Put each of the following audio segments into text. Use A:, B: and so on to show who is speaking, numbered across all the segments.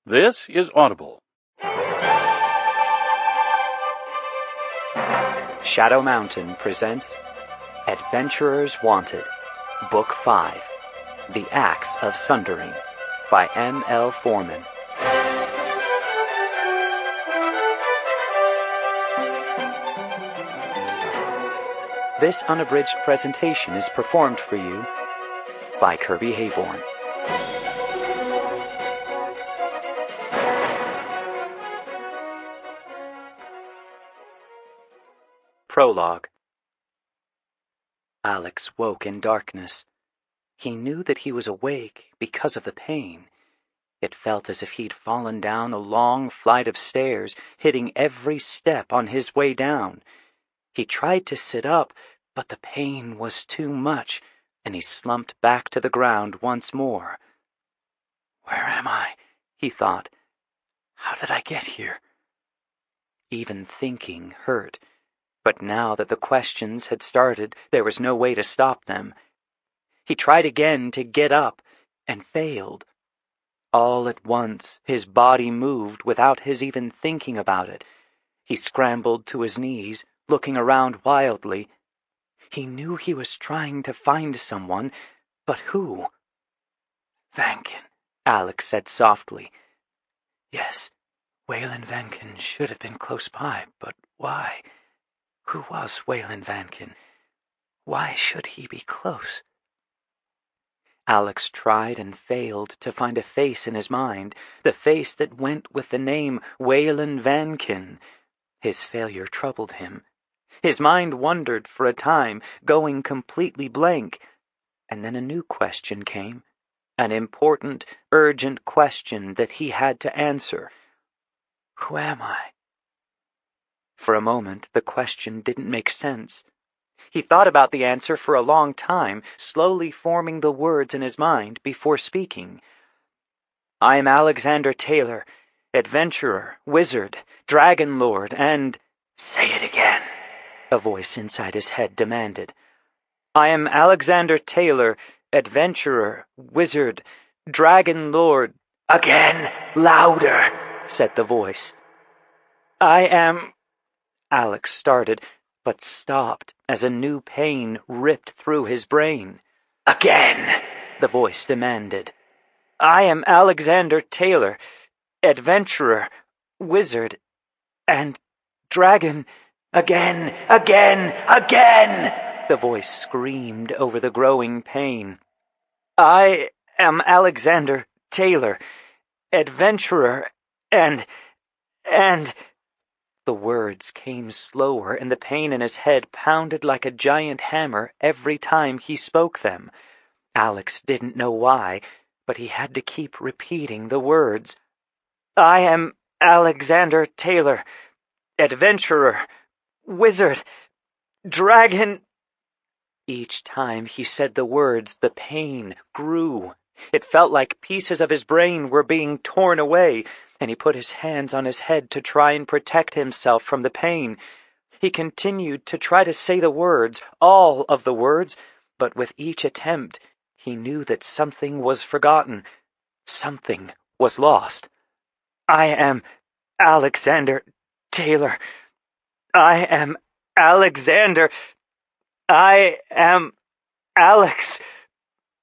A: This is Audible.
B: Shadow Mountain presents Adventurers Wanted, Book 5, The Axe of Sundering, by M.L. Forman. This unabridged presentation is performed for you by Kirby Hayborn. Prologue. Alex woke in darkness. He knew that he was awake because of the pain. It felt as if he'd fallen down a long flight of stairs, hitting every step on his way down. He tried to sit up, but the pain was too much, and he slumped back to the ground once more. "Where am I?" he thought. "How did I get here?" Even thinking hurt. But now that the questions had started, there was no way to stop them. He tried again to get up, and failed. All at once, his body moved without his even thinking about it. He scrambled to his knees, looking around wildly. He knew he was trying to find someone, but who? "Vankin," Alex said softly. Yes, Whalen Vankin should have been close by, but why? Who was Whalen Vankin? Why should he be close? Alex tried and failed to find a face in his mind, the face that went with the name Whalen Vankin. His failure troubled him. His mind wandered for a time, going completely blank, and then a new question came, an important, urgent question that he had to answer. Who am I? For a moment, the question didn't make sense. He thought about the answer for a long time, slowly forming the words in his mind before speaking. "I am Alexander Taylor, adventurer, wizard, dragon lord, and—" "Say it again," a voice inside his head demanded. "I am Alexander Taylor, adventurer, wizard, dragon lord—" "Again, louder," said the voice. "I am—" Alex started, but stopped as a new pain ripped through his brain. "Again," the voice demanded. "I am Alexander Taylor, adventurer, wizard, and dragon—" "Again, again, again!" the voice screamed over the growing pain. "I am Alexander Taylor, adventurer, and... The words came slower, and the pain in his head pounded like a giant hammer every time he spoke them. Alex didn't know why, but he had to keep repeating the words. "I am Alexander Taylor, adventurer, wizard, dragon—" Each time he said the words, the pain grew. It felt like pieces of his brain were being torn away, and he put his hands on his head to try and protect himself from the pain. He continued to try to say the words, all of the words, but with each attempt, he knew that something was forgotten. Something was lost. "I am Alexander Taylor. I am Alexander. I am Alex.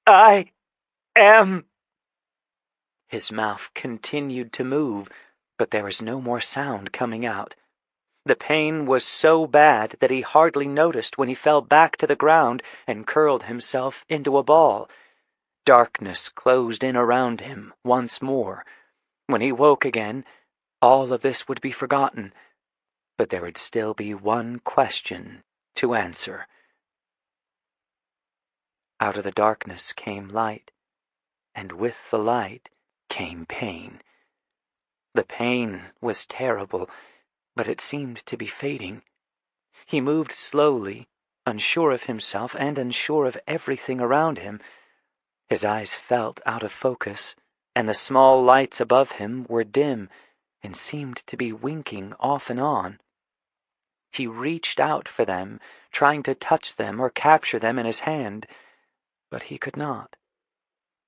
B: I am—" His mouth continued to move, but there was no more sound coming out. The pain was so bad that he hardly noticed when he fell back to the ground and curled himself into a ball. Darkness closed in around him once more. When he woke again, all of this would be forgotten, but there would still be one question to answer. Out of the darkness came light, and with the light came pain. The pain was terrible, but it seemed to be fading. He moved slowly, unsure of himself and unsure of everything around him. His eyes felt out of focus, and the small lights above him were dim and seemed to be winking off and on. He reached out for them, trying to touch them or capture them in his hand, but he could not.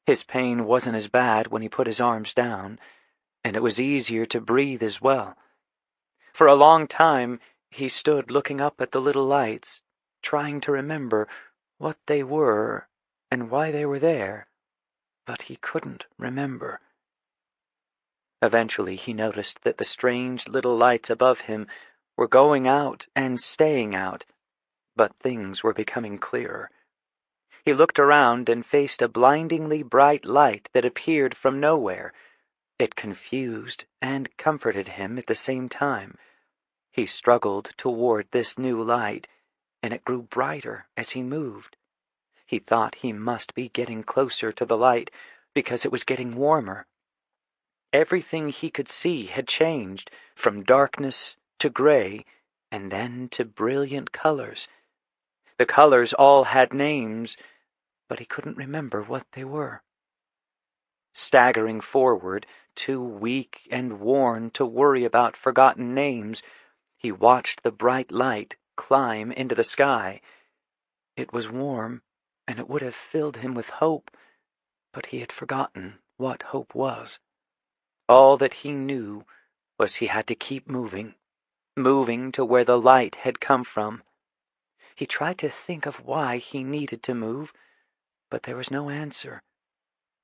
B: His pain wasn't as bad when he put his arms down. and it was easier to breathe as well. For a long time he stood looking up at the little lights, trying to remember what they were and why they were there, but he couldn't remember. Eventually he noticed that the strange little lights above him were going out and staying out, but things were becoming clearer. He looked around and faced a blindingly bright light that appeared from nowhere. It confused and comforted him at the same time. He struggled toward this new light, and it grew brighter as he moved. He thought he must be getting closer to the light because it was getting warmer. Everything he could see had changed, from darkness to gray, and then to brilliant colors. The colors all had names, but he couldn't remember what they were. Staggering forward, too weak and worn to worry about forgotten names, he watched the bright light climb into the sky. It was warm, and it would have filled him with hope, but he had forgotten what hope was. All that he knew was he had to keep moving to where the light had come from. He tried to think of why he needed to move, but there was no answer.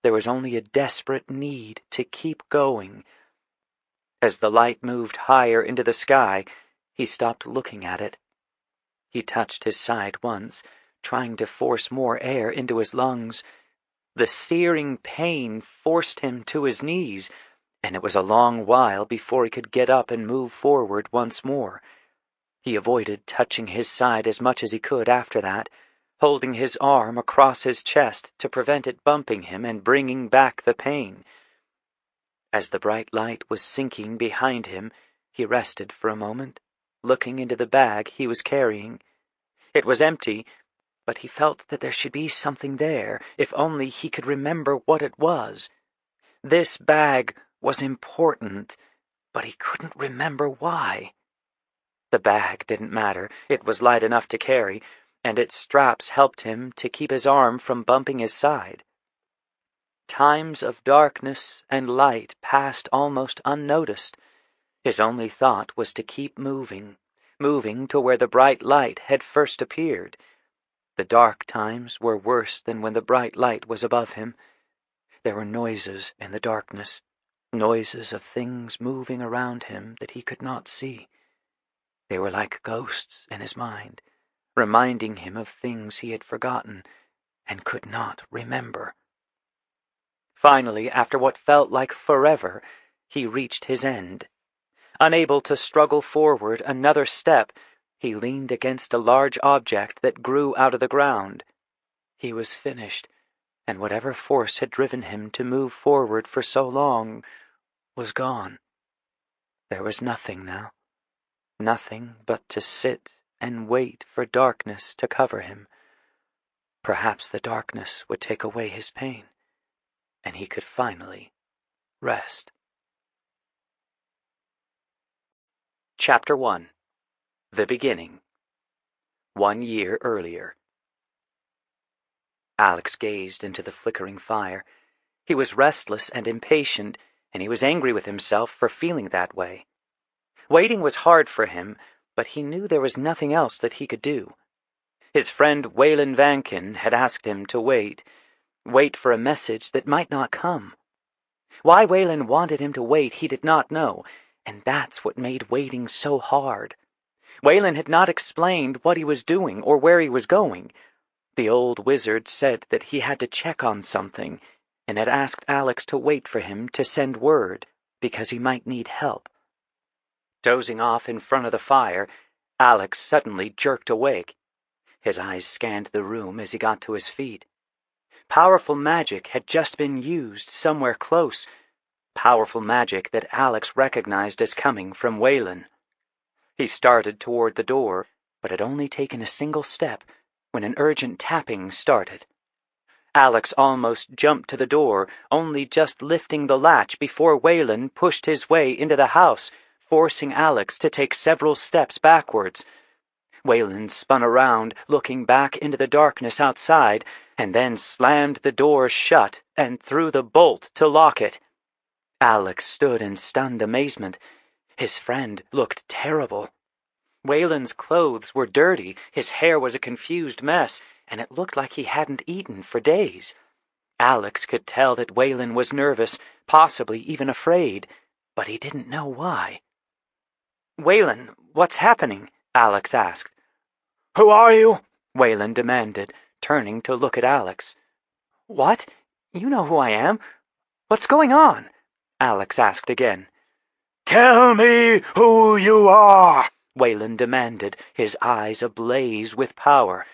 B: There was only a desperate need to keep going. As the light moved higher into the sky, he stopped looking at it. He touched his side once, trying to force more air into his lungs. The searing pain forced him to his knees, and it was a long while before he could get up and move forward once more. He avoided touching his side as much as he could after that, holding his arm across his chest to prevent it bumping him and bringing back the pain. As the bright light was sinking behind him, he rested for a moment, looking into the bag he was carrying. It was empty, but he felt that there should be something there, if only he could remember what it was. This bag was important, but he couldn't remember why. The bag didn't matter. It was light enough to carry, and its straps helped him to keep his arm from bumping his side. Times of darkness and light passed almost unnoticed. His only thought was to keep moving to where the bright light had first appeared. The dark times were worse than when the bright light was above him. There were noises in the darkness, noises of things moving around him that he could not see. They were like ghosts in his mind, reminding him of things he had forgotten and could not remember. Finally, after what felt like forever, he reached his end. Unable to struggle forward another step, he leaned against a large object that grew out of the ground. He was finished, and whatever force had driven him to move forward for so long was gone. There was nothing now, nothing but to sit and wait for darkness to cover him. Perhaps the darkness would take away his pain, and he could finally rest. Chapter 1. The Beginning. 1 year earlier. Alex gazed into the flickering fire. He was restless and impatient, and he was angry with himself for feeling that way. Waiting was hard for him, but he knew there was nothing else that he could do. His friend Whalen Vankin had asked him to wait for a message that might not come. Why Whalen wanted him to wait he did not know, and that's what made waiting so hard. Whalen had not explained what he was doing or where he was going. The old wizard said that he had to check on something, and had asked Alex to wait for him to send word, because he might need help. Dozing off in front of the fire, Alex suddenly jerked awake. His eyes scanned the room as he got to his feet. Powerful magic had just been used somewhere close, powerful magic that Alex recognized as coming from Whalen. He started toward the door, but had only taken a single step when an urgent tapping started. Alex almost jumped to the door, only just lifting the latch before Whalen pushed his way into the house, forcing Alex to take several steps backwards. Whalen spun around, looking back into the darkness outside, and then slammed the door shut and threw the bolt to lock it. Alex stood in stunned amazement. His friend looked terrible. Whalen's clothes were dirty, his hair was a confused mess, and it looked like he hadn't eaten for days. Alex could tell that Whalen was nervous, possibly even afraid, but he didn't know why. "Whalen, what's happening?" Alex asked.
A: "Who are you?"
B: Whalen demanded, turning to look at Alex. "What? You know who I am. What's going on?" Alex asked again.
A: "Tell me who you are,"
B: Whalen demanded, his eyes ablaze with power.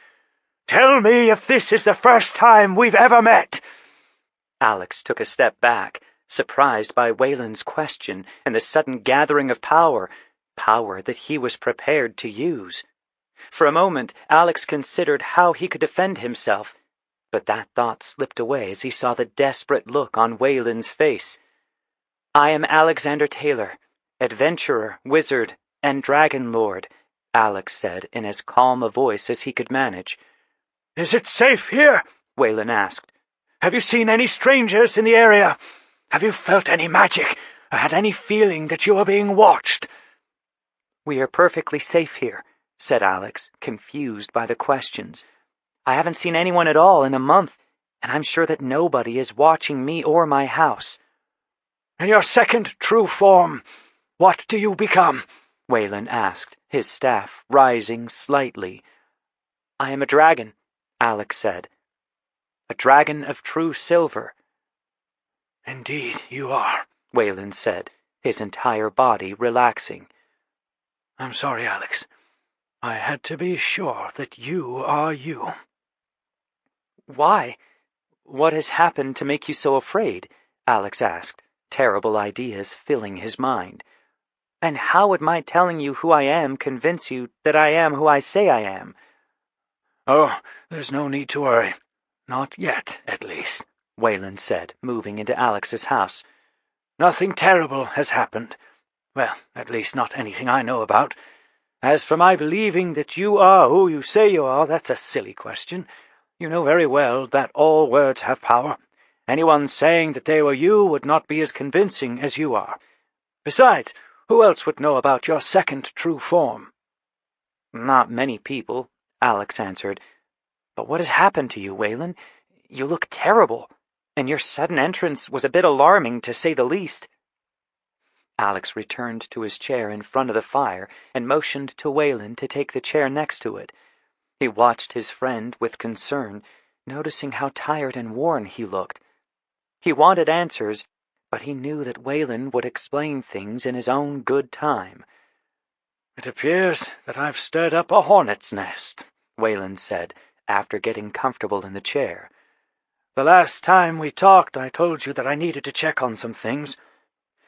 A: "Tell me if this is the first time we've ever met."
B: Alex took a step back, surprised by Whalen's question and the sudden gathering of power that he was prepared to use. For a moment, Alex considered how he could defend himself, but that thought slipped away as he saw the desperate look on Whalen's face. "I am Alexander Taylor, adventurer, wizard, and dragon lord," Alex said in as calm a voice as he could manage.
A: "Is it safe here?" Whalen asked. "Have you seen any strangers in the area? Have you felt any magic, or had any feeling that you are being watched?"
B: "We are perfectly safe here," said Alex, confused by the questions. "I haven't seen anyone at all in a month, and I'm sure that nobody is watching me or my house."
A: "In your second true form, what do you become?"
B: Whalen asked, his staff rising slightly. "I am a dragon," Alex said. "A dragon of true silver."
A: "Indeed you are,"
B: Whalen said, his entire body relaxing.
A: "I'm sorry, Alex. I had to be sure that you are you."
B: "Why? What has happened to make you so afraid?" Alex asked, terrible ideas filling his mind. "And how would my telling you who I am convince you that I am who I say I am?"
A: "Oh, there's no need to worry. Not yet, at least," Whalen said, moving into Alex's house. "Nothing terrible has happened. Well, at least not anything I know about. As for my believing that you are who you say you are, that's a silly question. You know very well that all words have power. Anyone saying that they were you would not be as convincing as you are. Besides, who else would know about your second true form?"
B: "Not many people," Alex answered. "But what has happened to you, Whalen? You look terrible, and your sudden entrance was a bit alarming, to say the least." Alex returned to his chair in front of the fire and motioned to Whalen to take the chair next to it. He watched his friend with concern, noticing how tired and worn he looked. He wanted answers, but he knew that Whalen would explain things in his own good time.
A: "It appears that I've stirred up a hornet's nest," Whalen said, after getting comfortable in the chair. "The last time we talked, I told you that I needed to check on some things.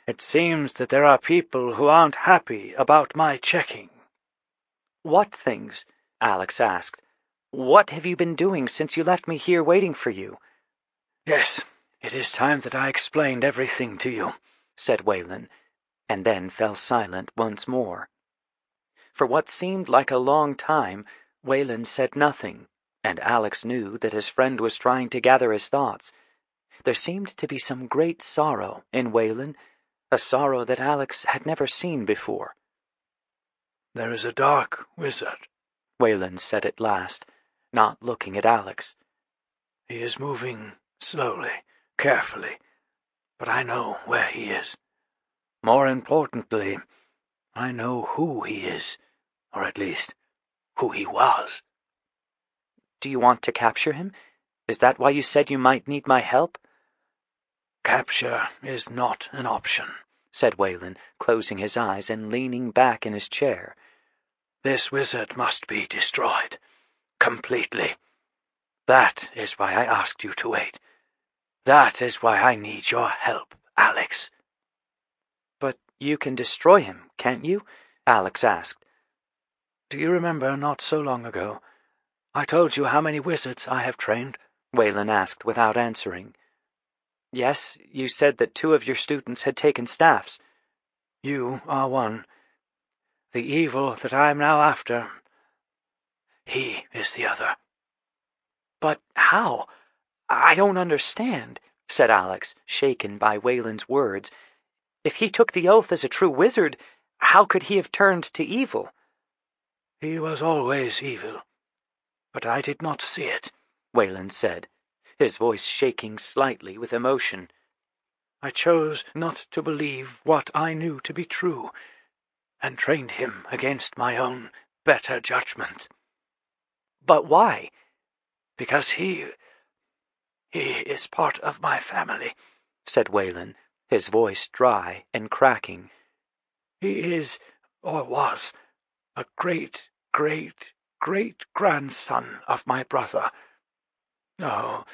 A: It seems that there are people who aren't happy about my checking."
B: "What things?" Alex asked. "What have you been doing since you left me here waiting for you?"
A: "Yes, it is time that I explained everything to you,"
B: said Whalen, and then fell silent once more. For what seemed like a long time, Whalen said nothing, and Alex knew that his friend was trying to gather his thoughts. There seemed to be some great sorrow in Whalen, a sorrow that Alex had never seen before.
A: "There is a dark wizard,"
B: Whalen said at last, not looking at Alex.
A: "He is moving slowly, carefully, but I know where he is. More importantly, I know who he is, or at least, who he was."
B: "Do you want to capture him? Is that why you said you might need my help?"
A: "Capture is not an option,"
B: said Whalen, closing his eyes and leaning back in his chair.
A: "This wizard must be destroyed. Completely. That is why I asked you to wait. That is why I need your help, Alex."
B: "But you can destroy him, can't you?" Alex asked.
A: "Do you remember not so long ago I told you how many wizards I have trained?"
B: Whalen asked without answering. "Yes, you said that 2 of your students had taken staffs."
A: "You are one. The evil that I am now after, he is the other."
B: "But how? I don't understand." said Alex, shaken by Whalen's words. "If he took the oath as a true wizard, how could he have turned to evil?"
A: "He was always evil, but I did not see it,"
B: Whalen said, his voice shaking slightly with emotion.
A: "I chose not to believe what I knew to be true, and trained him against my own better judgment."
B: "But why?"
A: "Because he is part of my family,"
B: said Whalen, his voice dry and cracking.
A: "He is, or was, a great-great-great-grandson of my brother. Oh,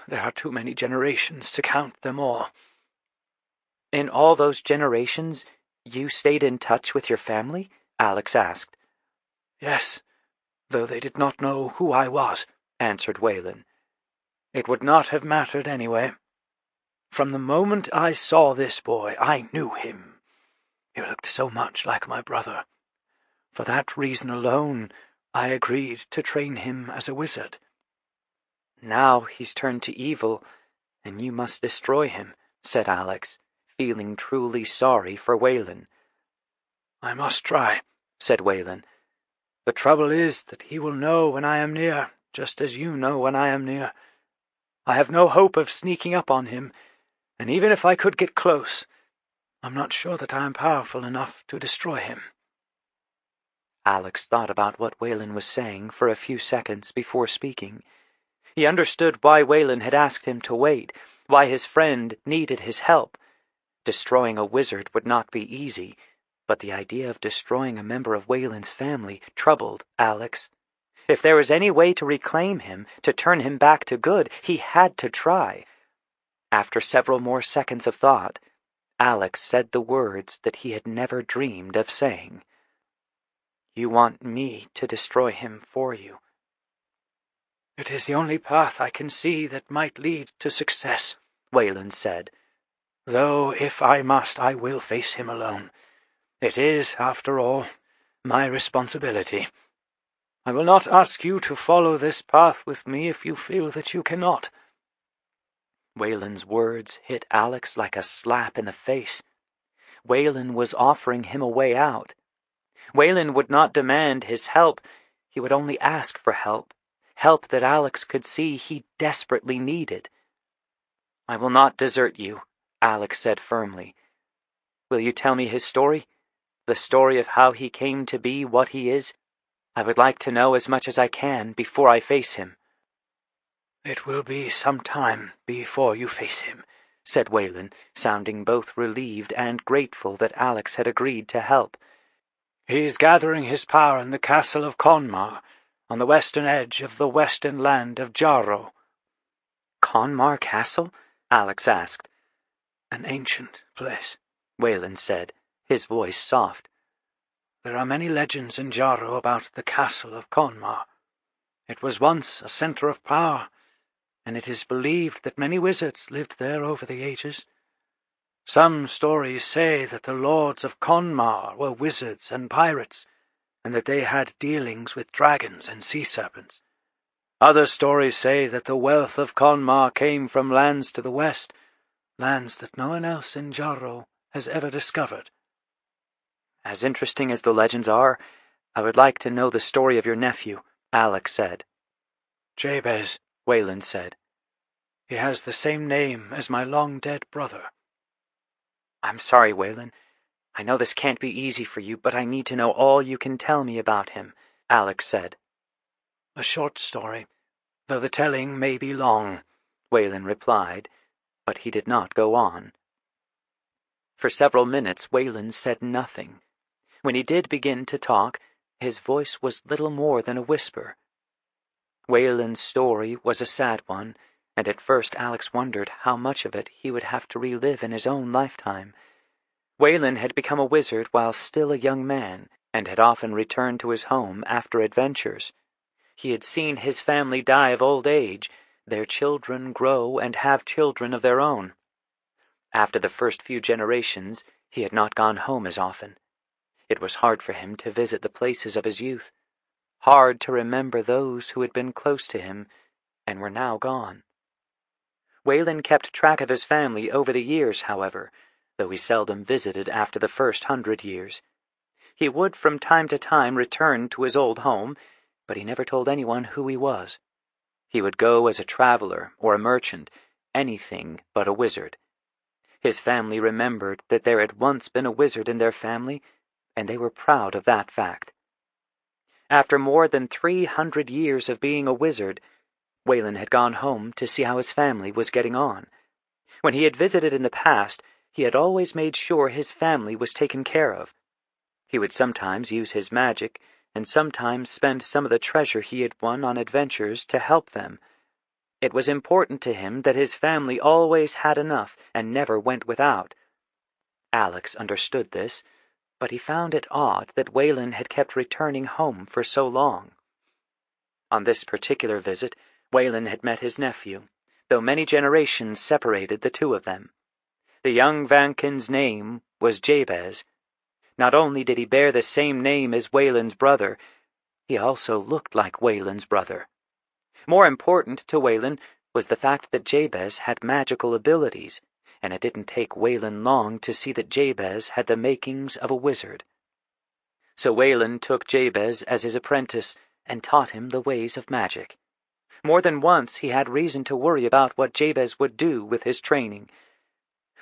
A: there are too many generations to count them all."
B: "In all those generations, you stayed in touch with your family?" Alex asked.
A: "Yes, though they did not know who I was," answered Whalen. "It would not have mattered anyway. From the moment I saw this boy, I knew him. He looked so much like my brother. For that reason alone, I agreed to train him as a wizard."
B: "Now he's turned to evil, and you must destroy him," said Alex, feeling truly sorry for Whalen.
A: "I must try," said Whalen. "The trouble is that he will know when I am near, just as you know when I am near. I have no hope of sneaking up on him, and even if I could get close, I'm not sure that I am powerful enough to destroy him."
B: Alex thought about what Whalen was saying for a few seconds before speaking. He understood why Whalen had asked him to wait, why his friend needed his help. Destroying a wizard would not be easy, but the idea of destroying a member of Whalen's family troubled Alex. If there was any way to reclaim him, to turn him back to good, he had to try. After several more seconds of thought, Alex said the words that he had never dreamed of saying. "You want me to destroy him for you?" "It is the only path I can see that might lead to success," Whalen said. "Though if I must, I will face him alone. It is, after all, my responsibility. I will not ask you to follow this path with me if you feel that you cannot." Whalen's words hit Alex like a slap in the face. Whalen was offering him a way out. Whalen would not demand his help. He would only ask for help, help that Alex could see he desperately needed. "I will not desert you," Alex said firmly. "Will you tell me his story? The story of how he came to be what he is? I would like to know as much as I can before I face him."
A: "It will be some time before you face him," said Whalen, sounding both relieved and grateful that Alex had agreed to help. "He is gathering his power in the Castle of Conmar, on the western edge of the western land of Jarro."
B: "Conmar Castle?" Alex asked.
A: "An ancient place,"
B: Whalen said, his voice soft.
A: "There are many legends in Jarro about the Castle of Conmar. It was once a center of power, and it is believed that many wizards lived there over the ages. Some stories say that the lords of Conmar were wizards and pirates, and that they had dealings with dragons and sea serpents. Other stories say that the wealth of Conmar came from lands to the west, lands that no one else in Jarro has ever discovered."
B: "As interesting as the legends are, I would like to know the story of your nephew," Alex said.
A: "Jabez," Whalen said. "He has the same name as my long-dead brother."
B: "I'm sorry, Whalen. I know this can't be easy for you, but I need to know all you can tell me about him," Alex said.
A: "A short story, though the telling may be long,"
B: Whalen replied, but he did not go on. For several minutes Whalen said nothing. When he did begin to talk, his voice was little more than a whisper. Whalen's story was a sad one, and at first Alex wondered how much of it he would have to relive in his own lifetime. Whalen had become a wizard while still a young man, and had often returned to his home after adventures. He had seen his family die of old age, their children grow and have children of their own. After the first few generations, he had not gone home as often. It was hard for him to visit the places of his youth, hard to remember those who had been close to him and were now gone. Whalen kept track of his family over the years, however, though he seldom visited after the first 100 years. He would from time to time return to his old home, but he never told anyone who he was. He would go as a traveler or a merchant, anything but a wizard. His family remembered that there had once been a wizard in their family, and they were proud of that fact. After more than 300 years of being a wizard, Whalen had gone home to see how his family was getting on. When he had visited in the past, he had always made sure his family was taken care of. He would sometimes use his magic, and sometimes spend some of the treasure he had won on adventures to help them. It was important to him that his family always had enough and never went without. Alex understood this, but he found it odd that Whalen had kept returning home for so long. On this particular visit, Whalen had met his nephew, though many generations separated the two of them. The young Vankin's name was Jabez. Not only did he bear the same name as Whalen's brother, he also looked like Whalen's brother. More important to Whalen was the fact that Jabez had magical abilities, and it didn't take Whalen long to see that Jabez had the makings of a wizard. So Whalen took Jabez as his apprentice and taught him the ways of magic. More than once he had reason to worry about what Jabez would do with his training.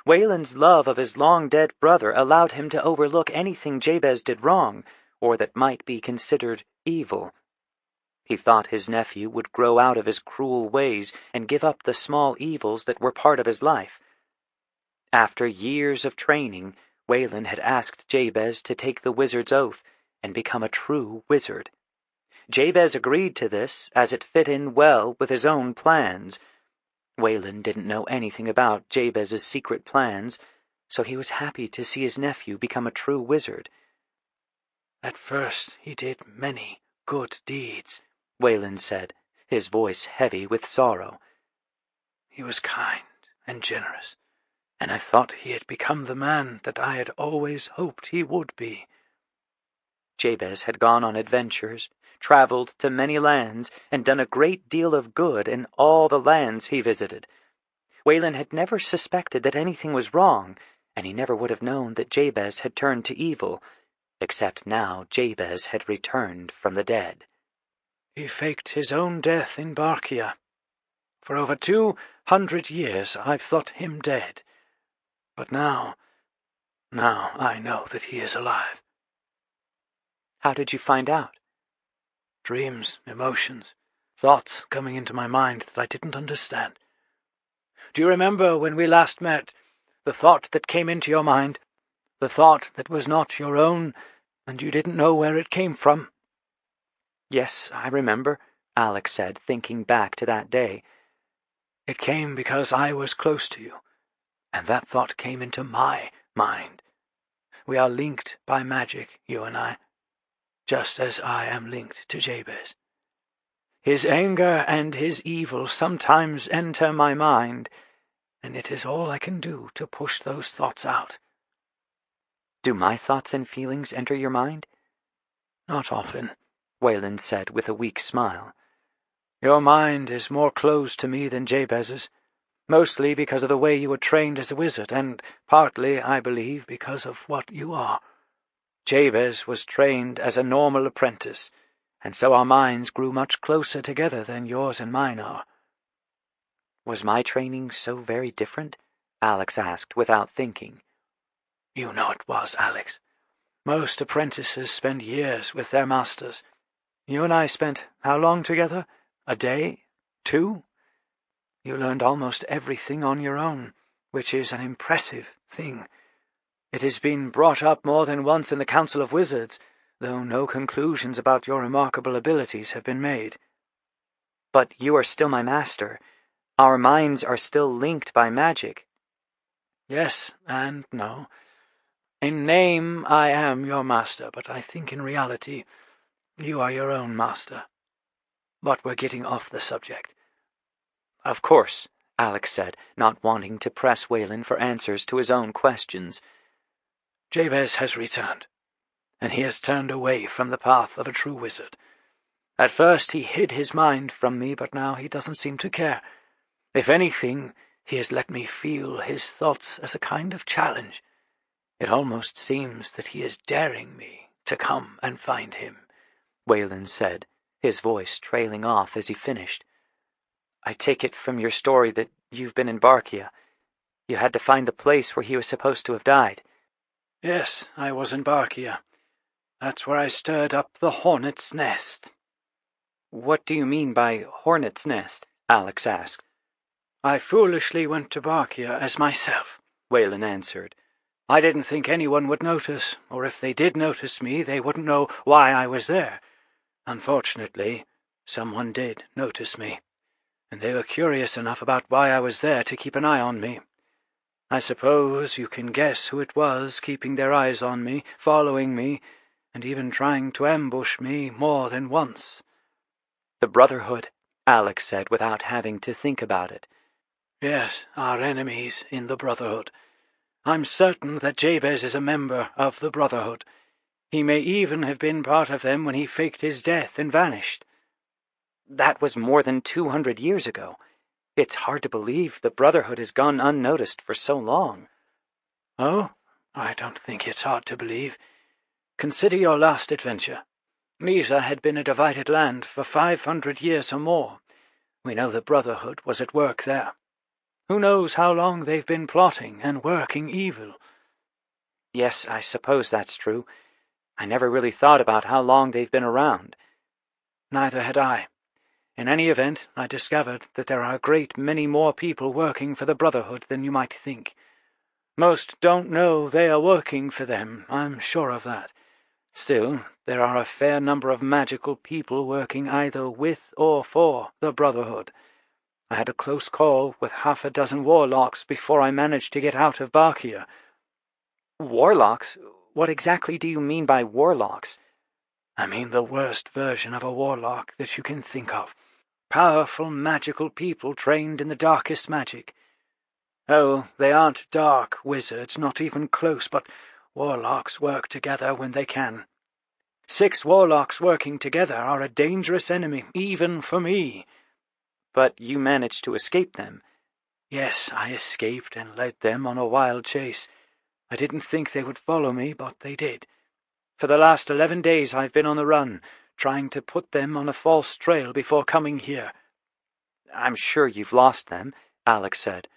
B: Whalen's love of his long-dead brother allowed him to overlook anything Jabez did wrong, or that might be considered evil. He thought his nephew would grow out of his cruel ways and give up the small evils that were part of his life. After years of training, Whalen had asked Jabez to take the wizard's oath and become a true wizard. Jabez agreed to this, as it fit in well with his own plans. Whalen didn't know anything about Jabez's secret plans, so he was happy to see his nephew become a true wizard.
A: "At first he did many good deeds,"
B: Whalen said, his voice heavy with sorrow.
A: "He was kind and generous, and I thought he had become the man that I had always hoped he would be."
B: Jabez had gone on adventures, traveled to many lands, and done a great deal of good in all the lands he visited. Whalen had never suspected that anything was wrong, and he never would have known that Jabez had turned to evil, except now Jabez had returned from the dead.
A: "He faked his own death in Barkia. For over 200 years I've thought him dead, but now I know that he is alive."
B: "How did you find out?"
A: "Dreams, emotions, thoughts coming into my mind that I didn't understand. Do you remember when we last met, the thought that came into your mind, the thought that was not your own, and you didn't know where it came from?"
B: "Yes, I remember," Alex said, thinking back to that day.
A: "It came because I was close to you, and that thought came into my mind. We are linked by magic, you and I, just as I am linked to Jabez. His anger and his evil sometimes enter my mind, and it is all I can do to push those thoughts out."
B: "Do my thoughts and feelings enter your mind?"
A: "Not often,"
B: Whalen said with a weak smile.
A: "Your mind is more closed to me than Jabez's, mostly because of the way you were trained as a wizard, and partly, I believe, because of what you are. Jabez was trained as a normal apprentice, and so our minds grew much closer together than yours and mine are."
B: "Was my training so very different?" Alex asked without thinking.
A: "You know it was, Alex. Most apprentices spend years with their masters. You and I spent how long together? A day? 2? You learned almost everything on your own, which is an impressive thing. It has been brought up more than once in the Council of Wizards, though no conclusions about your remarkable abilities have been made."
B: "But you are still my master. Our minds are still linked by magic."
A: "Yes and no. In name I am your master, but I think in reality you are your own master. But we're getting off the subject."
B: "Of course," Alex said, not wanting to press Whalen for answers to his own questions.
A: "Jabez has returned, and he has turned away from the path of a true wizard. At first he hid his mind from me, but now he doesn't seem to care. If anything, he has let me feel his thoughts as a kind of challenge. It almost seems that he is daring me to come and find him,"
B: Whalen said, his voice trailing off as he finished. "I take it from your story that you've been in Barkia. You had to find the place where he was supposed to have died."
A: "Yes, I was in Barkia. That's where I stirred up the hornet's nest."
B: "What do you mean by hornet's nest?" Alex asked.
A: "I foolishly went to Barkia as myself," Whalen answered. "I didn't think anyone would notice, or if they did notice me, they wouldn't know why I was there. Unfortunately, someone did notice me, and they were curious enough about why I was there to keep an eye on me. I suppose you can guess who it was keeping their eyes on me, following me, and even trying to ambush me more than once."
B: "The Brotherhood," Alex said without having to think about it.
A: "Yes, our enemies in the Brotherhood. I'm certain that Jabez is a member of the Brotherhood. He may even have been part of them when he faked his death and vanished."
B: "That was more than 200 years ago. It's hard to believe the Brotherhood has gone unnoticed for so long."
A: "Oh, I don't think it's hard to believe. Consider your last adventure. Misa had been a divided land for 500 years or more. We know the Brotherhood was at work there. Who knows how long they've been plotting and working evil?"
B: "Yes, I suppose that's true. I never really thought about how long they've been around."
A: "Neither had I. In any event, I discovered that there are a great many more people working for the Brotherhood than you might think. Most don't know they are working for them, I'm sure of that. Still, there are a fair number of magical people working either with or for the Brotherhood. I had a close call with 6 warlocks before I managed to get out of Barkia."
B: "Warlocks? What exactly do you mean by warlocks?"
A: "I mean the worst version of a warlock that you can think of. Powerful magical people trained in the darkest magic. Oh, they aren't dark wizards, not even close, but warlocks work together when they can. 6 warlocks working together are a dangerous enemy, even for me."
B: "But you managed to escape them."
A: "Yes, I escaped and led them on a wild chase. I didn't think they would follow me, but they did. For the last 11 days I've been on the run, trying to put them on a false trail before coming here."
B: "I'm sure you've lost them," Alex said.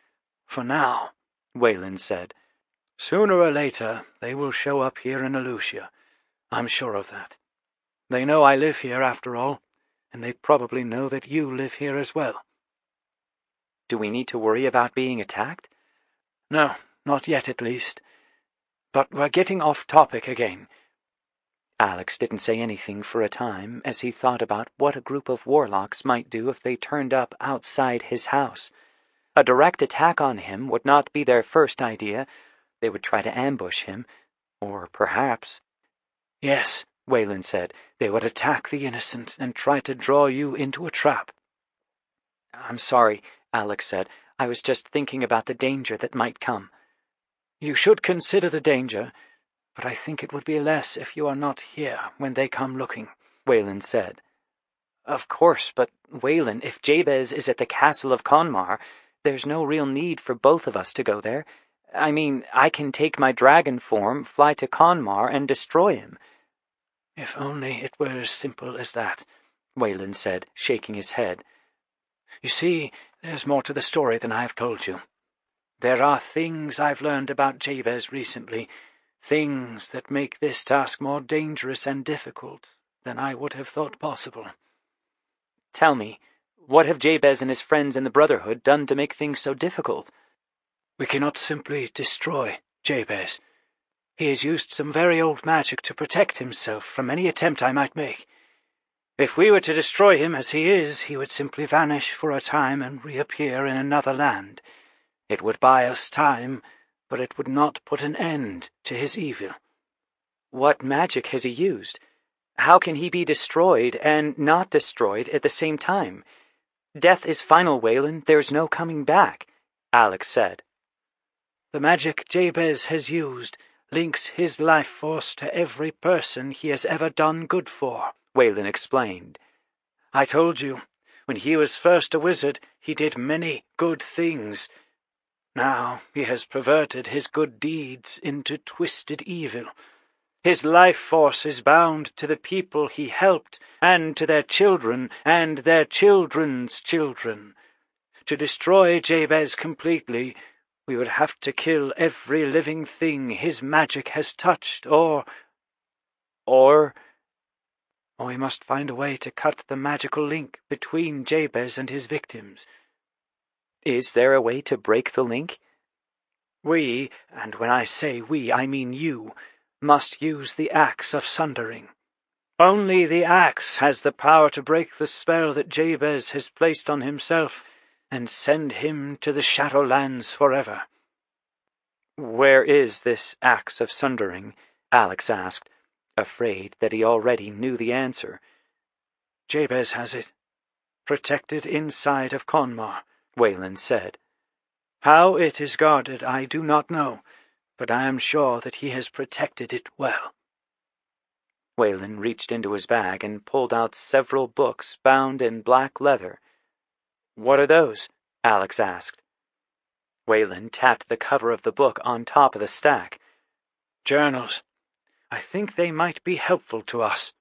A: "For now," Whalen said. "Sooner or later they will show up here in Alucia. I'm sure of that. They know I live here after all, and they probably know that you live here as well."
B: "Do we need to worry about being attacked?"
A: "No, not yet at least. But we're getting off topic again."
B: Alex didn't say anything for a time as he thought about what a group of warlocks might do if they turned up outside his house. A direct attack on him would not be their first idea. They would try to ambush him, or perhaps—
A: "Yes," Whalen said, "they would attack the innocent and try to draw you into a trap."
B: "I'm sorry," Alex said. "I was just thinking about the danger that might come."
A: "You should consider the danger, but I think it would be less if you are not here when they come looking," Whalen said.
B: "Of course, but Whalen, if Jabez is at the Castle of Conmar, there's no real need for both of us to go there. I mean, I can take my dragon form, fly to Conmar, and destroy him."
A: "If only it were as simple as that,"
B: Whalen said, shaking his head.
A: "You see, there's more to the story than I have told you. There are things I've learned about Jabez recently, things that make this task more dangerous and difficult than I would have thought possible."
B: "Tell me, what have Jabez and his friends in the Brotherhood done to make things so difficult?"
A: "We cannot simply destroy Jabez. He has used some very old magic to protect himself from any attempt I might make. If we were to destroy him as he is, he would simply vanish for a time and reappear in another land. It would buy us time, but it would not put an end to his evil."
B: "What magic has he used? How can he be destroyed and not destroyed at the same time? Death is final, Whalen. There's no coming back," Alex said.
A: "The magic Jabez has used links his life force to every person he has ever done good for," Whalen explained. "I told you, when he was first a wizard, he did many good things. Now he has perverted his good deeds into twisted evil. His life force is bound to the people he helped, and to their children, and their children's children. To destroy Jabez completely, we would have to kill every living thing his magic has touched, or we must find a way to cut the magical link between Jabez and his victims.
B: Is there a way to break the link?
A: We, and when I say we, I mean you, must use the Axe of Sundering. Only the axe has the power to break the spell that Jabez has placed on himself and send him to the Shadowlands forever.
B: Where is this Axe of Sundering? Alex asked, afraid that he already knew the answer.
A: Jabez has it, protected inside of Conmar,
B: Whalen said.
A: How it is guarded I do not know, but I am sure that he has protected it well.
B: Whalen reached into his bag and pulled out several books bound in black leather. What are those? Alex asked. Whalen tapped the cover of the book on top of the stack.
A: Journals. I think they might be helpful to us.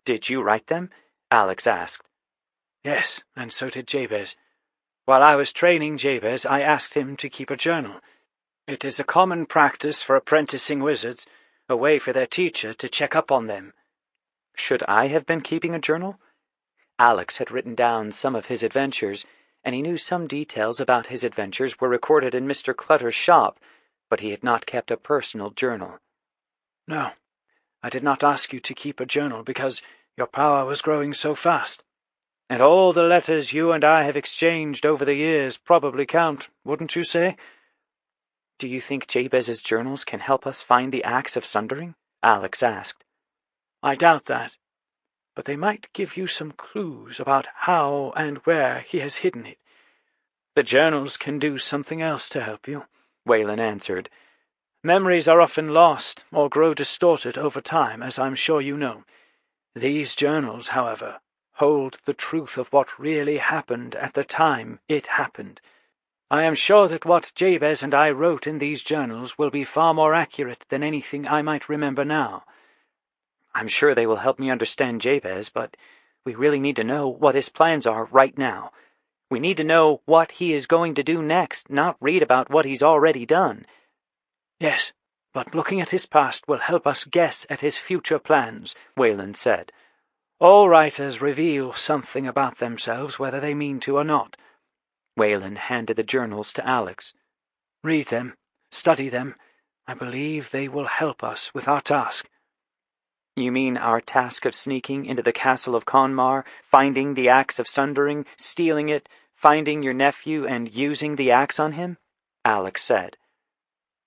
B: Did you write them? Alex asked.
A: Yes, and so did Jabez. While I was training Jabez, I asked him to keep a journal. It is a common practice for apprenticing wizards, a way for their teacher to check up on them.
B: Should I have been keeping a journal? Alex had written down some of his adventures, and he knew some details about his adventures were recorded in Mr. Clutter's shop, but he had not kept a personal journal.
A: No, I did not ask you to keep a journal because your power was growing so fast. And all the letters you and I have exchanged over the years probably count, wouldn't you say?
B: Do you think Jabez's journals can help us find the Axe of Sundering? Alex asked.
A: I doubt that, but they might give you some clues about how and where he has hidden it. The journals can do something else to help you, Whalen answered. Memories are often lost or grow distorted over time, as I'm sure you know. These journals, however, hold the truth of what really happened at the time it happened. I am sure that what Jabez and I wrote in these journals will be far more accurate than anything I might remember now.
B: I'm sure they will help me understand Jabez, but we really need to know what his plans are right now. We need to know what he is going to do next, not read about what he's already done.
A: Yes, but looking at his past will help us guess at his future plans, Whalen said. All writers reveal something about themselves, whether they mean to or not.
B: Whalen handed the journals to Alex.
A: Read them, study them. I believe they will help us with our task.
B: You mean our task of sneaking into the Castle of Conmar, finding the Axe of Sundering, stealing it, finding your nephew, and using the axe on him? Alex said.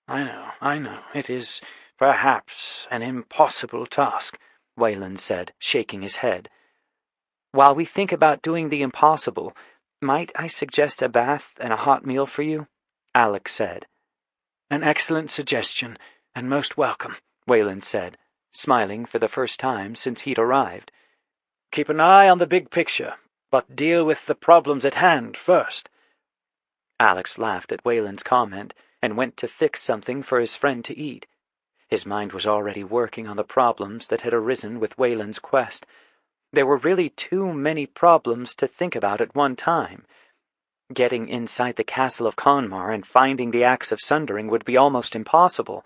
A: I know. It is perhaps an impossible task,
B: Whalen said, shaking his head. While we think about doing the impossible, might I suggest a bath and a hot meal for you? Alex said.
A: An excellent suggestion, and most welcome,
B: Whalen said, smiling for the first time since he'd arrived.
A: Keep an eye on the big picture, but deal with the problems at hand first.
B: Alex laughed at Whalen's comment and went to fix something for his friend to eat. His mind was already working on the problems that had arisen with Whalen's quest. There were really too many problems to think about at one time. Getting inside the Castle of Conmar and finding the Axe of Sundering would be almost impossible,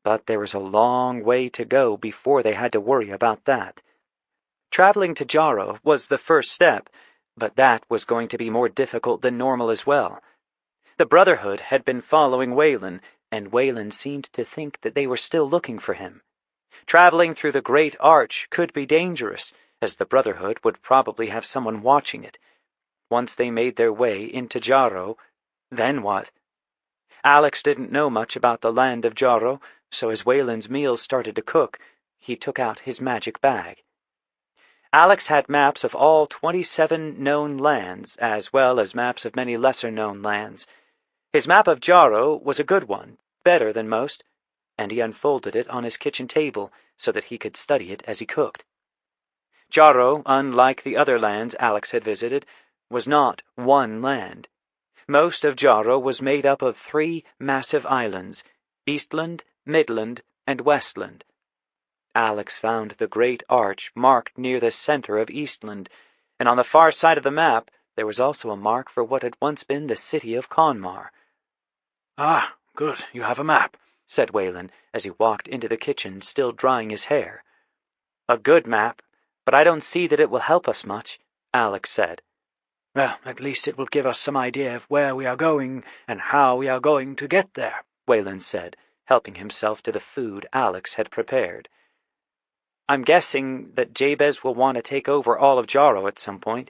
B: but there was a long way to go before they had to worry about that. Traveling to Jarrow was the first step, but that was going to be more difficult than normal as well. The Brotherhood had been following Whalen, and Whalen seemed to think that they were still looking for him. Traveling through the Great Arch could be dangerous, as the Brotherhood would probably have someone watching it. Once they made their way into Jarrow, then what? Alex didn't know much about the land of Jarrow, so as Whalen's meals started to cook, he took out his magic bag. Alex had maps of all 27 known lands, as well as maps of many lesser-known lands. His map of Jarrow was a good one, better than most, and he unfolded it on his kitchen table so that he could study it as he cooked. Jarrow, unlike the other lands Alex had visited, was not one land. Most of Jarrow was made up of 3 massive islands, Eastland, Midland, and Westland. Alex found the great arch marked near the center of Eastland, and on the far side of the map there was also a mark for what had once been the city of Conmar.
A: "Ah, good, you have a map,"
B: said Whalen as he walked into the kitchen, still drying his hair. "A good map, but I don't see that it will help us much," Alex said.
A: "Well, at least it will give us some idea of where we are going and how we are going to get there,"
B: Whalen said, helping himself to the food Alex had prepared. "I'm guessing that Jabez will want to take over all of Jarrow at some point.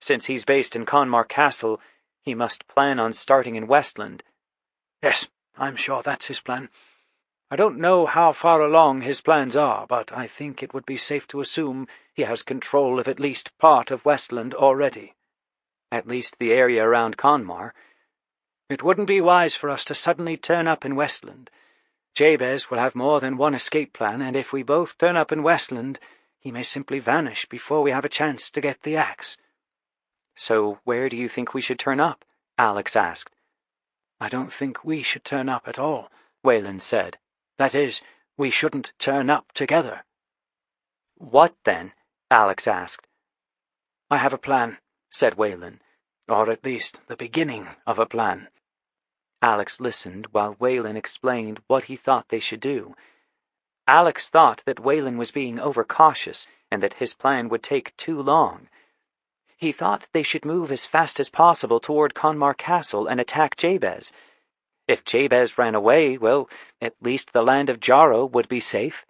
B: Since he's based in Conmar Castle, he must plan on starting in Westland."
A: "Yes, I'm sure that's his plan. I don't know how far along his plans are, but I think it would be safe to assume he has control of at least part of Westland already."
B: "At least the area around Conmar."
A: "It wouldn't be wise for us to suddenly turn up in Westland. Jabez will have more than one escape plan, and if we both turn up in Westland, he may simply vanish before we have a chance to get the axe."
B: "So where do you think we should turn up?" Alex asked.
A: "I don't think we should turn up at all," Whalen said. "That is, we shouldn't turn up together."
B: "What then?" Alex asked.
A: "I have a plan," said Whalen, "or at least the beginning of a plan."
B: Alex listened while Whalen explained what he thought they should do. Alex thought that Whalen was being overcautious and that his plan would take too long. He thought they should move as fast as possible toward Conmar Castle and attack Jabez. If Jabez ran away, well, at least the land of Jarrow would be safe.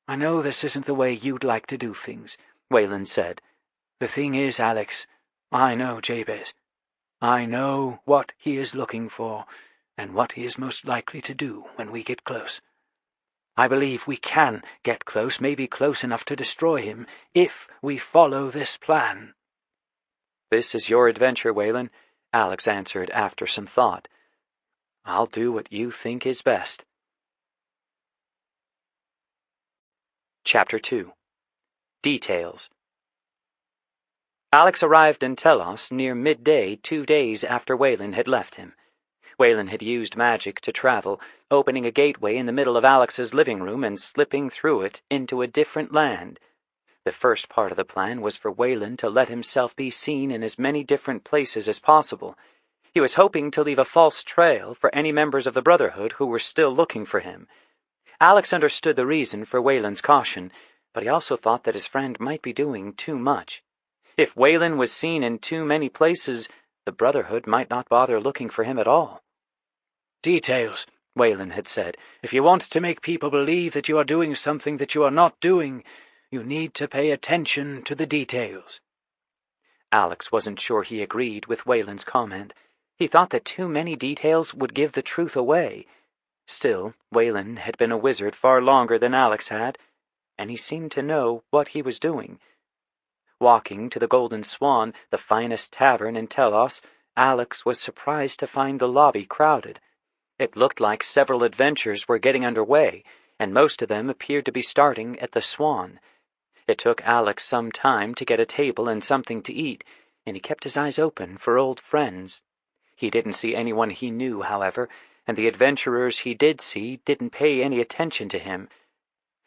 A: "I know this isn't the way you'd like to do things," Whalen said. "The thing is, Alex, I know Jabez. I know what he is looking for, and what he is most likely to do when we get close. I believe we can get close, maybe close enough to destroy him, if we follow this plan."
B: "This is your adventure, Whalen," Alex answered after some thought. "I'll do what you think is best." Chapter 2. Details. Alex arrived in Telos near midday 2 days after Whalen had left him. Whalen had used magic to travel, opening a gateway in the middle of Alex's living room and slipping through it into a different land. The first part of the plan was for Whalen to let himself be seen in as many different places as possible. He was hoping to leave a false trail for any members of the Brotherhood who were still looking for him. Alex understood the reason for Whalen's caution, but he also thought that his friend might be doing too much. If Whalen was seen in too many places, the Brotherhood might not bother looking for him at all.
A: "Details," Whalen had said. "If you want to make people believe that you are doing something that you are not doing, you need to pay attention to the details."
B: Alex wasn't sure he agreed with Whalen's comment. He thought that too many details would give the truth away. Still, Whalen had been a wizard far longer than Alex had, and he seemed to know what he was doing. Walking to the Golden Swan, the finest tavern in Telos, Alex was surprised to find the lobby crowded. It looked like several adventures were getting underway, and most of them appeared to be starting at the Swan. It took Alex some time to get a table and something to eat, and he kept his eyes open for old friends. He didn't see anyone he knew, however, and the adventurers he did see didn't pay any attention to him.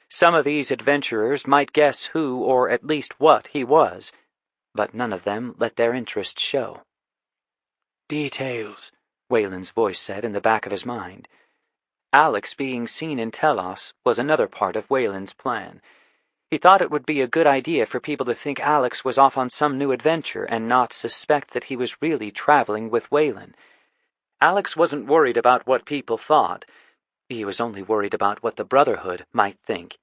B: Some of these adventurers might guess who, or at least what, he was, but none of them let their interest show.
A: "Details,"
B: Whalen's voice said in the back of his mind. Alex being seen in Telos was another part of Whalen's plan. He thought it would be a good idea for people to think Alex was off on some new adventure and not suspect that he was really traveling with Whalen. Alex wasn't worried about what people thought. He was only worried about what the Brotherhood might think.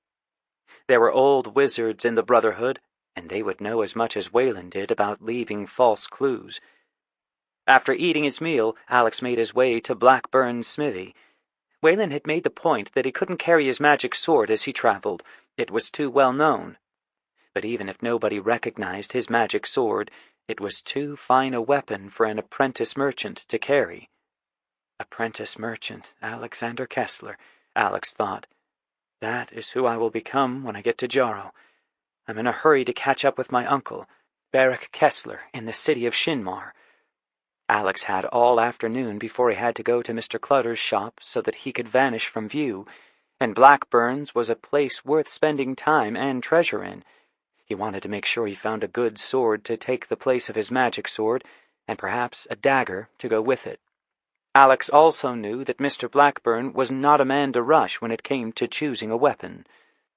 B: There were old wizards in the Brotherhood, and they would know as much as Whalen did about leaving false clues. After eating his meal, Alex made his way to Blackburn's smithy. Whalen had made the point that he couldn't carry his magic sword as he traveled. It was too well known. But even if nobody recognized his magic sword, it was too fine a weapon for an apprentice merchant to carry. Apprentice merchant Alexander Kessler, Alex thought. That is who I will become when I get to Jarrow. I'm in a hurry to catch up with my uncle, Barak Kessler, in the city of Shinmar. Alex had all afternoon before he had to go to Mr. Clutter's shop so that he could vanish from view, and Blackburn's was a place worth spending time and treasure in. He wanted to make sure he found a good sword to take the place of his magic sword, and perhaps a dagger to go with it. Alex also knew that Mr. Blackburn was not a man to rush when it came to choosing a weapon.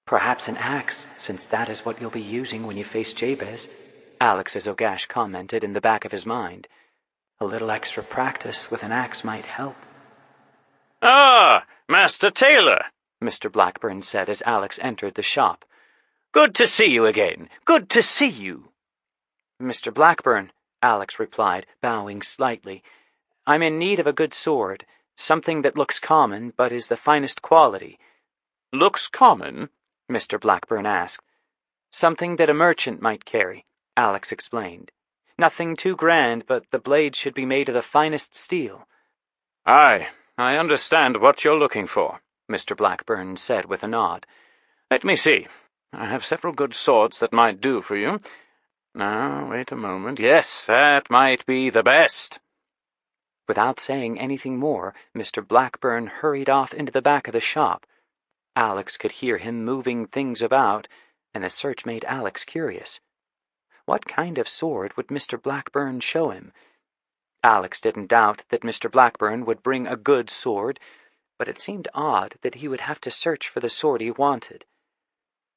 B: "Perhaps an axe, since that is what you'll be using when you face Jabez," Alex as Ogash commented in the back of his mind. "A little extra practice with an axe might help."
A: "Ah, Master Taylor,"
B: Mr. Blackburn said as Alex entered the shop.
A: "Good to see you again. Good to see you."
B: "Mr. Blackburn," Alex replied, bowing slightly, "I'm in need of a good sword, something that looks common but is the finest quality."
A: "Looks common?"
B: Mr. Blackburn asked. "Something that a merchant might carry," Alex explained. "Nothing too grand, but the blade should be made of the finest steel."
A: "Aye, I understand what you're looking for," Mr. Blackburn said with a nod. "Let me see. I have several good swords that might do for you. Now, wait a moment. Yes, that might be the best."
B: Without saying anything more, Mr. Blackburn hurried off into the back of the shop. Alex could hear him moving things about, and the search made Alex curious. What kind of sword would Mr. Blackburn show him? Alex didn't doubt that Mr. Blackburn would bring a good sword, but it seemed odd that he would have to search for the sword he wanted.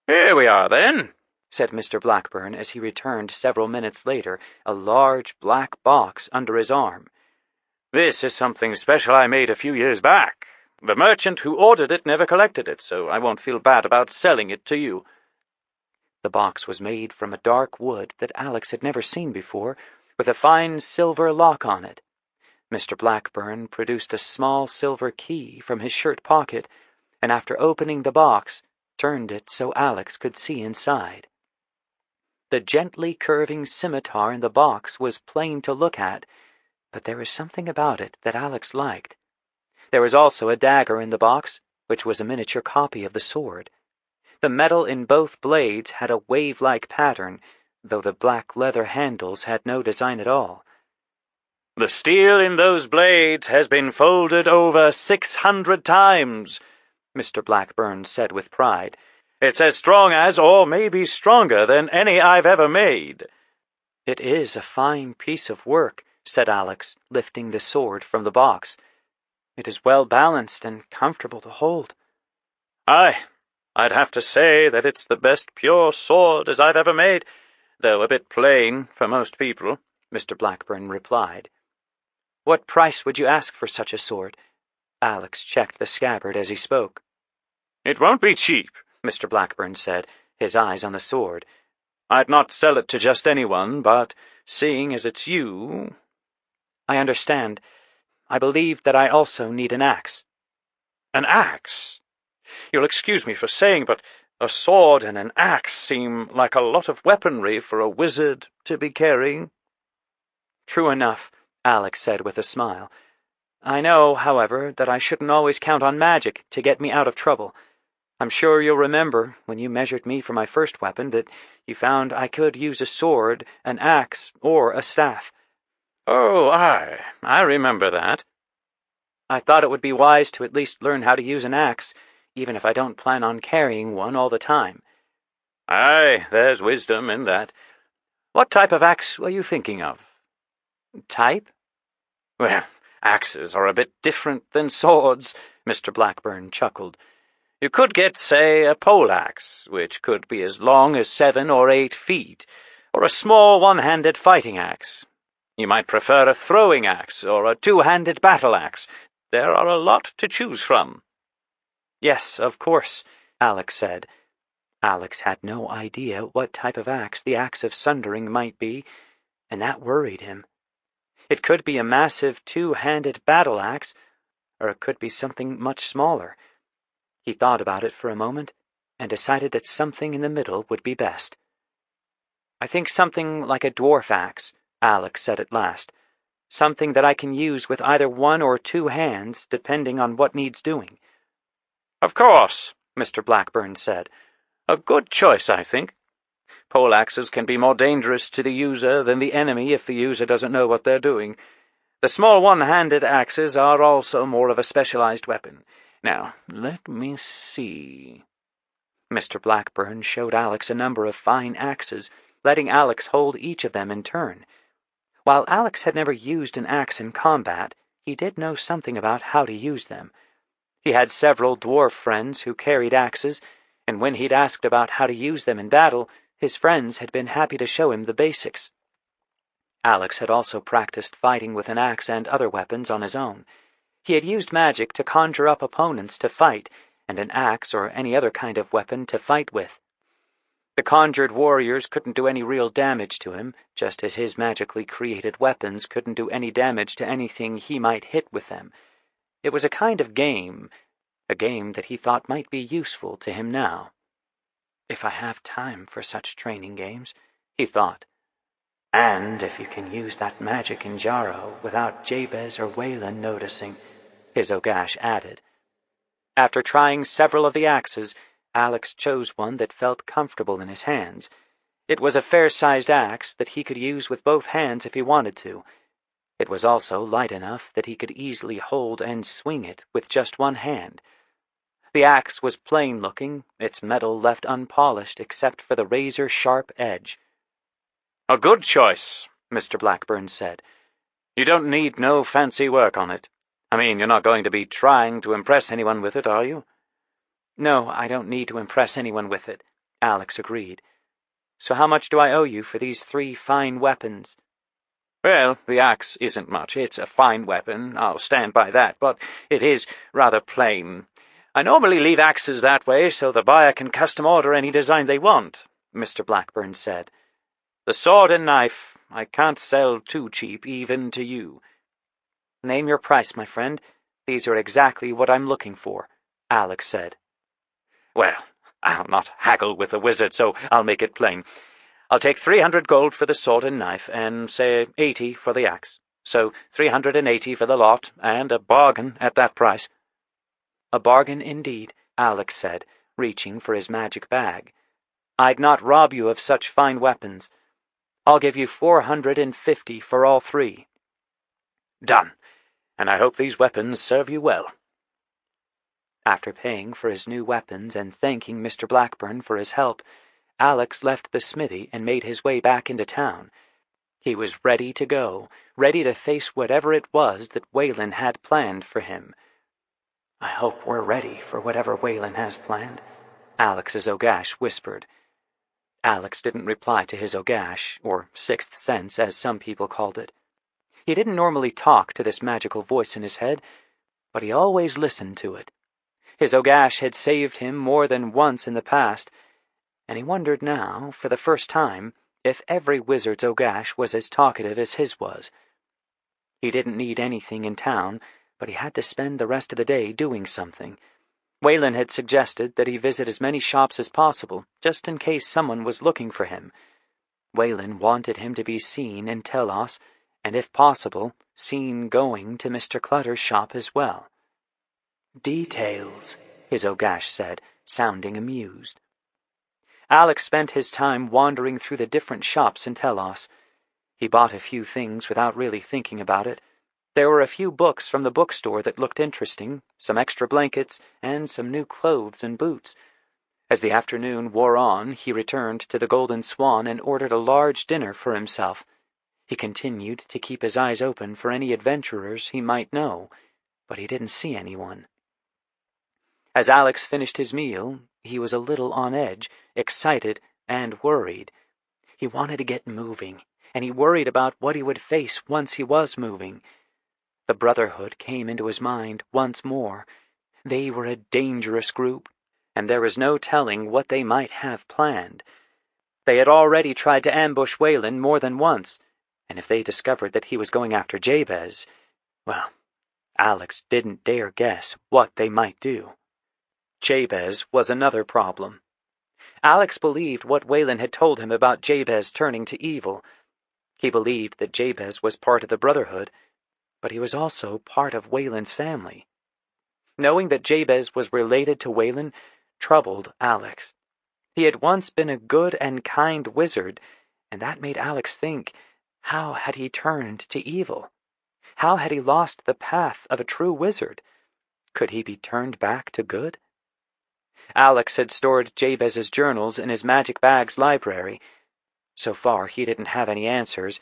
A: "Here we are, then,"
B: said Mr. Blackburn as he returned several minutes later, a large black box under his arm.
A: "This is something special I made a few years back. The merchant who ordered it never collected it, so I won't feel bad about selling it to you."
B: The box was made from a dark wood that Alex had never seen before, with a fine silver lock on it. Mr. Blackburn produced a small silver key from his shirt pocket, and after opening the box, turned it so Alex could see inside. The gently curving scimitar in the box was plain to look at, but there was something about it that Alex liked. There was also a dagger in the box, which was a miniature copy of the sword. The metal in both blades had a wave-like pattern, though the black leather handles had no design at all.
A: "The steel in those blades has been folded over 600 times," Mr. Blackburn said with pride. "It's as strong as, or maybe stronger than, any I've ever made."
B: "It is a fine piece of work," said Alex, lifting the sword from the box. "It is well balanced and comfortable to hold."
A: "Aye, I'd have to say that it's the best pure sword as I've ever made, though a bit plain for most people," Mr. Blackburn replied.
B: "What price would you ask for such a sword?" Alex checked the scabbard as he spoke.
A: "It won't be cheap,"
B: Mr. Blackburn said, his eyes on the sword.
A: "I'd not sell it to just anyone, but seeing as it's you—"
B: "I understand. I believe that I also need an axe."
A: "An axe? You'll excuse me for saying, but a sword and an axe seem like a lot of weaponry for a wizard to be carrying."
B: "True enough," Alex said with a smile. "I know, however, that I shouldn't always count on magic to get me out of trouble. I'm sure you'll remember, when you measured me for my first weapon, that you found I could use a sword, an axe, or a staff."
A: "Oh, aye, I remember that."
B: "I thought it would be wise to at least learn how to use an axe, even if I don't plan on carrying one all the time."
A: "Aye, there's wisdom in that. What type of axe were you thinking of?"
B: "Type?"
A: "Well, axes are a bit different than swords," Mr. Blackburn chuckled. "You could get, say, a poleaxe, which could be as long as 7 or 8 feet, or a small one-handed fighting axe. You might prefer a throwing axe or a two-handed battle axe. There are a lot to choose from."
B: "Yes, of course," Alex said. Alex had no idea what type of axe the Axe of Sundering might be, and that worried him. It could be a massive two-handed battle axe, or it could be something much smaller. He thought about it for a moment, and decided that something in the middle would be best. "I think something like a dwarf axe," Alex said at last. "Something that I can use with either one or two hands, depending on what needs doing."
A: "Of course," Mr. Blackburn said. "A good choice, I think. Poleaxes can be more dangerous to the user than the enemy if the user doesn't know what they're doing. The small one-handed axes are also more of a specialized weapon. Now, let me see."
B: Mr. Blackburn showed Alex a number of fine axes, letting Alex hold each of them in turn. While Alex had never used an axe in combat, he did know something about how to use them. He had several dwarf friends who carried axes, and when he'd asked about how to use them in battle, his friends had been happy to show him the basics. Alex had also practiced fighting with an axe and other weapons on his own. He had used magic to conjure up opponents to fight, and an axe or any other kind of weapon to fight with. The conjured warriors couldn't do any real damage to him, just as his magically created weapons couldn't do any damage to anything he might hit with them. It was a kind of game, a game that he thought might be useful to him now. "If I have time for such training games," he thought. "And if you can use that magic in Jarrow without Jabez or Whalen noticing," his Ogash added. After trying several of the axes, Alex chose one that felt comfortable in his hands. It was a fair-sized axe that he could use with both hands if he wanted to. It was also light enough that he could easily hold and swing it with just one hand. The axe was plain-looking, its metal left unpolished except for the razor-sharp edge.
A: "A good choice," Mr. Blackburn said. "You don't need no fancy work on it. I mean, you're not going to be trying to impress anyone with it, are you?"
B: "No, I don't need to impress anyone with it," Alex agreed. "So how much do I owe you for these 3 fine weapons?"
A: "Well, the axe isn't much. It's a fine weapon, I'll stand by that, but it is rather plain. I normally leave axes that way so the buyer can custom order any design they want," Mr. Blackburn said. "The sword and knife I can't sell too cheap, even to you." "Name your price, my friend. These are exactly what I'm looking for," Alex said. "Well, I'll not haggle with the wizard, so I'll make it plain. I'll take 300 gold for the sword and knife, and say 80 for the axe. So 380 for the lot, and a bargain at that price."
B: "A bargain indeed," Alex said, reaching for his magic bag. "I'd not rob you of such fine weapons. I'll give you 450 for all 3.
A: "Done, and I hope these weapons serve you well."
B: After paying for his new weapons and thanking Mr. Blackburn for his help, Alex left the smithy and made his way back into town. He was ready to go, ready to face whatever it was that Whalen had planned for him. "I hope we're ready for whatever Whalen has planned," Alex's Ogash whispered. Alex didn't reply to his Ogash, or sixth sense, as some people called it. He didn't normally talk to this magical voice in his head, but he always listened to it. His Ogash had saved him more than once in the past, and he wondered now, for the first time, if every wizard's Ogash was as talkative as his was. He didn't need anything in town, but he had to spend the rest of the day doing something. Whalen had suggested that he visit as many shops as possible, just in case someone was looking for him. Whalen wanted him to be seen in Telos, and if possible, seen going to Mr. Clutter's shop as well. "Details," his Ogash said, sounding amused. Alex spent his time wandering through the different shops in Telos. He bought a few things without really thinking about it. There were a few books from the bookstore that looked interesting, some extra blankets, and some new clothes and boots. As the afternoon wore on, he returned to the Golden Swan and ordered a large dinner for himself. He continued to keep his eyes open for any adventurers he might know, but he didn't see anyone. As Alex finished his meal, he was a little on edge, excited, and worried. He wanted to get moving, and he worried about what he would face once he was moving. The Brotherhood came into his mind once more. They were a dangerous group, and there was no telling what they might have planned. They had already tried to ambush Whalen more than once, and if they discovered that he was going after Jabez, well, Alex didn't dare guess what they might do. Jabez was another problem. Alex believed what Whalen had told him about Jabez turning to evil. He believed that Jabez was part of the Brotherhood, but he was also part of Whalen's family. Knowing that Jabez was related to Whalen troubled Alex. He had once been a good and kind wizard, and that made Alex think, how had he turned to evil? How had he lost the path of a true wizard? Could he be turned back to good? Alex had stored Jabez's journals in his magic bag's library. So far, he didn't have any answers,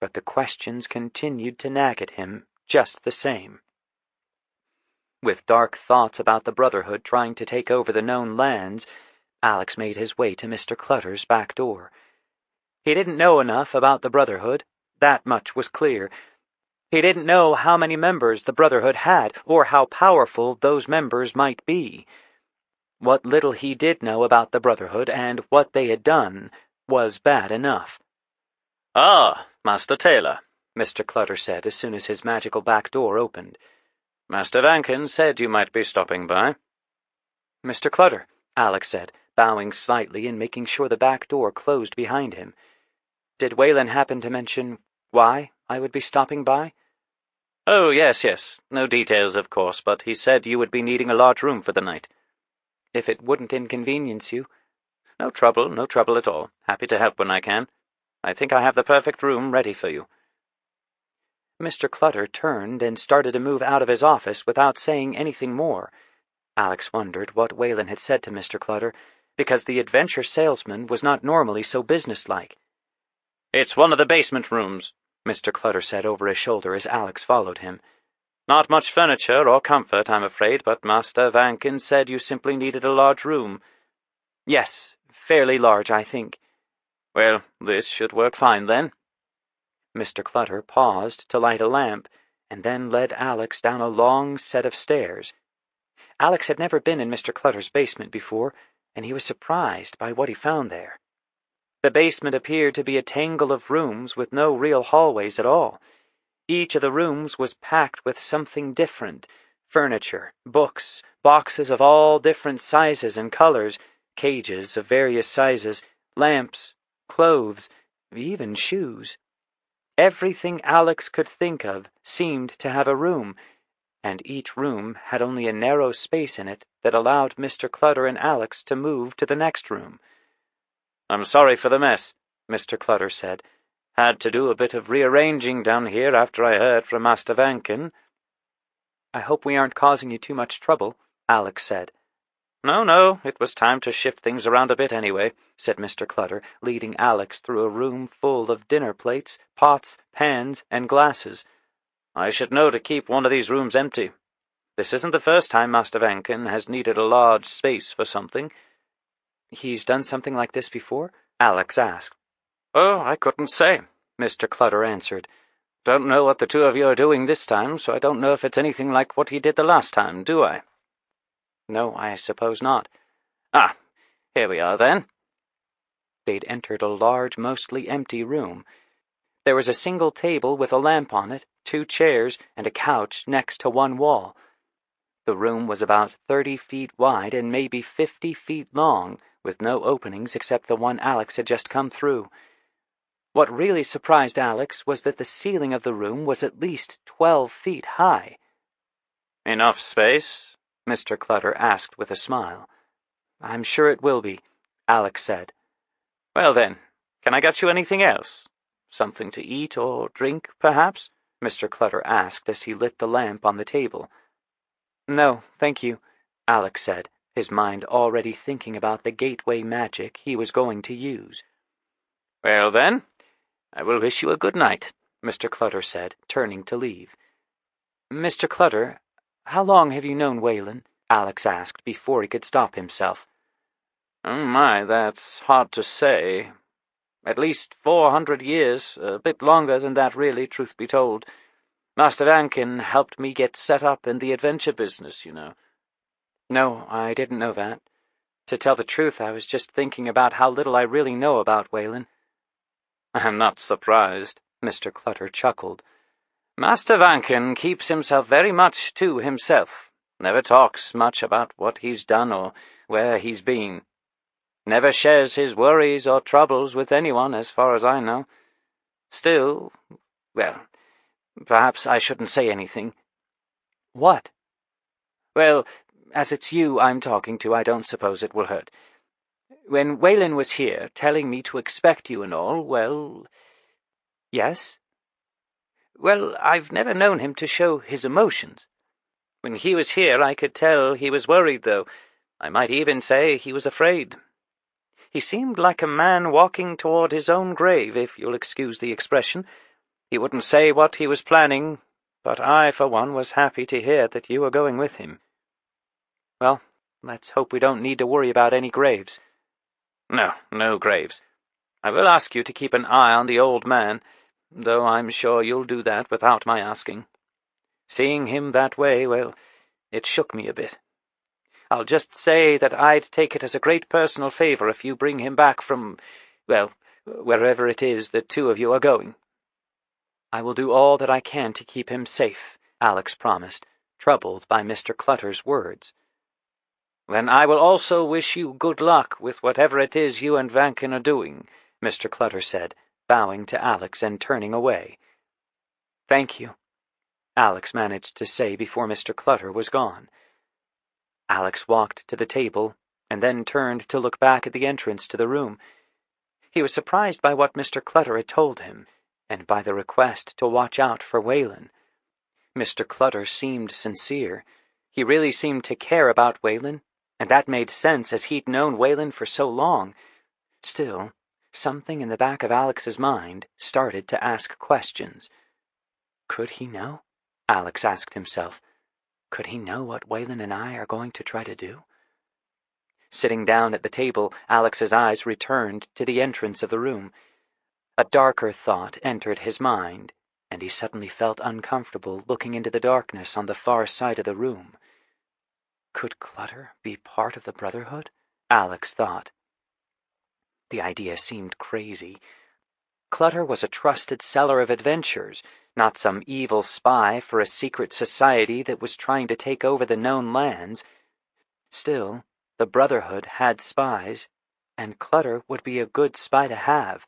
B: but the questions continued to nag at him just the same. With dark thoughts about the Brotherhood trying to take over the known lands, Alex made his way to Mr. Clutter's back door. He didn't know enough about the Brotherhood, that much was clear. He didn't know how many members the Brotherhood had, or how powerful those members might be. What little he did know about the Brotherhood and what they had done was bad enough.
C: "Ah, Master Taylor,"
B: Mr. Clutter said as soon as his magical back door opened.
C: "Master Vankin said you might be stopping by."
B: "Mr. Clutter," Alex said, bowing slightly and making sure the back door closed behind him. "Did Whalen happen to mention why I would be stopping by?"
C: "Oh, yes. No details, of course, but he said you would be needing a large room for the night."
B: "If it wouldn't inconvenience you."
C: No trouble at all. Happy to help when I can. I think I have the perfect room ready for you."
B: Mr. Clutter turned and started to move out of his office without saying anything more. Alex wondered what Whalen had said to Mr. Clutter, because the adventure salesman was not normally so businesslike.
C: "It's one of the basement rooms,"
B: Mr. Clutter said over his shoulder as Alex followed him.
C: "Not much furniture or comfort, I'm afraid, but Master Vankin said you simply needed a large room."
B: "Yes, fairly large, I think."
C: "Well, this should work fine, then."
B: Mr. Clutter paused to light a lamp, and then led Alex down a long set of stairs. Alex had never been in Mr. Clutter's basement before, and he was surprised by what he found there. The basement appeared to be a tangle of rooms with no real hallways at all. Each of the rooms was packed with something different: furniture, books, boxes of all different sizes and colors, cages of various sizes, lamps, clothes, even shoes. Everything Alex could think of seemed to have a room, and each room had only a narrow space in it that allowed Mr. Clutter and Alex to move to the next room.
C: "I'm sorry for the mess," Mr. Clutter said. "Had to do a bit of rearranging down here after I heard from Master Vankin."
B: "I hope we aren't causing you too much trouble," Alex said.
C: No, it was time to shift things around a bit anyway,"
B: said Mr. Clutter, leading Alex through a room full of dinner plates, pots, pans, and glasses.
C: "I should know to keep one of these rooms empty. This isn't the first time Master Vankin has needed a large space for something."
B: "He's done something like this before?" Alex asked.
C: "Oh, I couldn't say," Mr. Clutter answered. "Don't know what the two of you are doing this time, so I don't know if it's anything like what he did the last time, do I?"
B: "No, I suppose not."
C: "Ah, here we are, then."
B: They'd entered a large, mostly empty room. There was a single table with a lamp on it, 2 chairs, and a couch next to one wall. The room was about 30 feet wide and maybe 50 feet long, with no openings except the one Alex had just come through. What really surprised Alex was that the ceiling of the room was at least 12 feet high.
C: "Enough space?"
B: Mr. Clutter asked with a smile. "I'm sure it will be," Alex said.
C: "Well then, can I get you anything else? Something to eat or drink, perhaps?"
B: Mr. Clutter asked as he lit the lamp on the table. "No, thank you," Alex said, his mind already thinking about the gateway magic he was going to use.
C: "Well then, I will wish you a good night,"
B: Mr. Clutter said, turning to leave. "Mr. Clutter, how long have you known Whalen?" Alex asked before he could stop himself.
C: "Oh my, that's hard to say. At least 400 years, a bit longer than that really, truth be told. Master Vankin helped me get set up in the adventure business, you know."
B: "No, I didn't know that. To tell the truth, I was just thinking about how little I really know about Whalen."
C: "I'm not surprised," Mr. Clutter chuckled. "Master Vankin keeps himself very much to himself. Never talks much about what he's done or where he's been. Never shares his worries or troubles with anyone, as far as I know. Still, well, perhaps I shouldn't say anything."
B: "What?"
C: "Well, as it's you I'm talking to, I don't suppose it will hurt. When Whalen was here, telling me to expect you and all, well—"
B: "Yes?"
C: Well, I've never known him to show his emotions. When he was here, I could tell he was worried, though. I might even say he was afraid. He seemed like a man walking toward his own grave, if you'll excuse the expression. He wouldn't say what he was planning, but I, for one, was happy to hear that you were going with him.
B: Well, let's hope we don't need to worry about any graves.
C: No, no graves. I will ask you to keep an eye on the old man, though I'm sure you'll do that without my asking. Seeing him that way, well, it shook me a bit. I'll just say that I'd take it as a great personal favor if you bring him back from, well, wherever it is the two of you are going.
B: I will do all that I can to keep him safe, Alex promised, troubled by Mr. Clutter's words.
C: Then I will also wish you good luck with whatever it is you and Vankin are doing, Mr. Clutter said, bowing to Alex and turning away.
B: Thank you, Alex managed to say before Mr. Clutter was gone. Alex walked to the table and then turned to look back at the entrance to the room. He was surprised by what Mr. Clutter had told him, and by the request to watch out for Whalen. Mr. Clutter seemed sincere. He really seemed to care about Whalen, and that made sense as he'd known Whalen for so long. Still, something in the back of Alex's mind started to ask questions. Could he know? Alex asked himself. Could he know what Whalen and I are going to try to do? Sitting down at the table, Alex's eyes returned to the entrance of the room. A darker thought entered his mind, and he suddenly felt uncomfortable looking into the darkness on the far side of the room. Could Clutter be part of the Brotherhood? Alex thought. The idea seemed crazy. Clutter was a trusted seller of adventures, not some evil spy for a secret society that was trying to take over the known lands. Still, the Brotherhood had spies, and Clutter would be a good spy to have.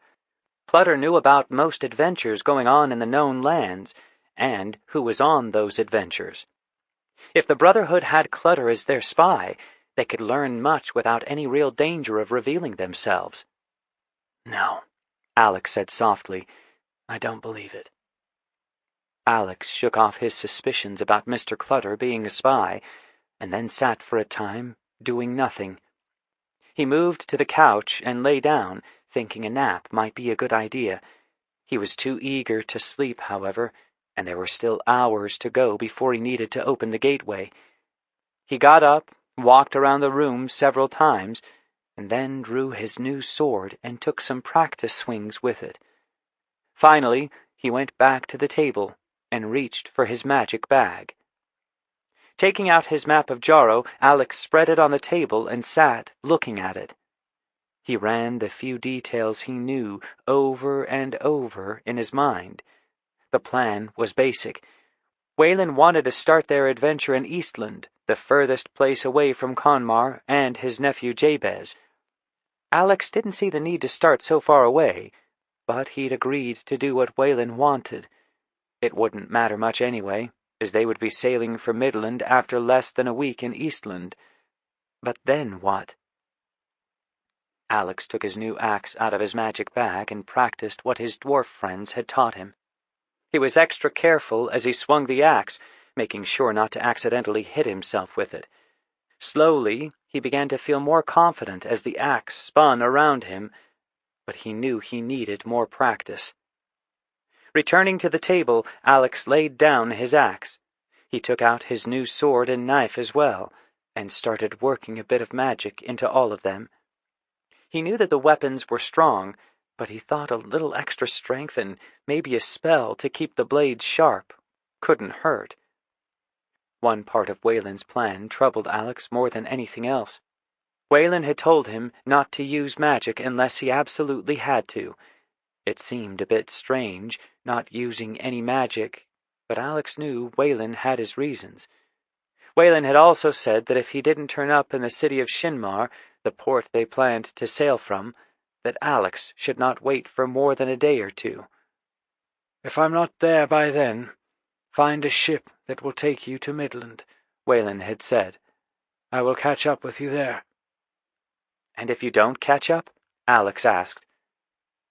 B: Clutter knew about most adventures going on in the known lands, and who was on those adventures. If the Brotherhood had Clutter as their spy, they could learn much without any real danger of revealing themselves. No, Alex said softly. I don't believe it. Alex shook off his suspicions about Mr. Clutter being a spy, and then sat for a time, doing nothing. He moved to the couch and lay down, thinking a nap might be a good idea. He was too eager to sleep, however, and there were still hours to go before he needed to open the gateway. He got up, walked around the room several times, and then drew his new sword and took some practice swings with it. Finally, he went back to the table and reached for his magic bag. Taking out his map of Jaro, Alex spread it on the table and sat looking at it. He ran the few details he knew over and over in his mind. The plan was basic. Whalen wanted to start their adventure in Eastland, the furthest place away from Conmar and his nephew Jabez. Alex didn't see the need to start so far away, but he'd agreed to do what Whalen wanted. It wouldn't matter much anyway, as they would be sailing for Midland after less than a week in Eastland. But then what? Alex took his new axe out of his magic bag and practiced what his dwarf friends had taught him. He was extra careful as he swung the axe, making sure not to accidentally hit himself with it. Slowly, he began to feel more confident as the axe spun around him, but he knew he needed more practice. Returning to the table, Alex laid down his axe. He took out his new sword and knife as well, and started working a bit of magic into all of them. He knew that the weapons were strong, but he thought a little extra strength and maybe a spell to keep the blades sharp couldn't hurt. One part of Whalen's plan troubled Alex more than anything else. Whalen had told him not to use magic unless he absolutely had to. It seemed a bit strange, not using any magic, but Alex knew Whalen had his reasons. Whalen had also said that if he didn't turn up in the city of Shinmar, the port they planned to sail from, that Alex should not wait for more than a day or two.
A: If I'm not there by then, find a ship that will take you to Midland, Whalen had said. I will catch up with you there.
B: And if you don't catch up? Alex asked.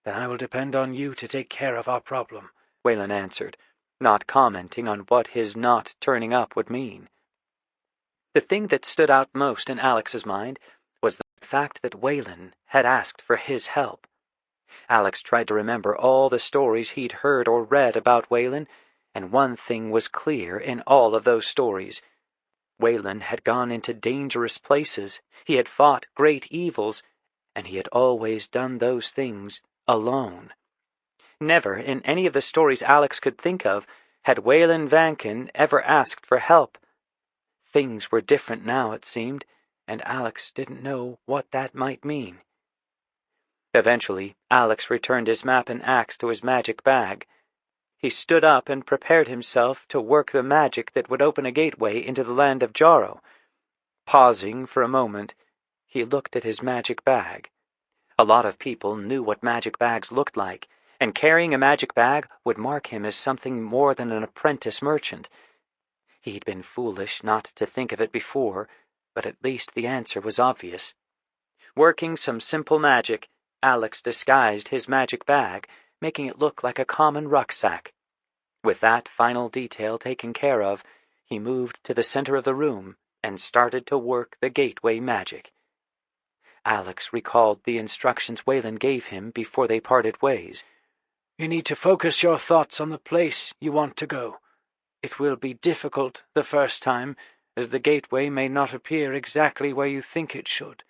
A: Then I will depend on you to take care of our problem, Whalen answered.
B: not commenting on what his not turning up would mean. The thing that stood out most in Alex's mind was the fact that Whalen had asked for his help. Alex tried to remember all the stories he'd heard or read about Whalen, and one thing was clear in all of those stories. Whalen had gone into dangerous places, he had fought great evils, and he had always done those things alone. Never, in any of the stories Alex could think of, had Whalen Vankin ever asked for help. Things were different now, it seemed, and Alex didn't know what that might mean. Eventually, Alex returned his map and axe to his magic bag. He stood up and prepared himself to work the magic that would open a gateway into the land of Jarrow. Pausing for a moment, he looked at his magic bag. A lot of people knew what magic bags looked like, and carrying a magic bag would mark him as something more than an apprentice merchant. He'd been foolish not to think of it before, but at least the answer was obvious. Working some simple magic, Alex disguised his magic bag, making it look like a common rucksack. With that final detail taken care of, he moved to the center of the room and started to work the gateway magic. Alex recalled the instructions Whalen gave him before they parted ways.
A: You need to focus your thoughts on the place you want to go. It will be difficult the first time, as the gateway may not appear exactly where you think it should.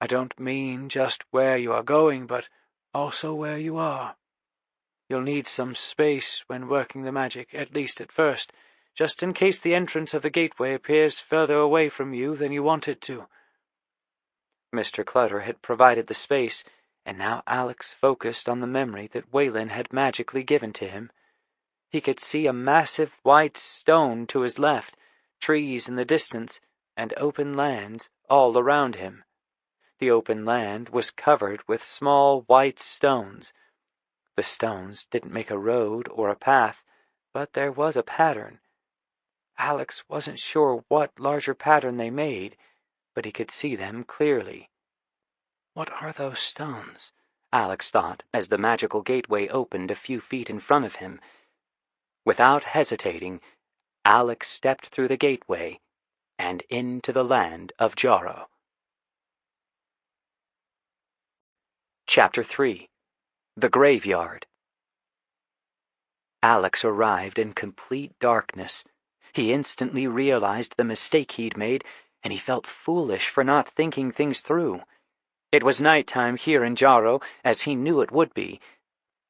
A: I don't mean just where you are going, but also where you are. You'll need some space when working the magic, at least at first, just in case the entrance of the gateway appears further away from you than you want it to.
B: Mr. Clutter had provided the space, and now Alex focused on the memory that Whalen had magically given to him. He could see a massive white stone to his left, trees in the distance, and open lands all around him. The open land was covered with small white stones. The stones didn't make a road or a path, but there was a pattern. Alex wasn't sure what larger pattern they made, but he could see them clearly. What are those stones? Alex thought, as the magical gateway opened a few feet in front of him. Without hesitating, Alex stepped through the gateway and into the land of Jarrow. Chapter 3. The Graveyard. Alex arrived in complete darkness. He instantly realized the mistake he'd made, and he felt foolish for not thinking things through. It was nighttime here in Jarrow, as he knew it would be.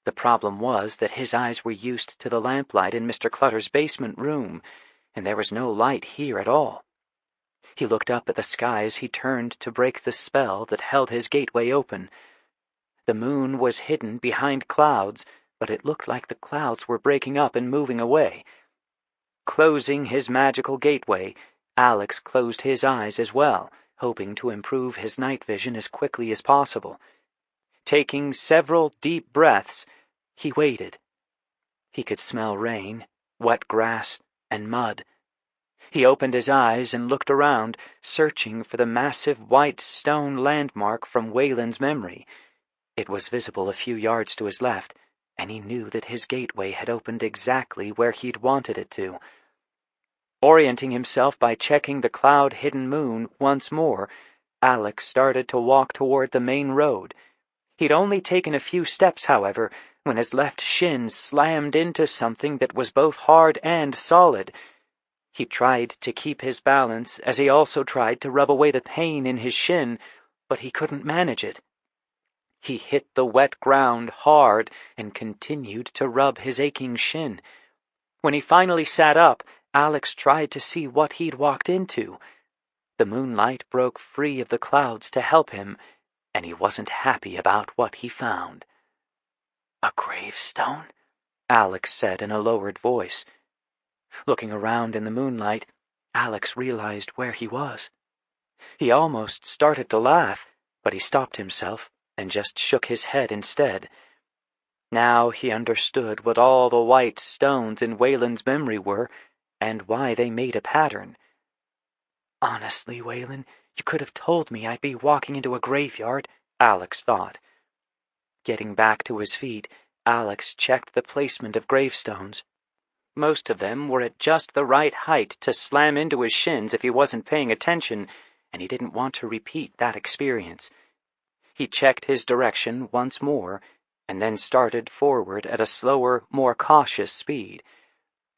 B: The problem was that his eyes were used to the lamplight in Mr. Clutter's basement room, and there was no light here at all. He looked up at the sky as he turned to break the spell that held his gateway open. The moon was hidden behind clouds, but it looked like the clouds were breaking up and moving away. Closing his magical gateway, Alex closed his eyes as well, hoping to improve his night vision as quickly as possible. Taking several deep breaths, he waited. He could smell rain, wet grass, and mud. He opened his eyes and looked around, searching for the massive white stone landmark from Whalen's memory. It was visible a few yards to his left, and he knew that his gateway had opened exactly where he'd wanted it to. Orienting himself by checking the cloud-hidden moon once more, Alex started to walk toward the main road. He'd only taken a few steps, however, when his left shin slammed into something that was both hard and solid. He tried to keep his balance as he also tried to rub away the pain in his shin, but he couldn't manage it. He hit the wet ground hard and continued to rub his aching shin. When he finally sat up, Alex tried to see what he'd walked into. The moonlight broke free of the clouds to help him, and he wasn't happy about what he found. "A gravestone?" Alex said in a lowered voice. Looking around in the moonlight, Alex realized where he was. He almost started to laugh, but he stopped himself and just shook his head instead. Now he understood what all the white stones in Whalen's memory were, and why they made a pattern. "Honestly, Whalen, you could have told me I'd be walking into a graveyard," Alex thought. Getting back to his feet, Alex checked the placement of gravestones. Most of them were at just the right height to slam into his shins if he wasn't paying attention, and he didn't want to repeat that experience. He checked his direction once more, and then started forward at a slower, more cautious speed.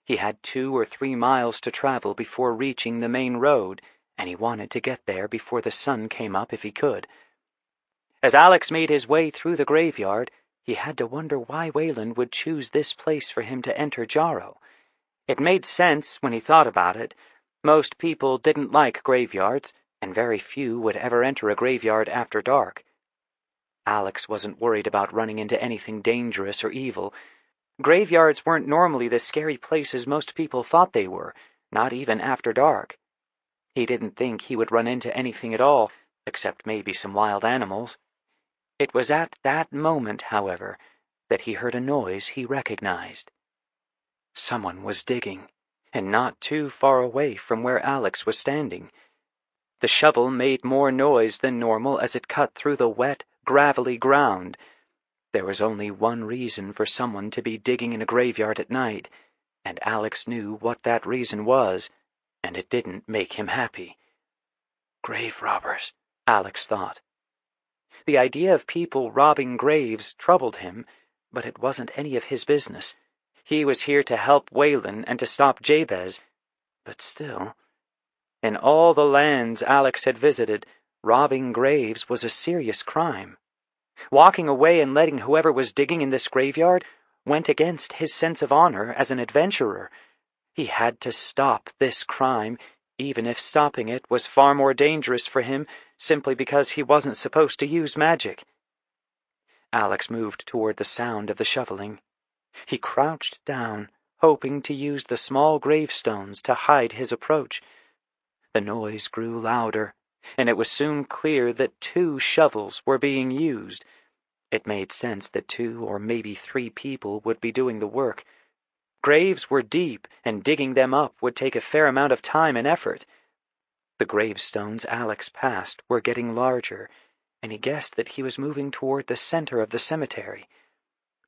B: He had 2 or 3 miles to travel before reaching the main road, and he wanted to get there before the sun came up if he could. As Alex made his way through the graveyard, he had to wonder why Whalen would choose this place for him to enter Jarrow. It made sense when he thought about it. Most people didn't like graveyards, and very few would ever enter a graveyard after dark. Alex wasn't worried about running into anything dangerous or evil. Graveyards weren't normally the scary places most people thought they were, not even after dark. He didn't think he would run into anything at all, except maybe some wild animals. It was at that moment, however, that he heard a noise he recognized. Someone was digging, and not too far away from where Alex was standing. The shovel made more noise than normal as it cut through the wet, gravelly ground. There was only one reason for someone to be digging in a graveyard at night, and Alex knew what that reason was, and it didn't make him happy. Grave robbers, Alex thought. The idea of people robbing graves troubled him, but it wasn't any of his business. He was here to help Whalen and to stop Jabez, but still. In all the lands Alex had visited, robbing graves was a serious crime. Walking away and letting whoever was digging in this graveyard went against his sense of honor as an adventurer. He had to stop this crime, even if stopping it was far more dangerous for him simply because he wasn't supposed to use magic. Alex moved toward the sound of the shoveling. He crouched down, hoping to use the small gravestones to hide his approach. The noise grew louder, and it was soon clear that 2 shovels were being used. It made sense that 2 or maybe 3 people would be doing the work. Graves were deep, and digging them up would take a fair amount of time and effort. The gravestones Alex passed were getting larger, and he guessed that he was moving toward the center of the cemetery.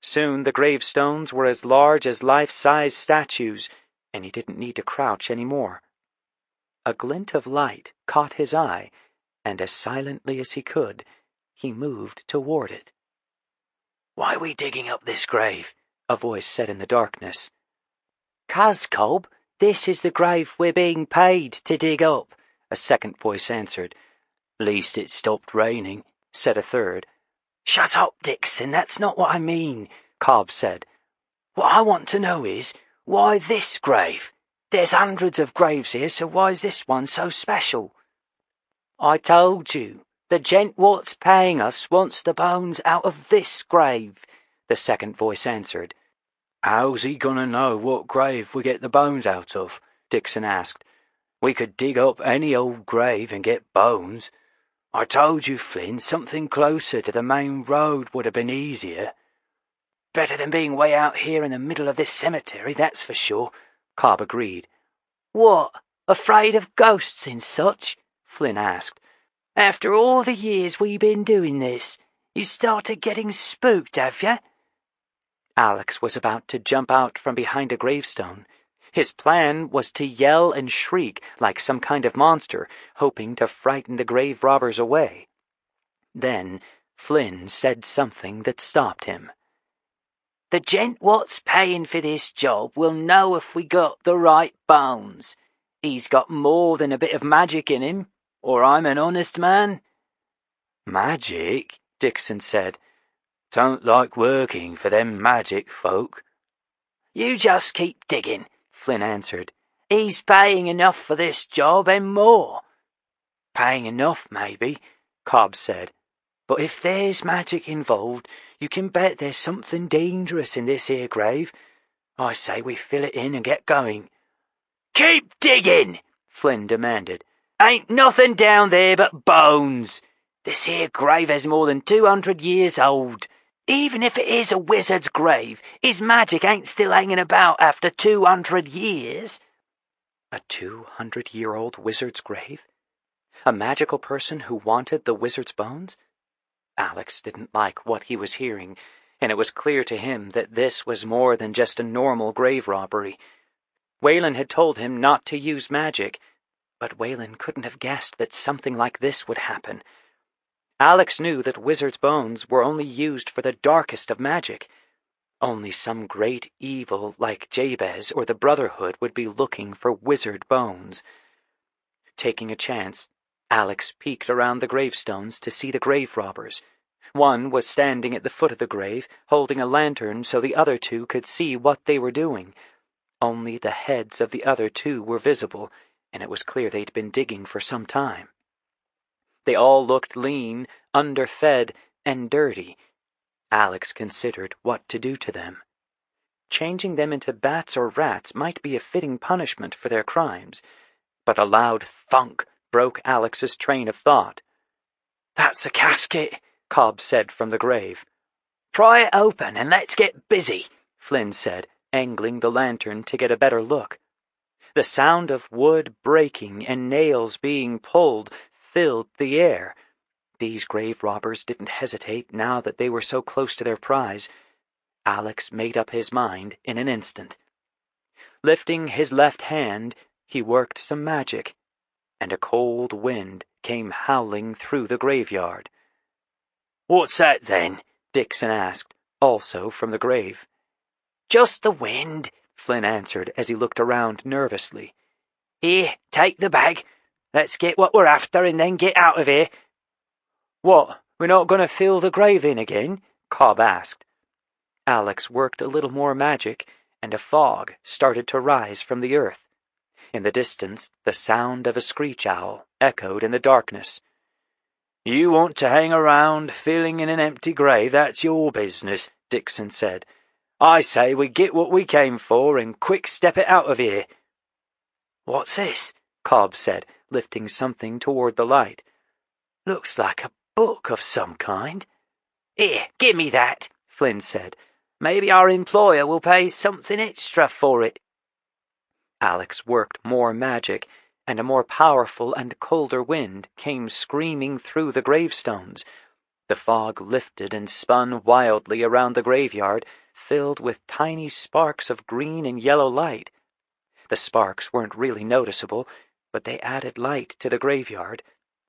B: Soon the gravestones were as large as life-size statues, and he didn't need to crouch any more. A glint of light caught his eye, and as silently as he could, he moved toward it. "Why are we digging up this grave?" a voice said in the darkness. "'Cause, Cob, this is the grave we're being paid to dig up," a second voice answered. "Least it stopped raining," said a third. "Shut up, Dixon, that's not what I mean," Cobb said. "What I want to know is, why this grave? There's hundreds of graves here, so why is this one so special?" "I told you, the gent what's paying us wants the bones out of this grave," the second voice answered. "How's he gonna know what grave we get the bones out of?" Dixon asked. "We could dig up any old grave and get bones. I told you, Flynn, something closer to the main road would have been easier." "Better than being way out here in the middle of this cemetery, that's for sure," Cobb agreed. "What, afraid of ghosts and such?" Flynn asked. "After all the years we been doing this, you started getting spooked, have you?" Alex was about to jump out from behind a gravestone. His plan was to yell and shriek like some kind of monster, hoping to frighten the grave robbers away. Then Flynn said something that stopped him. "The gent what's paying for this job will know if we got the right bones. He's got more than a bit of magic in him, or I'm an honest man." "Magic?" Dixon said. "Don't like working for them magic folk." "You just keep digging," Flynn answered. "He's paying enough for this job and more." "Paying enough, maybe," Cobb said. "But if there's magic involved, you can bet there's something dangerous in this here grave. I say we fill it in and get going." "Keep digging," Flynn demanded. "Ain't nothing down there but bones. This here grave is more than 200 years old. Even if it is a wizard's grave, his magic ain't still hanging about after 200 years. A 200-year-old wizard's grave? A magical person who wanted the wizard's bones? Alex didn't like what he was hearing, and it was clear to him that this was more than just a normal grave robbery. Whalen had told him not to use magic, but Whalen couldn't have guessed that something like this would happen. Alex knew that wizards' bones were only used for the darkest of magic. Only some great evil like Jabez or the Brotherhood would be looking for wizard bones. Taking a chance, Alex peeked around the gravestones to see the grave robbers. One was standing at the foot of the grave, holding a lantern so the other two could see what they were doing. Only the heads of the other two were visible, and it was clear they'd been digging for some time. They all looked lean, underfed, and dirty. Alex considered what to do to them. Changing them into bats or rats might be a fitting punishment for their crimes, but a loud thunk broke Alex's train of thought.
A: "That's a casket," Cobb said from the grave. "Pry it open and let's get busy," Flynn said, angling the lantern to get a better look.
B: The sound of wood breaking and nails being pulled filled the air. These grave robbers didn't hesitate now that they were so close to their prize. Alex made up his mind in an instant. Lifting his left hand, he worked some magic, and a cold wind came howling through the graveyard.
A: "What's that, then?"
B: Dixon asked, also from the grave.
A: "Just the wind,"
B: Flynn answered as he looked around nervously.
A: "Here, take the bag. Let's get what we're after and then get out of here."
B: "What, we're not going to fill the grave in again?" Cobb asked. Alex worked a little more magic, and a fog started to rise from the earth. In the distance, the sound of a screech owl echoed in the darkness.
A: "You want to hang around filling in an empty grave, that's your business," Dixon said. "I say we get what we came for and quick step it out of here."
B: "What's this?" Cobb said, lifting something toward the light.
A: "Looks like a book of some kind." "Here, give me that," Flynn said. "Maybe our employer will pay something extra for it."
B: Alex worked more magic, and a more powerful and colder wind came screaming through the gravestones. The fog lifted and spun wildly around the graveyard, filled with tiny sparks of green and yellow light. The sparks weren't really noticeable, but they added light to the graveyard,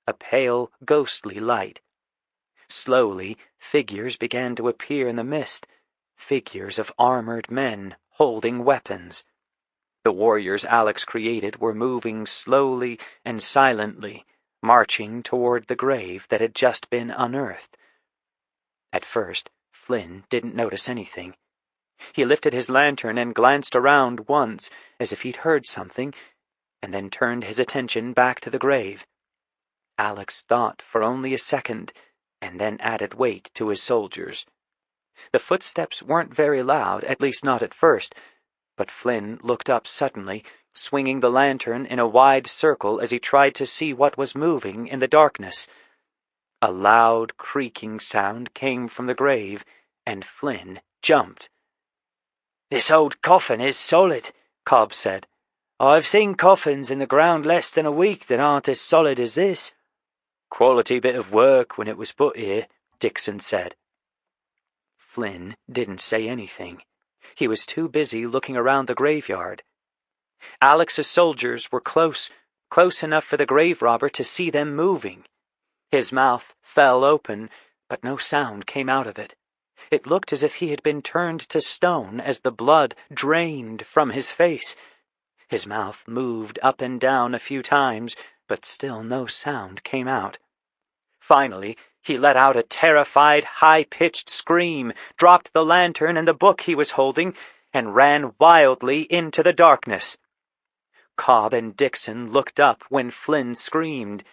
B: a pale, ghostly light. Slowly, figures began to appear in the mist, figures of armored men holding weapons. The warriors Alex created were moving slowly and silently, marching toward the grave that had just been unearthed. At first, Flynn didn't notice anything. He lifted his lantern and glanced around once, as if he'd heard something, and then turned his attention back to the grave. Alex thought for only a second, and then added weight to his soldiers. The footsteps weren't very loud, at least not at first, but Flynn looked up suddenly, swinging the lantern in a wide circle as he tried to see what was moving in the darkness. A loud creaking sound came from the grave, and Flynn jumped.
A: "This old coffin is solid," Cobb said. "I've seen coffins in the ground less than a week that aren't as solid as this."
B: "Quality bit of work when it was put here," Dixon said. Flynn didn't say anything. He was too busy looking around the graveyard. Alex's soldiers were close enough for the grave robber to see them moving. His mouth fell open, but no sound came out of it. It looked as if he had been turned to stone as the blood drained from his face. His mouth moved up and down a few times, but still no sound came out. Finally, he let out a terrified, high-pitched scream, dropped the lantern and the book he was holding, and ran wildly into the darkness. Cobb and Dixon looked up when Flynn screamed.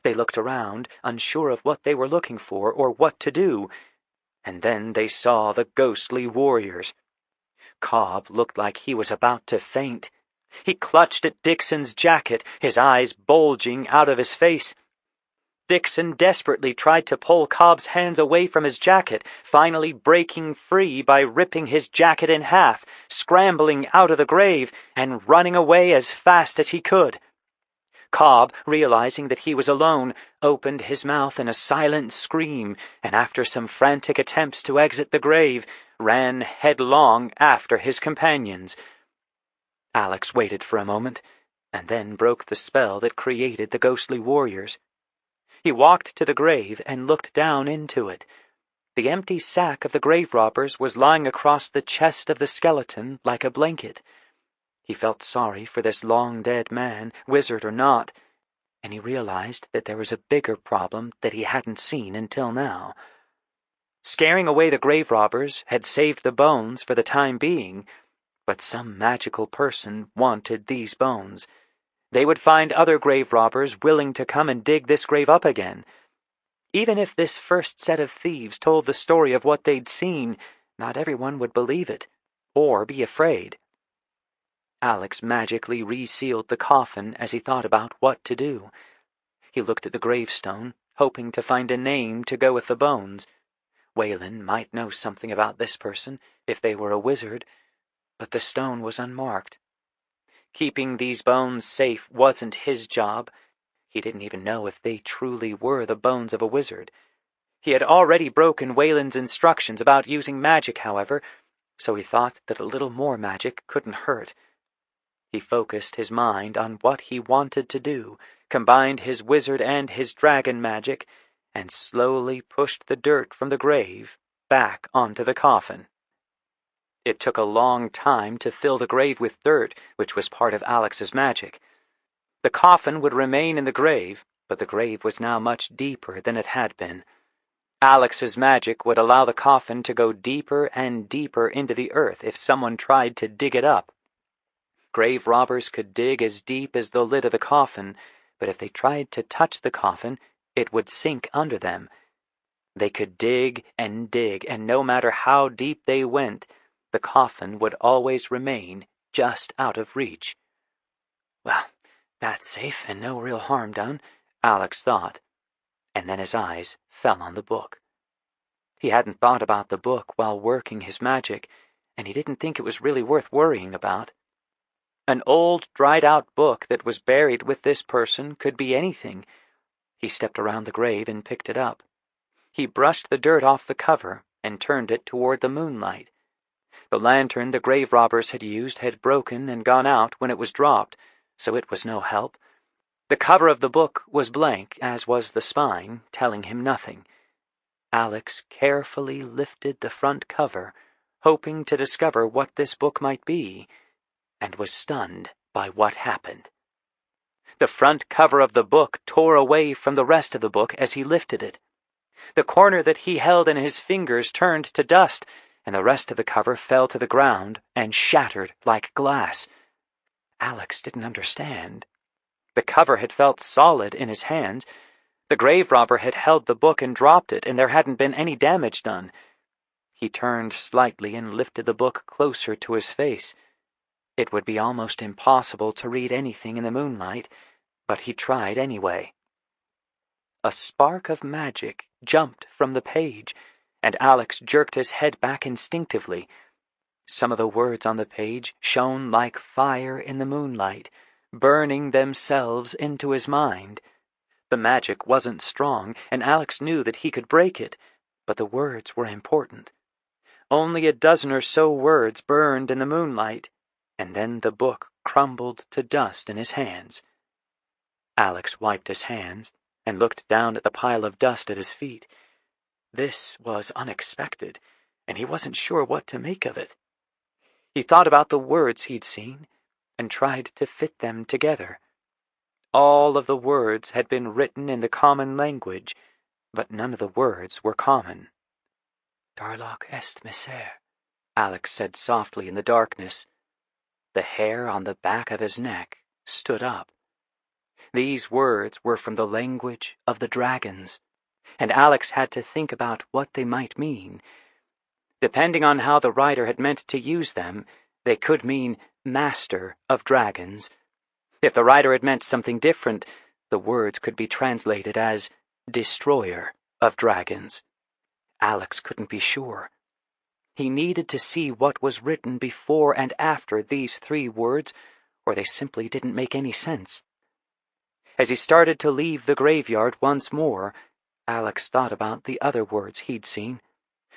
B: They looked around, unsure of what they were looking for or what to do, and then they saw the ghostly warriors. Cobb looked like he was about to faint. He clutched at Dixon's jacket, his eyes bulging out of his face. Dixon desperately tried to pull Cobb's hands away from his jacket, finally breaking free by ripping his jacket in half, scrambling out of the grave, and running away as fast as he could. Cobb, realizing that he was alone, opened his mouth in a silent scream, and after some frantic attempts to exit the grave, ran headlong after his companions. Alex waited for a moment, and then broke the spell that created the ghostly warriors. He walked to the grave and looked down into it. The empty sack of the grave robbers was lying across the chest of the skeleton like a blanket. He felt sorry for this long-dead man, wizard or not, and he realized that there was a bigger problem that he hadn't seen until now. Scaring away the grave robbers had saved the bones for the time being, but some magical person wanted these bones. They would find other grave robbers willing to come and dig this grave up again. Even if this first set of thieves told the story of what they'd seen, not everyone would believe it, or be afraid. Alex magically resealed the coffin as he thought about what to do. He looked at the gravestone, hoping to find a name to go with the bones. Whalen might know something about this person, if they were a wizard, but the stone was unmarked. Keeping these bones safe wasn't his job. He didn't even know if they truly were the bones of a wizard. He had already broken Whalen's instructions about using magic, however, so he thought that a little more magic couldn't hurt. He focused his mind on what he wanted to do, combined his wizard and his dragon magic, and slowly pushed the dirt from the grave back onto the coffin. It took a long time to fill the grave with dirt, which was part of Alex's magic. The coffin would remain in the grave, but the grave was now much deeper than it had been. Alex's magic would allow the coffin to go deeper and deeper into the earth if someone tried to dig it up. Grave robbers could dig as deep as the lid of the coffin, but if they tried to touch the coffin, it would sink under them. They could dig, and no matter how deep they went, the coffin would always remain just out of reach. Well, that's safe and no real harm done, Alex thought, and then his eyes fell on the book. He hadn't thought about the book while working his magic, and he didn't think it was really worth worrying about. An old, dried-out book that was buried with this person could be anything. He stepped around the grave and picked it up. He brushed the dirt off the cover and turned it toward the moonlight. The lantern the grave robbers had used had broken and gone out when it was dropped, so it was no help. The cover of the book was blank, as was the spine, telling him nothing. Alex carefully lifted the front cover, hoping to discover what this book might be, and was stunned by what happened. The front cover of the book tore away from the rest of the book as he lifted it. The corner that he held in his fingers turned to dust, and the rest of the cover fell to the ground and shattered like glass. Alex didn't understand. The cover had felt solid in his hands. The grave robber had held the book and dropped it, and there hadn't been any damage done. He turned slightly and lifted the book closer to his face. It would be almost impossible to read anything in the moonlight, but he tried anyway. A spark of magic jumped from the page, and Alex jerked his head back instinctively. Some of the words on the page shone like fire in the moonlight, burning themselves into his mind. The magic wasn't strong, and Alex knew that he could break it, but the words were important. Only a dozen or so words burned in the moonlight, and then the book crumbled to dust in his hands. Alex wiped his hands and looked down at the pile of dust at his feet. This was unexpected, and he wasn't sure what to make of it. He thought about the words he'd seen and tried to fit them together. All of the words had been written in the common language, but none of the words were common. "Darlock est miser," Alex said softly in the darkness. The hair on the back of his neck stood up. These words were from the language of the dragons, and Alex had to think about what they might mean. Depending on how the writer had meant to use them, they could mean master of dragons. If the writer had meant something different, the words could be translated as destroyer of dragons. Alex couldn't be sure. He needed to see what was written before and after these 3 words, or they simply didn't make any sense. As he started to leave the graveyard once more, Alex thought about the other words he'd seen.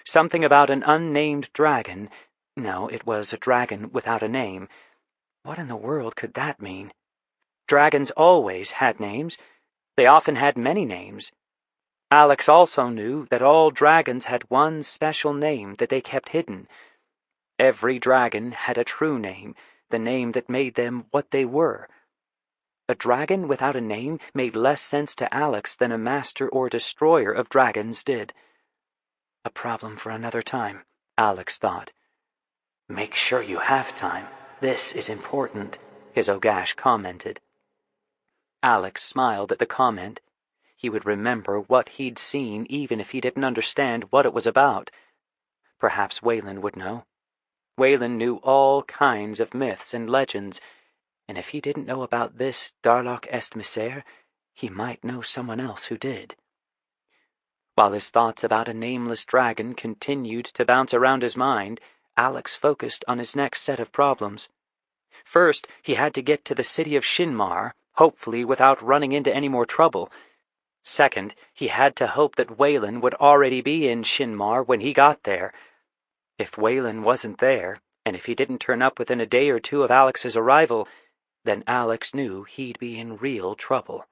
B: Something about an unnamed dragon. No, it was a dragon without a name. What in the world could that mean? Dragons always had names. They often had many names. Alex also knew that all dragons had one special name that they kept hidden. Every dragon had a true name, the name that made them what they were. A dragon without a name made less sense to Alex than a master or destroyer of dragons did. A problem for another time, Alex thought. Make sure you have time. This is important, his Ogash commented. Alex smiled at the comment. He would remember what he'd seen even if he didn't understand what it was about. Perhaps Whalen would know. Whalen knew all kinds of myths and legends, and if he didn't know about this Darloch est Misere, he might know someone else who did. While his thoughts about a nameless dragon continued to bounce around his mind, Alex focused on his next set of problems. First, he had to get to the city of Shinmar, hopefully without running into any more trouble. Second, he had to hope that Whalen would already be in Shinmar when he got there. If Whalen wasn't there, and if he didn't turn up within a day or two of Alex's arrival, then Alex knew he'd be in real trouble.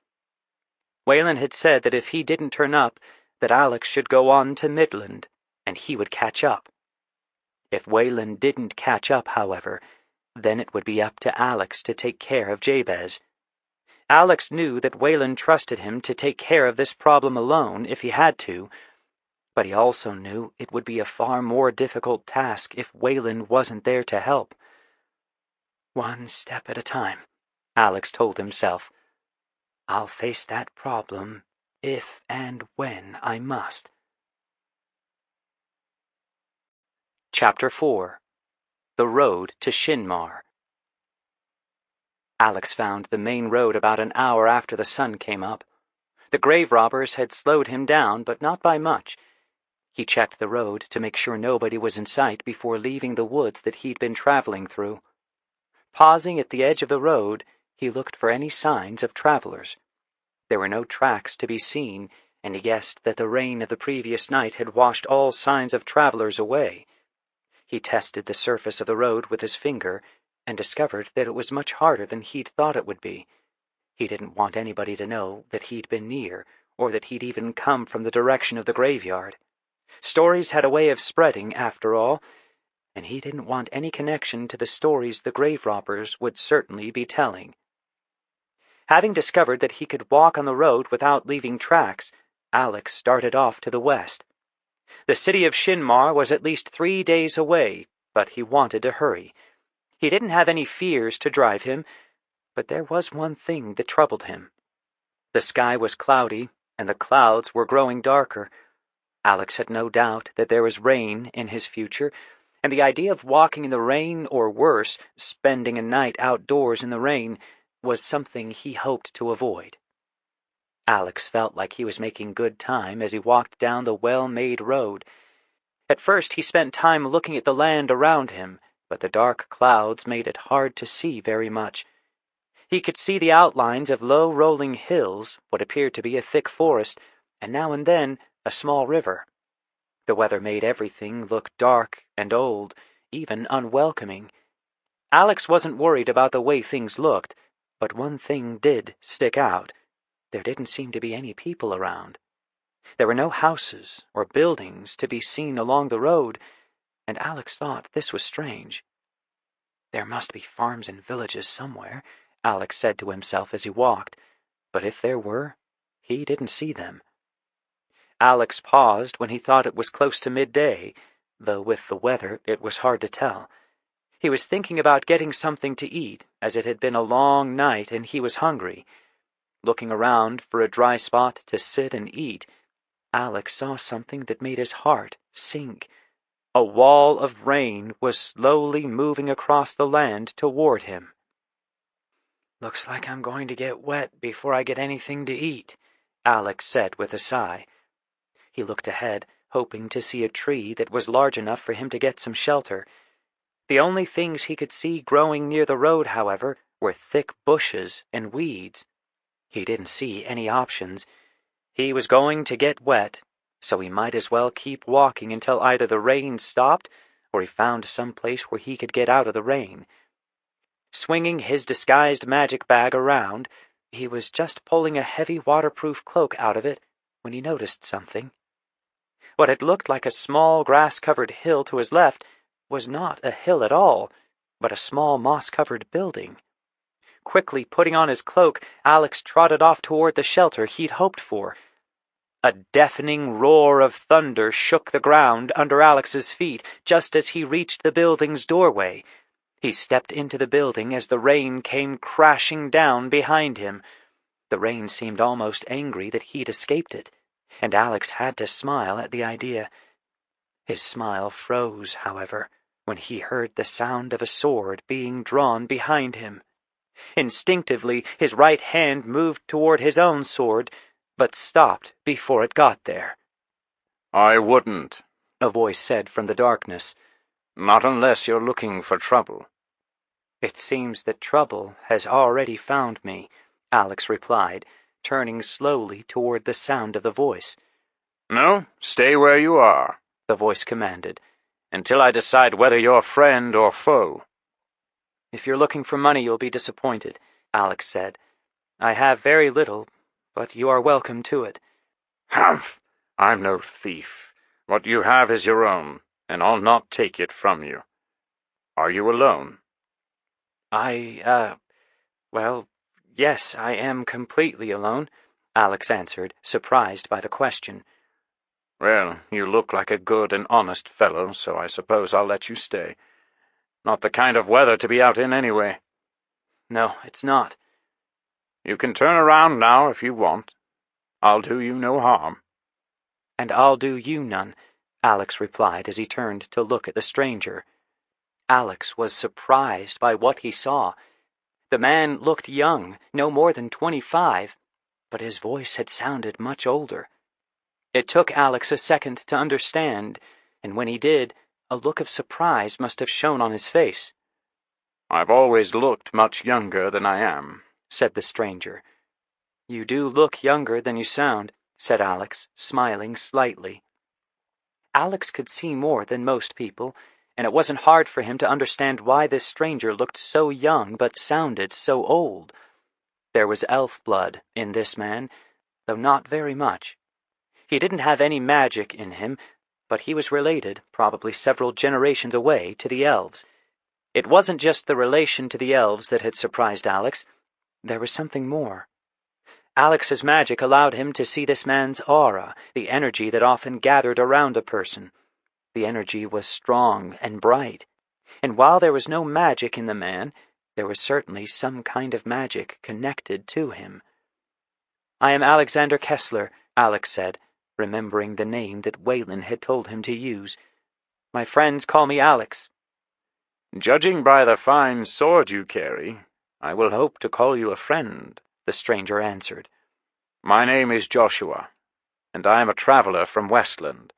B: Whalen had said that if he didn't turn up, that Alex should go on to Midland, and he would catch up. If Whalen didn't catch up, however, then it would be up to Alex to take care of Jabez. Alex knew that Whalen trusted him to take care of this problem alone if he had to, but he also knew it would be a far more difficult task if Whalen wasn't there to help. One step at a time, Alex told himself. I'll face that problem if and when I must. Chapter 4. The Road to Shinmar. Alex found the main road about an hour after the sun came up. The grave robbers had slowed him down, but not by much. He checked the road to make sure nobody was in sight before leaving the woods that he'd been traveling through. Pausing at the edge of the road, he looked for any signs of travelers. There were no tracks to be seen, and he guessed that the rain of the previous night had washed all signs of travelers away. He tested the surface of the road with his finger and discovered that it was much harder than he'd thought it would be. He didn't want anybody to know that he'd been near, or that he'd even come from the direction of the graveyard. Stories had a way of spreading, after all, and he didn't want any connection to the stories the grave robbers would certainly be telling. Having discovered that he could walk on the road without leaving tracks, Alex started off to the west. The city of Shinmar was at least 3 days away, but he wanted to hurry. He didn't have any fears to drive him, but there was one thing that troubled him. The sky was cloudy, and the clouds were growing darker. Alex had no doubt that there was rain in his future, and the idea of walking in the rain, or worse, spending a night outdoors in the rain, was something he hoped to avoid. Alex felt like he was making good time as he walked down the well-made road. At first he spent time looking at the land around him, but the dark clouds made it hard to see very much. He could see the outlines of low rolling hills, what appeared to be a thick forest, and now and then a small river. The weather made everything look dark and old, even unwelcoming. Alex wasn't worried about the way things looked, but one thing did stick out. There didn't seem to be any people around. There were no houses or buildings to be seen along the road, and Alex thought this was strange. There must be farms and villages somewhere, Alex said to himself as he walked, but if there were, he didn't see them. Alex paused when he thought it was close to midday, though with the weather it was hard to tell. He was thinking about getting something to eat, as it had been a long night and he was hungry. Looking around for a dry spot to sit and eat, Alex saw something that made his heart sink. A wall of rain was slowly moving across the land toward him. "Looks like I'm going to get wet before I get anything to eat," Alex said with a sigh. He looked ahead, hoping to see a tree that was large enough for him to get some shelter. The only things he could see growing near the road, however, were thick bushes and weeds. He didn't see any options. He was going to get wet, so he might as well keep walking until either the rain stopped or he found some place where he could get out of the rain. Swinging his disguised magic bag around, he was just pulling a heavy waterproof cloak out of it when he noticed something. What had looked like a small grass-covered hill to his left was not a hill at all, but a small moss-covered building. Quickly putting on his cloak, Alex trotted off toward the shelter he'd hoped for. A deafening roar of thunder shook the ground under Alex's feet just as he reached the building's doorway. He stepped into the building as the rain came crashing down behind him. The rain seemed almost angry that he'd escaped it, and Alex had to smile at the idea. His smile froze, however, when he heard the sound of a sword being drawn behind him. Instinctively, his right hand moved toward his own sword, but stopped before it got there.
C: "I wouldn't,"
B: a voice said from the darkness.
C: "Not unless you're looking for trouble."
B: "It seems that trouble has already found me," Alex replied, turning slowly toward the sound of the voice.
C: "No, stay where you are," the voice commanded, "until I decide whether you're friend or foe."
B: "If you're looking for money, you'll be disappointed," Alex said. "I have very little, but you are welcome to it."
C: "Humph! I'm no thief. What you have is your own, and I'll not take it from you. Are you alone?"
B: Well, yes, I am completely alone," Alex answered, surprised by the question.
C: "Well, you look like a good and honest fellow, so I suppose I'll let you stay. Not the kind of weather to be out in anyway."
B: "No, it's not."
C: "You can turn around now if you want. I'll do you no harm."
B: "And I'll do you none," Alex replied as he turned to look at the stranger. Alex was surprised by what he saw. The man looked young, no more than 25, but his voice had sounded much older. It took Alex a second to understand, and when he did, a look of surprise must have shown on his face.
C: "I've always looked much younger than I am,"
B: said the stranger. "You do look younger than you sound," said Alex, smiling slightly. Alex could see more than most people, and it wasn't hard for him to understand why this stranger looked so young but sounded so old. There was elf blood in this man, though not very much. He didn't have any magic in him, but he was related, probably several generations away, to the elves. It wasn't just the relation to the elves that had surprised Alex. There was something more. Alex's magic allowed him to see this man's aura, the energy that often gathered around a person. The energy was strong and bright, and while there was no magic in the man, there was certainly some kind of magic connected to him. "I am Alexander Kessler," Alex said, remembering the name that Whalen had told him to use. "My friends call me Alex."
C: "Judging by the fine sword you carry, I will hope to call you a friend," the stranger answered. "My name is Joshua, and I am a traveler from Westland."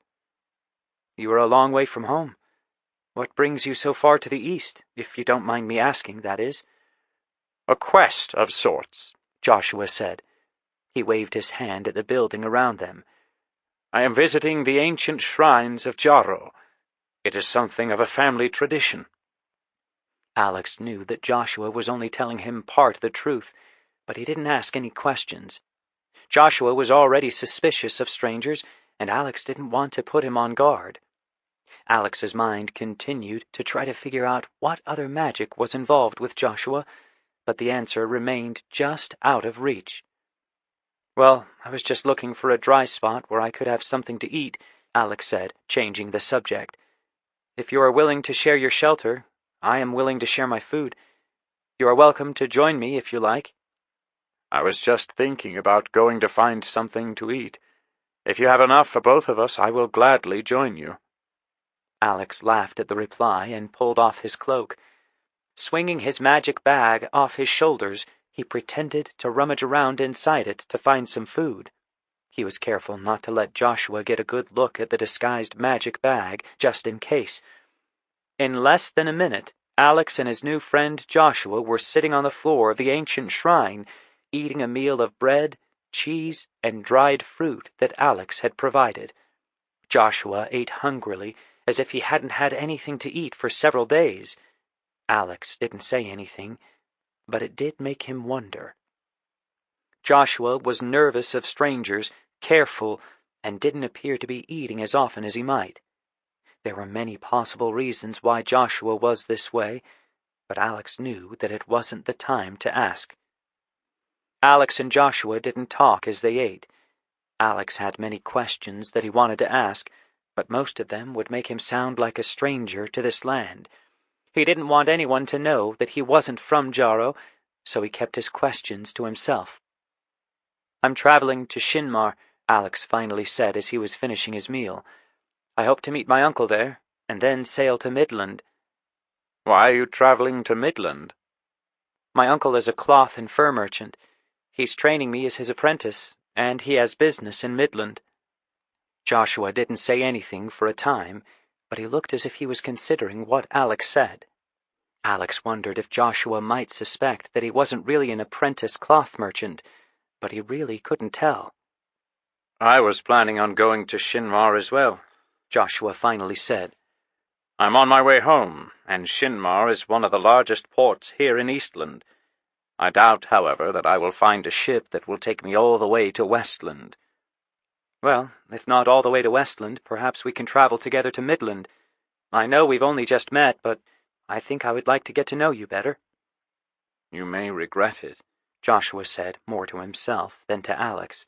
B: "You are a long way from home. What brings you so far to the east, if you don't mind me asking, that is?"
C: "A quest of sorts,"
B: Joshua said. He waved his hand at the building around them.
C: "I am visiting the ancient shrines of Jarro. It is something of a family tradition."
B: Alex knew that Joshua was only telling him part of the truth, but he didn't ask any questions. Joshua was already suspicious of strangers, and Alex didn't want to put him on guard. Alex's mind continued to try to figure out what other magic was involved with Joshua, but the answer remained just out of reach. "Well, I was just looking for a dry spot where I could have something to eat," Alex said, changing the subject. "If you are willing to share your shelter, I am willing to share my food. You are welcome to join me if you like."
C: "I was just thinking about going to find something to eat. If you have enough for both of us, I will gladly join you."
B: Alex laughed at the reply and pulled off his cloak. Swinging his magic bag off his shoulders, he pretended to rummage around inside it to find some food. He was careful not to let Joshua get a good look at the disguised magic bag, just in case. In less than a minute, Alex and his new friend Joshua were sitting on the floor of the ancient shrine, eating a meal of bread, cheese, and dried fruit that Alex had provided. Joshua ate hungrily, as if he hadn't had anything to eat for several days. Alex didn't say anything, but it did make him wonder. Joshua was nervous of strangers, careful, and didn't appear to be eating as often as he might. There were many possible reasons why Joshua was this way, but Alex knew that it wasn't the time to ask. Alex and Joshua didn't talk as they ate. Alex had many questions that he wanted to ask, but most of them would make him sound like a stranger to this land. He didn't want anyone to know that he wasn't from Jarrow, so he kept his questions to himself. "I'm traveling to Shinmar," Alex finally said as he was finishing his meal. "I hope to meet my uncle there, and then sail to Midland."
C: "Why are you traveling to Midland?"
B: "My uncle is a cloth and fur merchant. He's training me as his apprentice, and he has business in Midland." Joshua didn't say anything for a time, but he looked as if he was considering what Alex said. Alex wondered if Joshua might suspect that he wasn't really an apprentice cloth merchant, but he really couldn't tell.
C: "I was planning on going to Shinmar as well,"
B: Joshua finally said.
C: "I'm on my way home, and Shinmar is one of the largest ports here in Eastland. I doubt, however, that I will find a ship that will take me all the way to Westland."
B: "Well, if not all the way to Westland, perhaps we can travel together to Midland. I know we've only just met, but I think I would like to get to know you better."
C: "You may regret it,"
B: Joshua said, more to himself than to Alex.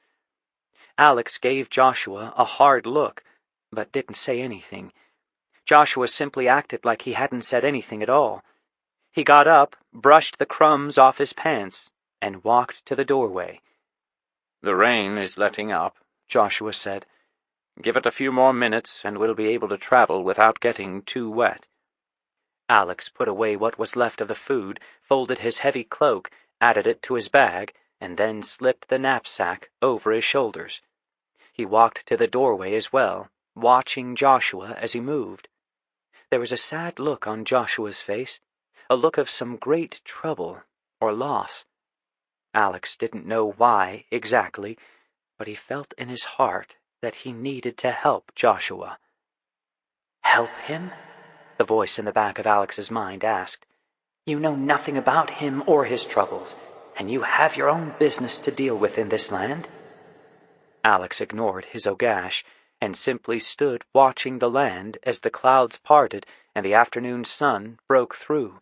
B: Alex gave Joshua a hard look, but didn't say anything. Joshua simply acted like he hadn't said anything at all. He got up, brushed the crumbs off his pants, and walked to the doorway.
C: "The rain is letting up," Joshua said. "Give it a few more minutes, and we'll be able to travel without getting too wet."
B: Alex put away what was left of the food, folded his heavy cloak, added it to his bag, and then slipped the knapsack over his shoulders. He walked to the doorway as well, watching Joshua as he moved. There was a sad look on Joshua's face, a look of some great trouble or loss. Alex didn't know why exactly, but he felt in his heart that he needed to help Joshua. "Help him?" the voice in the back of Alex's mind asked. "You know nothing about him or his troubles, and you have your own business to deal with in this land." Alex ignored his ogash and simply stood watching the land as the clouds parted and the afternoon sun broke through.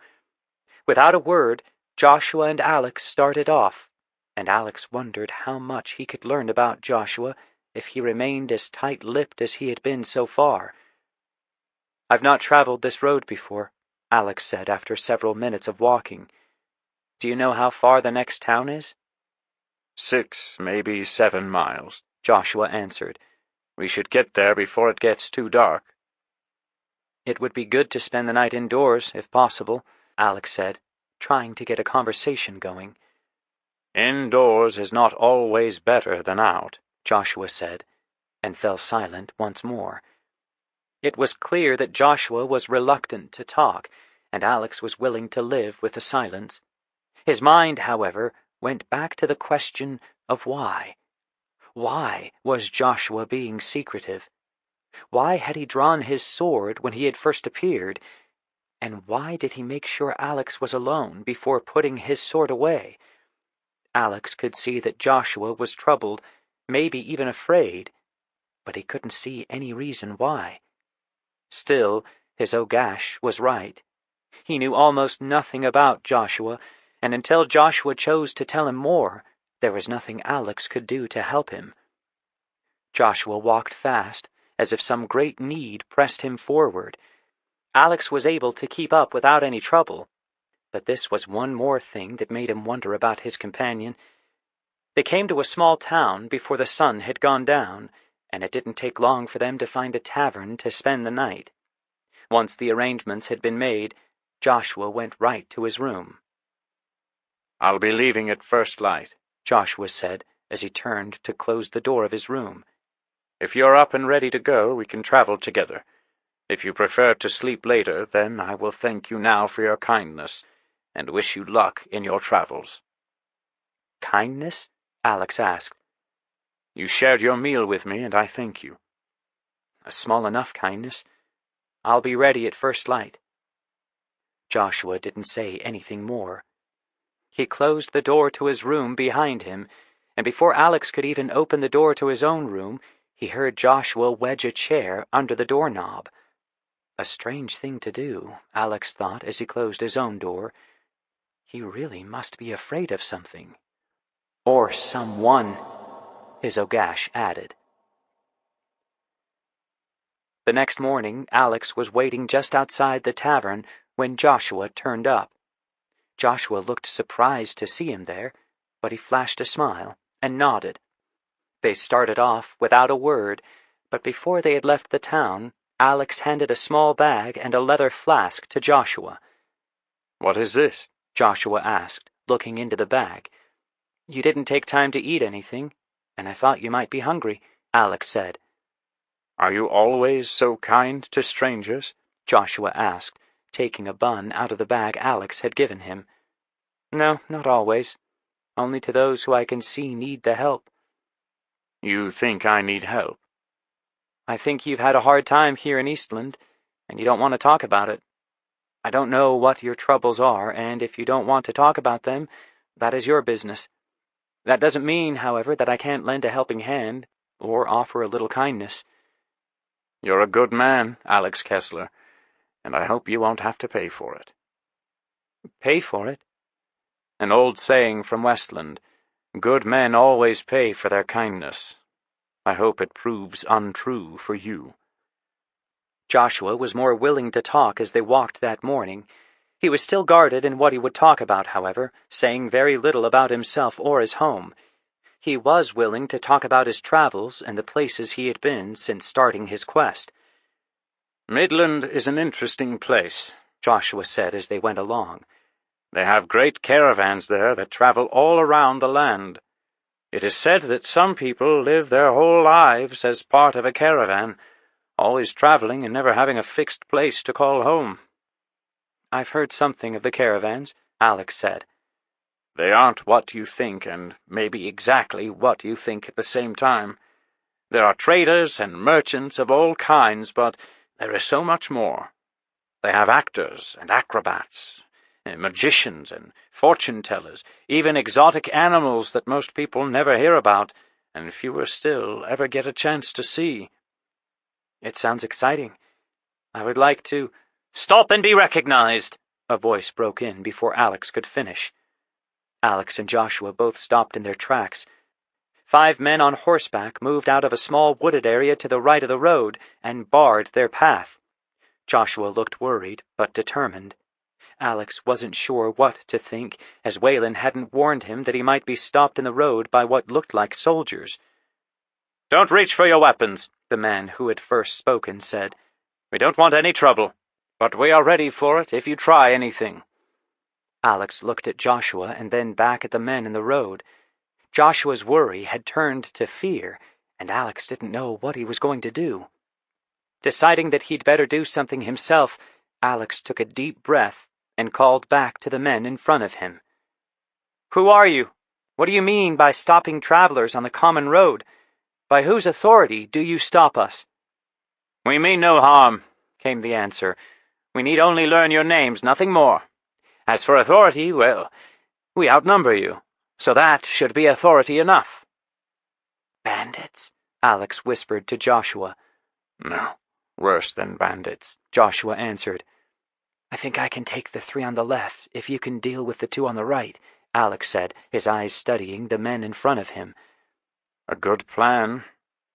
B: Without a word, Joshua and Alex started off, and Alex wondered how much he could learn about Joshua if he remained as tight-lipped as he had been so far. "I've not traveled this road before," Alex said after several minutes of walking. "Do you know how far the next town is?"
C: 6, maybe 7 miles,
B: Joshua answered.
C: "We should get there before it gets too dark."
B: "It would be good to spend the night indoors, if possible," Alex said, trying to get a conversation going.
C: "Indoors is not always better than out,"
B: Joshua said, and fell silent once more. It was clear that Joshua was reluctant to talk, and Alex was willing to live with the silence. His mind, however, went back to the question of why. Why was Joshua being secretive? Why had he drawn his sword when he had first appeared? And why did he make sure Alex was alone before putting his sword away? Alex could see that Joshua was troubled, maybe even afraid, but he couldn't see any reason why. Still, his ogash was right. He knew almost nothing about Joshua, and until Joshua chose to tell him more, there was nothing Alex could do to help him. Joshua walked fast, as if some great need pressed him forward. Alex was able to keep up without any trouble, but this was one more thing that made him wonder about his companion. They came to a small town before the sun had gone down, and it didn't take long for them to find a tavern to spend the night. Once the arrangements had been made, Joshua went right to his room.
C: "I'll be leaving at first light,"
B: Joshua said as he turned to close the door of his room.
C: "If you're up and ready to go, we can travel together. If you prefer to sleep later, then I will thank you now for your kindness, and wish you luck in your travels."
B: "Kindness?" Alex asked.
C: "You shared your meal with me, and I thank you."
B: "A small enough kindness. I'll be ready at first light." Joshua didn't say anything more. He closed the door to his room behind him, and before Alex could even open the door to his own room, he heard Joshua wedge a chair under the doorknob. A strange thing to do, Alex thought as he closed his own door. He really must be afraid of something. Or someone, his Ogash added. The next morning, Alex was waiting just outside the tavern when Joshua turned up. Joshua looked surprised to see him there, but he flashed a smile and nodded. They started off without a word, but before they had left the town, Alex handed a small bag and a leather flask to Joshua.
C: "What is this?"
B: Joshua asked, looking into the bag. "You didn't take time to eat anything, and I thought you might be hungry," Alex said.
C: "Are you always so kind to strangers?"
B: Joshua asked, taking a bun out of the bag Alex had given him. "No, not always. Only to those who I can see need the help."
C: "You think I need help?"
B: "I think you've had a hard time here in Eastland, and you don't want to talk about it. I don't know what your troubles are, and if you don't want to talk about them, that is your business. That doesn't mean, however, that I can't lend a helping hand, or offer a little kindness."
C: "You're a good man, Alex Kessler, and I hope you won't have to pay for it."
B: "Pay for it?"
C: "An old saying from Westland, good men always pay for their kindness. I hope it proves untrue for you."
B: Joshua was more willing to talk as they walked that morning. He was still guarded in what he would talk about, however, saying very little about himself or his home. He was willing to talk about his travels and the places he had been since starting his quest.
C: "Midland is an interesting place,"
B: Joshua said as they went along.
C: "They have great caravans there that travel all around the land. It is said that some people live their whole lives as part of a caravan, always traveling and never having a fixed place to call home."
B: "I've heard something of the caravans," Alex said.
C: "They aren't what you think, and maybe exactly what you think at the same time. There are traders and merchants of all kinds, but there is so much more. They have actors and acrobats, magicians and fortune-tellers, even exotic animals that most people never hear about, and fewer still ever get a chance to see."
B: "It sounds exciting. I would like to—" "Stop and be recognized!" a voice broke in before Alex could finish. Alex and Joshua both stopped in their tracks. 5 men on horseback moved out of a small wooded area to the right of the road and barred their path. Joshua looked worried, but determined. Alex wasn't sure what to think, as Whalen hadn't warned him that he might be stopped in the road by what looked like soldiers.
C: "Don't reach for your weapons,"
B: the man who had first spoken said.
C: "We don't want any trouble, but we are ready for it if you try anything."
B: Alex looked at Joshua and then back at the men in the road. Joshua's worry had turned to fear, and Alex didn't know what he was going to do. Deciding that he'd better do something himself, Alex took a deep breath and called back to the men in front of him. "Who are you? What do you mean by stopping travelers on the common road? By whose authority do you stop us?"
C: "We mean no harm," came the answer. "We need only learn your names, nothing more. As for authority, well, we outnumber you, so that should be authority enough."
B: "Bandits?" Alex whispered to Joshua.
C: "No, worse than bandits,"
B: Joshua answered. "I think I can take the 3 on the left if you can deal with the 2 on the right," Alex said, his eyes studying the men in front of him.
C: "A good plan,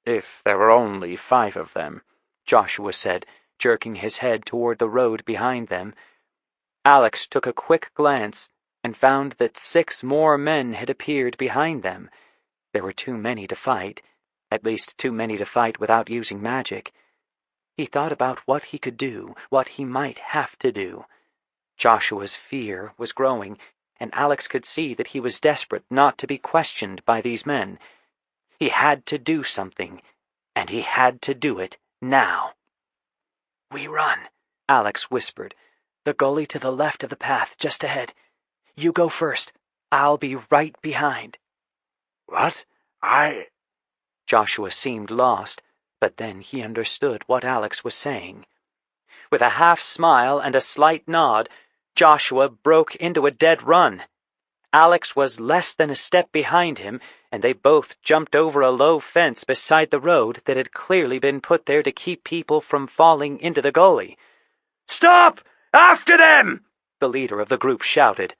C: if there were only 5 of them,"
B: Joshua said, jerking his head toward the road behind them. Alex took a quick glance and found that 6 more men had appeared behind them. There were too many to fight, at least too many to fight without using magic. He thought about what he could do, what he might have to do. Joshua's fear was growing, and Alex could see that he was desperate not to be questioned by these men. He had to do something, and he had to do it now. "We run," Alex whispered. "The gully to the left of the path, just ahead. You go first. I'll be right behind."
C: "What?
B: Joshua seemed lost, but then he understood what Alex was saying. With a half smile and a slight nod, Joshua broke into a dead run. Alex was less than a step behind him, and they both jumped over a low fence beside the road that had clearly been put there to keep people from falling into the gully. "Stop! After them!" the leader of the group shouted.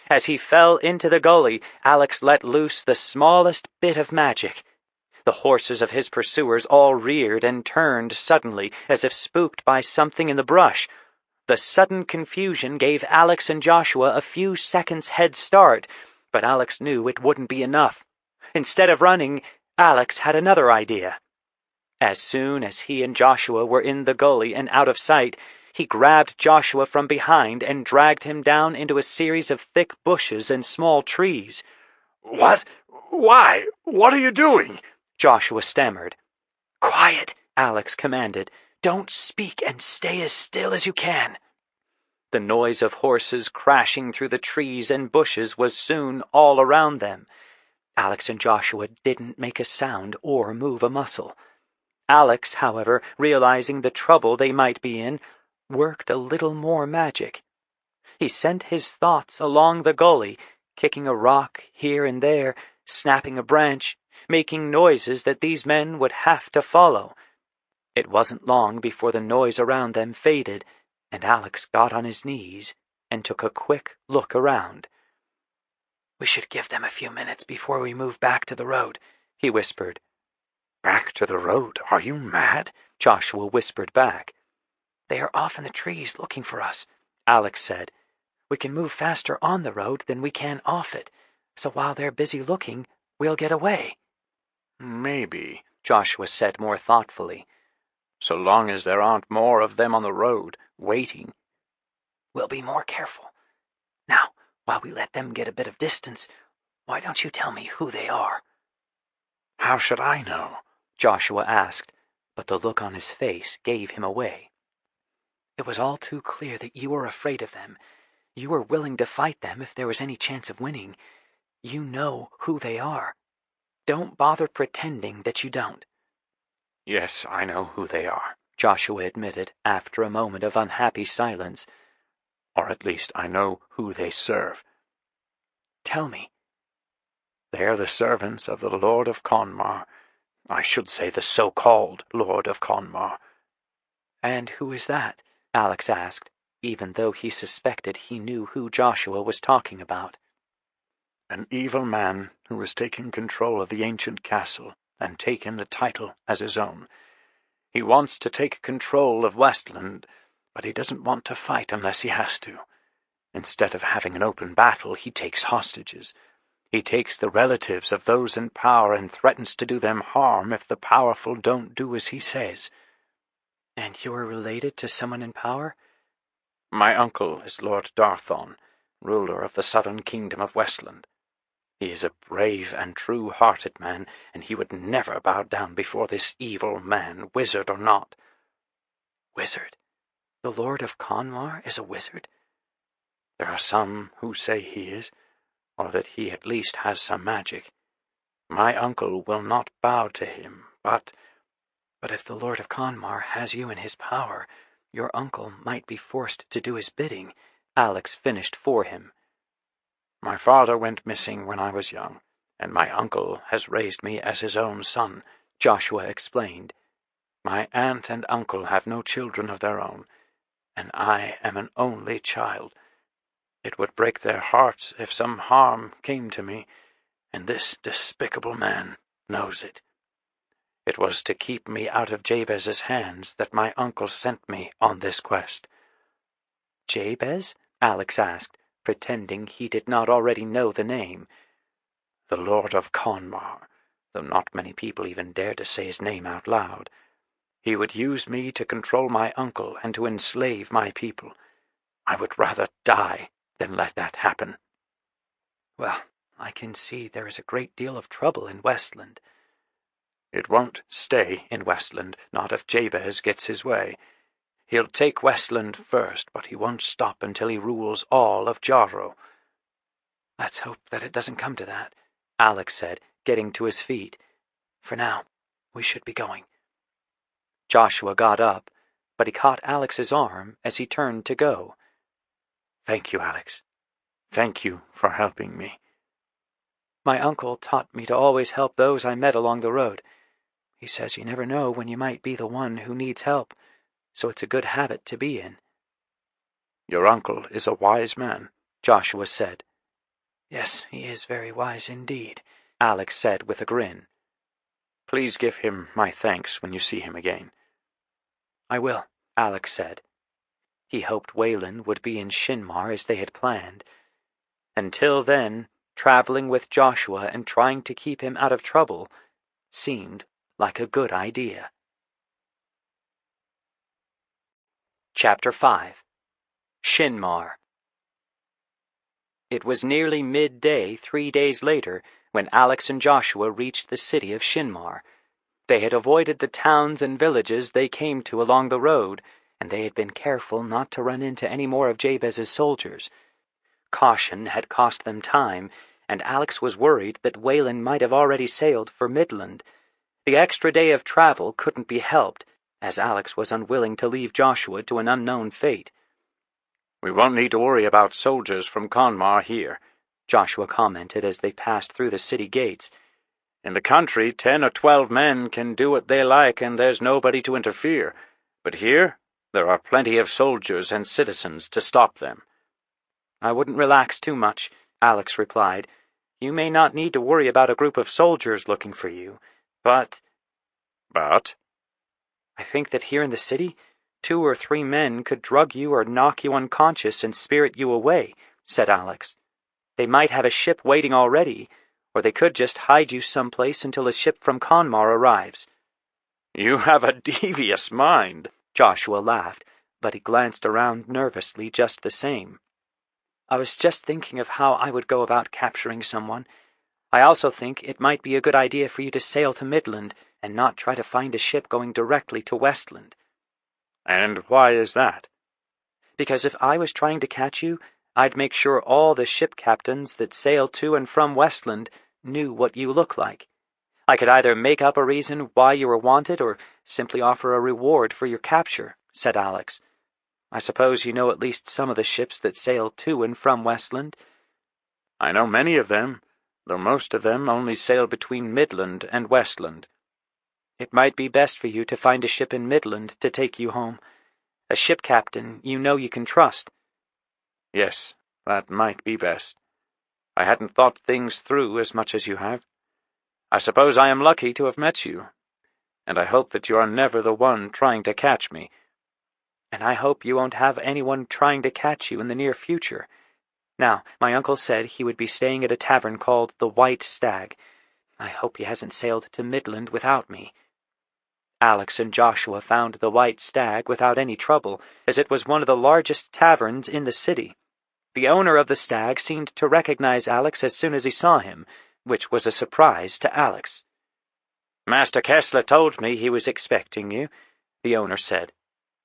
B: As he fell into the gully, Alex let loose the smallest bit of magic. The horses of his pursuers all reared and turned suddenly, as if spooked by something in the brush. The sudden confusion gave Alex and Joshua a few seconds' head start, but Alex knew it wouldn't be enough. Instead of running, Alex had another idea. As soon as he and Joshua were in the gully and out of sight, he grabbed Joshua from behind and dragged him down into a series of thick bushes and small trees.
D: "What? Why? What are you doing?"
B: Joshua stammered. "Quiet," Alex commanded. "Don't speak and stay as still as you can." The noise of horses crashing through the trees and bushes was soon all around them. Alex and Joshua didn't make a sound or move a muscle. Alex, however, realizing the trouble they might be in, worked a little more magic. He sent his thoughts along the gully, kicking a rock here and there, snapping a branch, making noises that these men would have to follow. It wasn't long before the noise around them faded, and Alex got on his knees and took a quick look around. "We should give them a few minutes before we move back to the road," he whispered.
D: "Back to the road? Are you mad?"
B: Joshua whispered back.
A: "They are off in the trees looking for us," Alex said. "We can move faster on the road than we can off it, so while they're busy looking, we'll get away."
D: "Maybe,"
B: Joshua said more thoughtfully.
D: "So long as there aren't more of them on the road, waiting."
A: "We'll be more careful. Now, while we let them get a bit of distance, why don't you tell me who they are?"
D: "How should I know?"
B: Joshua asked, but the look on his face gave him away.
A: "It was all too clear that you were afraid of them. You were willing to fight them if there was any chance of winning. You know who they are. Don't bother pretending that you don't."
D: "Yes, I know who they are,"
B: Joshua admitted after a moment of unhappy silence.
D: "Or at least I know who they serve."
A: "Tell me."
D: "They're the servants of the Lord of Conmar. I should say the so-called Lord of Conmar."
A: "And who is that?"
B: Alex asked, even though he suspected he knew who Joshua was talking about.
D: "An evil man who has taken control of the ancient castle and taken the title as his own. He wants to take control of Westland, but he doesn't want to fight unless he has to. Instead of having an open battle, he takes hostages. He takes the relatives of those in power and threatens to do them harm if the powerful don't do as he says."
A: "And you're related to someone in power?"
D: "My uncle is Lord Darthon, ruler of the southern kingdom of Westland. He is a brave and true-hearted man, and he would never bow down before this evil man, wizard or not."
A: "Wizard? The Lord of Conmar is a wizard?"
D: "There are some who say he is, or that he at least has some magic. My uncle will not bow to him, but—"
A: "But if the Lord of Conmar has you in his power, your uncle might be forced to do his bidding,"
B: Alex finished for him.
D: "My father went missing when I was young, and my uncle has raised me as his own son,"
B: Joshua explained.
D: "My aunt and uncle have no children of their own, and I am an only child. It would break their hearts if some harm came to me, and this despicable man knows it. It was to keep me out of Jabez's hands that my uncle sent me on this quest."
B: "Jabez?" Alex asked, pretending he did not already know the name.
D: "The Lord of Conmar, though not many people even dare to say his name out loud. He would use me to control my uncle and to enslave my people. I would rather die than let that happen."
A: "Well, I can see there is a great deal of trouble in Westland."
D: "It won't stay in Westland, not if Jabez gets his way. He'll take Westland first, but he won't stop until he rules all of Jarro."
A: "Let's hope that it doesn't come to that,"
B: Alex said, getting to his feet.
A: "For now, we should be going."
B: Joshua got up, but he caught Alex's arm as he turned to go.
D: Thank you, Alex. Thank you for helping me.
B: My uncle taught me to always help those I met along the road. He says you never know when you might be the one who needs help, so it's a good habit to be in.
D: Your uncle is a wise man,
B: Joshua said. Yes, he is very wise indeed, Alex said with a grin.
D: Please give him my thanks when you see him again.
B: I will, Alex said. He hoped Whalen would be in Shinmar as they had planned. Until then, traveling with Joshua and trying to keep him out of trouble seemed like a good idea. Chapter 5. Shinmar. It was nearly midday 3 days later when Alex and Joshua reached the city of Shinmar. They had avoided the towns and villages they came to along the road, and they had been careful not to run into any more of Jabez's soldiers. Caution had cost them time, and Alex was worried that Whalen might have already sailed for Midland. The extra day of travel couldn't be helped, as Alex was unwilling to leave Joshua to an unknown fate.
D: We won't need to worry about soldiers from Conmar here,
B: Joshua commented as they passed through the city gates.
D: In the country, 10 or 12 men can do what they like and there's nobody to interfere. But here, there are plenty of soldiers and citizens to stop them.
B: I wouldn't relax too much, Alex replied. You may not need to worry about a group of soldiers looking for you, but...
D: But?
B: I think that here in the city, 2 or 3 men could drug you or knock you unconscious and spirit you away, said Alex. They might have a ship waiting already, or they could just hide you someplace until a ship from Conmar arrives.
D: You have a devious mind,
B: Joshua laughed, but he glanced around nervously just the same. I was just thinking of how I would go about capturing someone. I also think it might be a good idea for you to sail to Midland and not try to find a ship going directly to Westland.
D: And why is that?
B: Because if I was trying to catch you, I'd make sure all the ship captains that sail to and from Westland knew what you look like. I could either make up a reason why you were wanted or simply offer a reward for your capture, said Alex. I suppose you know at least some of the ships that sail to and from Westland.
D: I know many of them, though most of them only sail between Midland and Westland.
B: It might be best for you to find a ship in Midland to take you home. A ship captain you know you can trust.
D: Yes, that might be best. I hadn't thought things through as much as you have. I suppose I am lucky to have met you, and I hope that you are never the one trying to catch me.
B: And I hope you won't have anyone trying to catch you in the near future. Now, my uncle said he would be staying at a tavern called the White Stag. I hope he hasn't sailed to Midland without me. Alex and Joshua found the White Stag without any trouble, as it was one of the largest taverns in the city. The owner of the stag seemed to recognize Alex as soon as he saw him, which was a surprise to Alex.
C: Master Kessler told me he was expecting you, the owner said.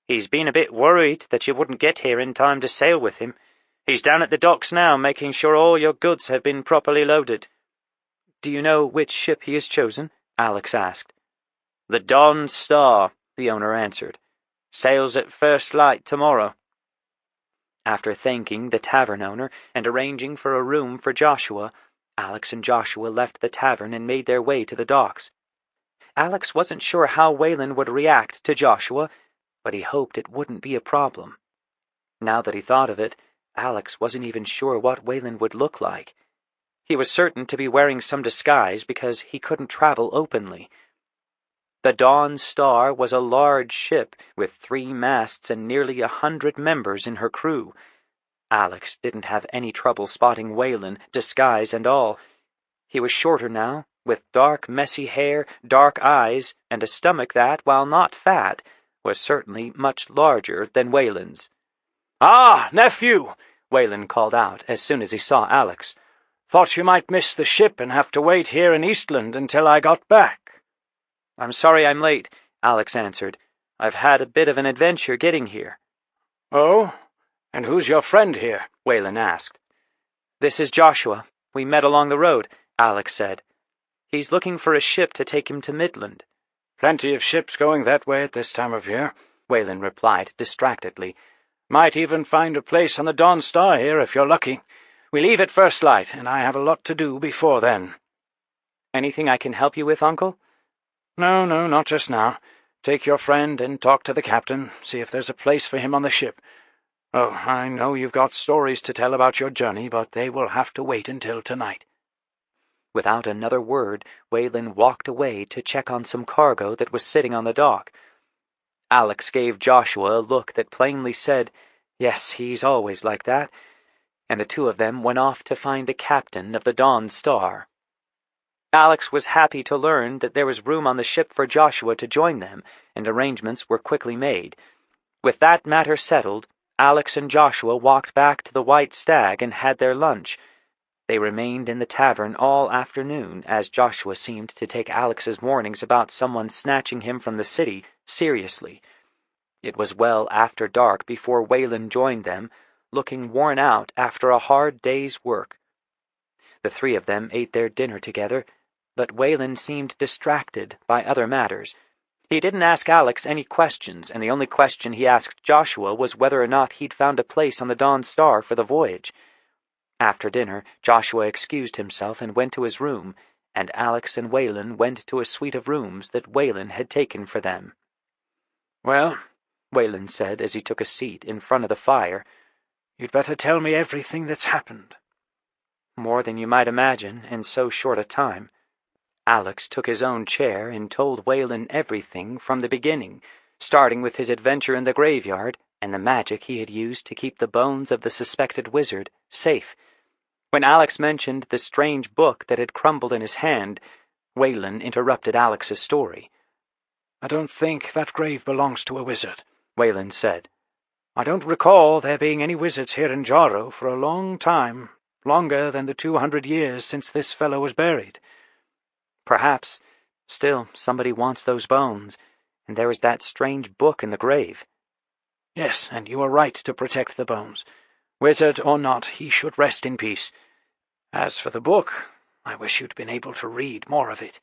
C: He's been a bit worried that you wouldn't get here in time to sail with him. He's down at the docks now, making sure all your goods have been properly loaded.
B: Do you know which ship he has chosen? Alex asked.
C: The Dawn Star, the owner answered. Sails at first light tomorrow.
B: After thanking the tavern owner and arranging for a room for Joshua, Alex and Joshua left the tavern and made their way to the docks. Alex wasn't sure how Whalen would react to Joshua, but he hoped it wouldn't be a problem. Now that he thought of it, Alex wasn't even sure what Whalen would look like. He was certain to be wearing some disguise because he couldn't travel openly. The Dawn Star was a large ship with 3 masts and nearly 100 members in her crew. Alex didn't have any trouble spotting Whalen, disguise and all. He was shorter now, with dark, messy hair, dark eyes, and a stomach that, while not fat, was certainly much larger than Whalen's.
A: "Ah, nephew!" Whalen called out as soon as he saw Alex. "Thought you might miss the ship and have to wait here in Eastland until I got back."
B: "I'm sorry I'm late," Alex answered. "I've had a bit of an adventure getting here."
A: "Oh? And who's your friend here?" Whalen asked.
B: "This is Joshua. We met along the road," Alex said. "He's looking for a ship to take him to Midland."
A: "Plenty of ships going that way at this time of year," Whalen replied distractedly. Might even find a place on the Dawn Star here if you're lucky. We leave at first light, and I have a lot to do before then."
B: "Anything I can help you with, Uncle?"
A: No, not just now. Take your friend and talk to the captain, see if there's a place for him on the ship. Oh, I know you've got stories to tell about your journey, but they will have to wait until tonight."
B: Without another word, Whalen walked away to check on some cargo that was sitting on the dock. Alex gave Joshua a look that plainly said, "Yes, he's always like that," and the two of them went off to find the captain of the Dawn Star. Alex was happy to learn that there was room on the ship for Joshua to join them, and arrangements were quickly made. With that matter settled, Alex and Joshua walked back to the White Stag and had their lunch. They remained in the tavern all afternoon, as Joshua seemed to take Alex's warnings about someone snatching him from the city seriously. It was well after dark before Whalen joined them, looking worn out after a hard day's work. The three of them ate their dinner together, but Whalen seemed distracted by other matters. He didn't ask Alex any questions, and the only question he asked Joshua was whether or not he'd found a place on the Dawn Star for the voyage. After dinner, Joshua excused himself and went to his room, and Alex and Whalen went to a suite of rooms that Whalen had taken for them.
A: "Well,"
B: Whalen said as he took a seat in front of the fire,
A: "you'd better tell me everything that's happened."
B: "More than you might imagine in so short a time." Alex took his own chair and told Whalen everything from the beginning, starting with his adventure in the graveyard and the magic he had used to keep the bones of the suspected wizard safe. When Alex mentioned the strange book that had crumbled in his hand, Whalen interrupted Alex's story.
A: "I don't think that grave belongs to a wizard," Whalen said. "I don't recall there being any wizards here in Jarrow for a long time, longer than the 200 years since this fellow was buried."
B: "Perhaps. Still, somebody wants those bones, and there is that strange book in the grave."
A: "Yes, and you are right to protect the bones. Wizard or not, he should rest in peace. As for the book, I wish you'd been able to read more of it."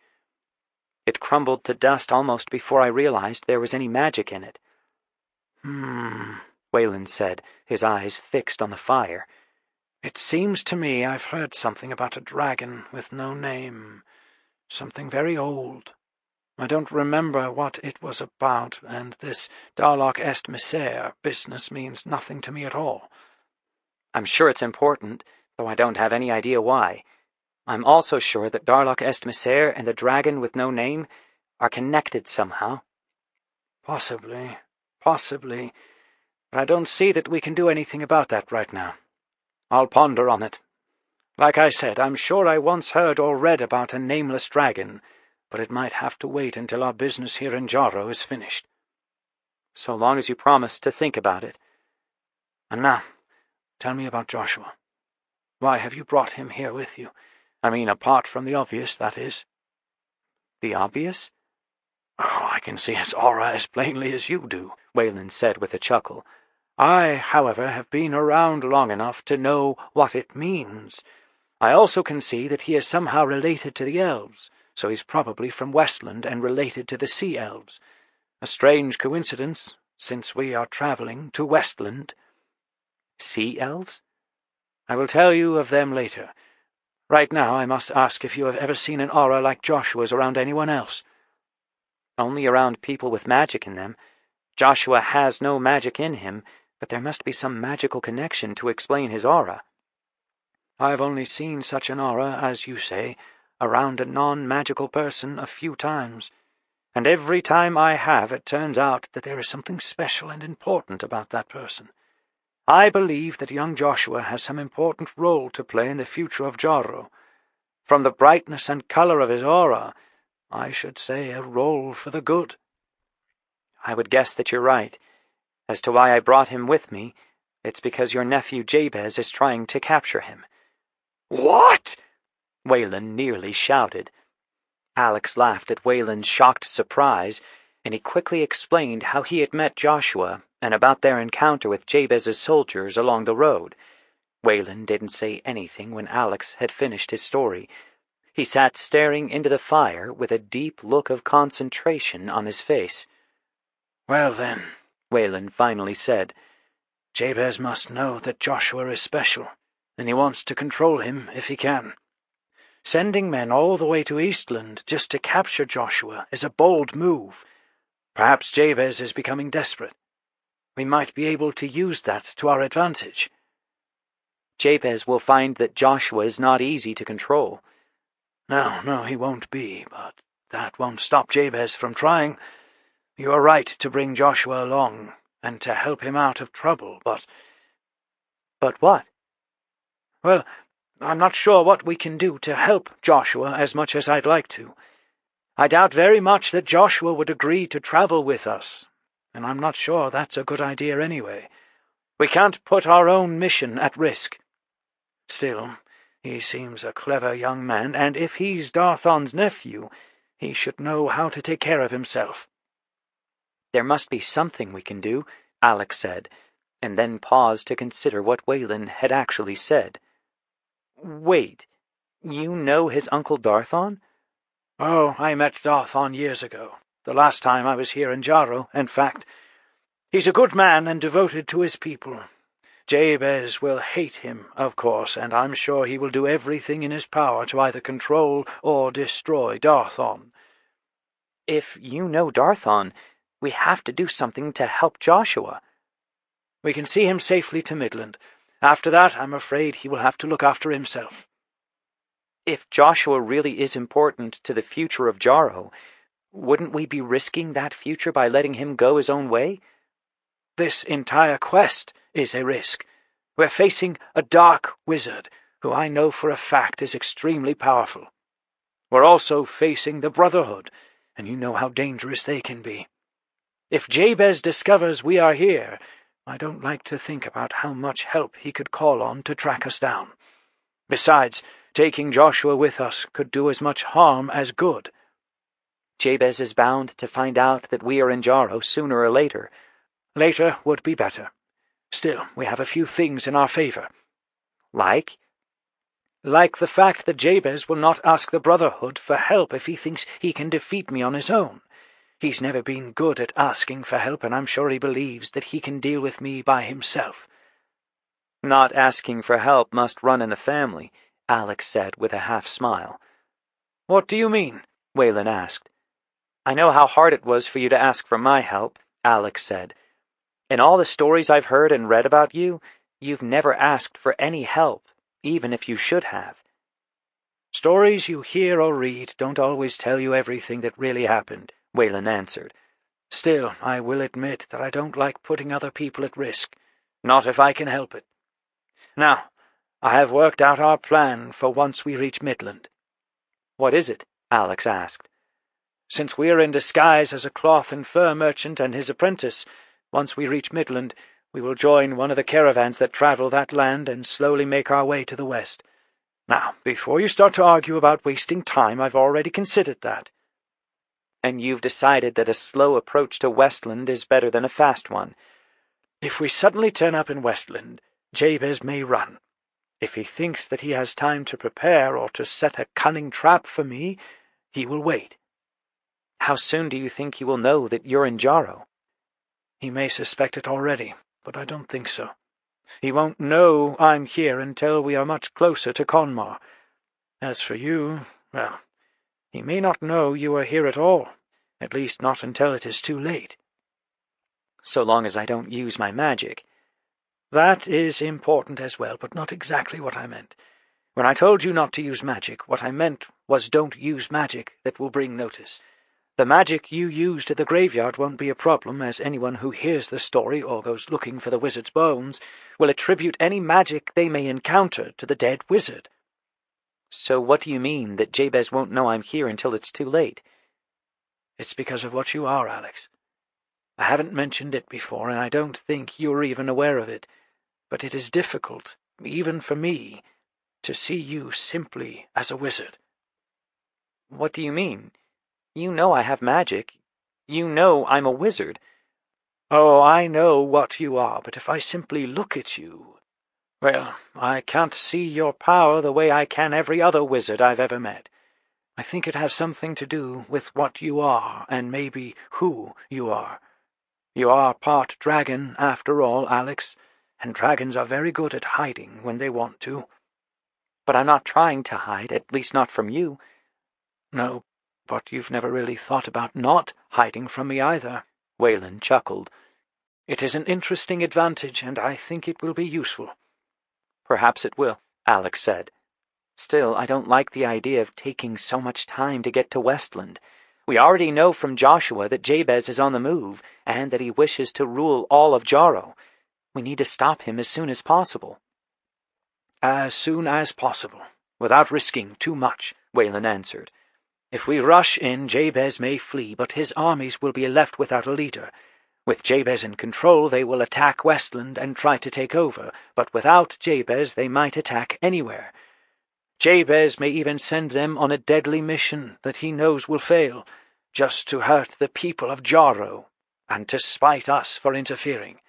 B: "It crumbled to dust almost before I realized there was any magic in it."
A: Whalen said, his eyes fixed on the fire. "It seems to me I've heard something about a dragon with no name. Something very old. I don't remember what it was about, and this Darlock est Misere business means nothing to me at all."
B: "I'm sure it's important, though I don't have any idea why. I'm also sure that Darlock est Misere and the dragon with no name are connected somehow."
A: Possibly, but I don't see that we can do anything about that right now. I'll ponder on it. Like I said, I'm sure I once heard or read about a nameless dragon, but it might have to wait until our business here in Jarrow is finished."
B: "So long as you promise to think about it."
A: "And now, tell me about Joshua. Why have you brought him here with you? I mean, apart from the obvious, that is."
B: "The obvious?"
A: "Oh, I can see his aura as plainly as you do," Whalen said with a chuckle. "I, however, have been around long enough to know what it means. I also can see that he is somehow related to the elves, so he's probably from Westland and related to the sea elves. A strange coincidence, since we are traveling to Westland."
B: "Sea elves?"
A: "I will tell you of them later. Right now I must ask if you have ever seen an aura like Joshua's around anyone else."
B: "Only around people with magic in them. Joshua has no magic in him, but there must be some magical connection to explain his aura."
A: "I've only seen such an aura, as you say, around a non-magical person a few times, and every time I have it turns out that there is something special and important about that person. I believe that young Joshua has some important role to play in the future of Jarrow. From the brightness and color of his aura, I should say a role for the good."
B: "I would guess that you're right. As to why I brought him with me, it's because your nephew Jabez is trying to capture him."
A: "What?"
B: Whalen nearly shouted. Alex laughed at Whalen's shocked surprise, and he quickly explained how he had met Joshua and about their encounter with Jabez's soldiers along the road. Whalen didn't say anything when Alex had finished his story. He sat staring into the fire with a deep look of concentration on his face.
A: "Well then,"
B: Whalen finally said,
A: Jabez must know that Joshua is special, and he wants to control him if he can. Sending men all the way to Eastland just to capture Joshua is a bold move. Perhaps Jabez is becoming desperate. We might be able to use that to our advantage.
B: Jabez will find that Joshua is not easy to control.
A: No, he won't be, but that won't stop Jabez from trying. You are right to bring Joshua along, and to help him out of trouble, but...
B: But what?
A: Well, I'm not sure what we can do to help Joshua as much as I'd like to. I doubt very much that Joshua would agree to travel with us, and I'm not sure that's a good idea anyway. We can't put our own mission at risk. Still, he seems a clever young man, and if he's Darthon's nephew, he should know how to take care of himself.
B: There must be something we can do, Alex said, and then paused to consider what Whalen had actually said. Wait, you know his Uncle Darthon?
A: Oh, I met Darthon years ago, the last time I was here in Jarrow, in fact. He's a good man and devoted to his people. Jabez will hate him, of course, and I'm sure he will do everything in his power to either control or destroy Darthon.
B: If you know Darthon, we have to do something to help Joshua.
A: We can see him safely to Midland. After that, I'm afraid he will have to look after himself.
B: If Joshua really is important to the future of Jarrow, wouldn't we be risking that future by letting him go his own way?
A: This entire quest is a risk. We're facing a dark wizard, who I know for a fact is extremely powerful. We're also facing the Brotherhood, and you know how dangerous they can be. If Jabez discovers we are here, I don't like to think about how much help he could call on to track us down. Besides, taking Joshua with us could do as much harm as good.
B: Jabez is bound to find out that we are in Jarrow sooner or later.
A: Later would be better. Still, we have a few things in our favor.
B: Like?
A: Like the fact that Jabez will not ask the Brotherhood for help if he thinks he can defeat me on his own. He's never been good at asking for help, and I'm sure he believes that he can deal with me by himself.
B: Not asking for help must run in the family, Alex said with a half-smile.
A: What do you mean?
B: Whalen asked. I know how hard it was for you to ask for my help, Alex said. In all the stories I've heard and read about you, you've never asked for any help, even if you should have.
A: Stories you hear or read don't always tell you everything that really happened, Whalen answered. Still, I will admit that I don't like putting other people at risk, not if I can help it. Now, I have worked out our plan for once we reach Midland.
B: What is it? Alex asked.
A: Since we are in disguise as a cloth and fur merchant and his apprentice, once we reach Midland, we will join one of the caravans that travel that land and slowly make our way to the west. Now, before you start to argue about wasting time, I've already considered that.
B: And you've decided that a slow approach to Westland is better than a fast one.
A: If we suddenly turn up in Westland, Jabez may run. If he thinks that he has time to prepare or to set a cunning trap for me, he will wait.
B: How soon do you think he will know that you're in Jarrow?
A: He may suspect it already, but I don't think so. He won't know I'm here until we are much closer to Conmar. As for you, well, he may not know you are here at all, at least not until it is too late.
B: So long as I don't use my magic.
A: That is important as well, but not exactly what I meant. When I told you not to use magic, what I meant was don't use magic that will bring notice. The magic you used at the graveyard won't be a problem, as anyone who hears the story or goes looking for the wizard's bones will attribute any magic they may encounter to the dead wizard.
B: So what do you mean, that Jabez won't know I'm here until it's too late?
A: It's because of what you are, Alex. I haven't mentioned it before, and I don't think you're even aware of it, but it is difficult, even for me, to see you simply as a wizard.
B: What do you mean? You know I have magic. You know I'm a wizard.
A: Oh, I know what you are, but if I simply look at you, well, I can't see your power the way I can every other wizard I've ever met. I think it has something to do with what you are, and maybe who you are. You are part dragon, after all, Alex, and dragons are very good at hiding when they want to.
B: But I'm not trying to hide, at least not from you.
A: No, but you've never really thought about not hiding from me either.
B: Whalen chuckled.
A: It is an interesting advantage, and I think it will be useful.
B: Perhaps it will, Alex said. Still, I don't like the idea of taking so much time to get to Westland. We already know from Joshua that Jabez is on the move, and that he wishes to rule all of Jarrow. We need to stop him as soon as possible.
A: As soon as possible, without risking too much, Whalen answered. If we rush in, Jabez may flee, but his armies will be left without a leader. With Jabez in control, they will attack Westland and try to take over, but without Jabez, they might attack anywhere. Jabez may even send them on a deadly mission that he knows will fail, just to hurt the people of Jarrow, and to spite us for interfering.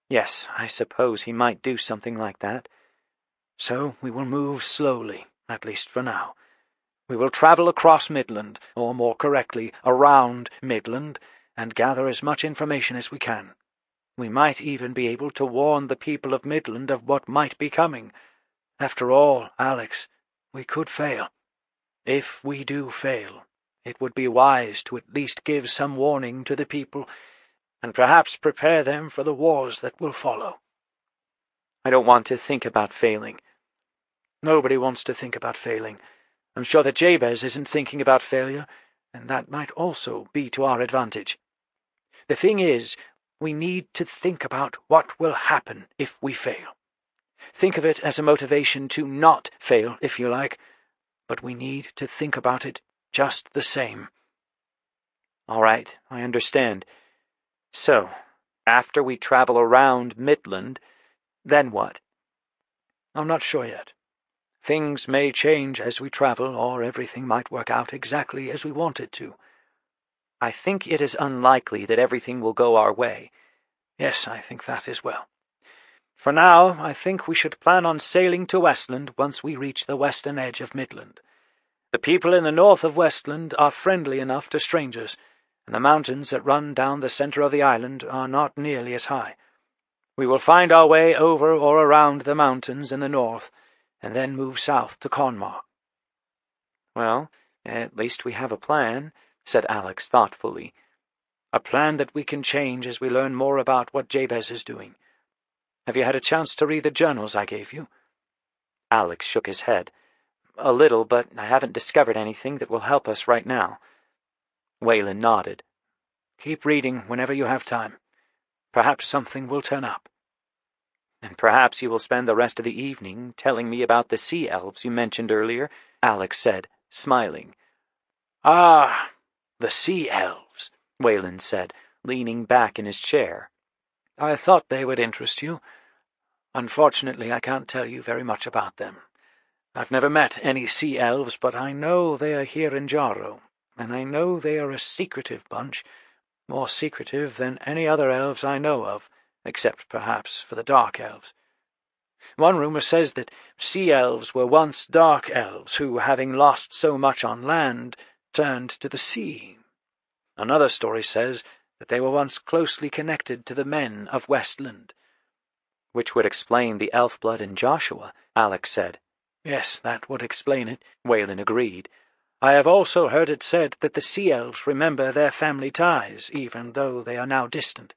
B: Yes, I suppose he might do something like that.
A: So we will move slowly, at least for now. We will travel across Midland, or more correctly, around Midland, and gather as much information as we can. We might even be able to warn the people of Midland of what might be coming. After all, Alex, we could fail. If we do fail, it would be wise to at least give some warning to the people, and perhaps prepare them for the wars that will follow.
B: I don't want to think about failing.
A: Nobody wants to think about failing. I'm sure that Jabez isn't thinking about failure, and that might also be to our advantage. The thing is, we need to think about what will happen if we fail. Think of it as a motivation to not fail, if you like, but we need to think about it just the same.
B: All right, I understand. So, after we travel around Midland, then what?
A: I'm not sure yet. Things may change as we travel, or everything might work out exactly as we want it to.
B: I think it is unlikely that everything will go our way.
A: Yes, I think that as well. For now, I think we should plan on sailing to Westland once we reach the western edge of Midland. The people in the north of Westland are friendly enough to strangers, and the mountains that run down the center of the island are not nearly as high. We will find our way over or around the mountains in the north, and then move south to Conmar.
B: Well, at least we have a plan, said Alex thoughtfully.
A: A plan that we can change as we learn more about what Jabez is doing. Have you had a chance to read the journals I gave you?
B: Alex shook his head. A little, but I haven't discovered anything that will help us right now.
A: Whalen nodded. Keep reading whenever you have time. Perhaps something will turn up.
B: And perhaps you will spend the rest of the evening telling me about the sea elves you mentioned earlier, Alex said, smiling.
A: Ah, the sea elves,
B: Whalen said, leaning back in his chair.
A: I thought they would interest you. Unfortunately, I can't tell you very much about them. I've never met any sea elves, but I know they are here in Jarrow, and I know they are a secretive bunch, more secretive than any other elves I know of, except perhaps for the dark elves. One rumor says that sea elves were once dark elves who, having lost so much on land, turned to the sea. Another story says that they were once closely connected to the men of Westland.
B: Which would explain the elf blood in Joshua, Alex said.
A: Yes, that would explain it, Whalen agreed. I have also heard it said that the sea elves remember their family ties, even though they are now distant.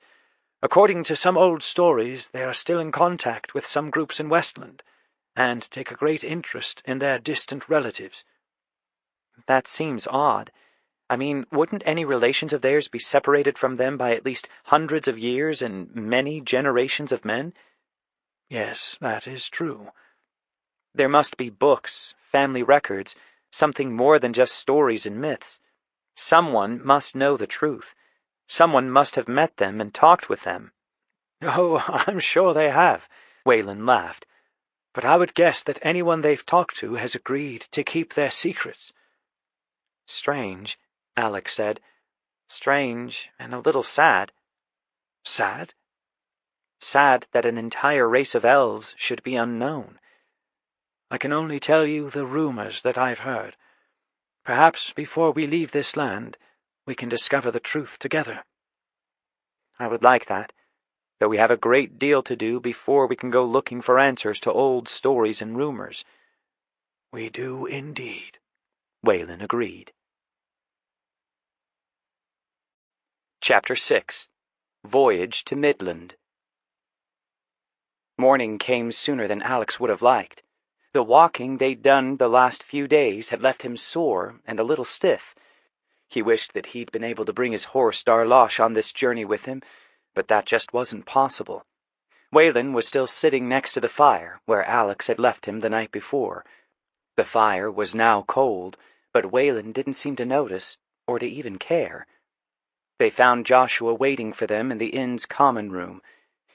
A: According to some old stories, they are still in contact with some groups in Westland, and take a great interest in their distant relatives.
B: That seems odd. I mean, wouldn't any relations of theirs be separated from them by at least hundreds of years and many generations of men?
A: Yes, that is true.
B: There must be books, family records, something more than just stories and myths. Someone must know the truth. Someone must have met them and talked with them.
A: Oh, I'm sure they have, Whalen laughed. But I would guess that anyone they've talked to has agreed to keep their secrets.
B: Strange, Alex said. Strange and a little sad.
A: Sad?
B: Sad that an entire race of elves should be unknown.
A: I can only tell you the rumors that I've heard. Perhaps before we leave this land, we can discover the truth together.
B: I would like that. though we have a great deal to do before we can go looking for answers to old stories and rumors."
D: "We do indeed,"
B: Whalen agreed. Chapter 6. Voyage to Midland. Morning came sooner than Alex would have liked. The walking they'd done the last few days had left him sore and a little stiff. He wished that he'd been able to bring his horse Darloche on this journey with him, but that just wasn't possible. Whalen was still sitting next to the fire, where Alex had left him the night before. The fire was now cold, but Whalen didn't seem to notice, or to even care. They found Joshua waiting for them in the inn's common room.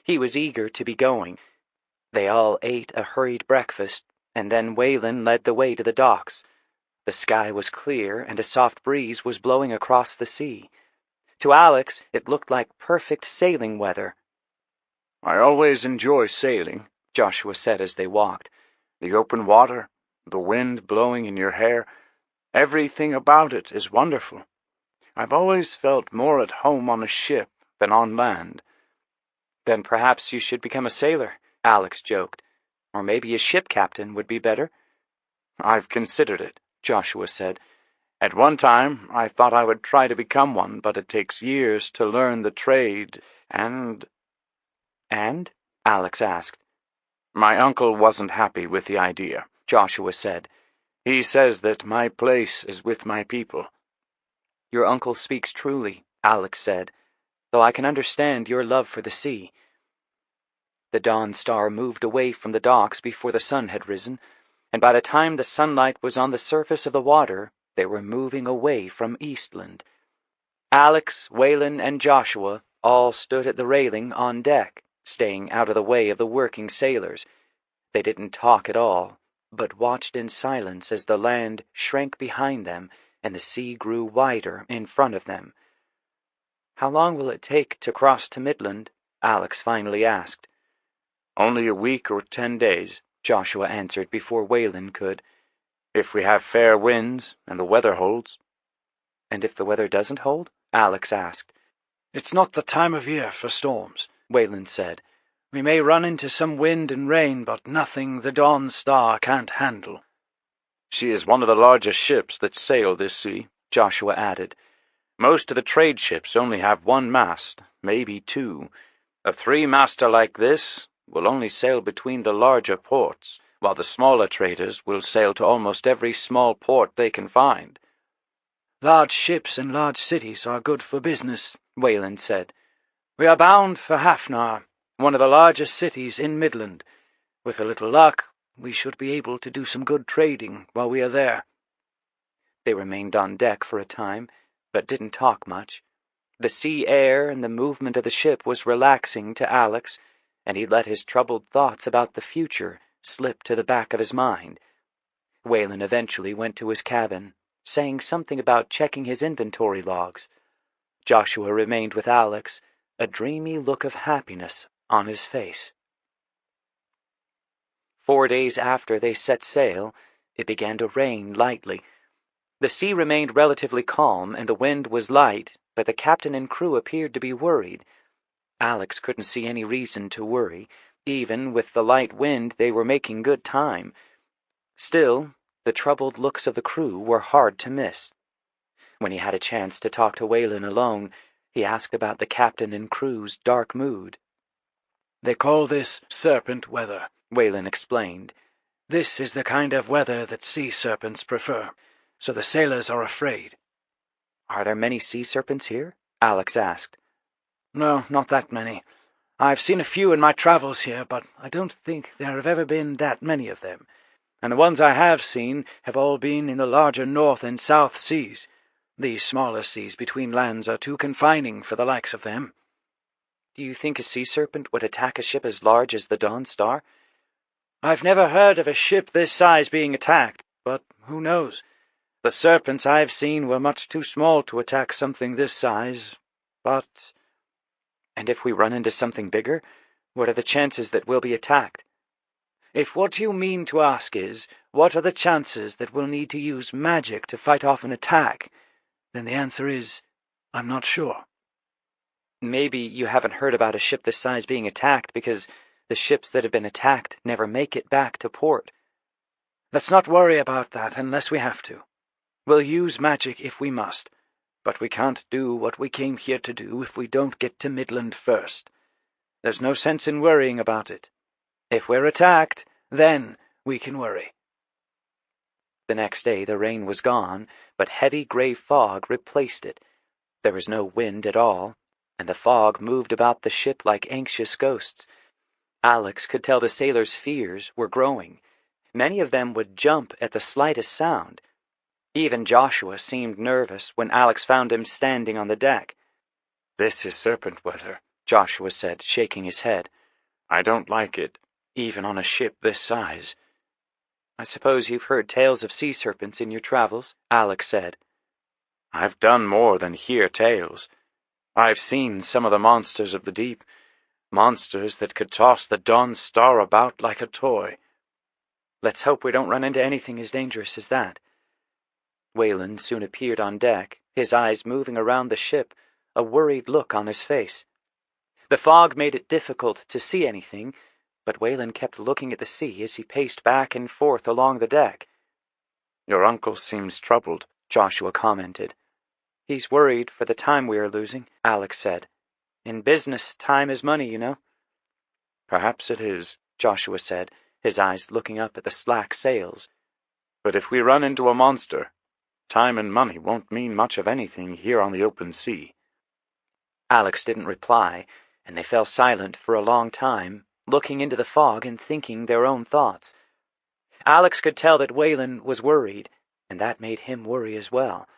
B: He was eager to be going. They all ate a hurried breakfast, and then Whalen led the way to the docks. The sky was clear, and a soft breeze was blowing across the sea. To Alex, it looked like perfect sailing weather.
D: "I always enjoy sailing," Joshua said as they walked. "The open water, the wind blowing in your hair, everything about it is wonderful. I've always felt more at home on a ship than on land."
B: "Then perhaps you should become a sailor," Alex joked. "Or maybe a ship captain would be better."
D: "I've considered it," Joshua said. "At one time I thought I would try to become one, but it takes years to learn the trade, and—"
B: "And?" Alex asked.
D: "My uncle wasn't happy with the idea," Joshua said. "He says that my place is with my people."
B: "Your uncle speaks truly," Alex said, "though I can understand your love for the sea." The dawn star moved away from the docks before the sun had risen, and by the time the sunlight was on the surface of the water, they were moving away from Eastland. Alex, Whalen, and Joshua all stood at the railing on deck, staying out of the way of the working sailors. They didn't talk at all, but watched in silence as the land shrank behind them and the sea grew wider in front of them. "How long will it take to cross to Midland?" Alex finally asked.
D: "Only a week or 10 days, Joshua answered before Whalen could. "If we have fair winds and the weather holds."
B: "And if the weather doesn't hold?" Alex asked.
A: "It's not the time of year for storms," Whalen said. "We may run into some wind and rain, but nothing the Dawn Star can't handle."
D: "She is one of the largest ships that sail this sea," Joshua added. "Most of the trade ships only have one mast, maybe two. A three-master like this will only sail between the larger ports, while the smaller traders will sail to almost every small port they can find."
A: "Large ships and large cities are good for business," Whalen said. "We are bound for Hafnar, one of the largest cities in Midland. With a little luck, we should be able to do some good trading while we are there."
B: They remained on deck for a time, but didn't talk much. The sea air and the movement of the ship was relaxing to Alex, and he let his troubled thoughts about the future slip to the back of his mind. Whalen eventually went to his cabin, saying something about checking his inventory logs. Joshua remained with Alex, a dreamy look of happiness on his face. 4 days after they set sail, it began to rain lightly. The sea remained relatively calm, and the wind was light, but the captain and crew appeared to be worried. Alex couldn't see any reason to worry. Even with the light wind, they were making good time. Still, the troubled looks of the crew were hard to miss. When he had a chance to talk to Whalen alone, he asked about the captain and crew's dark mood.
A: "They call this serpent weather," Whalen explained. "This is the kind of weather that sea serpents prefer, so the sailors are afraid."
B: "Are there many sea serpents here?" Alex asked.
A: "No, not that many. I've seen a few in my travels here, but I don't think there have ever been that many of them. And the ones I have seen have all been in the larger North and South Seas. These smaller seas between lands are too confining for the likes of them."
B: "Do you think a sea serpent would attack a ship as large as the Dawn Star?"
A: "I've never heard of a ship this size being attacked, but who knows? The serpents I've seen were much too small to attack something this size, but—"
B: "And if we run into something bigger, what are the chances that we'll be attacked?"
A: "If what you mean to ask is, what are the chances that we'll need to use magic to fight off an attack, then the answer is, I'm not sure."
B: Maybe you haven't heard about a ship this size being attacked because the ships that have been attacked never make it back to port.
A: Let's not worry about that unless we have to. We'll use magic if we must, but we can't do what we came here to do if we don't get to Midland first. There's no sense in worrying about it. If we're attacked, then we can worry.
B: The next day the rain was gone, but heavy grey fog replaced it. There was no wind at all, and the fog moved about the ship like anxious ghosts. Alex could tell the sailors' fears were growing. Many of them would jump at the slightest sound. Even Joshua seemed nervous when Alex found him standing on the deck.
D: "This is serpent weather,"
B: Joshua said, shaking his head.
D: "I don't like it, even on a ship this size."
B: "I suppose you've heard tales of sea serpents in your travels," Alex said.
D: "I've done more than hear tales. I've seen some of the monsters of the deep, monsters that could toss the dawn star about like a toy."
B: "Let's hope we don't run into anything as dangerous as that." Whalen soon appeared on deck, his eyes moving around the ship, a worried look on his face. The fog made it difficult to see anything, but Whalen kept looking at the sea as he paced back and forth along the deck.
D: "Your uncle seems troubled,"
B: Joshua commented. "He's worried for the time we are losing," Alex said. "In business, time is money, you know."
D: "Perhaps it is,"
B: Joshua said, his eyes looking up at the slack sails.
D: "But if we run into a monster, time and money won't mean much of anything here on the open sea."
B: Alex didn't reply, and they fell silent for a long time, looking into the fog and thinking their own thoughts. Alex could tell that Whalen was worried, and that made him worry as well.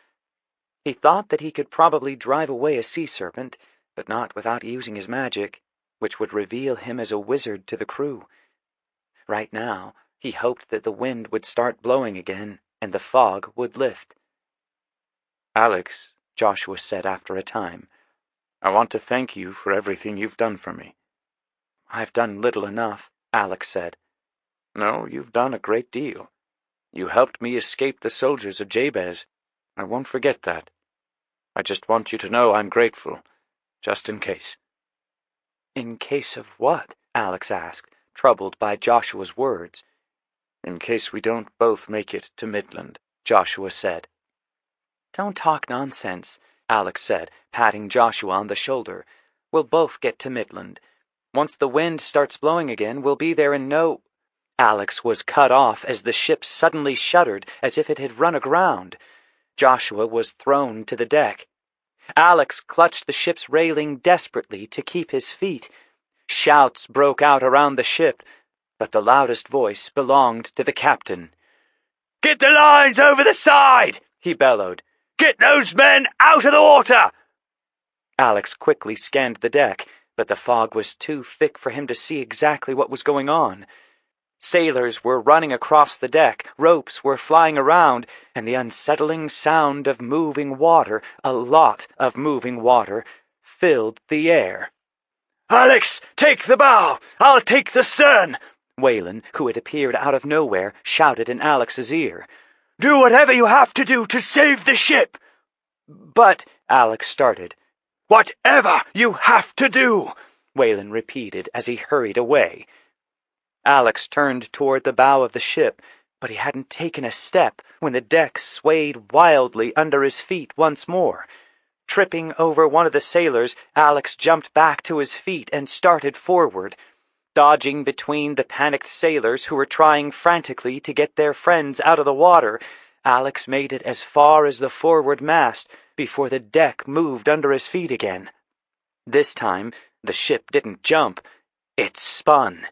B: He thought that he could probably drive away a sea serpent, but not without using his magic, which would reveal him as a wizard to the crew. Right now, he hoped that the wind would start blowing again, and the fog would lift.
D: "Alex,"
B: Joshua said after a time,
D: "I want to thank you for everything you've done for me."
B: "I've done little enough," Alex said.
D: "No, you've done a great deal. You helped me escape the soldiers of Jabez. I won't forget that. I just want you to know I'm grateful, just in case."
B: "In case of what?" Alex asked, troubled by Joshua's words.
D: "In case we don't both make it to Midland," Joshua said.
B: "Don't talk nonsense," Alex said, patting Joshua on the shoulder. "We'll both get to Midland. Once the wind starts blowing again, we'll be there in no—" Alex was cut off as the ship suddenly shuddered as if it had run aground. Joshua was thrown to the deck. Alex clutched the ship's railing desperately to keep his feet. Shouts broke out around the ship, but the loudest voice belonged to the captain.
A: "Get the lines over the side!" he bellowed. "Get those men out of the water!"
B: Alex quickly scanned the deck, but the fog was too thick for him to see exactly what was going on. Sailors were running across the deck, ropes were flying around, and the unsettling sound of moving water, a lot of moving water, filled the air.
A: "Alex, take the bow! I'll take the stern!"
B: Whalen, who had appeared out of nowhere, shouted in Alex's ear.
A: "Do whatever you have to do to save the ship!"
B: "But—" Alex started.
A: "Whatever you have to do!"
B: Whalen repeated as he hurried away. Alex turned toward the bow of the ship, but he hadn't taken a step when the deck swayed wildly under his feet once more. Tripping over one of the sailors, Alex jumped back to his feet and started forward. Dodging between the panicked sailors who were trying frantically to get their friends out of the water, Alex made it as far as the forward mast before the deck moved under his feet again. This time, the ship didn't jump, it spun.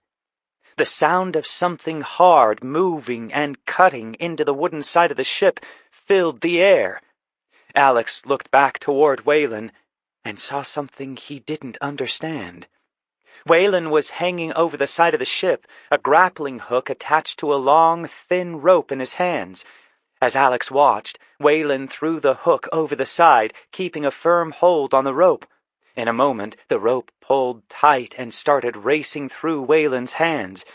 B: The sound of something hard moving and cutting into the wooden side of the ship filled the air. Alex looked back toward Whalen and saw something he didn't understand. Whalen was hanging over the side of the ship, a grappling hook attached to a long, thin rope in his hands. As Alex watched, Whalen threw the hook over the side, keeping a firm hold on the rope. In a moment, the rope pulled tight and started racing through Whalen's hands.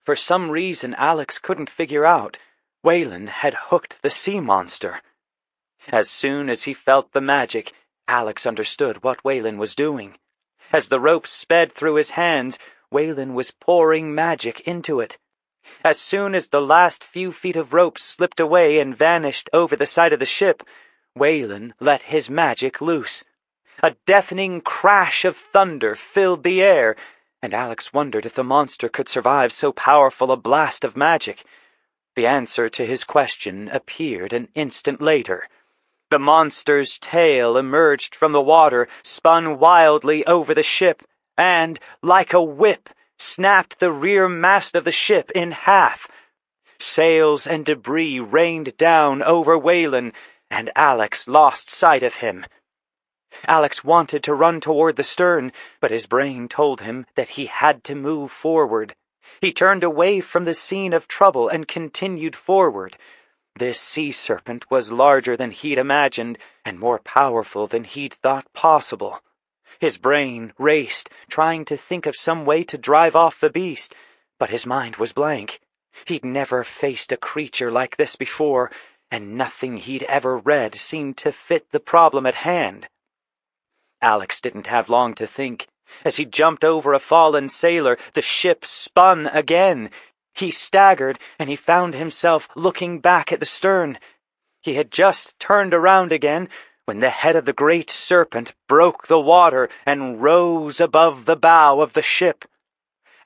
B: For some reason Alex couldn't figure out, Whalen had hooked the sea monster. As soon as he felt the magic, Alex understood what Whalen was doing. As the rope sped through his hands, Whalen was pouring magic into it. As soon as the last few feet of rope slipped away and vanished over the side of the ship, Whalen let his magic loose. A deafening crash of thunder filled the air, and Alex wondered if the monster could survive so powerful a blast of magic. The answer to his question appeared an instant later. The monster's tail emerged from the water, spun wildly over the ship, and, like a whip, snapped the rear mast of the ship in half. Sails and debris rained down over Whalen, and Alex lost sight of him. Alex wanted to run toward the stern, but his brain told him that he had to move forward. He turned away from the scene of trouble and continued forward. This sea serpent was larger than he'd imagined, and more powerful than he'd thought possible. His brain raced, trying to think of some way to drive off the beast, but his mind was blank. He'd never faced a creature like this before, and nothing he'd ever read seemed to fit the problem at hand. Alex didn't have long to think. As he jumped over a fallen sailor, the ship spun again. He staggered, and he found himself looking back at the stern. He had just turned around again when the head of the great serpent broke the water and rose above the bow of the ship.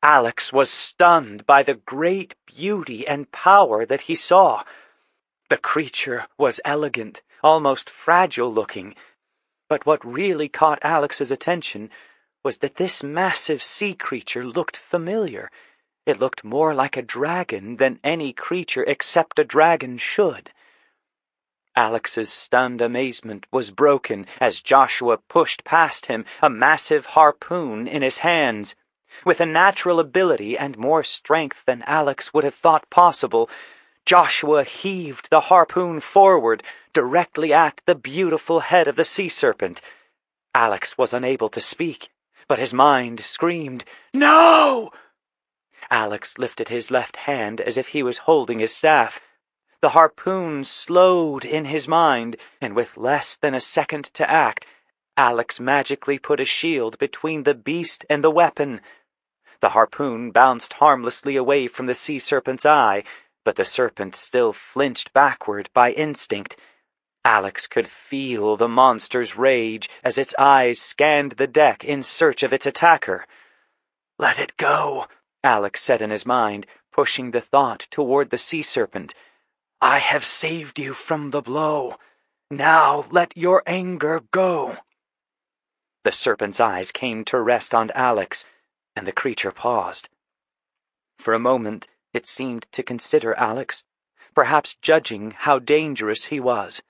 B: Alex was stunned by the great beauty and power that he saw. The creature was elegant, almost fragile-looking, but what really caught Alex's attention was that this massive sea creature looked familiar. It looked more like a dragon than any creature except a dragon should. Alex's stunned amazement was broken as Joshua pushed past him, a massive harpoon in his hands. With a natural ability and more strength than Alex would have thought possible, Joshua heaved the harpoon forward, directly at the beautiful head of the sea serpent. Alex was unable to speak, but his mind screamed, "No!" Alex lifted his left hand as if he was holding his staff. The harpoon slowed in his mind, and with less than a second to act, Alex magically put a shield between the beast and the weapon. The harpoon bounced harmlessly away from the sea serpent's eye, but the serpent still flinched backward by instinct. Alex could feel the monster's rage as its eyes scanned the deck in search of its attacker. "Let it go," Alex said in his mind, pushing the thought toward the sea serpent. "I have saved you from the blow. Now let your anger go." The serpent's eyes came to rest on Alex, and the creature paused. For a moment, it seemed to consider Alex, perhaps judging how dangerous he was.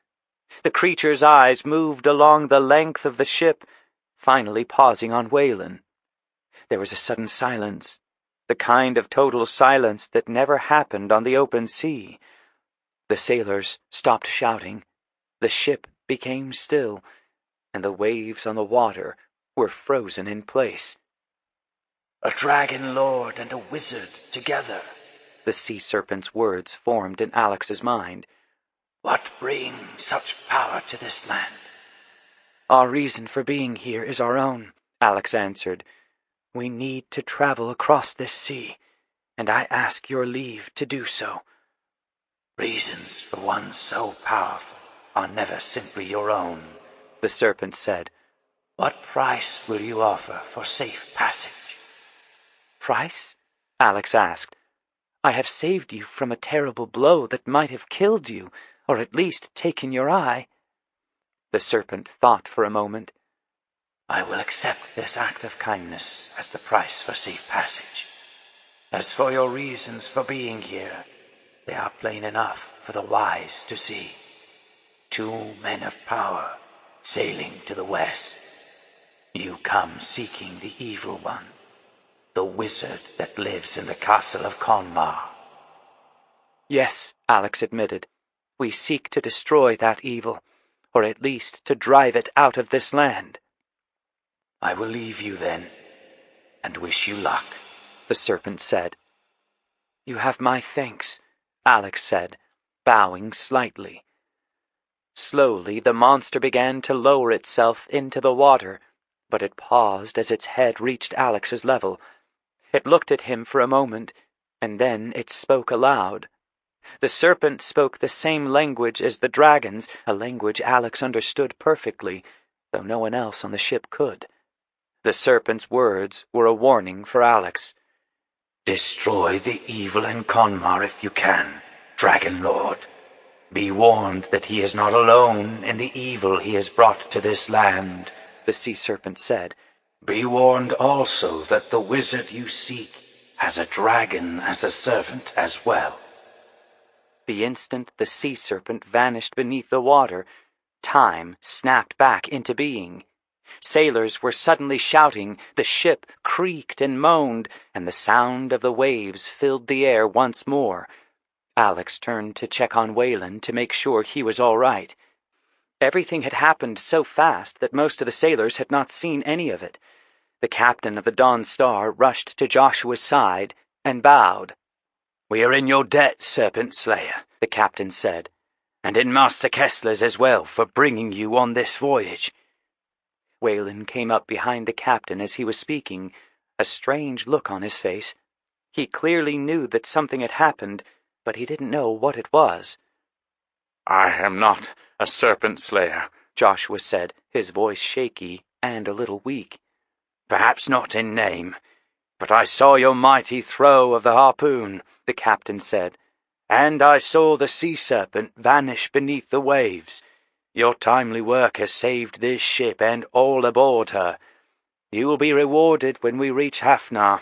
B: The creature's eyes moved along the length of the ship, finally pausing on Whalen. There was a sudden silence, the kind of total silence that never happened on the open sea. The sailors stopped shouting, the ship became still, and the waves on the water were frozen in place.
A: "A dragon lord and a wizard together," the sea serpent's words formed in Alex's mind. "What brings such power to this land?" "Our reason for being here is our own," Alex answered. "We need to travel across this sea, and I ask your leave to do so." "Reasons for one so powerful are never simply your own," the serpent said. "What price will you offer for safe passage?" "Price?" Alex asked. "I have saved you from a terrible blow that might have killed you, or at least taken your eye." The serpent thought for a moment. "I will accept this act of kindness as the price for safe passage. As for your reasons for being here, they are plain enough for the wise to see. 2 men of power sailing to the west. You come seeking the evil one, the wizard that lives in the Castle of Conmar." "Yes," Alex admitted. "We seek to destroy that evil, or at least to drive it out of this land." "I will leave you then, and wish you luck," the serpent said. "You have my thanks," Alex said, bowing slightly.
B: Slowly the monster began to lower itself into the water, but it paused as its head reached Alex's level. It looked at him for a moment, and then it spoke aloud. The serpent spoke the same language as the dragons, a language Alex understood perfectly, though no one else on the ship could. The serpent's words were a warning for Alex.
A: "Destroy the evil in Conmar if you can, Dragon Lord. Be warned that he is not alone in the evil he has brought to this land," the sea serpent said. "Be warned also that the wizard you seek has a dragon as a servant as well."
B: The instant the sea serpent vanished beneath the water, time snapped back into being. Sailors were suddenly shouting, the ship creaked and moaned, and the sound of the waves filled the air once more. Alex turned to check on Whalen to make sure he was all right. Everything had happened so fast that most of the sailors had not seen any of it. The captain of the Dawn Star rushed to Joshua's side and bowed.
A: "We are in your debt, Serpent Slayer," the captain said, "and in Master Kessler's as well for bringing you on this voyage."
B: Whalen came up behind the captain as he was speaking, a strange look on his face. He clearly knew that something had happened, but he didn't know what it was.
D: "I am not a serpent slayer,"
B: Joshua said, his voice shaky and a little weak.
A: "Perhaps not in name, but I saw your mighty throw of the harpoon," the captain said, "and I saw the sea serpent vanish beneath the waves. Your timely work has saved this ship and all aboard her. You will be rewarded when we reach Hafnar,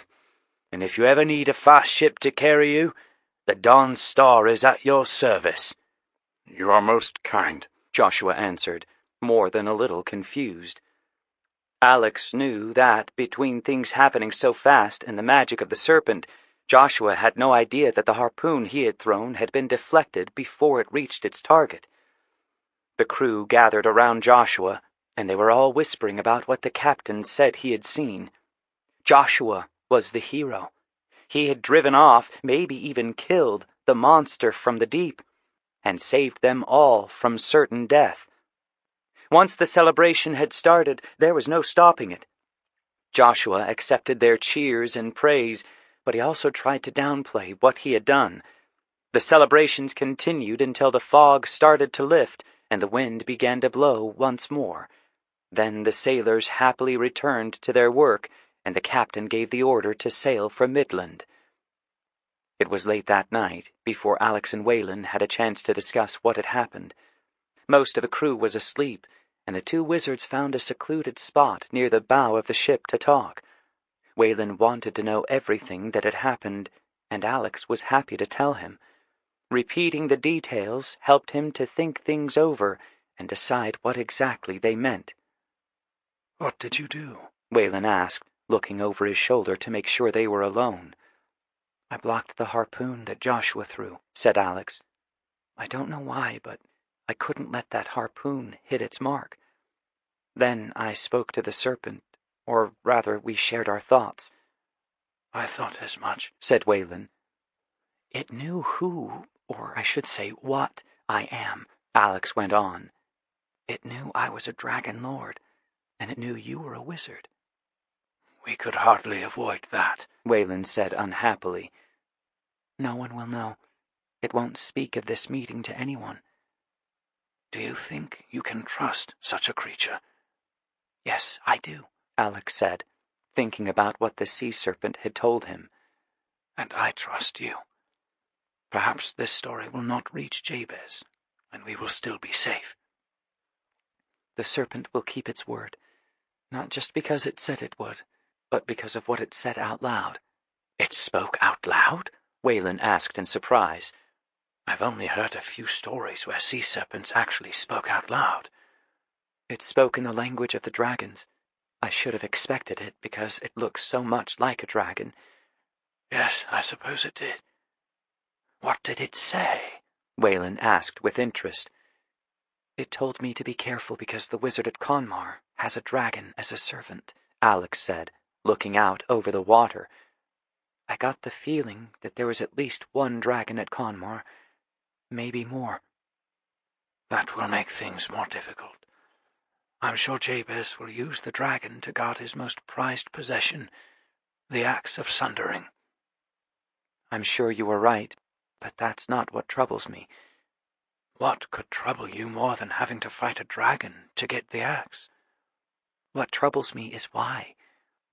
A: and if you ever need a fast ship to carry you, the Dawn Star is at your service."
D: "You are most kind,"
B: Joshua answered, more than a little confused. Alex knew that, between things happening so fast and the magic of the serpent, Joshua had no idea that the harpoon he had thrown had been deflected before it reached its target. The crew gathered around Joshua, and they were all whispering about what the captain said he had seen. Joshua was the hero. He had driven off, maybe even killed, the monster from the deep, and saved them all from certain death. Once the celebration had started, there was no stopping it. Joshua accepted their cheers and praise, but he also tried to downplay what he had done. The celebrations continued until the fog started to lift and the wind began to blow once more. Then the sailors happily returned to their work, and the captain gave the order to sail for Midland. It was late that night before Alex and Whalen had a chance to discuss what had happened. Most of the crew was asleep, and the two wizards found a secluded spot near the bow of the ship to talk. Whalen wanted to know everything that had happened, and Alex was happy to tell him. Repeating the details helped him to think things over and decide what exactly they meant.
D: "What did you do?"
B: Whalen asked, looking over his shoulder to make sure they were alone. "I blocked the harpoon that Joshua threw," said Alex. "I don't know why, but I couldn't let that harpoon hit its mark. Then I spoke to the serpent, or rather we shared our thoughts."
D: "I thought as much,"
B: said Whalen. "It knew who, or I should say what, I am," Alex went on. "It knew I was a dragon lord, and it knew you were a wizard."
D: "We could hardly avoid that,"
B: Whalen said unhappily. "No one will know. It won't speak of this meeting to anyone."
D: "Do you think you can trust such a creature?"
B: "Yes, I do," Alex said, thinking about what the sea serpent had told him.
D: "And I trust you. Perhaps this story will not reach Jabez, and we will still be safe."
B: "The serpent will keep its word, not just because it said it would, but because of what it said out loud."
A: "It spoke out loud?" Whalen asked in surprise.
D: "I've only heard a few stories where sea serpents actually spoke out loud."
B: "It spoke in the language of the dragons. I should have expected it because it looks so much like a dragon."
D: "Yes, I suppose it did. What did it say?"
B: Whalen asked with interest. "It told me to be careful because the wizard at Conmar has a dragon as a servant," Alex said, looking out over the water. "I got the feeling that there was at least one dragon at Conmar, maybe more."
D: That will make things more difficult. I'm sure Jabez will use the dragon to guard his most prized possession, the Axe of Sundering.
B: I'm sure you are right, but that's not what troubles me.
D: What could trouble you more than having to fight a dragon to get the axe?
B: What troubles me is why.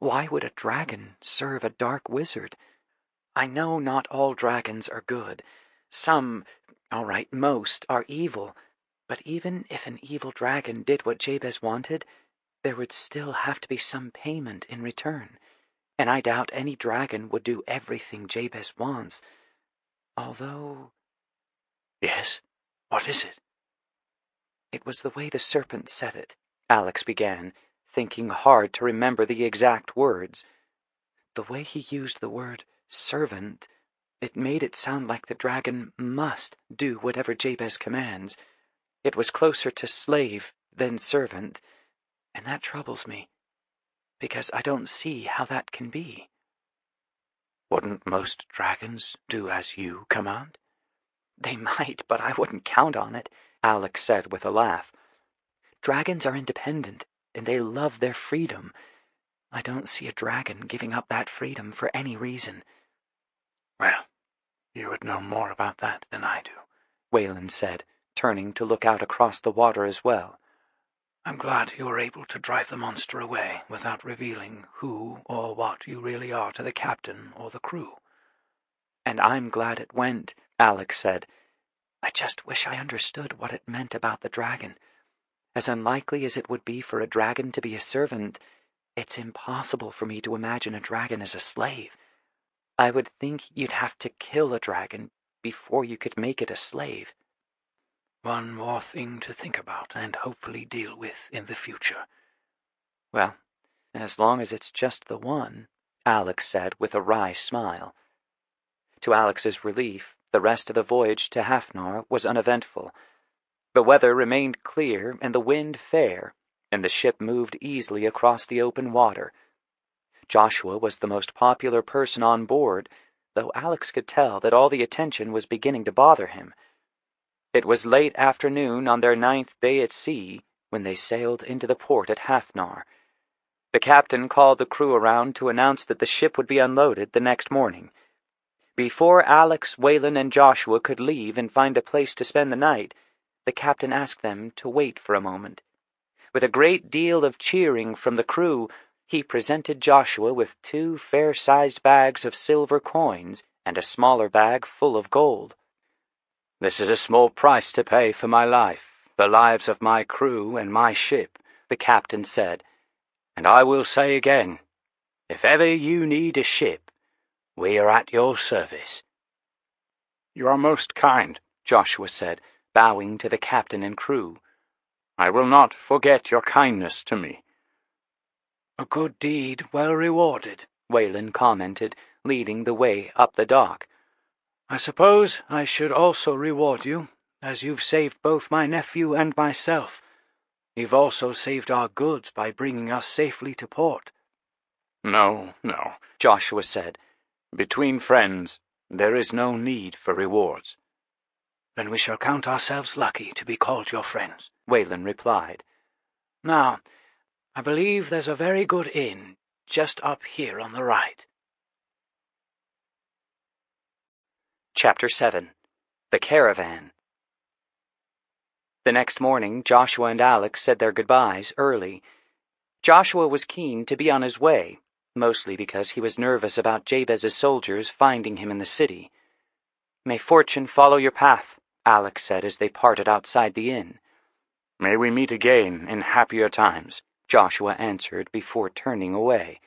B: Why would a dragon serve a dark wizard? I know not all dragons are good. Some, all right, most, are evil. But even if an evil dragon did what Jabez wanted, there would still have to be some payment in return. And I doubt any dragon would do everything Jabez wants. Although...
D: Yes? What is it?
B: It was the way the serpent said it, Alex began, thinking hard to remember the exact words. The way he used the word servant, it made it sound like the dragon must do whatever Jabez commands. It was closer to slave than servant, and that troubles me, because I don't see how that can be.
D: Wouldn't most dragons do as you command?
B: They might, but I wouldn't count on it, Alex said with a laugh. Dragons are independent, and they love their freedom. I don't see a dragon giving up that freedom for any reason.
D: Well, you would know more about that than I do,
B: Whalen said, turning to look out across the water as well.
D: I'm glad you were able to drive the monster away without revealing who or what you really are to the captain or the crew.
B: And I'm glad it went, Alex said. I just wish I understood what it meant about the dragon. As unlikely as it would be for a dragon to be a servant, it's impossible for me to imagine a dragon as a slave. I would think you'd have to kill a dragon before you could make it a slave.
D: One more thing to think about and hopefully deal with in the future.
B: Well, as long as it's just the one, Alex said with a wry smile. To Alex's relief, the rest of the voyage to Hafnar was uneventful. The weather remained clear and the wind fair, and the ship moved easily across the open water. Joshua was the most popular person on board, though Alex could tell that all the attention was beginning to bother him. It was late afternoon on their 9th day at sea when they sailed into the port at Hafnar. The captain called the crew around to announce that the ship would be unloaded the next morning. Before Alex, Whalen, and Joshua could leave and find a place to spend the night, the captain asked them to wait for a moment. With a great deal of cheering from the crew, he presented Joshua with 2 fair-sized bags of silver coins and a smaller bag full of gold.
C: "This is a small price to pay for my life, the lives of my crew and my ship," the captain said. "And I will say again, if ever you need a ship, we are at your service."
D: You are most kind,
B: Joshua said, bowing to the captain and crew.
D: I will not forget your kindness to me.
A: A good deed well rewarded,
B: Whalen commented, leading the way up the dock.
A: I suppose I should also reward you, as you've saved both my nephew and myself. You've also saved our goods by bringing us safely to port.
D: No,
B: Joshua said.
D: Between friends, there is no need for rewards.
A: Then we shall count ourselves lucky to be called your friends,
B: Whalen replied.
A: Now, I believe there's a very good inn just up here on the right.
B: Chapter 7. The Caravan. The next morning, Joshua and Alex said their goodbyes early. Joshua was keen to be on his way, mostly because he was nervous about Jabez's soldiers finding him in the city. "May fortune follow your path," Alex said as they parted outside the inn.
D: "May we meet again in happier times,"
B: Joshua answered before turning away.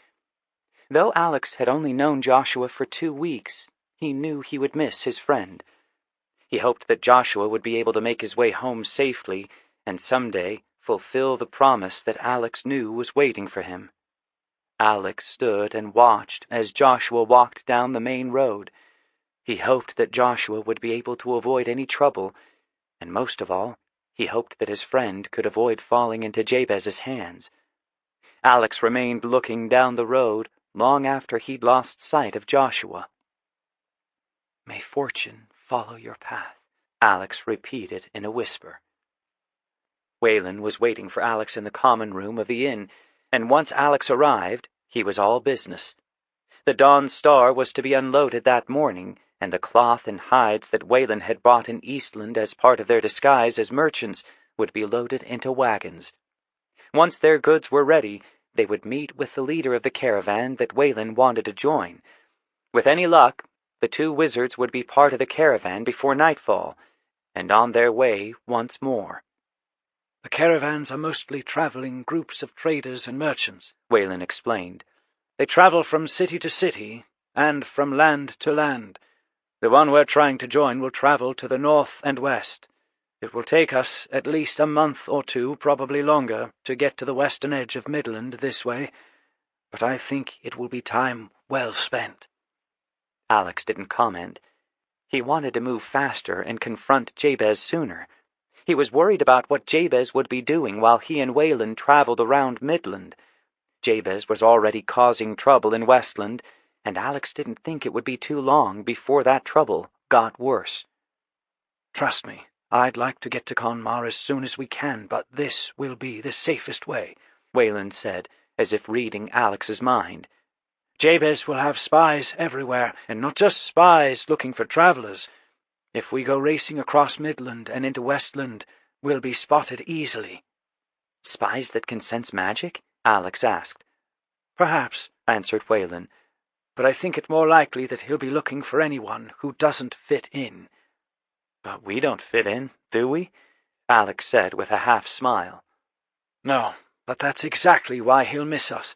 B: Though Alex had only known Joshua for 2 weeks, he knew he would miss his friend. He hoped that Joshua would be able to make his way home safely and someday fulfill the promise that Alex knew was waiting for him. Alex stood and watched as Joshua walked down the main road. He hoped that Joshua would be able to avoid any trouble, and most of all, he hoped that his friend could avoid falling into Jabez's hands. Alex remained looking down the road long after he'd lost sight of Joshua. "May fortune follow your path," Alex repeated in a whisper. Whalen was waiting for Alex in the common room of the inn, and once Alex arrived, he was all business. The Dawn Star was to be unloaded that morning, and the cloth and hides that Whalen had bought in Eastland as part of their disguise as merchants would be loaded into wagons. Once their goods were ready, they would meet with the leader of the caravan that Whalen wanted to join. With any luck, the two wizards would be part of the caravan before nightfall, and on their way once more.
A: "The caravans are mostly traveling groups of traders and merchants," Whalen explained. "They travel from city to city, and from land to land. The one we're trying to join will travel to the north and west. It will take us at least a month or two, probably longer, to get to the western edge of Midland this way, but I think it will be time well spent."
B: Alex didn't comment. He wanted to move faster and confront Jabez sooner. He was worried about what Jabez would be doing while he and Whalen traveled around Midland. Jabez was already causing trouble in Westland, and Alex didn't think it would be too long before that trouble got worse.
A: "Trust me, I'd like to get to Conmar as soon as we can, but this will be the safest way," Whalen said, as if reading Alex's mind. "Jabez will have spies everywhere, and not just spies looking for travelers. If we go racing across Midland and into Westland, we'll be spotted easily."
B: "Spies that can sense magic?" Alex asked.
A: "Perhaps," answered Whalen, "but I think it more likely that he'll be looking for anyone who doesn't fit in."
B: "But we don't fit in, do we?" Alex said with a half-smile.
A: "No, but that's exactly why he'll miss us."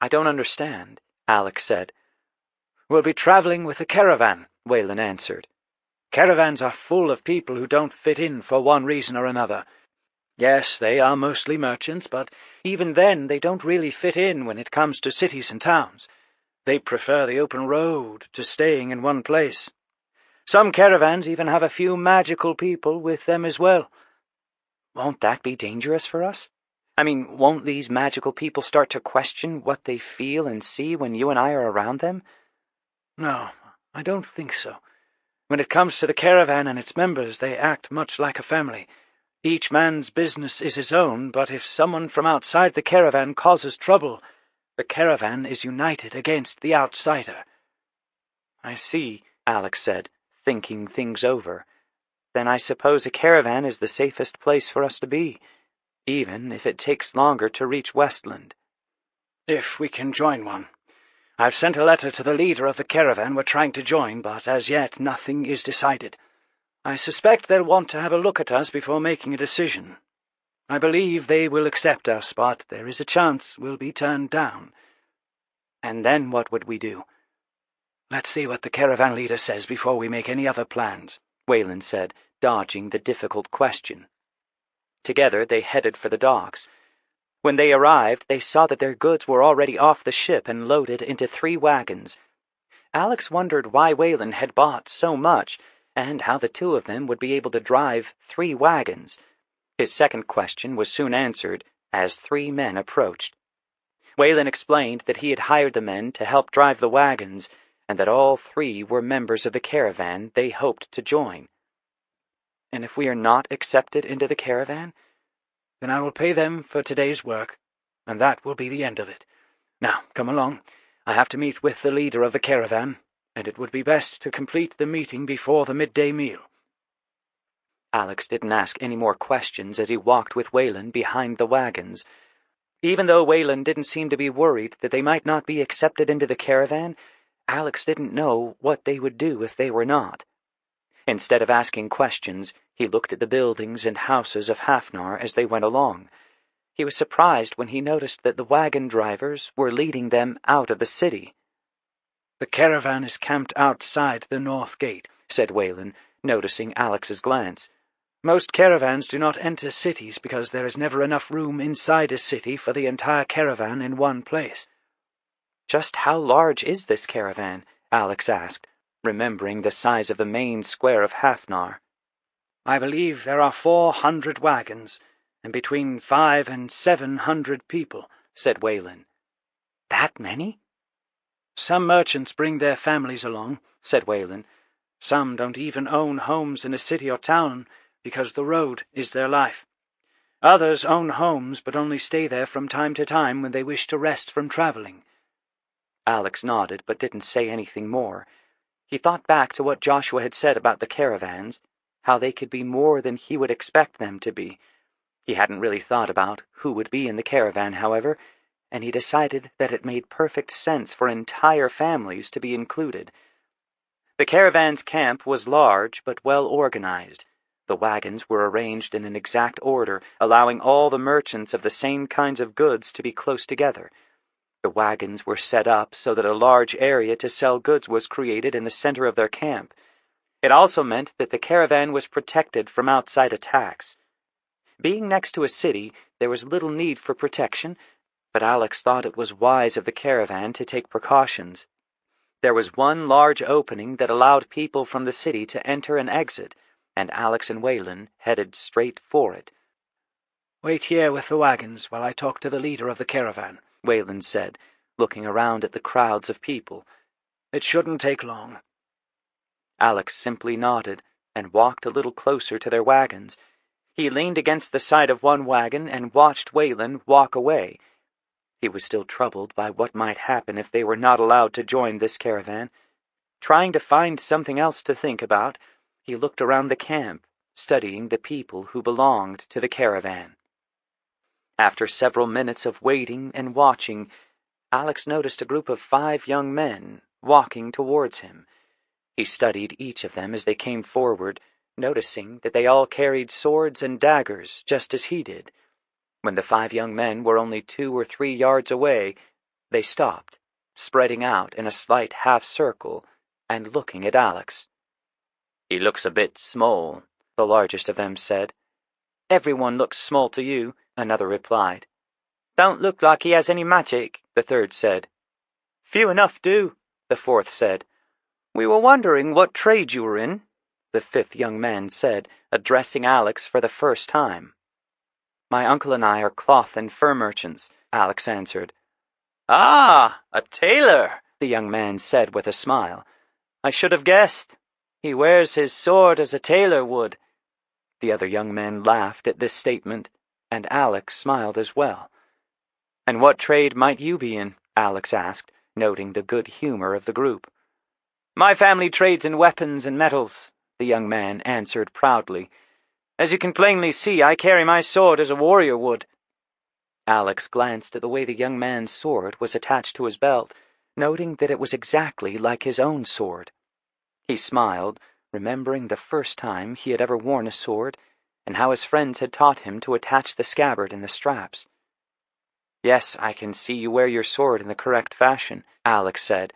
B: "I don't understand," Alex said.
A: "We'll be traveling with a caravan," Whalen answered. "Caravans are full of people who don't fit in for one reason or another. Yes, they are mostly merchants, but even then they don't really fit in when it comes to cities and towns. They prefer the open road to staying in one place. Some caravans even have a few magical people with them as well."
B: "Won't that be dangerous for us? I mean, won't these magical people start to question what they feel and see when you and I are around them?"
A: "No, I don't think so. When it comes to the caravan and its members, they act much like a family. Each man's business is his own, but if someone from outside the caravan causes trouble, the caravan is united against the outsider."
B: "I see," Alex said, thinking things over. "Then I suppose a caravan is the safest place for us to be, even if it takes longer to reach Westland."
A: "If we can join one. I've sent a letter to the leader of the caravan we're trying to join, but as yet nothing is decided. I suspect they'll want to have a look at us before making a decision. I believe they will accept us, but there is a chance we'll be turned down."
B: "And then what would we do?"
A: "Let's see what the caravan leader says before we make any other plans,"
B: Whalen said, dodging the difficult question. Together they headed for the docks. When they arrived, they saw that their goods were already off the ship and loaded into 3 wagons. Alex wondered why Whalen had bought so much, and how the two of them would be able to drive 3 wagons. His second question was soon answered as 3 men approached. Whalen explained that he had hired the men to help drive the wagons, and that all 3 were members of the caravan they hoped to join. "And if we are not accepted into the caravan?"
A: "Then I will pay them for today's work, and that will be the end of it. Now, come along. I have to meet with the leader of the caravan, and it would be best to complete the meeting before the midday meal."
B: Alex didn't ask any more questions as he walked with Whalen behind the wagons. Even though Whalen didn't seem to be worried that they might not be accepted into the caravan, Alex didn't know what they would do if they were not. Instead of asking questions, he looked at the buildings and houses of Hafnar as they went along. He was surprised when he noticed that the wagon drivers were leading them out of the city.
A: "The caravan is camped outside the north gate," said Whalen, noticing Alex's glance. "Most caravans do not enter cities because there is never enough room inside a city for the entire caravan in one place."
B: "Just how large is this caravan?" Alex asked, remembering the size of the main square of Hafnar.
A: "I believe there are 400 wagons, and between 500 and 700 people," said Whalen.
B: "That many?"
A: "Some merchants bring their families along," said Whalen. "Some don't even own homes in a city or town because the road is their life. Others own homes, but only stay there from time to time when they wish to rest from traveling."
B: Alex nodded, but didn't say anything more. He thought back to what Joshua had said about the caravans, how they could be more than he would expect them to be. He hadn't really thought about who would be in the caravan, however, and he decided that it made perfect sense for entire families to be included. The caravan's camp was large but well organized. The wagons were arranged in an exact order, allowing all the merchants of the same kinds of goods to be close together. The wagons were set up so that a large area to sell goods was created in the center of their camp. It also meant that the caravan was protected from outside attacks. Being next to a city, there was little need for protection, but Alex thought it was wise of the caravan to take precautions. There was one large opening that allowed people from the city to enter and exit, and Alex and Whalen headed straight for it.
A: "Wait here with the wagons while I talk to the leader of the caravan,"
B: Whalen said, looking around at the crowds of people.
A: "It shouldn't take long."
B: Alex simply nodded and walked a little closer to their wagons. He leaned against the side of one wagon and watched Whalen walk away. He was still troubled by what might happen if they were not allowed to join this caravan. Trying to find something else to think about, he looked around the camp, studying the people who belonged to the caravan. After several minutes of waiting and watching, Alex noticed a group of 5 young men walking towards him. He studied each of them as they came forward, noticing that they all carried swords and daggers just as he did. When the 5 young men were only 2 or 3 yards away, they stopped, spreading out in a slight half-circle and looking at Alex.
C: "He looks a bit small,"
B: the largest of them said.
E: "Everyone looks small to you," another replied. "Don't look like he has any magic," the third said. "Few enough do," the fourth said. "We were wondering what trade you were in," the 5th young man said, addressing Alex for the first time.
B: "My uncle and I are cloth and fur merchants," Alex answered.
E: "Ah, a tailor,"
B: the young man said with a smile.
E: "I should have guessed. He wears his sword as a tailor would."
B: The other young men laughed at this statement, and Alex smiled as well. "And what trade might you be in?" Alex asked, noting the good humor of the group.
E: "My family trades in weapons and metals," the young man answered proudly. "As you can plainly see, I carry my sword as a warrior would."
B: Alex glanced at the way the young man's sword was attached to his belt, noting that it was exactly like his own sword. He smiled, remembering the first time he had ever worn a sword, and how his friends had taught him to attach the scabbard in the straps.
E: "Yes, I can see you wear your sword in the correct fashion," Alex said,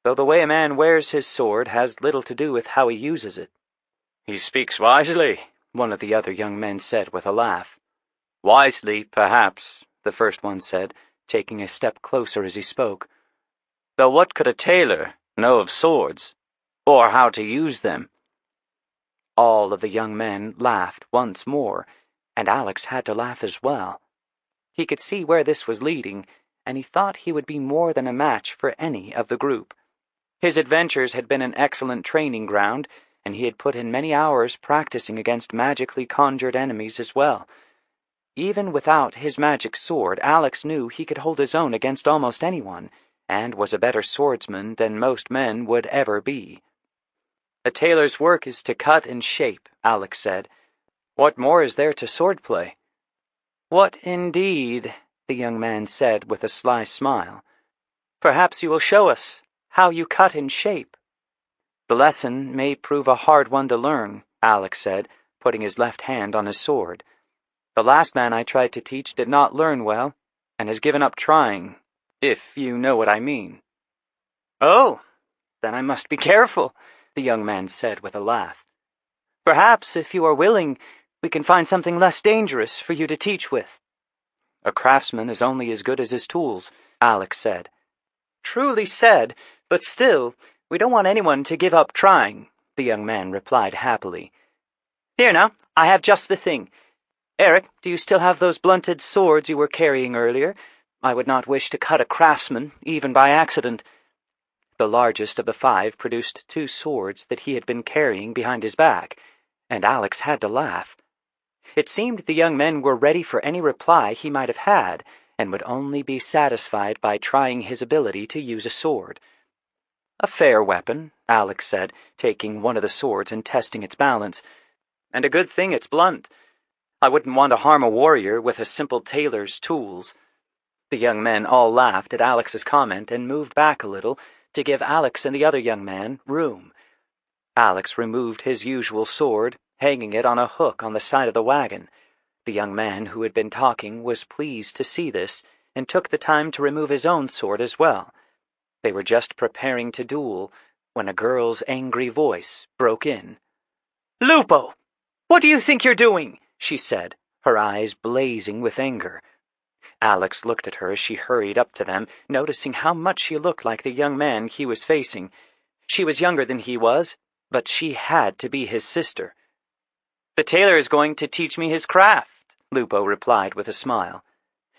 E: "though the way a man wears his sword has little to do with how he uses it."
C: "He speaks wisely,"
B: one of the other young men said with a laugh.
C: "Wisely, perhaps,"
B: the first one said, taking a step closer as he spoke.
C: "Though what could a tailor know of swords, or how to use them?"
B: All of the young men laughed once more, and Alex had to laugh as well. He could see where this was leading, and he thought he would be more than a match for any of the group. His adventures had been an excellent training ground, and he had put in many hours practicing against magically conjured enemies as well. Even without his magic sword, Alex knew he could hold his own against almost anyone, and was a better swordsman than most men would ever be.
E: "A tailor's work is to cut and shape," Alex said. "What more is there to swordplay?"
B: "What indeed?" the young man said with a sly smile.
E: "Perhaps you will show us how you cut and shape."
B: "The lesson may prove a hard one to learn," Alex said, putting his left hand on his sword. "The last man I tried to teach did not learn well, and has given up trying, if you know what I mean."
E: "Oh, then I must be careful,"
B: the young man said with a laugh.
E: "Perhaps, if you are willing, we can find something less dangerous for you to teach with."
B: "A craftsman is only as good as his tools," Alex said.
E: "Truly said, but still, we don't want anyone to give up trying," the young man replied happily. "Here now, I have just the thing. Eric, do you still have those blunted swords you were carrying earlier? I would not wish to cut a craftsman, even by accident."
B: The largest of the 5 produced 2 swords that he had been carrying behind his back, and Alex had to laugh. It seemed the young men were ready for any reply he might have had, and would only be satisfied by trying his ability to use a sword. "A fair weapon," Alex said, taking one of the swords and testing its balance. "And a good thing it's blunt. I wouldn't want to harm a warrior with a simple tailor's tools." The young men all laughed at Alex's comment and moved back a little to give Alex and the other young man room. Alex removed his usual sword, hanging it on a hook on the side of the wagon. The young man who had been talking was pleased to see this, and took the time to remove his own sword as well. They were just preparing to duel when a girl's angry voice broke in. "Lupo! What do you think you're doing?" she said, her eyes blazing with anger. Alex looked at her as she hurried up to them, noticing how much she looked like the young man he was facing. She was younger than he was, but she had to be his sister. "The tailor is going to teach me his craft," Lupo replied with a smile.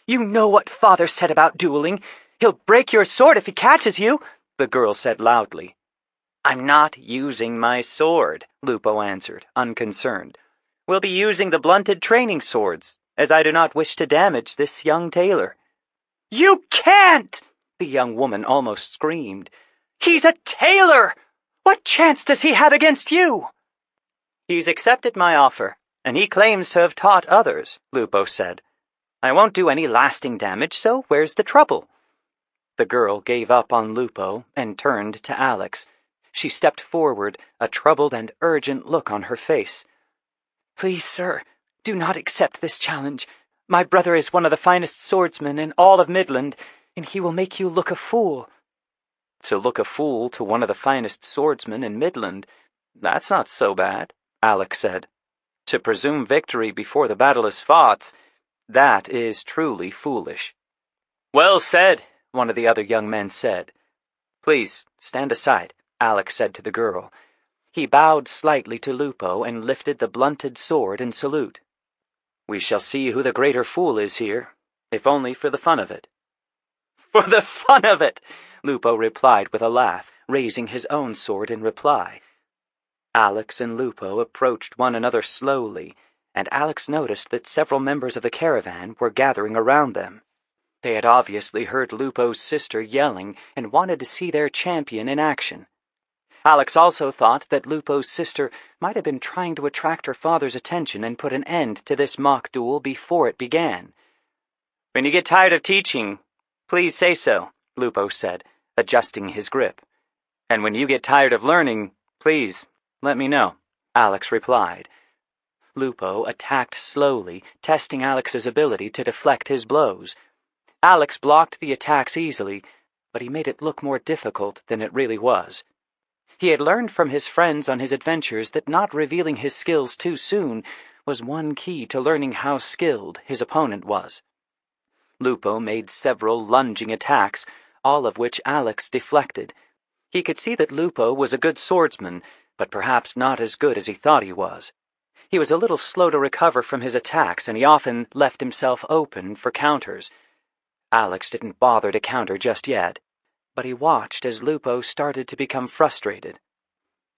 B: "You know what Father said about dueling. He'll break your sword if he catches you," the girl said loudly. "I'm not using my sword," Lupo answered, unconcerned. "We'll be using the blunted training swords, as I do not wish to damage this young tailor." "You can't!" the young woman almost screamed. "He's a tailor! What chance does he have against you?" "He's accepted my offer, and he claims to have taught others," Lupo said. "I won't do any lasting damage, so where's the trouble?" The girl gave up on Lupo and turned to Alex. She stepped forward, a troubled and urgent look on her face. "Please, sir, do not accept this challenge. My brother is one of the finest swordsmen in all of Midland, and he will make you look a fool." "To look a fool to one of the finest swordsmen in Midland, that's not so bad," Alex said. "To presume victory before the battle is fought, that is truly foolish." "Well said," one of the other young men said. "Please, stand aside," Alex said to the girl. He bowed slightly to Lupo and lifted the blunted sword in salute. "We shall see who the greater fool is here, if only for the fun of it." "For the fun of it," Lupo replied with a laugh, raising his own sword in reply. Alex and Lupo approached one another slowly, and Alex noticed that several members of the caravan were gathering around them. They had obviously heard Lupo's sister yelling and wanted to see their champion in action. Alex also thought that Lupo's sister might have been trying to attract her father's attention and put an end to this mock duel before it began. "When you get tired of teaching, please say so," Lupo said, adjusting his grip. "And when you get tired of learning, please let me know," Alex replied. Lupo attacked slowly, testing Alex's ability to deflect his blows. Alex blocked the attacks easily, but he made it look more difficult than it really was. He had learned from his friends on his adventures that not revealing his skills too soon was one key to learning how skilled his opponent was. Lupo made several lunging attacks, all of which Alex deflected. He could see that Lupo was a good swordsman, but perhaps not as good as he thought he was. He was a little slow to recover from his attacks, and he often left himself open for counters. Alex didn't bother to counter just yet, but he watched as Lupo started to become frustrated.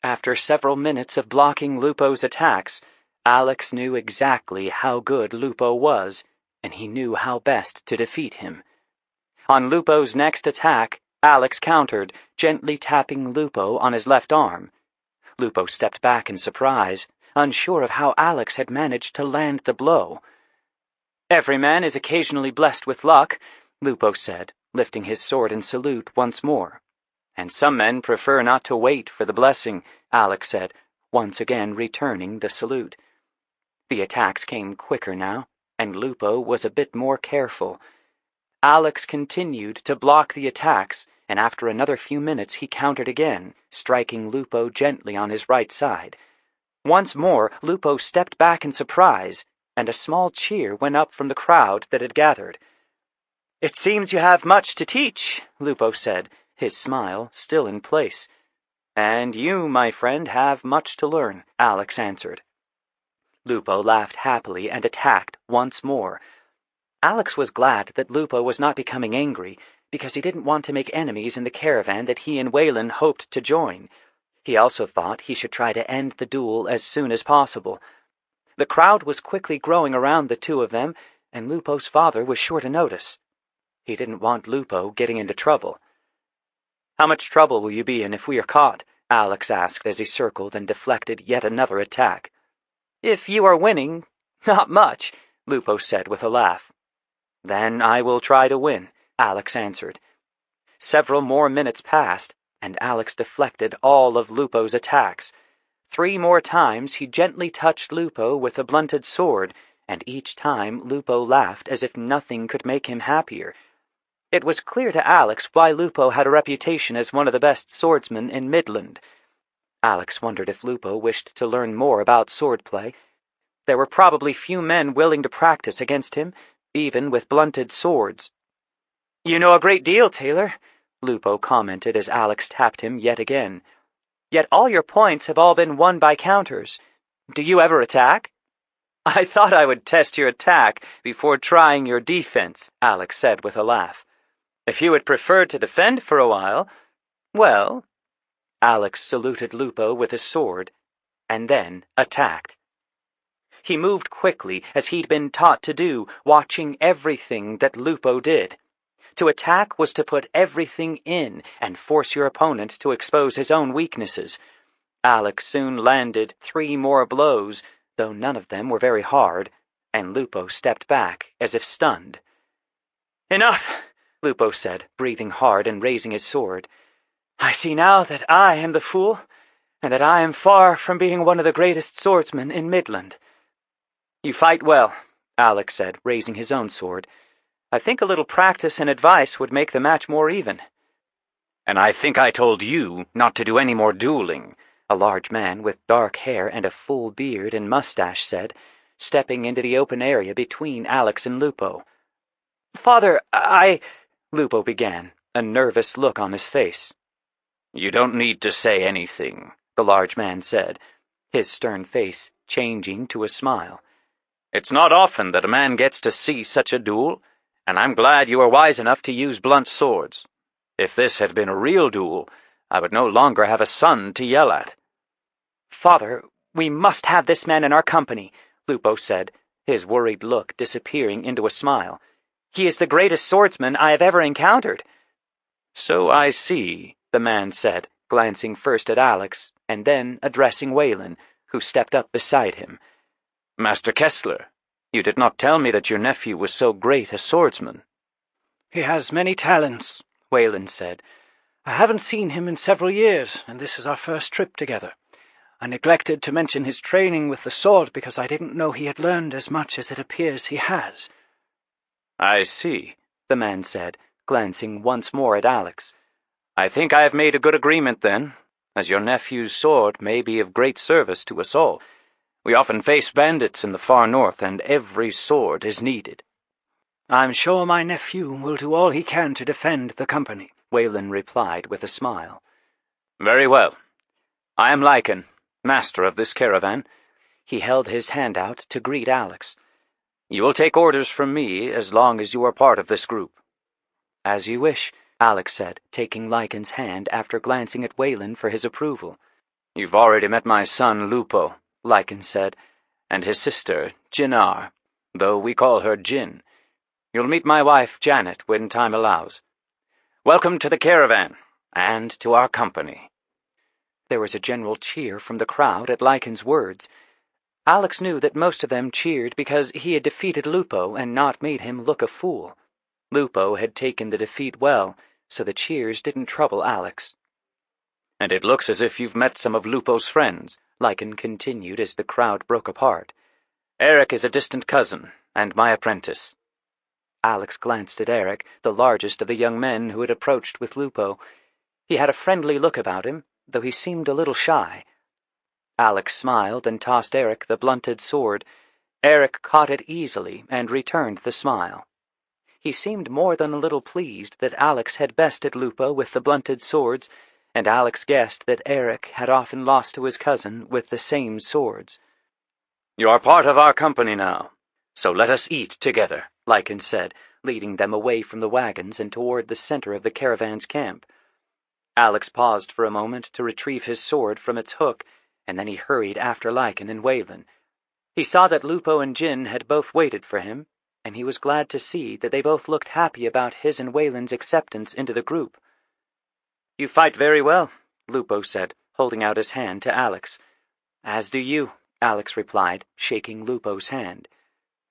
B: After several minutes of blocking Lupo's attacks, Alex knew exactly how good Lupo was, and he knew how best to defeat him. On Lupo's next attack, Alex countered, gently tapping Lupo on his left arm. Lupo stepped back in surprise, unsure of how Alex had managed to land the blow. "Every man is occasionally blessed with luck," Lupo said, lifting his sword in salute once more. "And some men prefer not to wait for the blessing," Alex said, once again returning the salute. The attacks came quicker now, and Lupo was a bit more careful. Alex continued to block the attacks, and after another few minutes he countered again, striking Lupo gently on his right side. Once more Lupo stepped back in surprise, and a small cheer went up from the crowd that had gathered. "It seems you have much to teach," Lupo said, his smile still in place. "And you, my friend, have much to learn," Alex answered. Lupo laughed happily and attacked once more. Alex was glad that Lupo was not becoming angry, because he didn't want to make enemies in the caravan that he and Whalen hoped to join. He also thought he should try to end the duel as soon as possible.
E: The crowd was quickly growing around the two of them, and Lupo's father was sure to notice. He didn't want Lupo getting into trouble. "How much trouble will you be in if we are caught?" Alex asked as he circled and deflected yet another attack. "If you are winning, not much," Lupo said with a laugh. "Then I will try to win," Alex answered. Several more minutes passed, and Alex deflected all of Lupo's attacks. 3 more times he gently touched Lupo with a blunted sword, and each time Lupo laughed as if nothing could make him happier. It was clear to Alex why Lupo had a reputation as one of the best swordsmen in Midland. Alex wondered if Lupo wished to learn more about swordplay. There were probably few men willing to practice against him, even with blunted swords. "You know a great deal, Taylor," Lupo commented as Alex tapped him yet again. "Yet all your points have all been won by counters. Do you ever attack?" "I thought I would test your attack before trying your defense," Alex said with a laugh. "If you would prefer to defend for a while, well—" Alex saluted Lupo with his sword, and then attacked. He moved quickly, as he'd been taught to do, watching everything that Lupo did. To attack was to put everything in and force your opponent to expose his own weaknesses. Alex soon landed 3 more blows, though none of them were very hard, and Lupo stepped back as if stunned. "Enough," Lupo said, breathing hard and raising his sword. "I see now that I am the fool, and that I am far from being one of the greatest swordsmen in Midland." "You fight well," Alex said, raising his own sword. "I think a little practice and advice would make the match more even."
C: "And I think I told you not to do any more dueling," a large man with dark hair and a full beard and mustache said, stepping into the open area between Alex and Lupo.
E: "Father, Lupo began, a nervous look on his face.
C: "You don't need to say anything," the large man said, his stern face changing to a smile. "It's not often that a man gets to see such a duel, and I'm glad you are wise enough to use blunt swords. If this had been a real duel, I would no longer have a son to yell at."
E: "Father, we must have this man in our company," Lupo said, his worried look disappearing into a smile. "He is the greatest swordsman I have ever encountered."
C: "So I see," the man said, glancing first at Alex, and then addressing Whalen, who stepped up beside him. "Master Kessler, you did not tell me that your nephew was so great a swordsman."
A: "He has many talents," Whalen said. "I haven't seen him in several years, and this is our first trip together. I neglected to mention his training with the sword because I didn't know he had learned as much as it appears he has."
C: "I see," the man said, glancing once more at Alex. "I think I have made a good agreement then, as your nephew's sword may be of great service to us all. We often face bandits in the far north, and every sword is needed."
A: "I'm sure my nephew will do all he can to defend the company," Whalen replied with a smile.
C: "Very well. I am Lycan, master of this caravan."
E: He held his hand out to greet Alex.
C: "You will take orders from me as long as you are part of this group."
E: "As you wish," Alex said, taking Lycan's hand after glancing at Whalen for his approval.
C: "You've already met my son, Lupo," Lycan said, "and his sister, Jinar, though we call her Jin. You'll meet my wife, Janet, when time allows. Welcome to the caravan, and to our company."
E: There was a general cheer from the crowd at Lycan's words. Alex knew that most of them cheered because he had defeated Lupo and not made him look a fool. Lupo had taken the defeat well, so the cheers didn't trouble Alex.
C: "And it looks as if you've met some of Lupo's friends," Lycan continued as the crowd broke apart. "Eric is a distant cousin, and my apprentice."
E: Alex glanced at Eric, the largest of the young men who had approached with Lupo. He had a friendly look about him, though he seemed a little shy. Alex smiled and tossed Eric the blunted sword. Eric caught it easily and returned the smile. He seemed more than a little pleased that Alex had bested Lupo with the blunted swords, and Alex guessed that Eric had often lost to his cousin with the same swords.
C: "You are part of our company now, so let us eat together," Lycan said, leading them away from the wagons and toward the center of the caravan's camp. Alex paused for a moment to retrieve his sword from its hook, and then he hurried after Lycan and Whalen.
E: He saw that Lupo and Jin had both waited for him, and he was glad to see that they both looked happy about his and Whalen's acceptance into the group. "You fight very well," Lupo said, holding out his hand to Alex. "As do you," Alex replied, shaking Lupo's hand.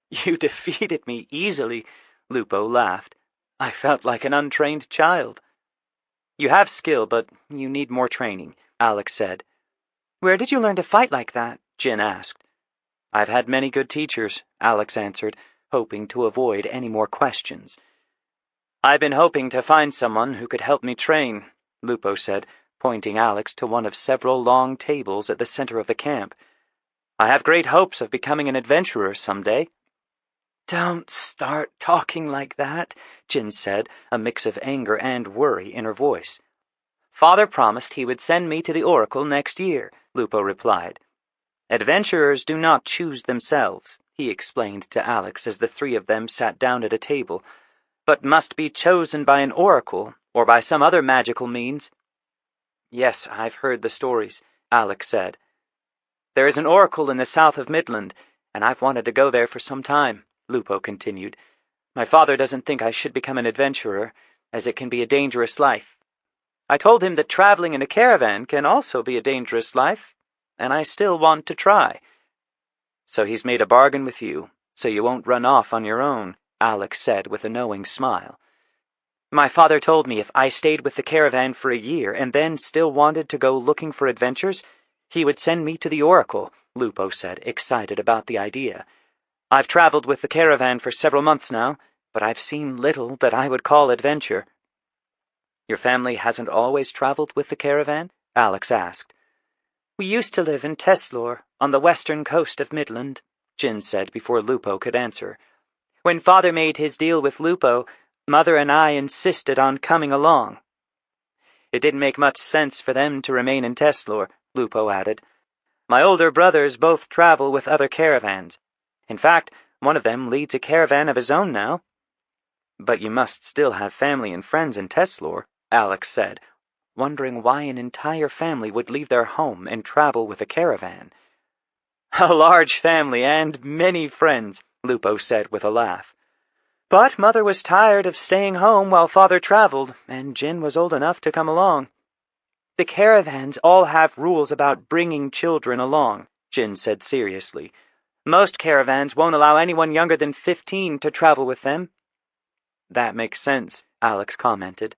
E: "You defeated me easily," Lupo laughed. "I felt like an untrained child." "You have skill, but you need more training," Alex said. "Where did you learn to fight like that?" Jin asked. "I've had many good teachers," Alex answered, hoping to avoid any more questions. "I've been hoping to find someone who could help me train," Lupo said, pointing Alex to one of several long tables at the center of the camp. "I have great hopes of becoming an adventurer someday." "Don't start talking like that," Jin said, a mix of anger and worry in her voice. "Father promised he would send me to the Oracle next year," Lupo replied. "Adventurers do not choose themselves," he explained to Alex as the three of them sat down at a table, "but must be chosen by an oracle or by some other magical means." "Yes, I've heard the stories," Alex said. "There is an oracle in the south of Midland, and I've wanted to go there for some time," Lupo continued. "My father doesn't think I should become an adventurer, as it can be a dangerous life. I told him that traveling in a caravan can also be a dangerous life, and I still want to try." "So he's made a bargain with you, so you won't run off on your own," Alex said with a knowing smile. "My father told me if I stayed with the caravan for a year and then still wanted to go looking for adventures, he would send me to the Oracle," Lupo said, excited about the idea. "I've traveled with the caravan for several months now, but I've seen little that I would call adventure." "Your family hasn't always traveled with the caravan?" Alex asked. "We used to live in Teslor, on the western coast of Midland," Jin said before Lupo could answer. "When Father made his deal with Lupo, Mother and I insisted on coming along." "It didn't make much sense for them to remain in Teslor," Lupo added. "My older brothers both travel with other caravans. In fact, one of them leads a caravan of his own now." "But you must still have family and friends in Teslor," Alex said, wondering why an entire family would leave their home and travel with a caravan. "A large family and many friends," Lupo said with a laugh. "But Mother was tired of staying home while Father traveled, and Jin was old enough to come along." "The caravans all have rules about bringing children along," Jin said seriously. "Most caravans won't allow anyone younger than 15 to travel with them." "That makes sense," Alex commented.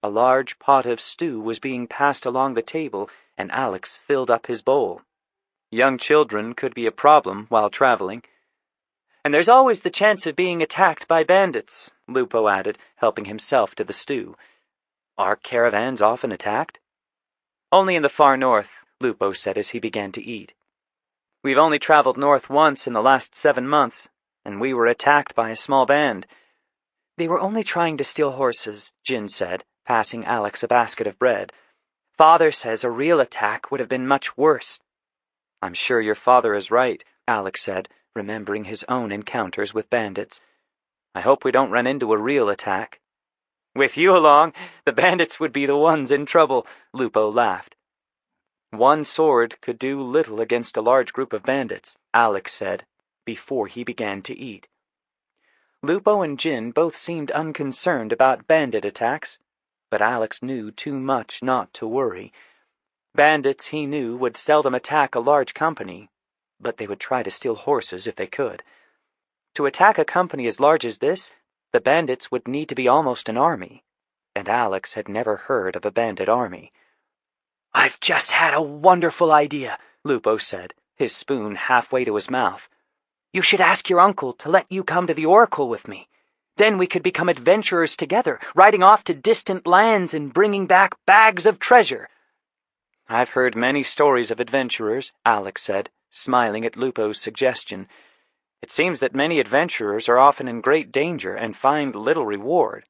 E: A large pot of stew was being passed along the table, and Alex filled up his bowl. Young children could be a problem while traveling. "And there's always the chance of being attacked by bandits," Lupo added, helping himself to the stew. "Are caravans often attacked?" "Only in the far north," Lupo said as he began to eat. "We've only traveled north once in the last 7 months, and we were attacked by a small band." "They were only trying to steal horses," Jin said, passing Alex a basket of bread. "Father says a real attack would have been much worse." "I'm sure your father is right," Alex said, remembering his own encounters with bandits. "I hope we don't run into a real attack." "With you along, the bandits would be the ones in trouble," Lupo laughed. "One sword could do little against a large group of bandits," Alex said, before he began to eat. Lupo and Jin both seemed unconcerned about bandit attacks, but Alex knew too much not to worry. Bandits, he knew, would seldom attack a large company, but they would try to steal horses if they could. To attack a company as large as this, the bandits would need to be almost an army, and Alex had never heard of a bandit army. "I've just had a wonderful idea," Lupo said, his spoon halfway to his mouth. "You should ask your uncle to let you come to the Oracle with me. Then we could become adventurers together, riding off to distant lands and bringing back bags of treasure." "I've heard many stories of adventurers," Alex said, smiling at Lupo's suggestion. "It seems that many adventurers are often in great danger and find little reward."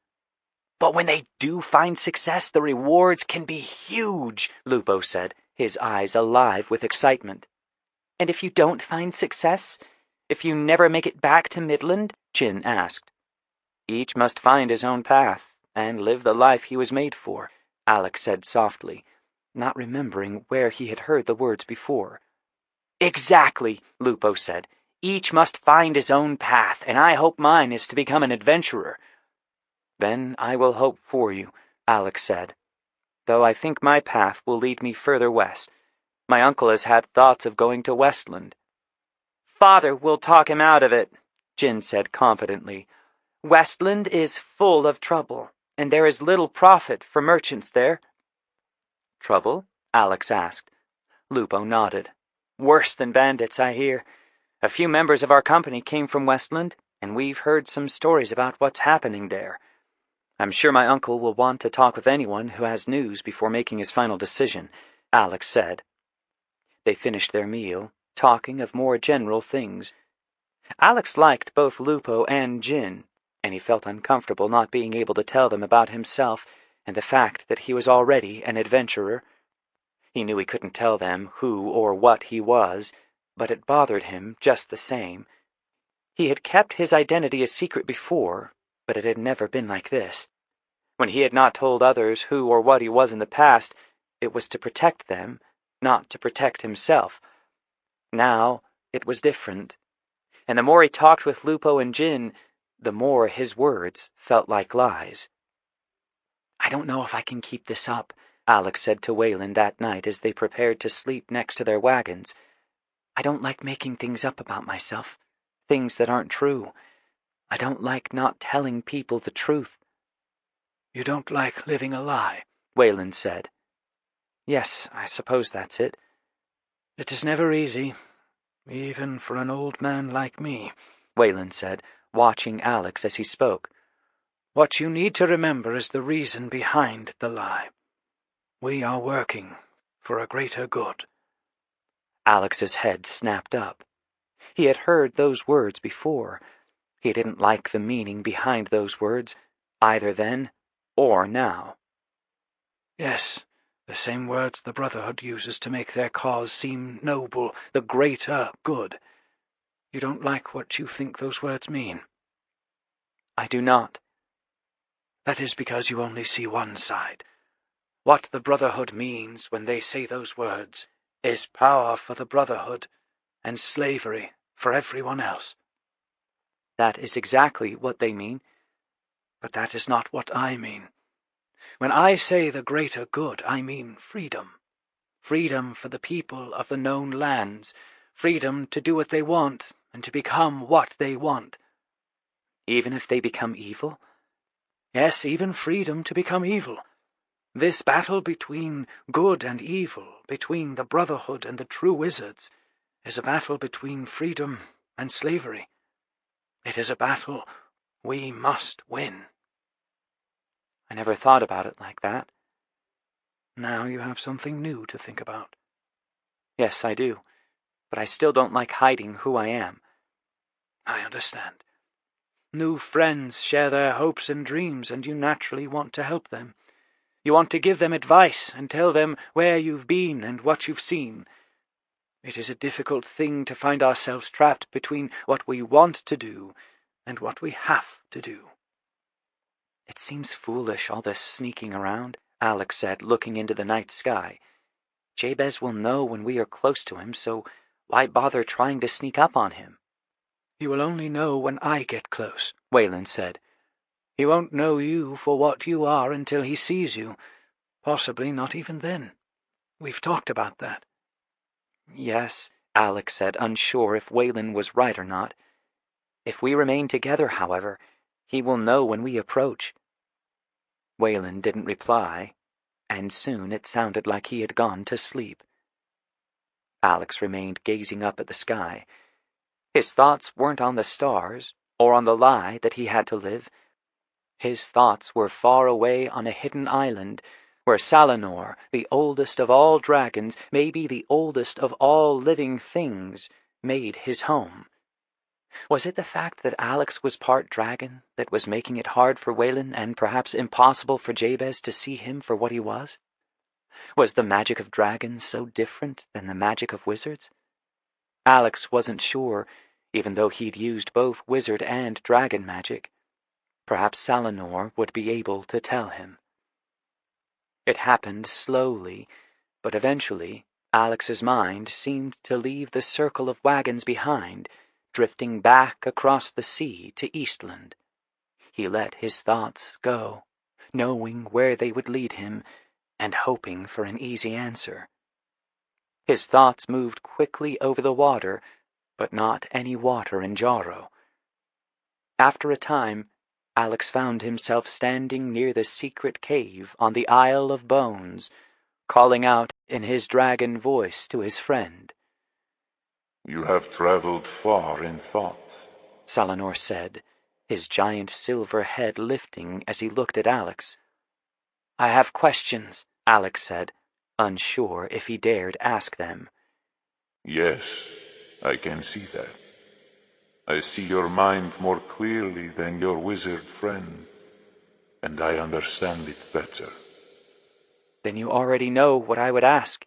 E: "But when they do find success, the rewards can be huge," Lupo said, his eyes alive with excitement. "And if you don't find success? If you never make it back to Midland?" Jin asked. "Each must find his own path and live the life he was made for," Alex said softly, not remembering where he had heard the words before. Exactly, Lupo said. Each must find his own path, and I hope mine is to become an adventurer.
B: Then I will hope for you, Alex said, though I think my path will lead me further west. My uncle has had thoughts of going to Westland.
E: Father will talk him out of it, Jin said confidently. Westland is full of trouble, and there is little profit for merchants there.
B: Trouble? Alex asked.
E: Lupo nodded. Worse than bandits, I hear. A few members of our company came from Westland, and we've heard some stories about what's happening there. I'm sure my uncle will want to talk with anyone who has news before making his final decision, Alex said. They finished their meal, talking of more general things. Alex liked both Lupo and Jin, and he felt uncomfortable not being able to tell them about himself and the fact that he was already an adventurer. He knew he couldn't tell them who or what he was, but it bothered him just the same. He had kept his identity a secret before, but it had never been like this. When he had not told others who or what he was in the past, it was to protect them, not to protect himself. Now it was different, and the more he talked with Lupo and Jin, the more his words felt like lies. I don't know if I can keep this up, Alex said to Whalen that night as they prepared to sleep next to their wagons. I don't like making things up about myself, things that aren't true. I don't like not telling people the truth.
D: You don't like living a lie,
E: Whalen said. Yes, I suppose that's it.
D: It is never easy, even for an old man like me,
E: Whalen said, watching Alex as he spoke.
D: What you need to remember is the reason behind the lie. We are working for a greater good.
E: Alex's head snapped up. He had heard those words before. He didn't like the meaning behind those words, either then or now.
D: Yes, the same words the Brotherhood uses to make their cause seem noble, the greater good. You don't like what you think those words mean?
E: I do not.
D: That is because you only see one side. What the Brotherhood means when they say those words is power for the Brotherhood and slavery for everyone else.
E: That is exactly what they mean.
D: But that is not what I mean. When I say the greater good, I mean freedom. Freedom for the people of the known lands. Freedom to do what they want and to become what they want.
E: Even if they become evil?
D: Yes, even freedom to become evil. This battle between good and evil, between the Brotherhood and the true wizards, is a battle between freedom and slavery. It is a battle we must win.
E: I never thought about it like that.
D: Now you have something new to think about.
E: Yes, I do, but I still don't like hiding who I am.
D: I understand. New friends share their hopes and dreams, and you naturally want to help them. You want to give them advice and tell them where you've been and what you've seen. It is a difficult thing to find ourselves trapped between what we want to do and what we have to do.
E: It seems foolish, all this sneaking around, Alex said, looking into the night sky. Jabez will know when we are close to him, so why bother trying to sneak up on him?
D: He will only know when I get close,
E: Whalen said.
D: He won't know you for what you are until he sees you. Possibly not even then. We've talked about that.
E: Yes, Alex said, unsure if Whalen was right or not. If we remain together, however, he will know when we approach. Whalen didn't reply, and soon it sounded like he had gone to sleep. Alex remained gazing up at the sky. His thoughts weren't on the stars, or on the lie that he had to live. His thoughts were far away on a hidden island, where Salanor, the oldest of all dragons, maybe the oldest of all living things, made his home. Was it the fact that Alex was part dragon that was making it hard for Whalen and perhaps impossible for Jabez to see him for what he was? Was the magic of dragons so different than the magic of wizards? Alex wasn't sure, even though he'd used both wizard and dragon magic. Perhaps Salanor would be able to tell him. It happened slowly, but eventually
B: Alex's mind seemed to leave the circle of wagons behind, drifting back across the sea to Eastland. He let his thoughts go, knowing where they would lead him, and hoping for an easy answer. His thoughts moved quickly over the water, but not any water in Jarrow. After a time, Alex found himself standing near the secret cave on the Isle of Bones, calling out in his dragon voice to his friend.
F: "You have traveled far in thought,"
B: Salanor said, his giant silver head lifting as he looked at Alex. "I have questions," Alex said, unsure if he dared ask them.
F: "Yes, I can see that. I see your mind more clearly than your wizard friend, and I understand it better."
B: "Then you already know what I would ask?"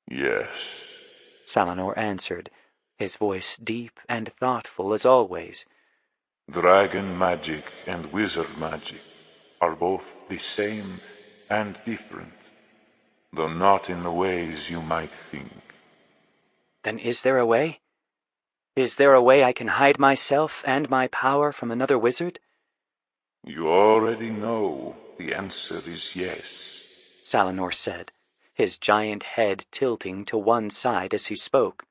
F: "Yes,"
B: Salanor answered, his voice deep and thoughtful as always.
F: "Dragon magic and wizard magic are both the same and different, though not in the ways you might think."
B: "Then is there a way? Is there a way I can hide myself and my power from another wizard?"
F: "You already know the answer is yes,"
B: Salanor said, his giant head tilting to one side as he spoke.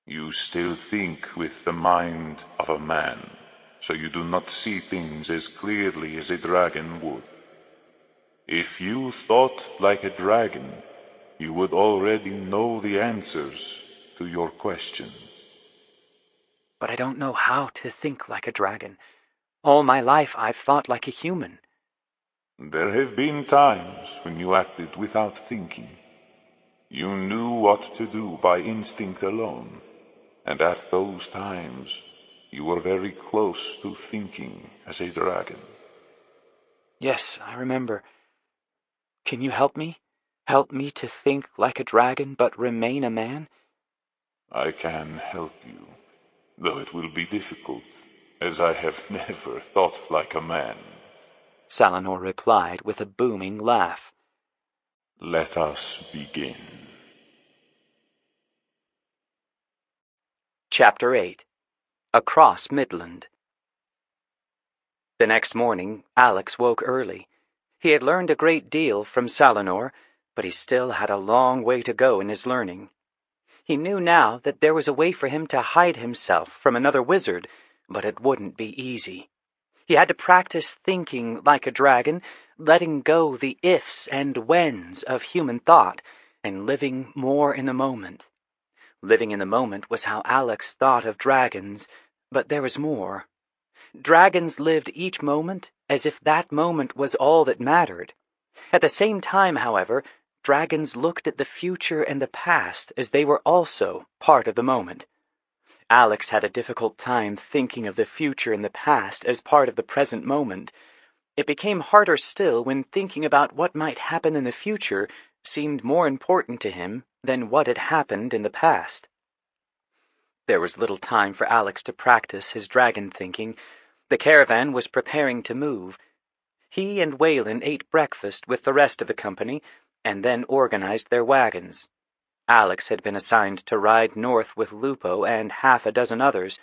F: "You still think with the mind of a man, so you do not see things as clearly as a dragon would. If you thought like a dragon, you would already know the answers to your questions."
B: "But I don't know how to think like a dragon. All my life I've thought like a human."
F: "There have been times when you acted without thinking. You knew what to do by instinct alone, and at those times you were very close to thinking as a dragon."
B: "Yes, I remember. Can you help me? Help me to think like a dragon but remain a man?"
F: "I can help you, though it will be difficult, as I have never thought like a man,"
B: Salanor replied with a booming laugh.
F: "Let us begin."
B: Chapter 8. Across Midland. The next morning, Alex woke early. He had learned a great deal from Salanor, but he still had a long way to go in his learning. He knew now that there was a way for him to hide himself from another wizard, but it wouldn't be easy. He had to practice thinking like a dragon, letting go the ifs and whens of human thought, and living more in the moment. Living in the moment was how Alex thought of dragons, but there was more. Dragons lived each moment as if that moment was all that mattered. At the same time, however, dragons looked at the future and the past as they were also part of the moment. Alex had a difficult time thinking of the future and the past as part of the present moment. It became harder still when thinking about what might happen in the future seemed more important to him than what had happened in the past. There was little time for Alex to practice his dragon thinking. The caravan was preparing to move. He and Whalen ate breakfast with the rest of the company, and then organized their wagons. Alex had been assigned to ride north with Lupo and half a dozen others.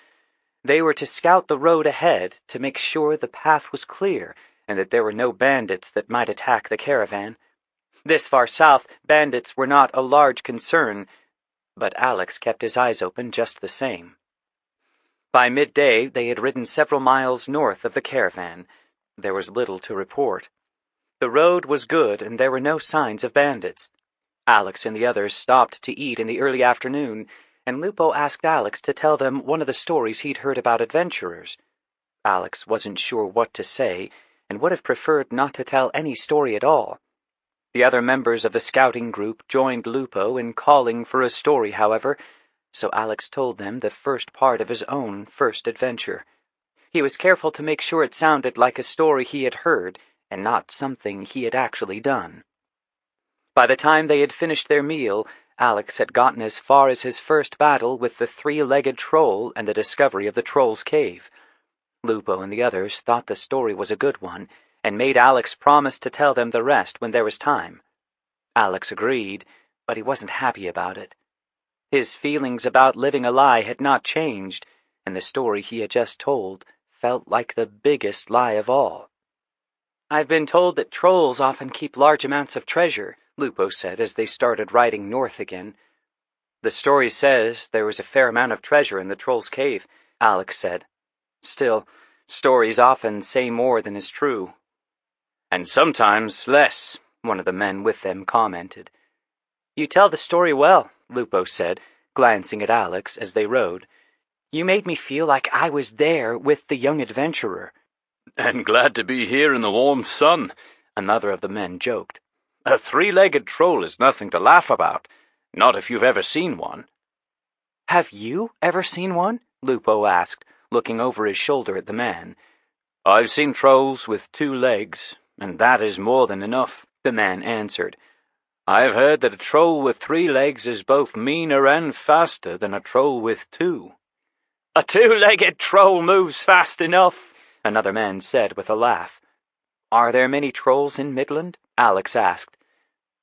B: They were to scout the road ahead to make sure the path was clear and that there were no bandits that might attack the caravan. This far south, bandits were not a large concern, but Alex kept his eyes open just the same. By midday, they had ridden several miles north of the caravan. There was little to report. The road was good, and there were no signs of bandits. Alex and the others stopped to eat in the early afternoon, and Lupo asked Alex to tell them one of the stories he'd heard about adventurers. Alex wasn't sure what to say, and would have preferred not to tell any story at all. The other members of the scouting group joined Lupo in calling for a story, however, so Alex told them the first part of his own first adventure. He was careful to make sure it sounded like a story he had heard, and not something he had actually done. By the time they had finished their meal, Alex had gotten as far as his first battle with the three-legged troll and the discovery of the troll's cave. Lupo and the others thought the story was a good one, and made Alex promise to tell them the rest when there was time. Alex agreed,
E: but he wasn't happy about it. His feelings about living a lie had not changed, and the story he had just told felt like the biggest lie of all. "I've been told that trolls often keep large amounts of treasure," Lupo said as they started riding north again. "The story says there was a fair amount of treasure in the troll's cave," Alex said. "Still, stories often say more than is true." "And sometimes less," one of the men with them commented. "You tell the story well," Lupo said, glancing at Alex as they rode. "You made me feel like I was there with the young adventurer."
C: "And glad to be here in the warm sun," another of the men joked. "A three-legged troll is nothing to laugh about, not if you've ever seen one."
E: "Have you ever seen one?" Lupo asked, looking over his shoulder at the man.
C: "I've seen trolls with 2 legs, and that is more than enough," the man answered. "I've heard that a troll with 3 legs is both meaner and faster than a troll with 2.
E: "A 2-legged troll moves fast enough," another man said with a laugh. "Are there many trolls in Midland?" Alex asked.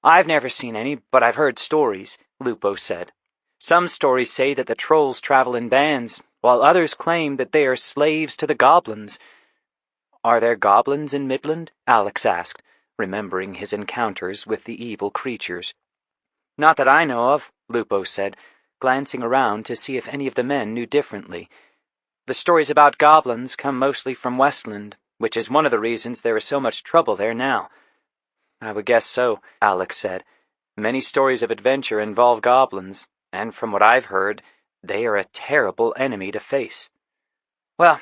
E: "I've never seen any, but I've heard stories," Lupo said. "Some stories say that the trolls travel in bands, while others claim that they are slaves to the goblins." "Are there goblins in Midland?" Alex asked, remembering his encounters with the evil creatures. "Not that I know of," Lupo said, glancing around to see if any of the men knew differently. "The stories about goblins come mostly from Westland, which is one of the reasons there is so much trouble there now." "I would guess so," Alex said. "Many stories of adventure involve goblins, and from what I've heard, they are a terrible enemy to face." "Well,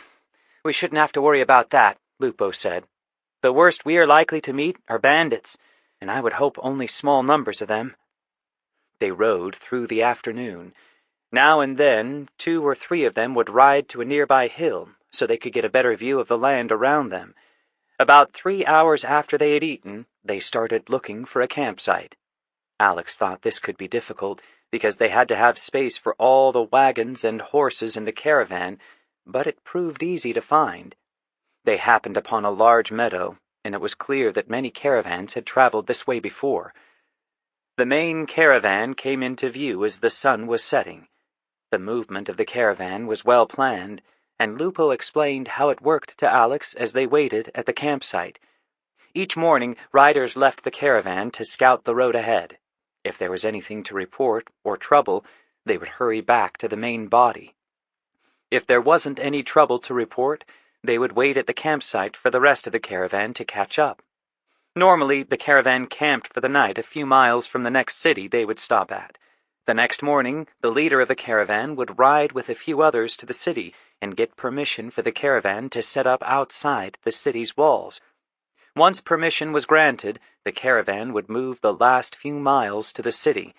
E: we shouldn't have to worry about that," Lupo said. "The worst we are likely to meet are bandits, and I would hope only small numbers of them." They rode through the afternoon. Now and then 2 or 3 of them would ride to a nearby hill so they could get a better view of the land around them. About 3 hours after they had eaten, they started looking for a campsite. Alex thought this could be difficult, because they had to have space for all the wagons and horses in the caravan, but it proved easy to find. They happened upon a large meadow, and it was clear that many caravans had traveled this way before. The main caravan came into view as the sun was setting. The movement of the caravan was well planned, and Lupo explained how it worked to Alex as they waited at the campsite. Each morning, riders left the caravan to scout the road ahead. If there was anything to report, or trouble, they would hurry back to the main body. If there wasn't any trouble to report, they would wait at the campsite for the rest of the caravan to catch up. Normally, the caravan camped for the night a few miles from the next city they would stop at. The next morning, the leader of the caravan would ride with a few others to the city and get permission for the caravan to set up outside the city's walls. Once permission was granted, the caravan would move the last few miles to the city.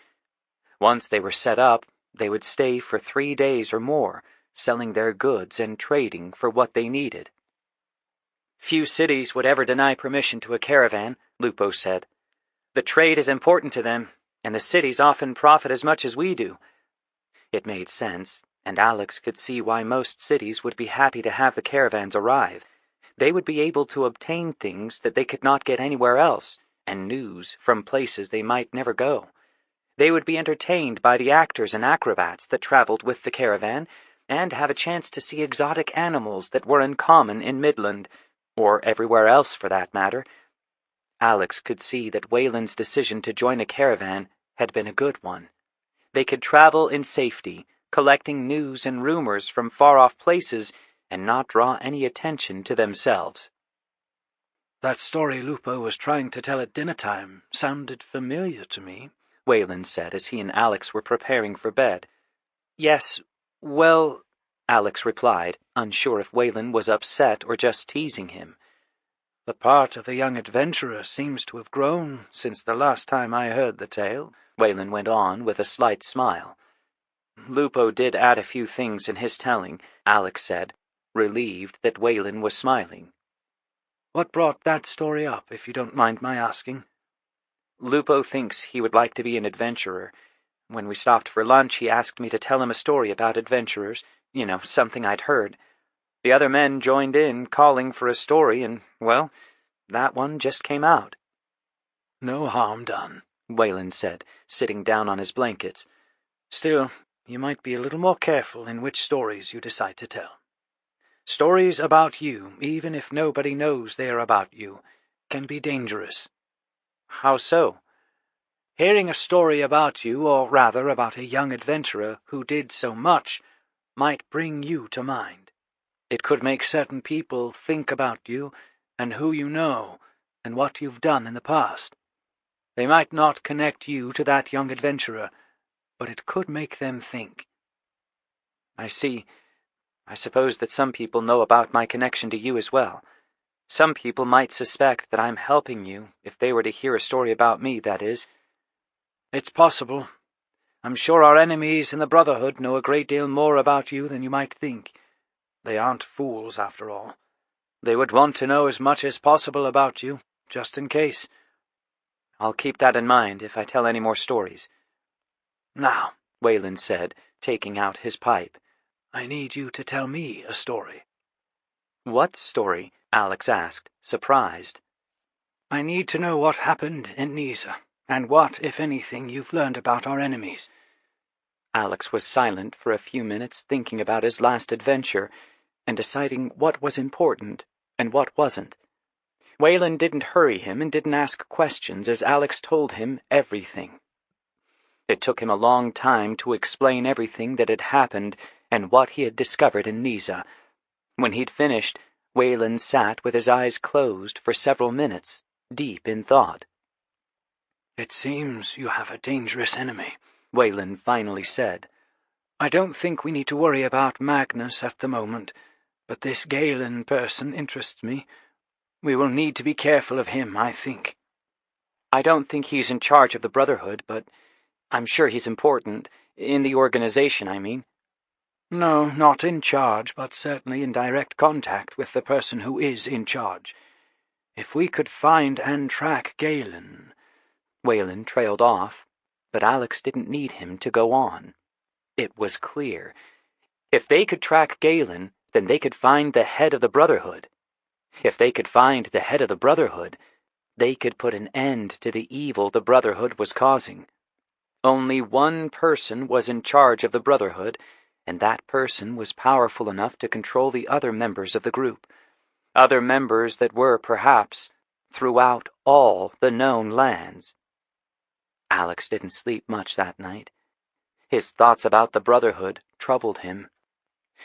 E: Once they were set up, they would stay for 3 days or more, selling their goods and trading for what they needed. "Few cities would ever deny permission to a caravan," Lupo said. "The trade is important to them, and the cities often profit as much as we do." It made sense, and Alex could see why most cities would be happy to have the caravans arrive. They would be able to obtain things that they could not get anywhere else, and news from places they might never go. They would be entertained by the actors and acrobats that traveled with the caravan, and have a chance to see exotic animals that were uncommon in Midland, or everywhere else for that matter. Alex could see that Whalen's decision to join a caravan had been a good one. They could travel in safety, collecting news and rumors from far-off places, and not draw any attention to themselves.
D: "That story Lupo was trying to tell at dinner time sounded familiar to me,"
E: Whalen said as he and Alex were preparing for bed. "Yes, well," Alex replied, unsure if Whalen was upset or just teasing him.
D: "The part of the young adventurer seems to have grown since the last time I heard the tale,"
E: Whalen went on with a slight smile. "Lupo did add a few things in his telling," Alex said, relieved that Whalen was smiling.
D: "What brought that story up, if you don't mind my asking?"
E: "Lupo thinks he would like to be an adventurer. When we stopped for lunch, he asked me to tell him a story about adventurers, something I'd heard. The other men joined in, calling for a story, and, well, that one just came out."
D: "No harm done,"
B: Whalen said, sitting down on his blankets.
A: "Still, you might be a little more careful in which stories you decide to tell. Stories about you, even if nobody knows they are about you, can be dangerous."
B: "How so?"
A: "Hearing a story about you, or rather about a young adventurer who did so much, might bring you to mind. It could make certain people think about you, and who you know, and what you've done in the past. They might not connect you to that young adventurer, but it could make them think."
B: "I see. I suppose that some people know about my connection to you as well. Some people might suspect that I'm helping you if they were to hear a story about me, that is."
A: "It's possible. I'm sure our enemies in the Brotherhood know a great deal more about you than you might think. They aren't fools, after all. They would want to know as much as possible about you, just in case."
B: "I'll keep that in mind if I tell any more stories."
A: "Now,"
B: Whalen said, taking out his pipe,
A: "I need you to tell me a story."
B: "What story?" Alex asked, surprised.
A: "I need to know what happened in Nisa, and what, if anything, you've learned about our enemies."
B: Alex was silent for a few minutes, thinking about his last adventure and deciding what was important and what wasn't. Whalen didn't hurry him and didn't ask questions as Alex told him everything. It took him a long time to explain everything that had happened and what he had discovered in Nisa. When he'd finished, Whalen sat with his eyes closed for several minutes, deep in thought.
A: "It seems you have a dangerous enemy,"
B: Whalen finally said.
A: "I don't think we need to worry about Magnus at the moment, but this Galen person interests me. We will need to be careful of him, I think."
B: "I don't think he's in charge of the Brotherhood, but I'm sure he's important. In the organization, I mean."
A: "No, not in charge, but certainly in direct contact with the person who is in charge. If we could find and track Galen—"
B: Whalen trailed off, but Alex didn't need him to go on. It was clear. If they could track Galen, then they could find the head of the Brotherhood. If they could find the head of the Brotherhood, they could put an end to the evil the Brotherhood was causing. Only one person was in charge of the Brotherhood, and that person was powerful enough to control the other members of the group. Other members that were, perhaps, throughout all the known lands. Alex didn't sleep much that night. His thoughts about the Brotherhood troubled him.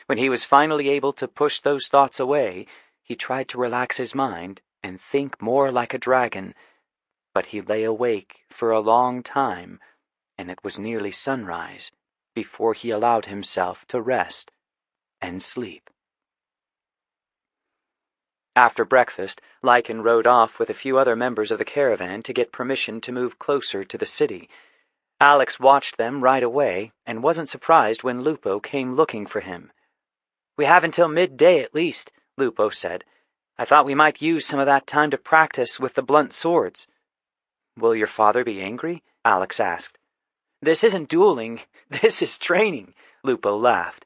B: When he was finally able to push those thoughts away, he tried to relax his mind and think more like a dragon, but he lay awake for a long time, and it was nearly sunrise before he allowed himself to rest and sleep. After breakfast, Lycan rode off with a few other members of the caravan to get permission to move closer to the city. Alex watched them right away and wasn't surprised when Lupo came looking for him. "We have until midday at least," Lupo said. "I thought we might use some of that time to practice with the blunt swords." "Will your father be angry?" Alex asked. "This isn't dueling, this is training," Lupo laughed.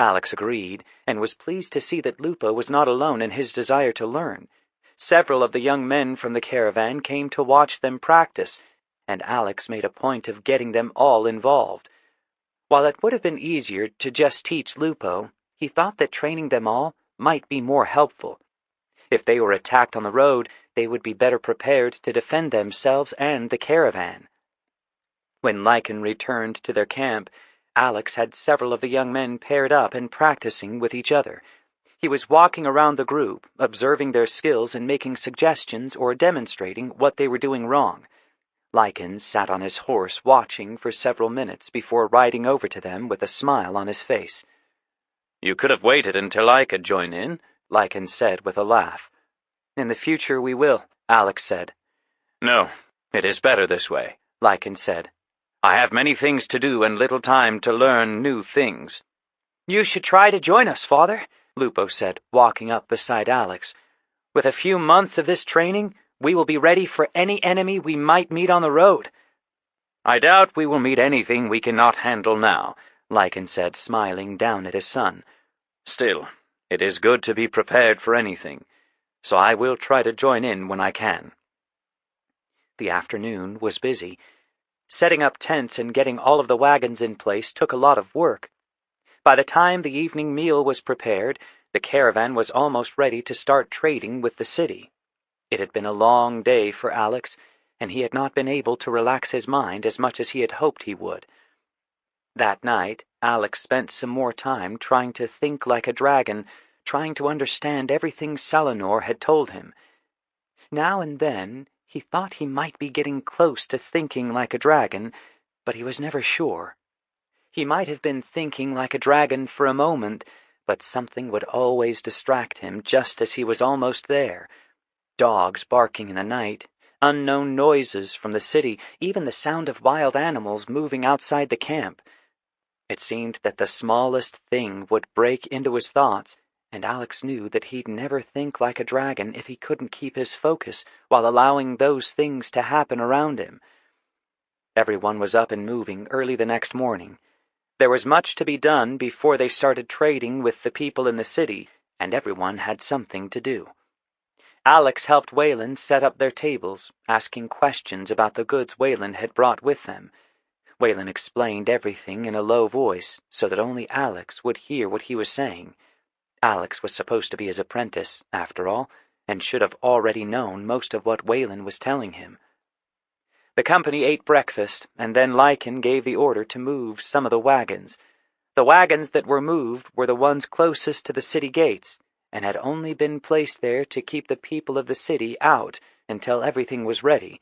B: Alex agreed, and was pleased to see that Lupo was not alone in his desire to learn. Several of the young men from the caravan came to watch them practice, and Alex made a point of getting them all involved. While it would have been easier to just teach Lupo, he thought that training them all might be more helpful. If they were attacked on the road, they would be better prepared to defend themselves and the caravan. When Lycan returned to their camp, Alex had several of the young men paired up and practicing with each other. He was walking around the group, observing their skills and making suggestions or demonstrating what they were doing wrong. Lycan sat on his horse watching for several minutes before riding over to them with a smile on his face.
C: "You could have waited until I could join in,"
B: Lycan said with a laugh. "In the future we will," Alex said.
C: "No, it is better this way,"
B: Lycan said.
C: "I have many things to do and little time to learn new things."
E: "You should try to join us, Father,"
B: Lupo said, walking up beside Alex.
E: "With a few months of this training, we will be ready for any enemy we might meet on the road."
C: "I doubt we will meet anything we cannot handle now,"
B: Lycan said, smiling down at his son.
C: "Still, it is good to be prepared for anything, so I will try to join in when I can."
B: The afternoon was busy. Setting up tents and getting all of the wagons in place took a lot of work. By the time the evening meal was prepared, the caravan was almost ready to start trading with the city. It had been a long day for Alex, and he had not been able to relax his mind as much as he had hoped he would. That night, Alex spent some more time trying to think like a dragon, trying to understand everything Selenor had told him. Now and then, he thought he might be getting close to thinking like a dragon, but he was never sure. He might have been thinking like a dragon for a moment, but something would always distract him just as he was almost there. Dogs barking in the night, unknown noises from the city, even the sound of wild animals moving outside the camp. It seemed that the smallest thing would break into his thoughts, and Alex knew that he'd never think like a dragon if he couldn't keep his focus while allowing those things to happen around him. Everyone was up and moving early the next morning. There was much to be done before they started trading with the people in the city, and everyone had something to do. Alex helped Whalen set up their tables, asking questions about the goods Whalen had brought with them. Whalen explained everything in a low voice so that only Alex would hear what he was saying. Alex was supposed to be his apprentice, after all, and should have already known most of what Whalen was telling him. The company ate breakfast, and then Lycan gave the order to move some of the wagons. The wagons that were moved were the ones closest to the city gates, and had only been placed there to keep the people of the city out until everything was ready.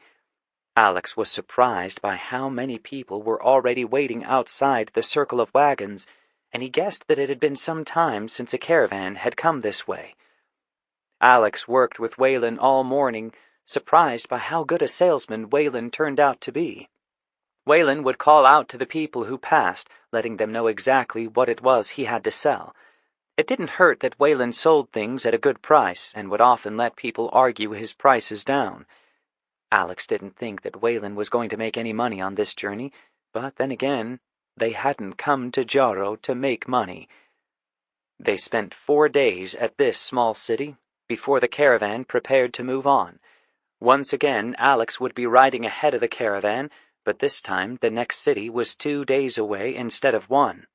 B: Alex was surprised by how many people were already waiting outside the circle of wagons, and he guessed that it had been some time since a caravan had come this way. Alex worked with Whalen all morning, surprised by how good a salesman Whalen turned out to be. Whalen would call out to the people who passed, letting them know exactly what it was he had to sell. It didn't hurt that Whalen sold things at a good price and would often let people argue his prices down. Alex didn't think that Whalen was going to make any money on this journey, but then again, they hadn't come to Jarrow to make money. They spent 4 days at this small city before the caravan prepared to move on. Once again, Alex would be riding ahead of the caravan, but this time the next city was 2 days away instead of 1.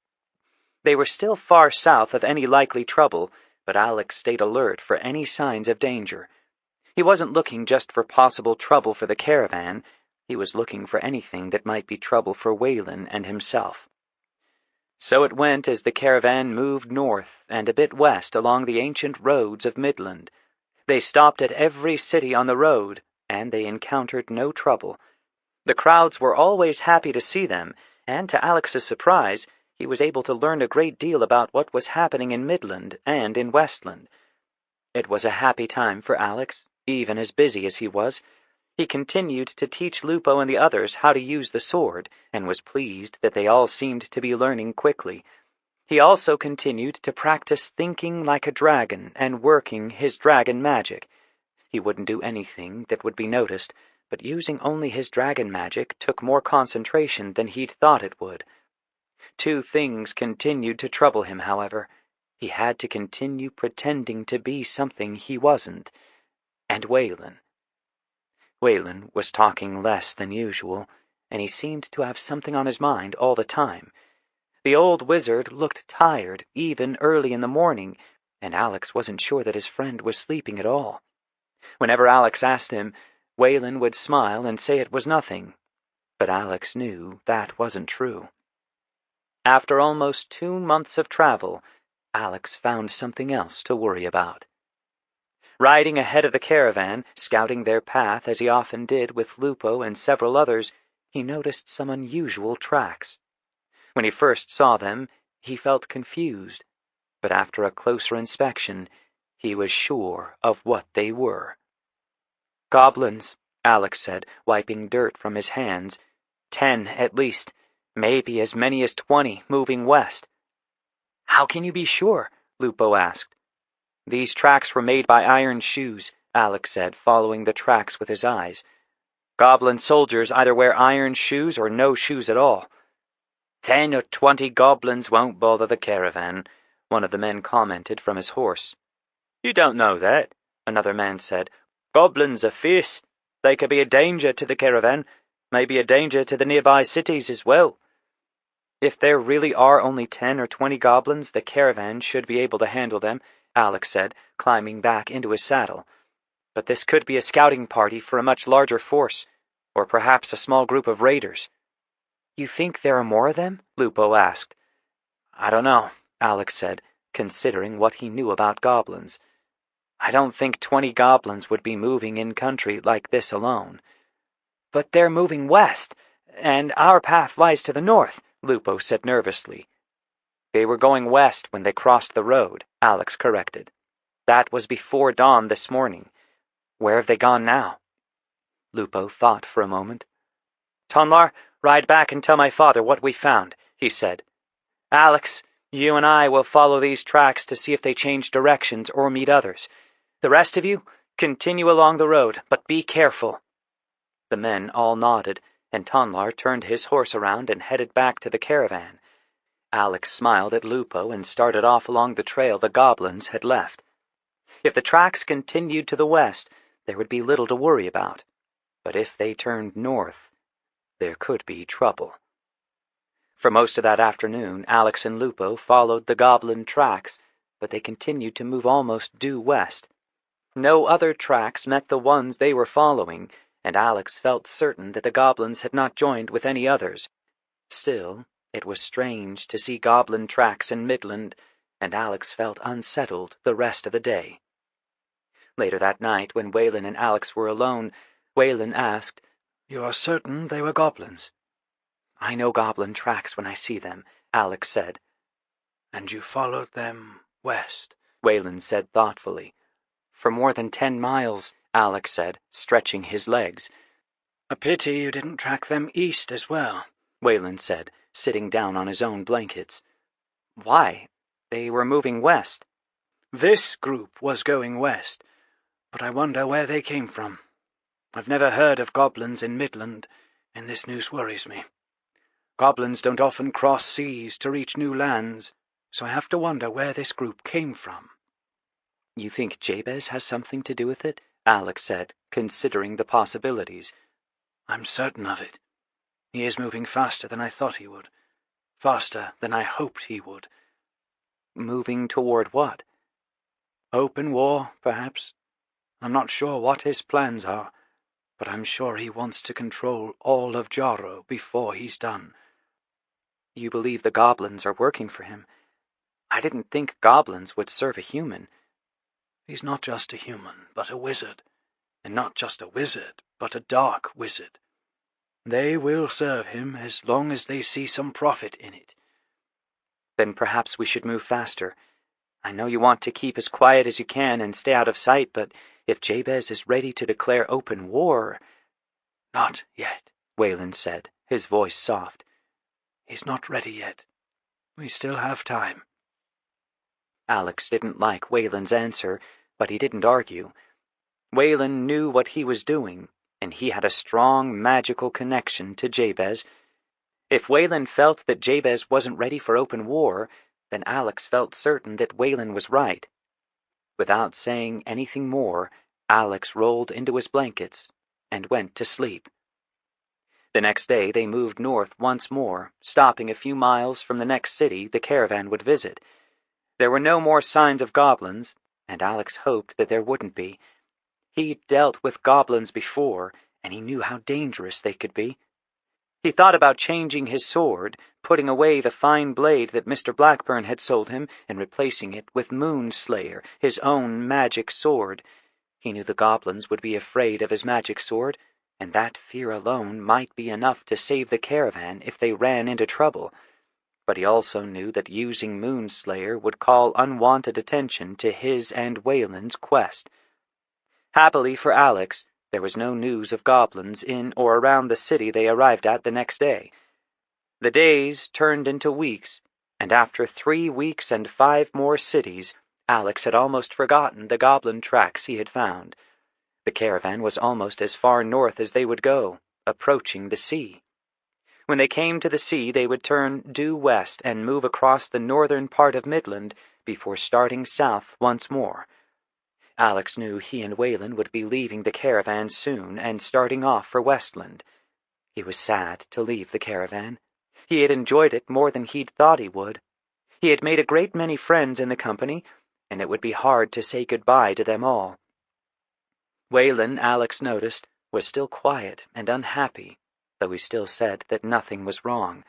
B: They were still far south of any likely trouble, but Alex stayed alert for any signs of danger. He wasn't looking just for possible trouble for the caravan. He was looking for anything that might be trouble for Whalen and himself. So it went as the caravan moved north and a bit west along the ancient roads of Midland. They stopped at every city on the road, and they encountered no trouble. The crowds were always happy to see them, and to Alex's surprise, he was able to learn a great deal about what was happening in Midland and in Westland. It was a happy time for Alex, even as busy as he was. He continued to teach Lupo and the others how to use the sword, and was pleased that they all seemed to be learning quickly. He also continued to practice thinking like a dragon and working his dragon magic. He wouldn't do anything that would be noticed, but using only his dragon magic took more concentration than he'd thought it would. 2 things continued to trouble him, however. He had to continue pretending to be something he wasn't. And Whalen. Whalen was talking less than usual, and he seemed to have something on his mind all the time. The old wizard looked tired, even early in the morning, and Alex wasn't sure that his friend was sleeping at all. Whenever Alex asked him, Whalen would smile and say it was nothing, but Alex knew that wasn't true. After almost 2 months of travel, Alex found something else to worry about. Riding ahead of the caravan, scouting their path as he often did with Lupo and several others, he noticed some unusual tracks. When he first saw them, he felt confused, but after a closer inspection, he was sure of what they were. "Goblins," Alex said, wiping dirt from his hands. 10 at least, maybe as many as 20 moving west. "How can you be sure?" Lupo asked. "These tracks were made by iron shoes," Alex said, following the tracks with his eyes. "Goblin soldiers either wear iron shoes or no shoes at all." 10 or 20 goblins won't bother the caravan, one of the men commented from his horse. "You don't know that," another man said. "Goblins are fierce.
E: They could be a danger to the caravan, maybe a danger to the nearby cities as well. If there really are only 10 or 20 goblins, the caravan should be able to handle them, Alex said, climbing back into his saddle. But this could be a scouting party for a much larger force, or perhaps a small group of raiders. You think there are more of them? Lupo asked. I don't know, Alex said, considering what he knew about goblins. I don't think 20 goblins would be moving in country like this alone. But they're moving west, and our path lies to the north, Lupo said nervously. They were going west when they crossed the road, Alex corrected. That was before dawn this morning. Where have they gone now? Lupo thought for a moment. Tonlar, ride back and tell my father what we found, he said. Alex, you and I will follow these tracks to see if they change directions or meet others. The rest of you, continue along the road, but be careful. The men all nodded, and Tonlar turned his horse around and headed back to the caravan. Alex smiled at Lupo and started off along the trail the goblins had left. If the tracks continued to the west, there would be little to worry about. But if they turned north, there could be trouble. For most of that afternoon, Alex and Lupo followed the goblin tracks, but they continued to move almost due west. No other tracks met the ones they were following, and Alex felt certain that the goblins had not joined with any others. Still, it was strange to see goblin tracks in Midland, and Alex felt unsettled the rest of the day. Later that night, when Whalen and Alex were alone, Whalen asked, You are certain they were goblins? I know goblin tracks when I see them, Alex said. And you followed them west, Whalen said thoughtfully. For more than 10 miles, Alex said, stretching his legs. A pity you didn't track them east as well, Whalen said, sitting down on his own blankets. Why? They were moving west. This group was going west, but I wonder where they came from. I've never heard of goblins in Midland, and this news worries me. Goblins don't often cross seas to reach new lands, so I have to wonder where this group came from. You think Jabez has something to do with it? Alex said, considering the possibilities. I'm certain of it. He is moving faster than I thought he would. Faster than I hoped he would. Moving toward what? Open war, perhaps. I'm not sure what his plans are, but I'm sure he wants to control all of Jarro before he's done. You believe the goblins are working for him? I didn't think goblins would serve a human. He's not just a human, but a wizard. And not just a wizard, but a dark wizard. They will serve him as long as they see some profit in it. Then perhaps we should move faster. I know you want to keep as quiet as you can and stay out of sight, but if Jabez is ready to declare open war... Not yet, Whalen said, his voice soft. He's not ready yet. We still have time. Alex didn't like Whalen's answer, but he didn't argue. Whalen knew what he was doing, and he had a strong magical connection to Jabez. If Whalen felt that Jabez wasn't ready for open war, then Alex felt certain that Whalen was right. Without saying anything more, Alex rolled into his blankets and went to sleep. The next day they moved north once more, stopping a few miles from the next city the caravan would visit. There were no more signs of goblins, and Alex hoped that there wouldn't be. He'd dealt with goblins before, and he knew how dangerous they could be. He thought about changing his sword, putting away the fine blade that Mr. Blackburn had sold him, and replacing it with Moonslayer, his own magic sword. He knew the goblins would be afraid of his magic sword, and that fear alone might be enough to save the caravan if they ran into trouble. But he also knew that using Moonslayer would call unwanted attention to his and Whalen's quest. Happily for Alex, there was no news of goblins in or around the city they arrived at the next day. The days turned into weeks, and after 3 weeks and 5 more cities, Alex had almost forgotten the goblin tracks he had found. The caravan was almost as far north as they would go, approaching the sea. When they came to the sea, they would turn due west and move across the northern part of Midland before starting south once more.
B: Alex knew he and Whalen would be leaving the caravan soon and starting off for Westland. He was sad to leave the caravan. He had enjoyed it more than he'd thought he would. He had made a great many friends in the company, and it would be hard to say goodbye to them all. Whalen, Alex noticed, was still quiet and unhappy, though he still said that nothing was wrong.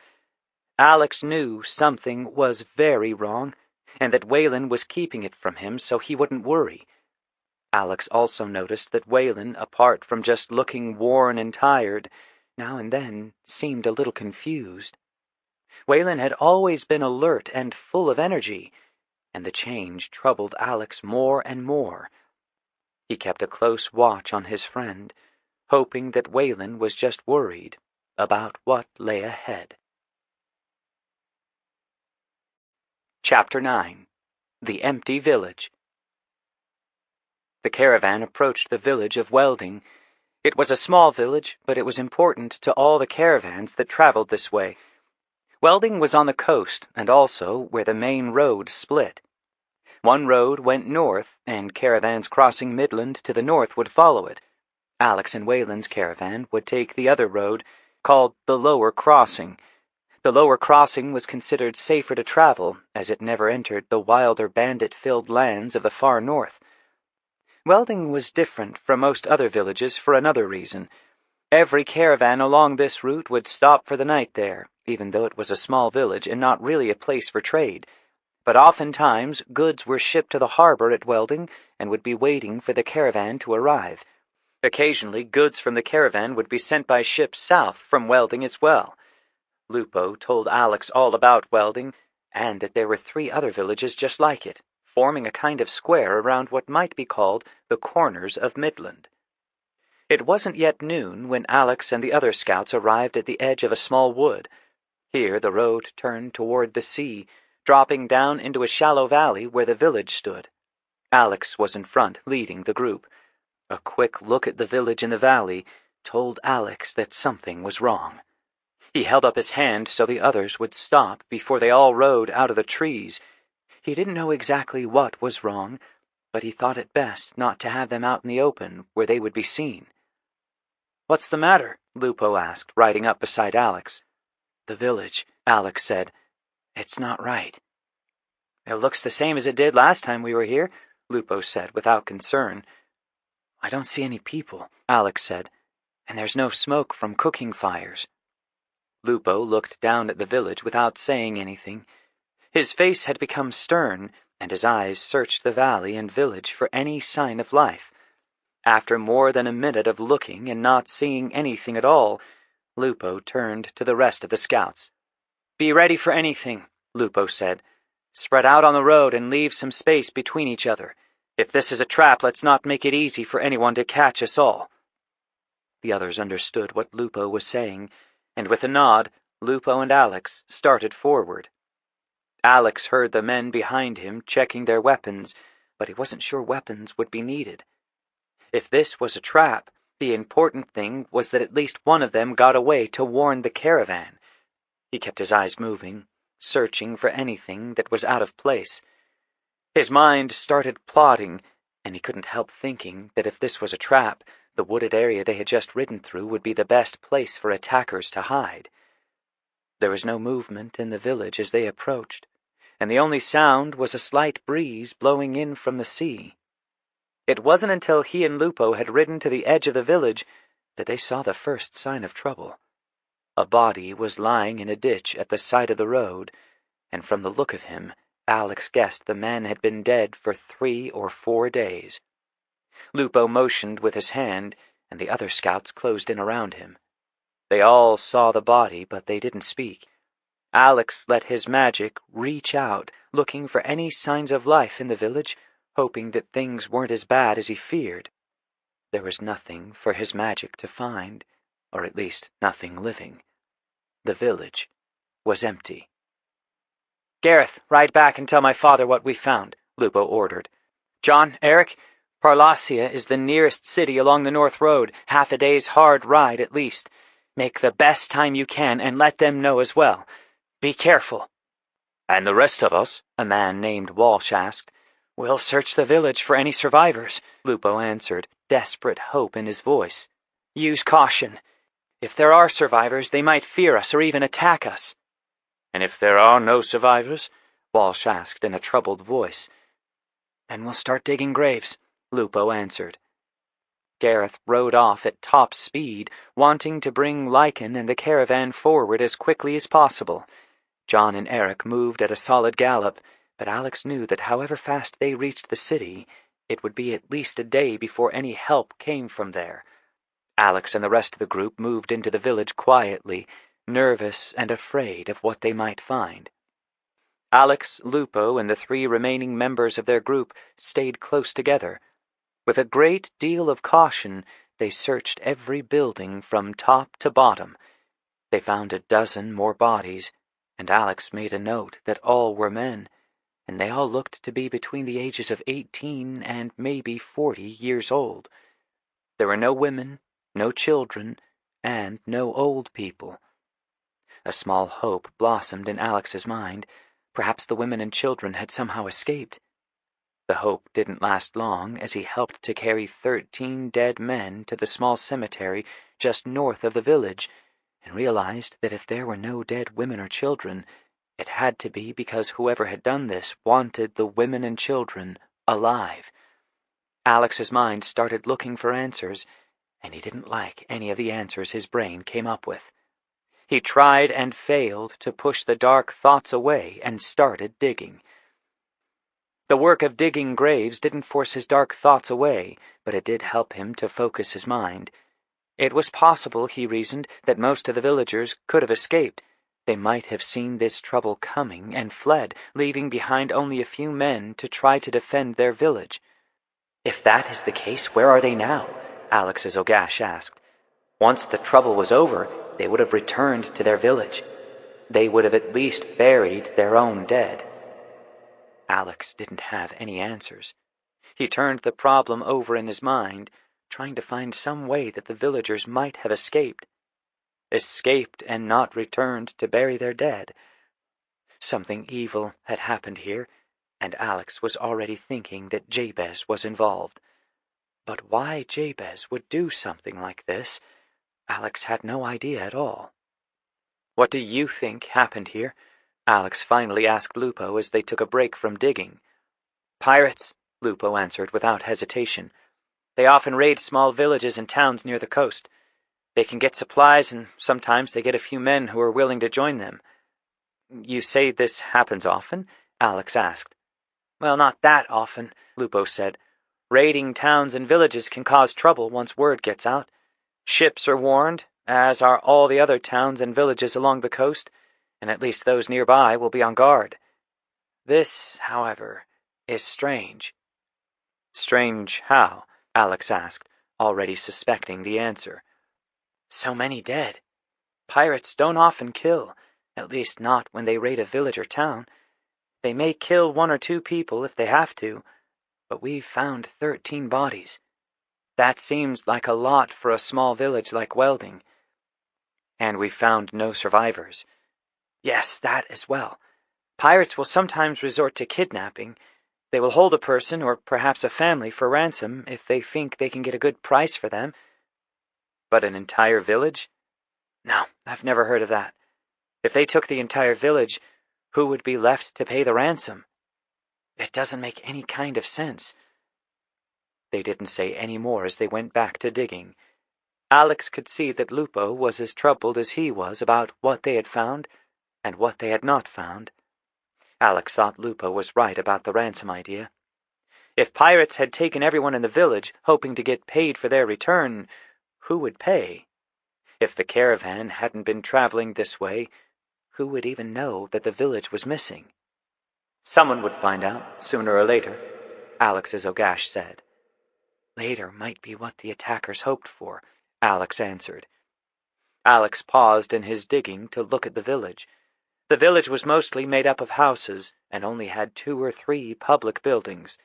B: Alex knew something was very wrong, and that Whalen was keeping it from him so he wouldn't worry. Alex also noticed that Whalen, apart from just looking worn and tired, now and then seemed a little confused. Whalen had always been alert and full of energy, and the change troubled Alex more and more. He kept a close watch on his friend, hoping that Whalen was just worried about what lay ahead. Chapter 9. The Empty Village. The caravan approached the village of Welding. It was a small village, but it was important to all the caravans that traveled this way. Welding was on the coast, and also where the main road split. One road went north, and caravans crossing Midland to the north would follow it. Alex and Whalen's caravan would take the other road, called the Lower Crossing. The Lower Crossing was considered safer to travel, as it never entered the wilder bandit-filled lands of the far north. Welding was different from most other villages for another reason. Every caravan along this route would stop for the night there, even though it was a small village and not really a place for trade. But oftentimes goods were shipped to the harbor at Welding and would be waiting for the caravan to arrive. Occasionally, goods from the caravan would be sent by ship south from Welding as well. Lupo told Alex all about Welding, and that there were 3 other villages just like it, forming a kind of square around what might be called the corners of Midland. It wasn't yet noon when Alex and the other scouts arrived at the edge of a small wood. Here the road turned toward the sea, dropping down into a shallow valley where the village stood. Alex was in front, leading the group. A quick look at the village in the valley told Alex that something was wrong. He held up his hand so the others would stop before they all rode out of the trees. He didn't know exactly what was wrong, but he thought it best not to have them out in the open where they would be seen. "What's the matter?" Lupo asked, riding up beside Alex. "The village," Alex said. "It's not right." "It looks the same as it did last time we were here," Lupo said without concern. "I don't see any people," Alex said, "and there's no smoke from cooking fires." Lupo looked down at the village without saying anything. His face had become stern, and his eyes searched the valley and village for any sign of life. After more than a minute of looking and not seeing anything at all, Lupo turned to the rest of the scouts. "Be ready for anything," Lupo said. "Spread out on the road and leave some space between each other. If this is a trap, let's not make it easy for anyone to catch us all." The others understood what Lupo was saying, and with a nod, Lupo and Alex started forward. Alex heard the men behind him checking their weapons, but he wasn't sure weapons would be needed. If this was a trap, the important thing was that at least one of them got away to warn the caravan. He kept his eyes moving, searching for anything that was out of place. His mind started plotting, and he couldn't help thinking that if this was a trap, the wooded area they had just ridden through would be the best place for attackers to hide. There was no movement in the village as they approached, and the only sound was a slight breeze blowing in from the sea. It wasn't until he and Lupo had ridden to the edge of the village that they saw the first sign of trouble. A body was lying in a ditch at the side of the road, and from the look of him, Alex guessed the man had been dead for 3 or 4 days. Lupo motioned with his hand, and the other scouts closed in around him. They all saw the body, but they didn't speak. Alex let his magic reach out, looking for any signs of life in the village, hoping that things weren't as bad as he feared. There was nothing for his magic to find, or at least nothing living. The village was empty. "Gareth, ride back and tell my father what we found," Lupo ordered. "John, Eric, Parlacia is the nearest city along the North Road, half a day's hard ride at least. Make the best time you can and let them know as well. Be careful." "And the rest of us?" a man named Walsh asked.
E: "We'll search the village for any survivors," Lupo answered, desperate hope in his voice. "Use caution. If there are survivors, they might fear us or even attack us."
C: "And if there are no survivors?" Walsh asked in a troubled voice.
E: "Then we'll start digging graves," Lupo answered. Gareth rode off at top speed, wanting to bring Lycan and the caravan forward as quickly as possible. John and Eric moved at a solid gallop, but Alex knew that however fast they reached the city, it would be at least a day before any help came from there. Alex and the rest of the group moved into the village quietly, nervous and afraid of what they might find. Alex, Lupo, and the 3 remaining members of their group stayed close together. With a great deal of caution, they searched every building from top to bottom. They found a dozen more bodies, and Alex made a note that all were men, and they all looked to be between the ages of 18 and maybe 40 years old. There were no women, no children, and no old people. A small hope blossomed in Alex's mind. Perhaps the women and children had somehow escaped. The hope didn't last long, as he helped to carry 13 dead men to the small cemetery just north of the village, and realized that if there were no dead women or children, it had to be because whoever had done this wanted the women and children alive. Alex's mind started looking for answers, and he didn't like any of the answers his brain came up with. He tried and failed to push the dark thoughts away and started digging. The work of digging graves didn't force his dark thoughts away, but it did help him to focus his mind. It was possible, he reasoned, that most of the villagers could have escaped. They might have seen this trouble coming and fled, leaving behind only a few men to try to defend their village. "If that is the case, where are they now?" Alex Ogash asked. "Once the trouble was over, they would have returned to their village. They would have at least buried their own dead." Alex didn't have any answers. He turned the problem over in his mind, trying to find some way that the villagers might have escaped. Escaped and not returned to bury their dead. Something evil had happened here, and Alex was already thinking that Jabez was involved. But why Jabez would do something like this, Alex had no idea at all. "What do you think happened here?" Alex finally asked Lupo as they took a break from digging. "Pirates," Lupo answered without hesitation. "They often raid small villages and towns near the coast. They can get supplies, and sometimes they get a few men who are willing to join them." "You say this happens often?" Alex asked. "Well, not that often," Lupo said. "Raiding towns and villages can cause trouble once word gets out. Ships are warned, as are all the other towns and villages along the coast, and at least those nearby will be on guard. This, however, is strange." "Strange how?" Alex asked, already suspecting the answer. "So many dead. Pirates don't often kill, at least not when they raid a village or town. They may kill 1 or 2 people if they have to, but we've found 13 bodies. That seems like a lot for a small village like Welding. And we've found no survivors." "Yes, that as well. Pirates will sometimes resort to kidnapping. They will hold a person or perhaps a family for ransom if they think they can get a good price for them." "But an entire village?" "No, I've never heard of that. If they took the entire village, who would be left to pay the ransom? It doesn't make any kind of sense." They didn't say any more as they went back to digging. Alex could see that Lupo was as troubled as he was about what they had found and what they had not found. Alex thought Lupo was right about the ransom idea. If pirates had taken everyone in the village, hoping to get paid for their return, who would pay? If the caravan hadn't been traveling this way, who would even know that the village was missing? "Someone would find out, sooner or later," Axe Ogash said. "Later might be what the attackers hoped for," Alex answered. Alex paused in his digging to look at the village. The village was mostly made up of houses and only had 2 or 3 public buildings.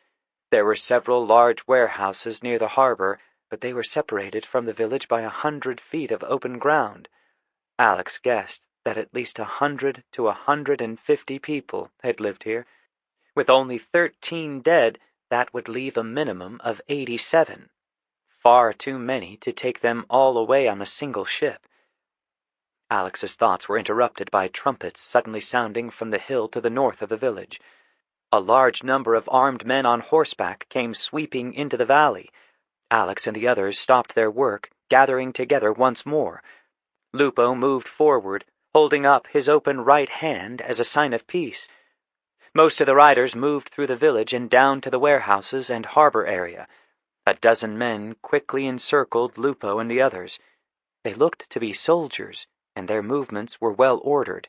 E: There were several large warehouses near the harbor, but they were separated from the village by 100 feet of open ground. Alex guessed that at least 100 to 150 people had lived here,
B: With only 13 dead, that would leave a minimum of 87. Far too many to take them all away on a single ship. Alex's thoughts were interrupted by trumpets suddenly sounding from the hill to the north of the village. A large number of armed men on horseback came sweeping into the valley. Alex and the others stopped their work, gathering together once more. Lupo moved forward, holding up his open right hand as a sign of peace. Most of the riders moved through the village and down to the warehouses and harbor area. A dozen men quickly encircled Lupo and the others. They looked to be soldiers, and their movements were well ordered.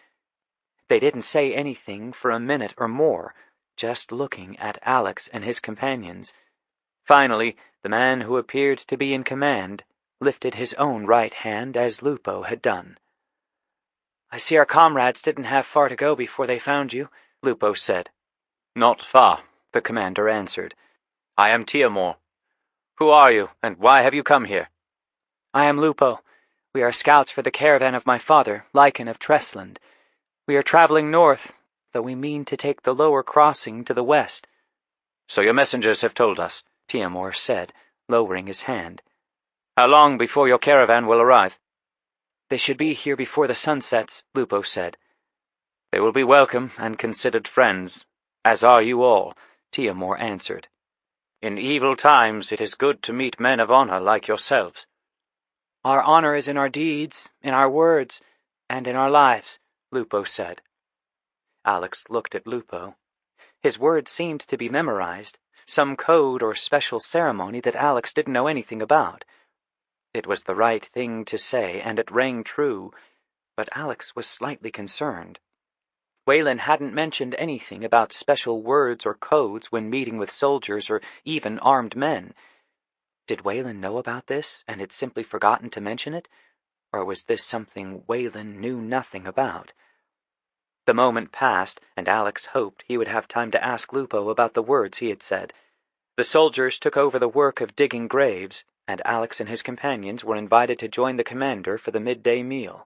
B: They didn't say anything for a minute or more, just looking at Alex and his companions. Finally, the man who appeared to be in command lifted his own right hand as Lupo had done.
E: "I see our comrades didn't have far to go before they found you," Lupo said.
C: "Not far," the commander answered. "I am Tiamor. Who are you, and why have you come here?"
E: "I am Lupo. We are scouts for the caravan of my father, Lycan of Tressland. We are traveling north, though we mean to take the lower crossing to the west."
C: "So your messengers have told us," Tiamor said, lowering his hand. "How long before your caravan will arrive?"
E: "They should be here before the sun sets," Lupo said.
C: "They will be welcome and considered friends, as are you all," Tiamor answered. "In evil times it is good to meet men of honor like yourselves."
E: "Our honor is in our deeds, in our words, and in our lives," Lupo said.
B: Alex looked at Lupo. His words seemed to be memorized, some code or special ceremony that Alex didn't know anything about. It was the right thing to say, and it rang true, but Alex was slightly concerned. Whalen hadn't mentioned anything about special words or codes when meeting with soldiers or even armed men. Did Whalen know about this and had simply forgotten to mention it? Or was this something Whalen knew nothing about? The moment passed, and Alex hoped he would have time to ask Lupo about the words he had said. The soldiers took over the work of digging graves, and Alex and his companions were invited to join the commander for the midday meal.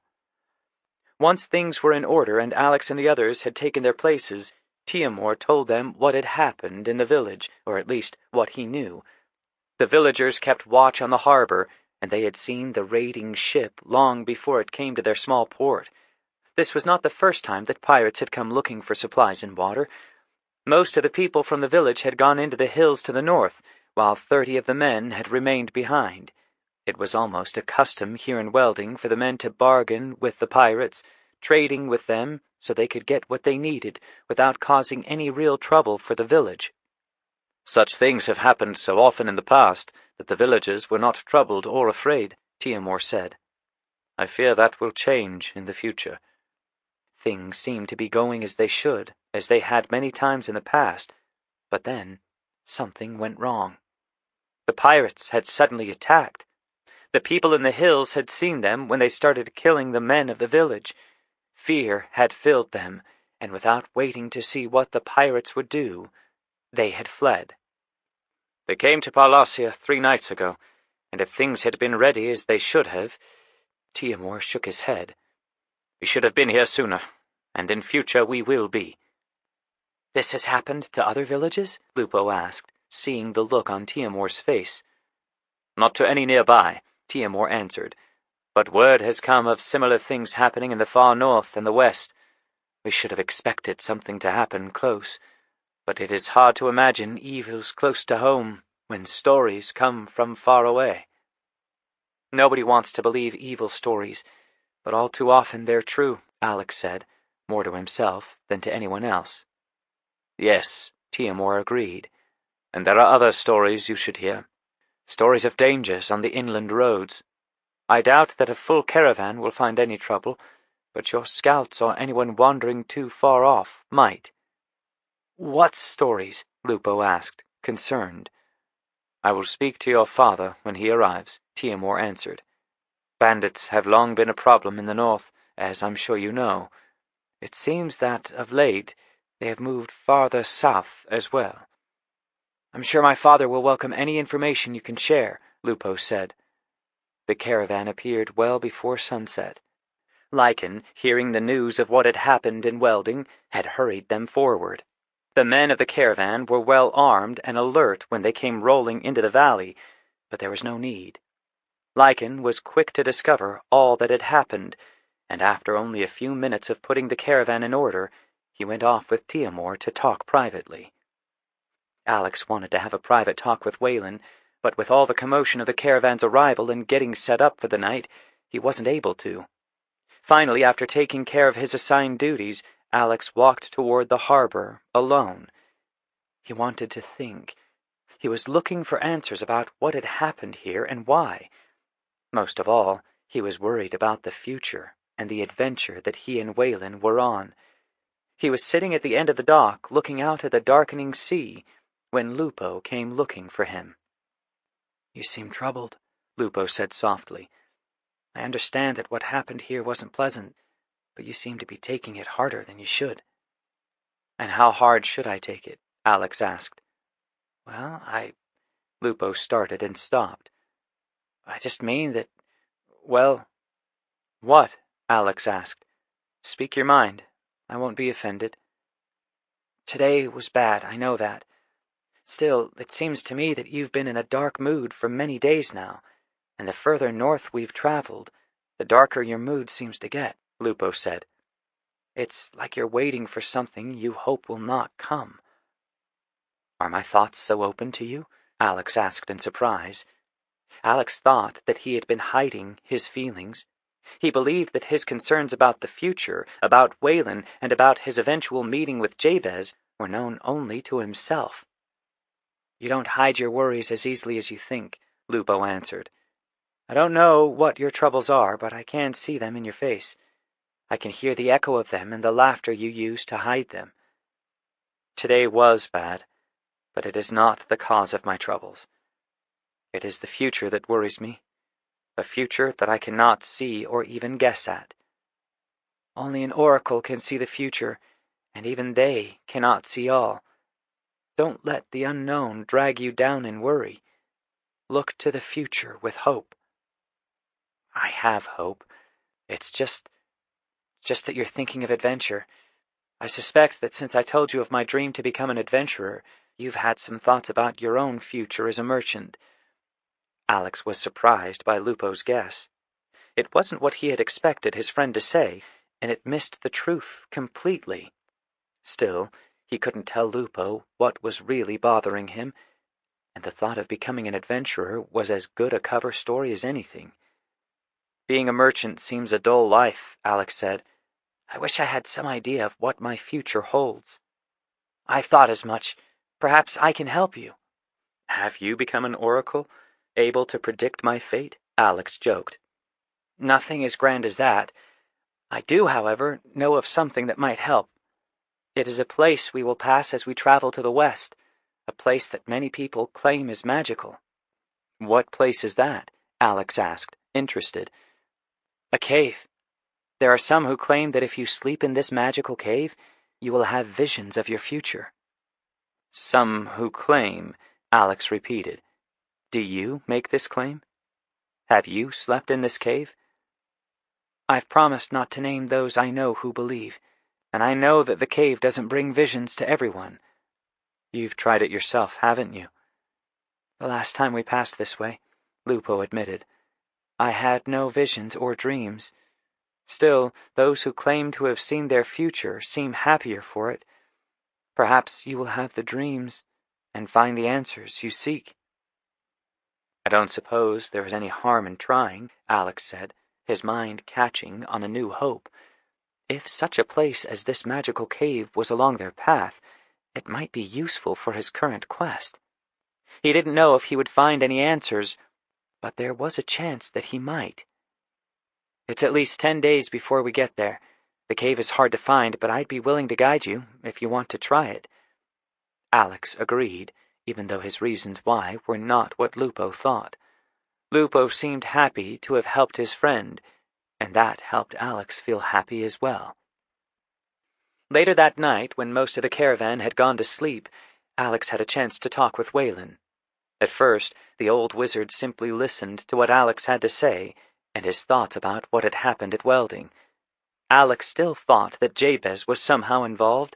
B: Once things were in order and Alex and the others had taken their places, Tiamor told them what had happened in the village, or at least what he knew. The villagers kept watch on the harbor, and they had seen the raiding ship long before it came to their small port. This was not the first time that pirates had come looking for supplies in water. Most of the people from the village had gone into the hills to the north, while 30 of the men had remained behind. It was almost a custom here in Welding for the men to bargain with the pirates, trading with them so they could get what they needed without causing any real trouble for the village.
C: "Such things have happened so often in the past that the villagers were not troubled or afraid," Tiamor said. "I fear that will change in the future."
B: Things seemed to be going as they should, as they had many times in the past, but then something went wrong. The pirates had suddenly attacked. The people in the hills had seen them when they started killing the men of the village. Fear had filled them, and without waiting to see what the pirates would do, they had fled.
C: "They came to Parlacia 3 nights ago, and if things had been ready as they should have—"
B: Tiamor shook his head.
C: "We should have been here sooner, and in future we will be."
B: "This has happened to other villages?" Lupo asked, seeing the look on Tiamor's face.
C: "Not to any nearby," Tiamor answered, "but word has come of similar things happening in the far north and the west. We should have expected something to happen close, but it is hard to imagine evils close to home when stories come from far away."
B: "Nobody wants to believe evil stories, but all too often they're true," Alex said, more to himself than to anyone else.
C: "Yes," Tiamor agreed, "and there are other stories you should hear. Stories of dangers on the inland roads. I doubt that a full caravan will find any trouble, but your scouts or anyone wandering too far off might."
B: "What stories?" Lupo asked, concerned.
C: "I will speak to your father when he arrives," Tiamor answered. "Bandits have long been a problem in the north, as I'm sure you know. It seems that, of late, they have moved farther south as well."
E: "I'm sure my father will welcome any information you can share," Lupo said.
B: The caravan appeared well before sunset. Lycan, hearing the news of what had happened in Welding, had hurried them forward. The men of the caravan were well armed and alert when they came rolling into the valley, but there was no need. Lycan was quick to discover all that had happened, and after only a few minutes of putting the caravan in order, he went off with Tiamor to talk privately. Alex wanted to have a private talk with Whalen, but with all the commotion of the caravan's arrival and getting set up for the night, he wasn't able to. Finally, after taking care of his assigned duties, Alex walked toward the harbor, alone. He wanted to think. He was looking for answers about what had happened here and why. Most of all, he was worried about the future and the adventure that he and Whalen were on. He was sitting at the end of the dock, looking out at the darkening sea, when Lupo came looking for him. "You seem troubled," Lupo said softly. "I understand that what happened here wasn't pleasant, but you seem to be taking it harder than you should." "And how hard should I take it?" Alex asked. "Well, Lupo started and stopped. "I just mean that, well—" "What?" Alex asked. "Speak your mind. I won't be offended." "Today was bad, I know that. Still, it seems to me that you've been in a dark mood for many days now, and the further north we've traveled, the darker your mood seems to get," Lupo said. "It's like you're waiting for something you hope will not come." "Are my thoughts so open to you?" Alex asked in surprise. Alex thought that he had been hiding his feelings. He believed that his concerns about the future, about Whalen, and about his eventual meeting with Jabez were known only to himself. "You don't hide your worries as easily as you think," Lupo answered. "I don't know what your troubles are, but I can see them in your face. I can hear the echo of them in the laughter you use to hide them. Today was bad, but it is not the cause of my troubles. It is the future that worries me, a future that I cannot see or even guess at. Only an oracle can see the future, and even they cannot see all. Don't let the unknown drag you down in worry. Look to the future with hope." "I have hope. It's just that you're thinking of adventure. I suspect that since I told you of my dream to become an adventurer, you've had some thoughts about your own future as a merchant." Alex was surprised by Lupo's guess. It wasn't what he had expected his friend to say, and it missed the truth completely. Still, he couldn't tell Lupo what was really bothering him, and the thought of becoming an adventurer was as good a cover story as anything. "Being a merchant seems a dull life," Alex said. "I wish I had some idea of what my future holds." "I thought as much. Perhaps I can help you." "Have you become an oracle, able to predict my fate?" Alex joked. "Nothing as grand as that. I do, however, know of something that might help. It is a place we will pass as we travel to the west, a place that many people claim is magical." "What place is that?" Alex asked, interested. "A cave. There are some who claim that if you sleep in this magical cave, you will have visions of your future." "Some who claim," Alex repeated. "Do you make this claim? Have you slept in this cave?" "I've promised not to name those I know who believe, and I know that the cave doesn't bring visions to everyone." "You've tried it yourself, haven't you?" "The last time we passed this way," Lupo admitted, "I had no visions or dreams. Still, those who claim to have seen their future seem happier for it. Perhaps you will have the dreams and find the answers you seek." "I don't suppose there is any harm in trying," Alex said, his mind catching on a new hope. If such a place as this magical cave was along their path, it might be useful for his current quest. He didn't know if he would find any answers, but there was a chance that he might. "It's at least 10 days before we get there. The cave is hard to find, but I'd be willing to guide you if you want to try it." Alex agreed, even though his reasons why were not what Lupo thought. Lupo seemed happy to have helped his friend, and that helped Alex feel happy as well. Later that night, when most of the caravan had gone to sleep, Alex had a chance to talk with Whalen. At first, the old wizard simply listened to what Alex had to say and his thoughts about what had happened at Welding. Alex still thought that Jabez was somehow involved,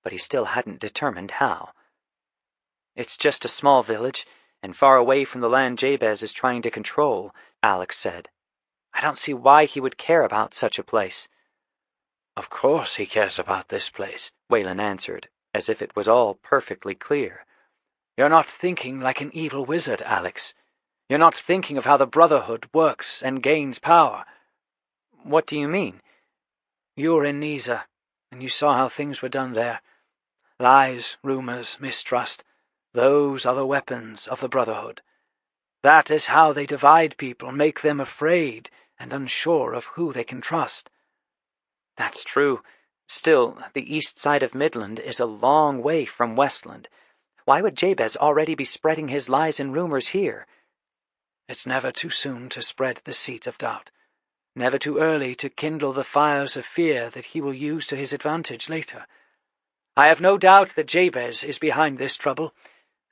B: but he still hadn't determined how. "It's just a small village, and far away from the land Jabez is trying to control," Alex said. "I don't see why he would care about such a place."
A: "Of course he cares about this place,"
B: Whalen answered, as if it was all perfectly clear.
A: "You're not thinking like an evil wizard, Alex. You're not thinking of how the Brotherhood works and gains power."
B: "What do you mean?"
A: "You were in Niza, and you saw how things were done there. Lies, rumors, mistrust, those are the weapons of the Brotherhood. That is how they divide people, make them afraid and unsure of who they can trust."
B: "That's true. Still, the east side of Midland is a long way from Westland. Why would Jabez already be spreading his lies and rumors here?"
A: "It's never too soon to spread the seeds of doubt. Never too early to kindle the fires of fear that he will use to his advantage later. I have no doubt that Jabez is behind this trouble,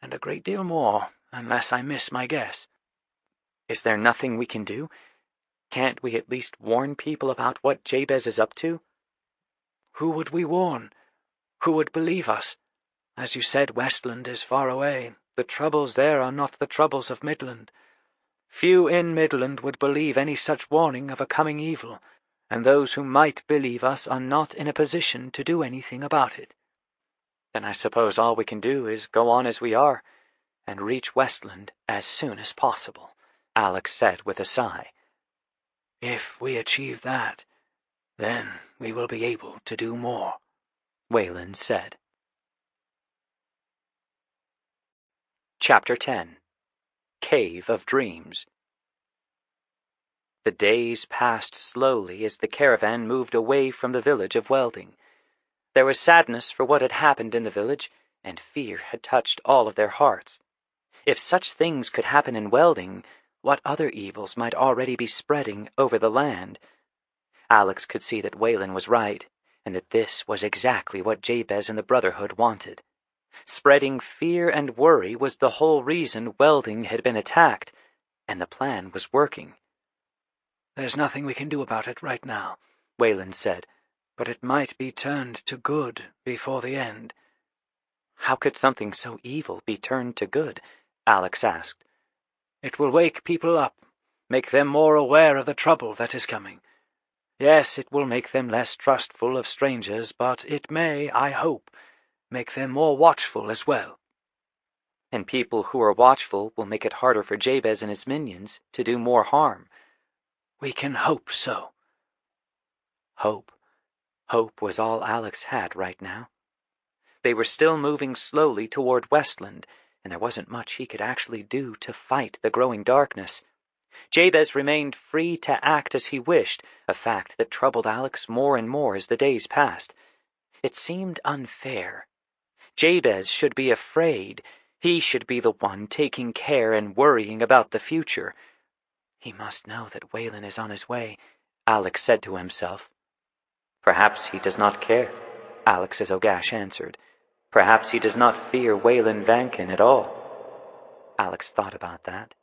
A: and a great deal more, unless I miss my guess."
B: "Is there nothing we can do? Can't we at least warn people about what Jabez is up to?"
A: "Who would we warn? Who would believe us? As you said, Westland is far away. The troubles there are not the troubles of Midland. Few in Midland would believe any such warning of a coming evil, and those who might believe us are not in a position to do anything about it."
B: "Then I suppose all we can do is go on as we are, and reach Westland as soon as possible," Alex said with a sigh.
A: "If we achieve that, then we will be able to do more,"
B: Whalen said. Chapter 10. Cave of Dreams. The days passed slowly as the caravan moved away from the village of Welding. There was sadness for what had happened in the village, and fear had touched all of their hearts. If such things could happen in Welding, what other evils might already be spreading over the land? Alex could see that Whalen was right, and that this was exactly what Jabez and the Brotherhood wanted. Spreading fear and worry was the whole reason Welding had been attacked, and the plan was working.
A: "There's nothing we can do about it right now," Whalen said, "but it might be turned to good before the end."
B: "How could something so evil be turned to good?" Alex asked.
A: "It will wake people up, make them more aware of the trouble that is coming. Yes, it will make them less trustful of strangers, but it may, I hope, make them more watchful as well."
B: "And people who are watchful will make it harder for Jabez and his minions to do more harm."
A: "We can hope so."
B: Hope. Hope was all Alex had right now. They were still moving slowly toward Westland, and there wasn't much he could actually do to fight the growing darkness. Jabez remained free to act as he wished, a fact that troubled Alex more and more as the days passed. It seemed unfair. Jabez should be afraid. He should be the one taking care and worrying about the future. "He must know that Whalen is on his way," Alex said to himself.
C: "Perhaps he does not care," Alex as Ogash answered. "Perhaps he does not fear Whalen Vankin at all."
B: Alex thought about that.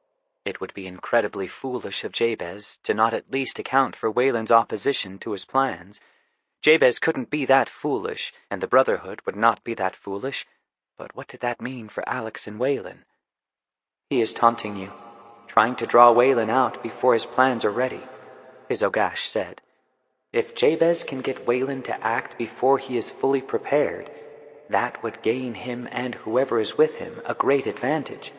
B: It would be incredibly foolish of Jabez to not at least account for Whalen's opposition to his plans. Jabez couldn't be that foolish, and the Brotherhood would not be that foolish. But what did that mean for Alex and Whalen?
C: "He is taunting you, trying to draw Whalen out before his plans are ready," his Ogash said. "If Jabez can get Whalen to act before he is fully prepared, that would gain him and whoever is with him a great advantage."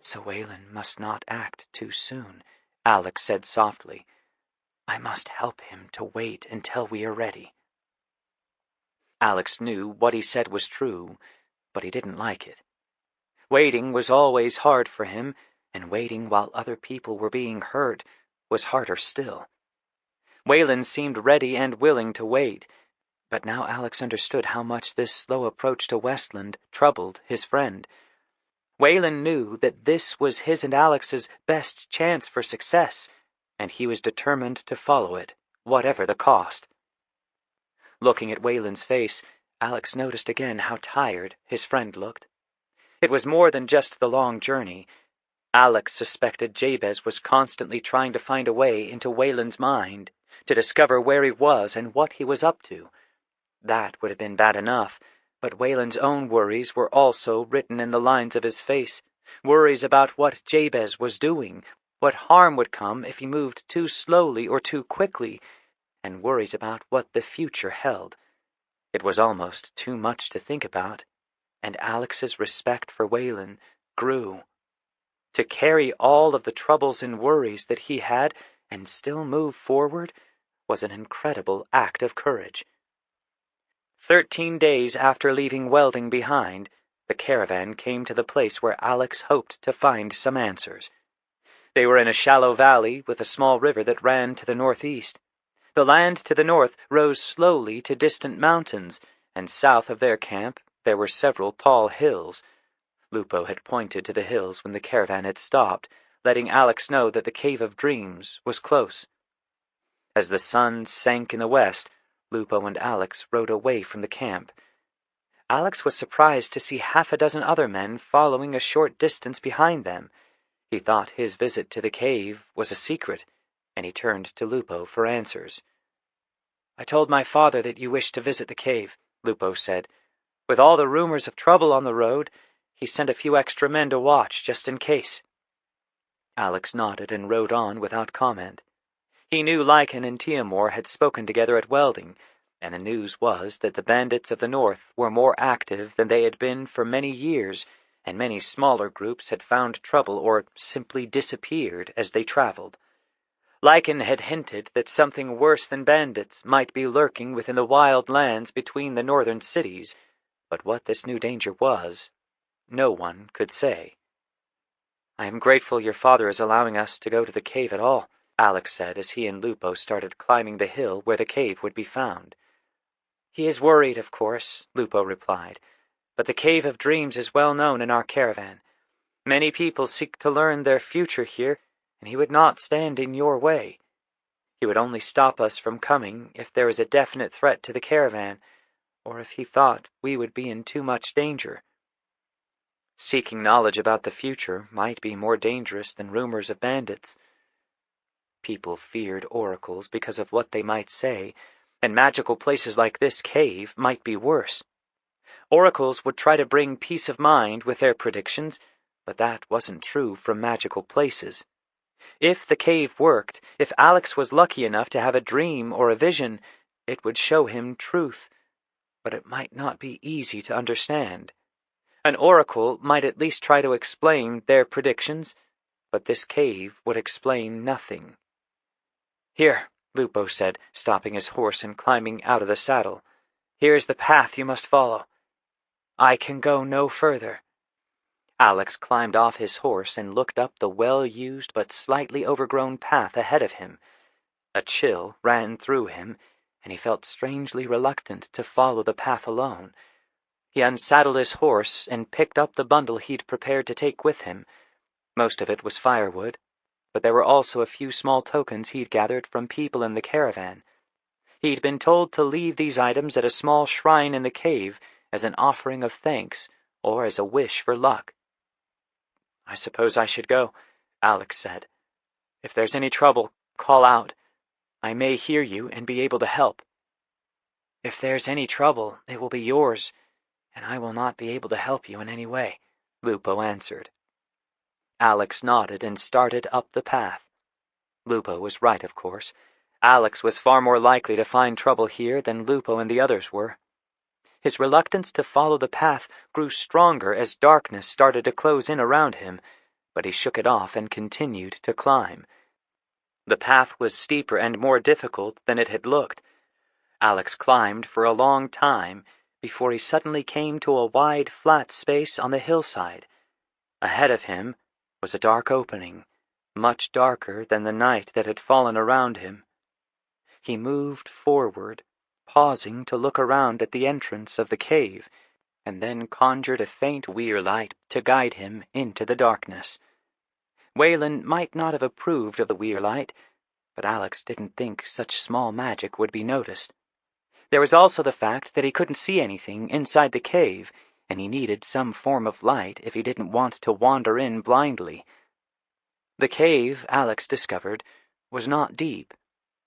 B: "So Whalen must not act too soon," Alex said softly. "I must help him to wait until we are ready." Alex knew what he said was true, but he didn't like it. Waiting was always hard for him, and waiting while other people were being hurt was harder still. Whalen seemed ready and willing to wait, but now Alex understood how much this slow approach to Westland troubled his friend. Whalen knew that this was his and Alex's best chance for success, and he was determined to follow it, whatever the cost. Looking at Whalen's face, Alex noticed again how tired his friend looked. It was more than just the long journey. Alex suspected Jabez was constantly trying to find a way into Whalen's mind, to discover where he was and what he was up to. That would have been bad enough, but Whalen's own worries were also written in the lines of his face. Worries about what Jabez was doing, what harm would come if he moved too slowly or too quickly, and worries about what the future held. It was almost too much to think about, and Alex's respect for Whalen grew. To carry all of the troubles and worries that he had and still move forward was an incredible act of courage. 13 days after leaving Welding behind, the caravan came to the place where Alex hoped to find some answers. They were in a shallow valley with a small river that ran to the northeast. The land to the north rose slowly to distant mountains, and south of their camp there were several tall hills. Lupo had pointed to the hills when the caravan had stopped, letting Alex know that the Cave of Dreams was close. As the sun sank in the west, Lupo and Alex rode away from the camp. Alex was surprised to see half a dozen other men following a short distance behind them. He thought his visit to the cave was a secret, and he turned to Lupo for answers. "I told my father that you wished to visit the cave," Lupo said. "With all the rumors of trouble on the road, he sent a few extra men to watch, just in case." Alex nodded and rode on without comment. He knew Lycan and Tiamor had spoken together at Welding, and the news was that the bandits of the north were more active than they had been for many years, and many smaller groups had found trouble or simply disappeared as they traveled. Lycan had hinted that something worse than bandits might be lurking within the wild lands between the northern cities, but what this new danger was, no one could say. "I am grateful your father is allowing us to go to the cave at all," Alex said as he and Lupo started climbing the hill where the cave would be found. "He is worried, of course," Lupo replied, "but the Cave of Dreams is well known in our caravan. Many people seek to learn their future here, and he would not stand in your way. He would only stop us from coming if there is a definite threat to the caravan, or if he thought we would be in too much danger. Seeking knowledge about the future might be more dangerous than rumors of bandits." People feared oracles because of what they might say, and magical places like this cave might be worse. Oracles would try to bring peace of mind with their predictions, but that wasn't true from magical places. If the cave worked, if Alex was lucky enough to have a dream or a vision, it would show him truth, but it might not be easy to understand. An oracle might at least try to explain their predictions, but this cave would explain nothing. "Here," Lupo said, stopping his horse and climbing out of the saddle. "Here is the path you must follow. I can go no further." Alex climbed off his horse and looked up the well-used but slightly overgrown path ahead of him. A chill ran through him, and he felt strangely reluctant to follow the path alone. He unsaddled his horse and picked up the bundle he'd prepared to take with him. Most of it was firewood, but there were also a few small tokens he'd gathered from people in the caravan. He'd been told to leave these items at a small shrine in the cave as an offering of thanks or as a wish for luck. "I suppose I should go," Alex said. "If there's any trouble, call out. I may hear you and be able to help." "If there's any trouble, it will be yours, and I will not be able to help you in any way," Lupo answered. Alex nodded and started up the path. Lupo was right, of course. Alex was far more likely to find trouble here than Lupo and the others were. His reluctance to follow the path grew stronger as darkness started to close in around him, but he shook it off and continued to climb. The path was steeper and more difficult than it had looked. Alex climbed for a long time before he suddenly came to a wide, flat space on the hillside. Ahead of him was a dark opening, much darker than the night that had fallen around him. He moved forward, pausing to look around at the entrance of the cave, and then conjured a faint weir light to guide him into the darkness. Whalen might not have approved of the weir light, but Alex didn't think such small magic would be noticed. There was also the fact that he couldn't see anything inside the cave, and he needed some form of light if he didn't want to wander in blindly. The cave, Alex discovered, was not deep.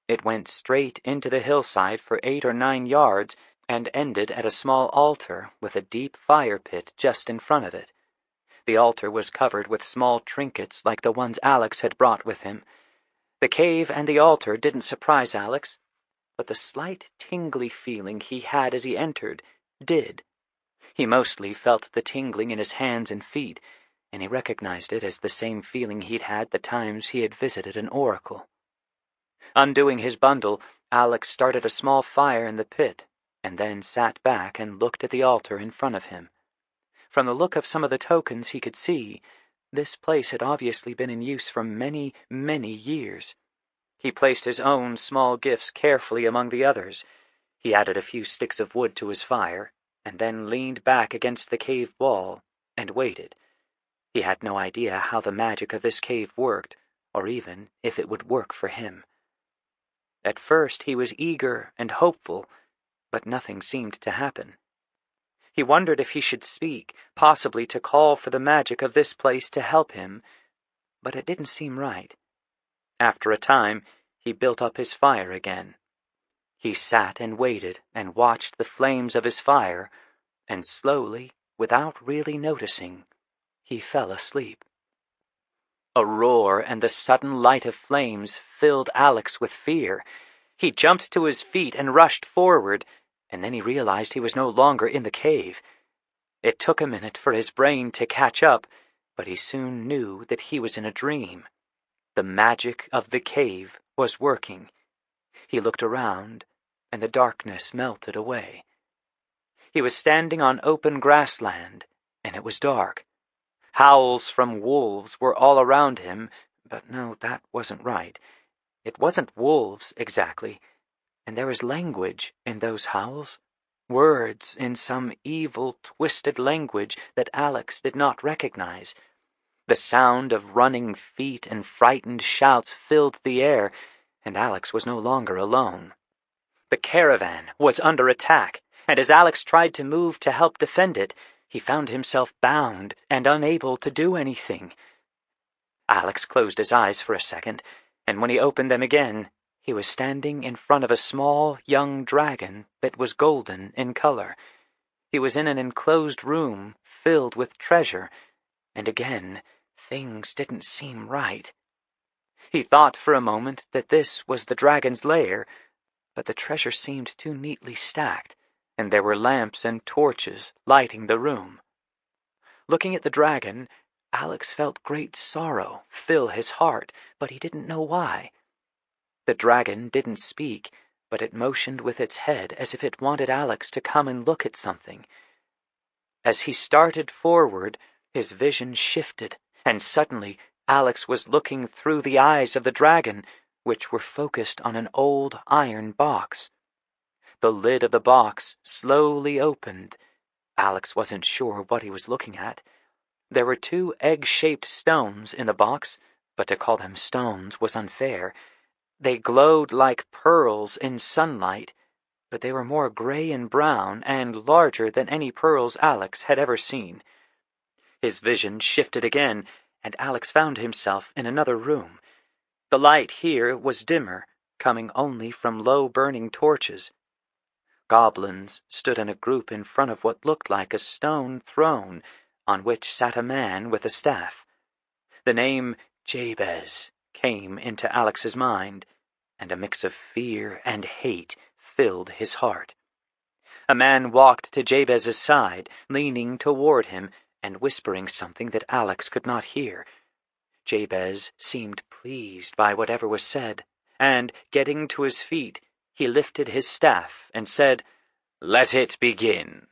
B: It went straight into the hillside for 8 or 9 yards and ended at a small altar with a deep fire pit just in front of it. The altar was covered with small trinkets like the ones Alex had brought with him. The cave and the altar didn't surprise Alex, but the slight tingly feeling he had as he entered did. He mostly felt the tingling in his hands and feet, and he recognized it as the same feeling he'd had the times he had visited an oracle. Undoing his bundle, Alex started a small fire in the pit, and then sat back and looked at the altar in front of him. From the look of some of the tokens he could see, this place had obviously been in use for many, many years. He placed his own small gifts carefully among the others. He added a few sticks of wood to his fire, and then leaned back against the cave wall and waited. He had no idea how the magic of this cave worked, or even if it would work for him. At first he was eager and hopeful, but nothing seemed to happen. He wondered if he should speak, possibly to call for the magic of this place to help him, but it didn't seem right. After a time, he built up his fire again. He sat and waited and watched the flames of his fire, and slowly, without really noticing, he fell asleep. A roar and the sudden light of flames filled Alex with fear. He jumped to his feet and rushed forward, and then he realized he was no longer in the cave. It took a minute for his brain to catch up, but he soon knew that he was in a dream. The magic of the cave was working. He looked around, and the darkness melted away. He was standing on open grassland, and it was dark. Howls from wolves were all around him, but no, that wasn't right. It wasn't wolves, exactly. And there was language in those howls, words in some evil, twisted language that Alex did not recognize. The sound of running feet and frightened shouts filled the air, and Alex was no longer alone. The caravan was under attack, and as Alex tried to move to help defend it, he found himself bound and unable to do anything. Alex closed his eyes for a second, and when he opened them again, he was standing in front of a small young dragon that was golden in color. He was in an enclosed room filled with treasure, and again, things didn't seem right. He thought for a moment that this was the dragon's lair, but the treasure seemed too neatly stacked, and there were lamps and torches lighting the room. Looking at the dragon, Alex felt great sorrow fill his heart, but he didn't know why. The dragon didn't speak, but it motioned with its head as if it wanted Alex to come and look at something. As he started forward, his vision shifted, and suddenly Alex was looking through the eyes of the dragon, which were focused on an old iron box. The lid of the box slowly opened. Alex wasn't sure what he was looking at. There were 2 egg-shaped stones in the box, but to call them stones was unfair. They glowed like pearls in sunlight, but they were more gray and brown and larger than any pearls Alex had ever seen. His vision shifted again, and Alex found himself in another room. The light here was dimmer, coming only from low-burning torches. Goblins stood in a group in front of what looked like a stone throne, on which sat a man with a staff. The name Jabez came into Alex's mind, and a mix of fear and hate filled his heart. A man walked to Jabez's side, leaning toward him and whispering something that Alex could not hear. Jabez seemed pleased by whatever was said, and, getting to his feet, he lifted his staff and said, "Let it begin."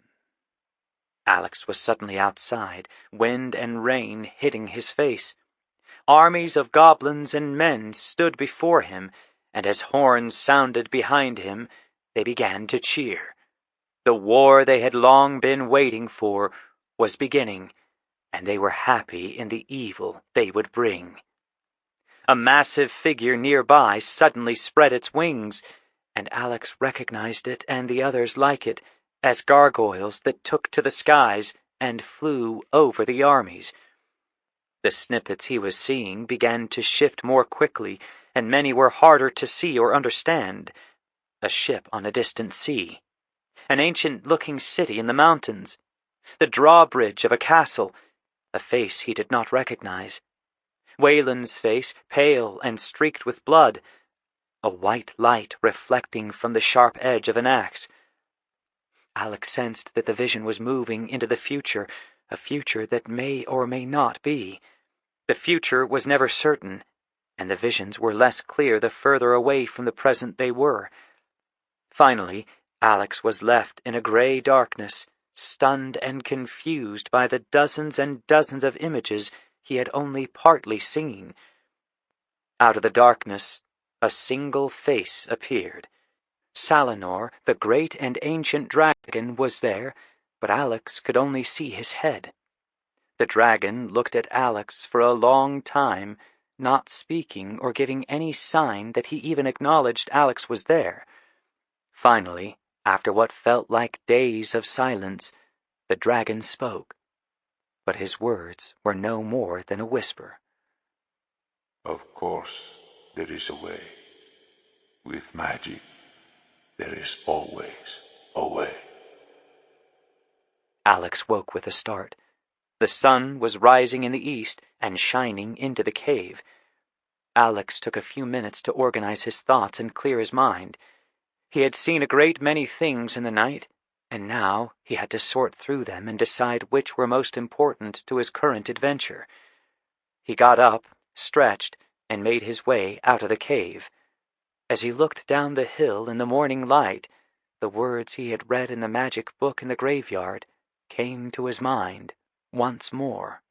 B: Alex was suddenly outside, wind and rain hitting his face. Armies of goblins and men stood before him, and as horns sounded behind him, they began to cheer. The war they had long been waiting for was beginning, and they were happy in the evil they would bring. A massive figure nearby suddenly spread its wings, and Alex recognized it and the others like it as gargoyles that took to the skies and flew over the armies. The snippets he was seeing began to shift more quickly, and many were harder to see or understand. A ship on a distant sea.
E: An ancient-looking city in the mountains. The drawbridge of a castle. A face he did not recognize. Whalen's face, pale and streaked with blood. A white light reflecting from the sharp edge of an axe. Alex sensed that the vision was moving into the future, a future that may or may not be. The future was never certain, and the visions were less clear the further away from the present they were. Finally, Alex was left in a gray darkness, stunned and confused by the dozens and dozens of images he had only partly seen. Out of the darkness, a single face appeared. Salinor, the great and ancient dragon, was there, but Alex could only see his head. The dragon looked at Alex for a long time, not speaking or giving any sign that he even acknowledged Alex was there. Finally, after what felt like days of silence, the dragon spoke, but his words were no more than a whisper.
F: Of course, there is a way. With magic, there is always a way.
E: Alex woke with a start. The sun was rising in the east and shining into the cave. Alex took a few minutes to organize his thoughts and clear his mind. He had seen a great many things in the night, and now he had to sort through them and decide which were most important to his current adventure. He got up, stretched, and made his way out of the cave. As he looked down the hill in the morning light, the words he had read in the magic book in the graveyard came to his mind once more.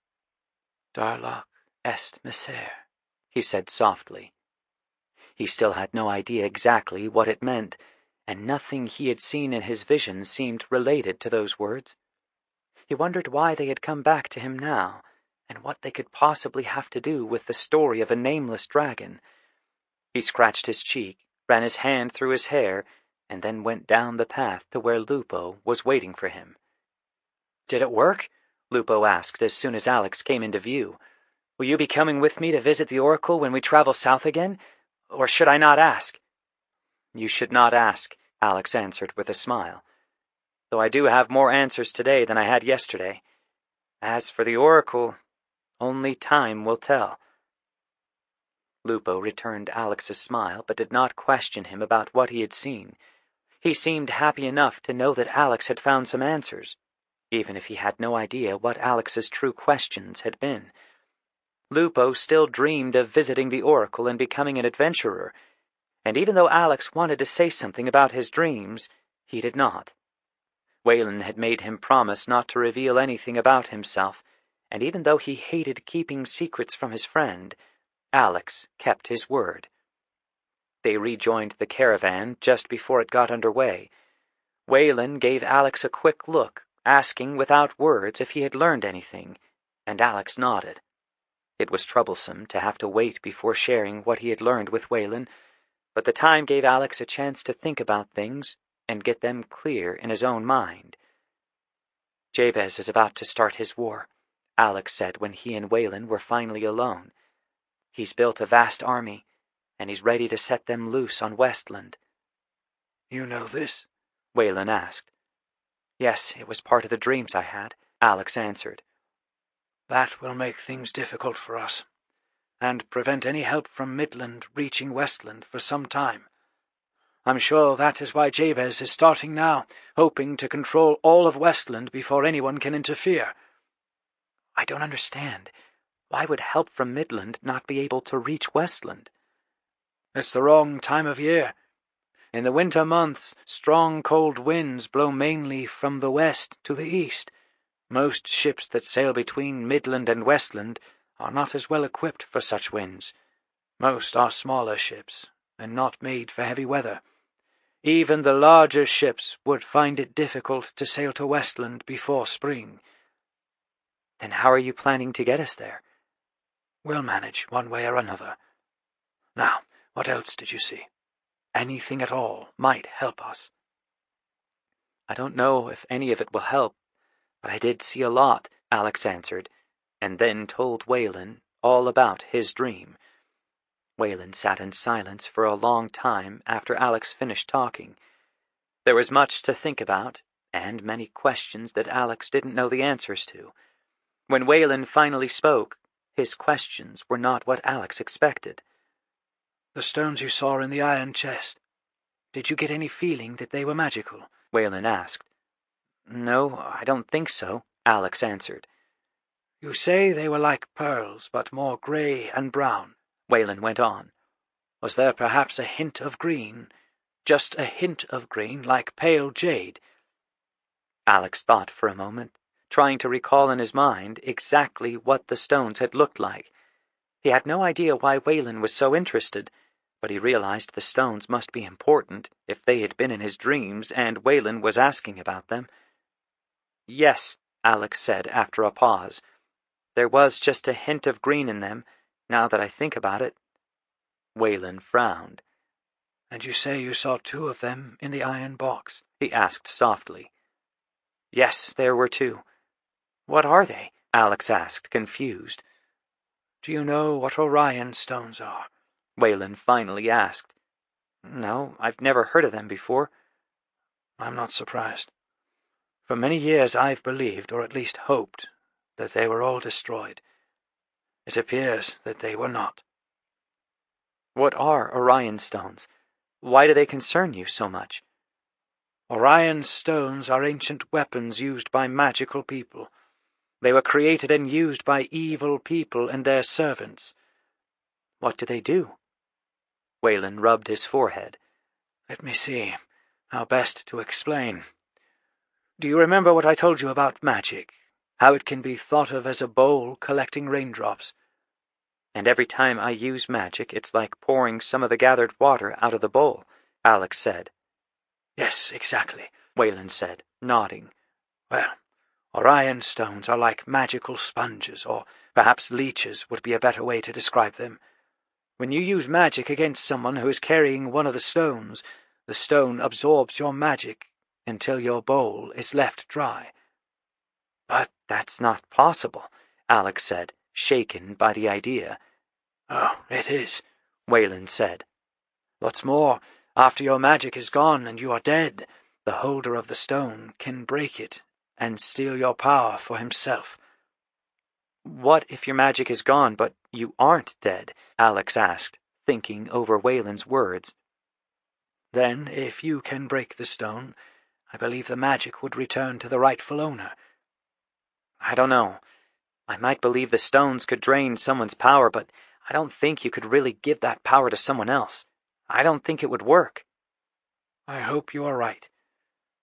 E: "Darlock est miser," he said softly. He still had no idea exactly what it meant, and nothing he had seen in his vision seemed related to those words. He wondered why they had come back to him now, and what they could possibly have to do with the story of a nameless dragon. He scratched his cheek, ran his hand through his hair, and then went down the path to where Lupo was waiting for him. "Did it work?" Lupo asked as soon as Alex came into view. "Will you be coming with me to visit the Oracle when we travel south again? Or should I not ask?" "You should not ask," Alex answered with a smile. "Though I do have more answers today than I had yesterday. As for the Oracle, only time will tell." Lupo returned Alex's smile, but did not question him about what he had seen. He seemed happy enough to know that Alex had found some answers, even if he had no idea what Alex's true questions had been. Lupo still dreamed of visiting the Oracle and becoming an adventurer, and even though Alex wanted to say something about his dreams, he did not. Whalen had made him promise not to reveal anything about himself, and even though he hated keeping secrets from his friend, Alex kept his word. They rejoined the caravan just before it got under way. Whalen gave Alex a quick look, asking without words if he had learned anything, and Alex nodded. It was troublesome to have to wait before sharing what he had learned with Whalen, but the time gave Alex a chance to think about things and get them clear in his own mind. "Jabez is about to start his war," Alex said when he and Whalen were finally alone. "He's built a vast army, and he's ready to set them loose on Westland."
D: "You know this?"
E: Whalen asked. "Yes, it was part of the dreams I had," Alex answered.
D: "That will make things difficult for us, and prevent any help from Midland reaching Westland for some time. I'm sure that is why Jabez is starting now, hoping to control all of Westland before anyone can interfere."
E: "I don't understand. Why would help from Midland not be able to reach Westland?"
D: "It's the wrong time of year. In the winter months, strong cold winds blow mainly from the west to the east. Most ships that sail between Midland and Westland are not as well equipped for such winds. Most are smaller ships, and not made for heavy weather. Even the larger ships would find it difficult to sail to Westland before spring."
E: "Then how are you planning to get us there?"
D: "We'll manage one way or another. Now, what else did you see? Anything at all might help us."
E: "I don't know if any of it will help, but I did see a lot," Alex answered, and then told Whalen all about his dream. Whalen sat in silence for a long time after Alex finished talking.
B: There was much to think about, and many questions that Alex didn't know the answers to. When Whalen finally spoke, his questions were not what Alex expected.
A: "The stones you saw in the iron chest, did you get any feeling that they were magical?"
B: Whalen asked. "No, I don't think so," Alex answered.
A: "You say they were like pearls, but more grey and brown,"
B: Whalen went on.
A: "Was there perhaps a hint of green? Just a hint of green, like pale jade?"
B: Alex thought for a moment, trying to recall in his mind exactly what the stones had looked like. He had no idea why Whalen was so interested, but he realized the stones must be important if they had been in his dreams and Whalen was asking about them. "Yes," Alex said after a pause. "There was just a hint of green in them, now that I think about it." Whalen frowned.
A: "And you say you saw 2 of them in the iron box?"
B: he asked softly. "Yes, there were 2. "What are they?" Alex asked, confused.
A: "Do you know what Orion Stones are?"
B: Whalen finally asked. "No, I've never heard of them before."
A: "I'm not surprised. For many years I've believed, or at least hoped, that they were all destroyed. It appears that they were not."
B: "What are Orion Stones? Why do they concern you so much?"
A: "Orion Stones are ancient weapons used by magical people. They were created and used by evil people and their servants."
B: "What do they do?" Whalen rubbed his forehead.
A: "Let me see how best to explain. Do you remember what I told you about magic? How it can be thought of as a bowl collecting raindrops?"
B: "And every time I use magic, it's like pouring some of the gathered water out of the bowl," Alex said.
A: "Yes, exactly,"
B: Whalen said, nodding.
A: "Well, Orion Stones are like magical sponges, or perhaps leeches would be a better way to describe them. When you use magic against someone who is carrying one of the stones, the stone absorbs your magic until your bowl is left dry."
B: "But that's not possible," Alex said, shaken by the idea.
A: "Oh, it is," Whalen said. "What's more, after your magic is gone and you are dead, the holder of the stone can break it and steal your power for himself."
B: "What if your magic is gone, but you aren't dead?" Alex asked, thinking over Whalen's words.
A: "Then, if you can break the stone, I believe the magic would return to the rightful owner."
B: "I don't know. I might believe the stones could drain someone's power, but I don't think you could really give that power to someone else. I don't think it would work."
A: "I hope you are right.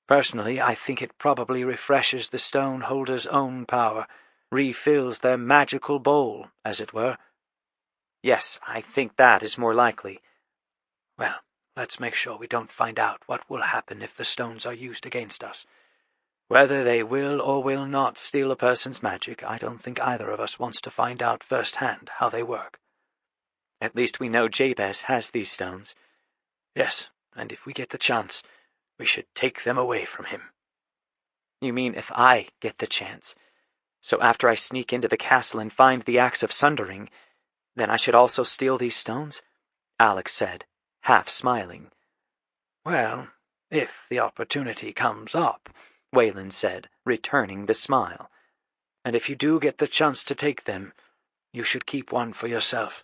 A: Personally, I think it probably refreshes the stone holder's own power, refills their magical bowl, as it were."
B: "Yes, I think that is more likely."
A: "Well, let's make sure we don't find out what will happen if the stones are used against us. Whether they will or will not steal a person's magic, I don't think either of us wants to find out firsthand how they work."
B: "At least we know Jabez has these stones."
A: "Yes, and if we get the chance, we should take them away from him."
B: "You mean if I get the chance? So after I sneak into the castle and find the Axe of Sundering, then I should also steal these stones?" Alex said, half smiling.
A: "Well, if the opportunity comes up,"
B: Whalen said, returning the smile.
A: "And if you do get the chance to take them, you should keep one for yourself.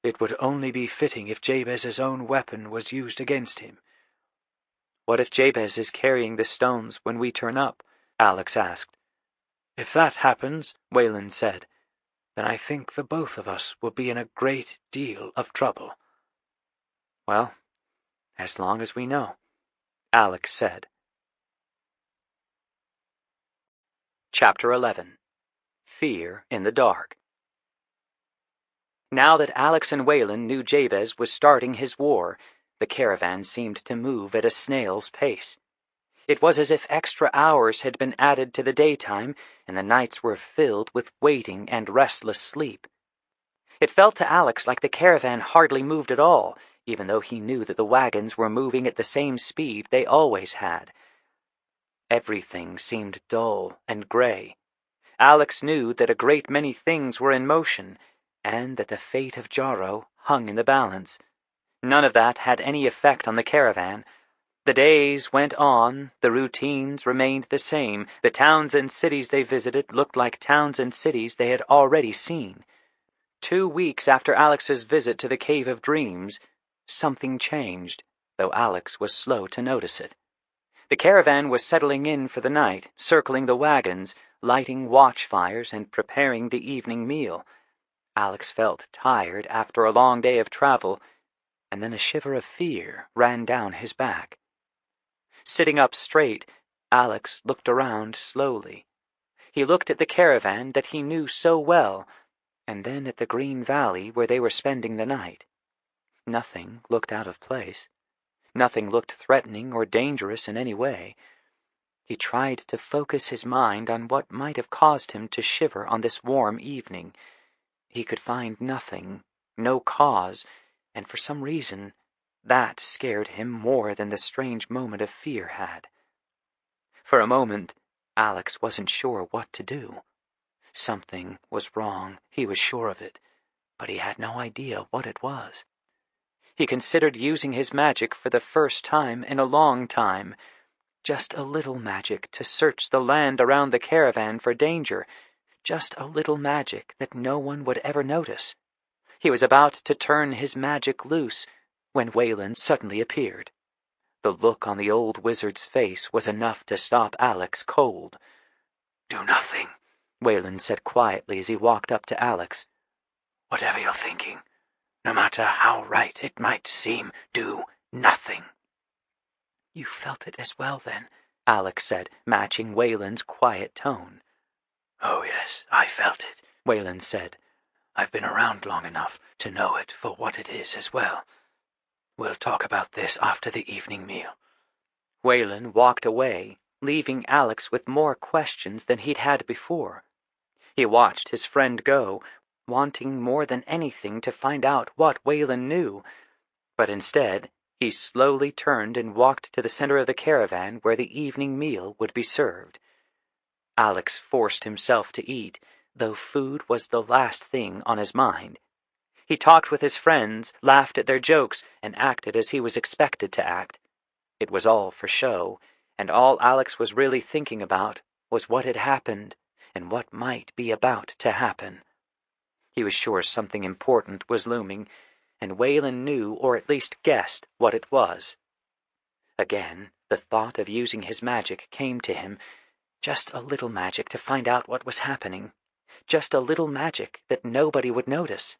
A: It would only be fitting if Jabez's own weapon was used against him."
B: "What if Jabez is carrying the stones when we turn up?" Alex asked.
A: "If that happens," Whalen said, "then I think the both of us will be in a great deal of trouble."
B: "Well, as long as we know," Alex said. Chapter 11. Fear in the Dark. Now that Alex and Whalen knew Jabez was starting his war, the caravan seemed to move at a snail's pace. It was as if extra hours had been added to the daytime, and the nights were filled with waiting and restless sleep. It felt to Alex like the caravan hardly moved at all, even though he knew that the wagons were moving at the same speed they always had. Everything seemed dull and gray. Alex knew that a great many things were in motion, and that the fate of Jarro hung in the balance. None of that had any effect on the caravan. The days went on, the routines remained the same, the towns and cities they visited looked like towns and cities they had already seen. 2 weeks after Alex's visit to the Cave of Dreams, something changed, though Alex was slow to notice it. The caravan was settling in for the night, circling the wagons, lighting watchfires and preparing the evening meal. Alex felt tired after a long day of travel, and then a shiver of fear ran down his back. Sitting up straight, Alex looked around slowly. He looked at the caravan that he knew so well, and then at the green valley where they were spending the night. Nothing looked out of place. Nothing looked threatening or dangerous in any way. He tried to focus his mind on what might have caused him to shiver on this warm evening. He could find nothing, no cause, and for some reason that scared him more than the strange moment of fear had. For a moment, Alex wasn't sure what to do. Something was wrong, he was sure of it, but he had no idea what it was. He considered using his magic for the first time in a long time. Just a little magic to search the land around the caravan for danger. Just a little magic that no one would ever notice. He was about to turn his magic loose when Whalen suddenly appeared. The look on the old wizard's face was enough to stop Alex cold.
A: "Do nothing,"
B: Whalen said quietly as he walked up to Alex.
A: "Whatever you're thinking, no matter how right it might seem, do nothing."
B: "You felt it as well, then," Alex said, matching Whalen's quiet tone.
A: "Oh, yes, I felt it," Whalen said. "I've been around long enough to know it for what it is as well. We'll talk about this after the evening meal."
B: Whalen walked away, leaving Alex with more questions than he'd had before. He watched his friend go, wanting more than anything to find out what Whalen knew, but instead he slowly turned and walked to the center of the caravan where the evening meal would be served. Alex forced himself to eat, though food was the last thing on his mind. He talked with his friends, laughed at their jokes, and acted as he was expected to act. It was all for show, and all Alex was really thinking about was what had happened and what might be about to happen. He was sure something important was looming, and Whalen knew or at least guessed what it was. Again, the thought of using his magic came to him. Just a little magic to find out what was happening. Just a little magic that nobody would notice.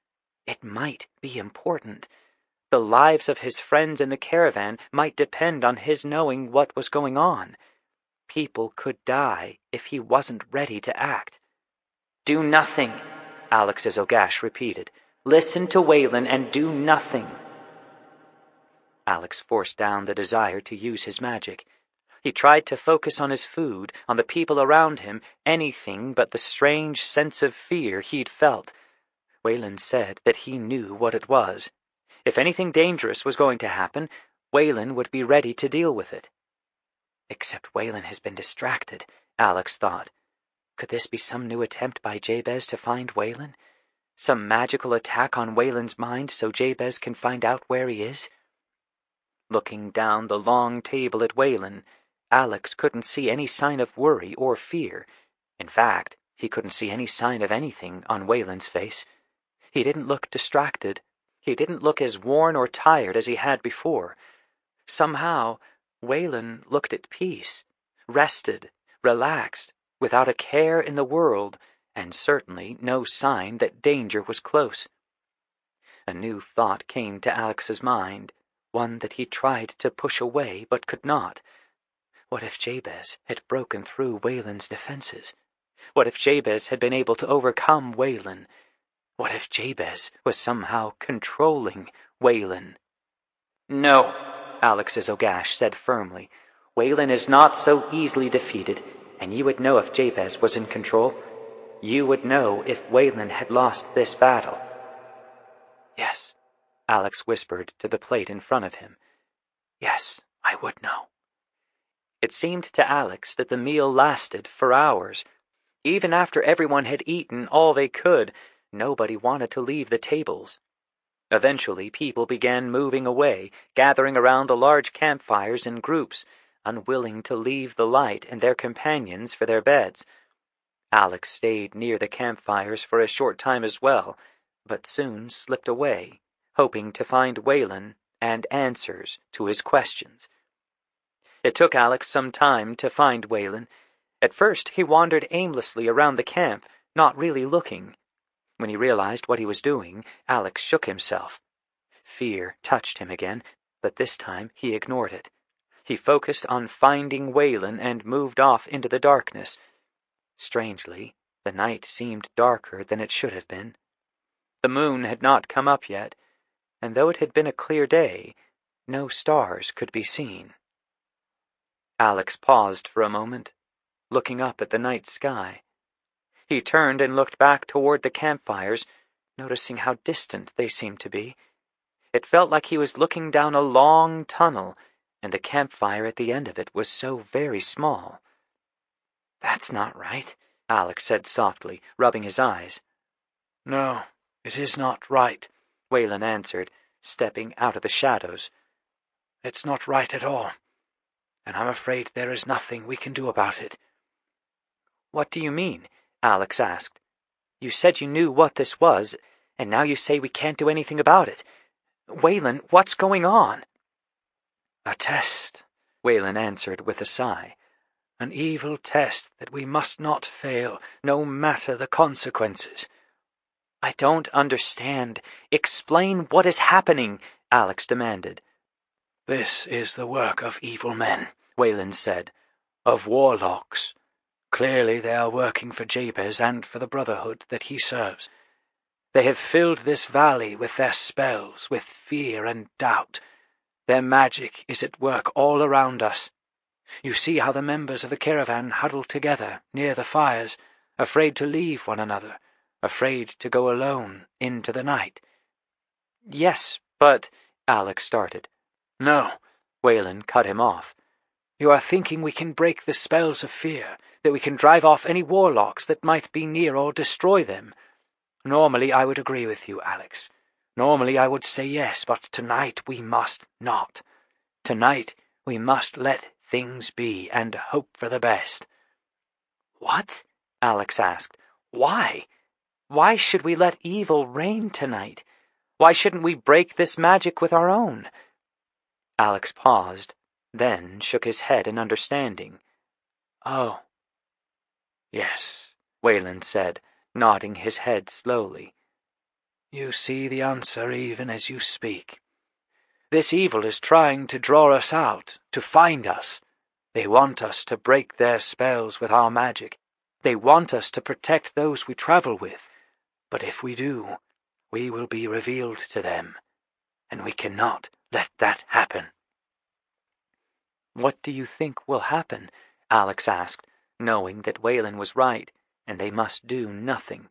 B: It might be important. The lives of his friends in the caravan might depend on his knowing what was going on. People could die if he wasn't ready to act. "Do nothing," Alex's Ogash repeated. "Listen to Whalen and do nothing." Alex forced down the desire to use his magic. He tried to focus on his food, on the people around him, anything but the strange sense of fear he'd felt. Whalen said that he knew what it was. If anything dangerous was going to happen, Whalen would be ready to deal with it. Except Whalen has been distracted, Alex thought. Could this be some new attempt by Jabez to find Whalen? Some magical attack on Whalen's mind so Jabez can find out where he is? Looking down the long table at Whalen, Alex couldn't see any sign of worry or fear. In fact, he couldn't see any sign of anything on Whalen's face. He didn't look distracted. He didn't look as worn or tired as he had before. Somehow, Whalen looked at peace, rested, relaxed, without a care in the world, and certainly no sign that danger was close. A new thought came to Alex's mind, one that he tried to push away but could not. What if Jabez had broken through Whalen's defenses? What if Jabez had been able to overcome Whalen? What if Jabez was somehow controlling Whalen? "No," Alex's Ogash said firmly. "Whalen is not so easily defeated, and you would know if Jabez was in control. You would know if Whalen had lost this battle." "Yes," Alex whispered to the plate in front of him. "Yes, I would know." It seemed to Alex that the meal lasted for hours. Even after everyone had eaten all they could, nobody wanted to leave the tables. Eventually, people began moving away, gathering around the large campfires in groups, unwilling to leave the light and their companions for their beds. Alex stayed near the campfires for a short time as well, but soon slipped away, hoping to find Whalen and answers to his questions. It took Alex some time to find Whalen. At first, he wandered aimlessly around the camp, not really looking. When he realized what he was doing, Alex shook himself. Fear touched him again, but this time he ignored it. He focused on finding Whalen and moved off into the darkness. Strangely, the night seemed darker than it should have been. The moon had not come up yet, and though it had been a clear day, no stars could be seen. Alex paused for a moment, looking up at the night sky. He turned and looked back toward the campfires, noticing how distant they seemed to be. It felt like he was looking down a long tunnel, and the campfire at the end of it was so very small. "That's not right," Alex said softly, rubbing his eyes.
A: "No, it is not right,"
B: Whalen answered, stepping out of the shadows.
A: "It's not right at all, and I'm afraid there is nothing we can do about it."
B: "What do you mean?" Alex asked. "You said you knew what this was, and now you say we can't do anything about it. Whalen, what's going on?"
A: "A test," Whalen answered with a sigh. "An evil test that we must not fail, no matter the consequences."
B: "I don't understand. Explain what is happening," Alex demanded.
A: "This is the work of evil men," Whalen said, "of warlocks. Clearly they are working for Jabez and for the Brotherhood that he serves. They have filled this valley with their spells, with fear and doubt. Their magic is at work all around us. You see how the members of the caravan huddle together near the fires, afraid to leave one another, afraid to go alone into the night."
B: "Yes, but—" Alex started.
A: "No," Whalen cut him off. "You are thinking we can break the spells of fear, that we can drive off any warlocks that might be near or destroy them. Normally I would agree with you, Alex. Normally I would say yes, but tonight we must not. Tonight we must let things be and hope for the best."
B: "What?" Alex asked. "Why? Why should we let evil reign tonight? Why shouldn't we break this magic with our own?" Alex paused, then shook his head in understanding.
A: "Oh, yes," Whalen said, nodding his head slowly. "You see the answer even as you speak. This evil is trying to draw us out, to find us. They want us to break their spells with our magic. They want us to protect those we travel with. But if we do, we will be revealed to them, and we cannot let that happen."
B: "What do you think will happen?" Alex asked, knowing that Whalen was right, and they must do nothing.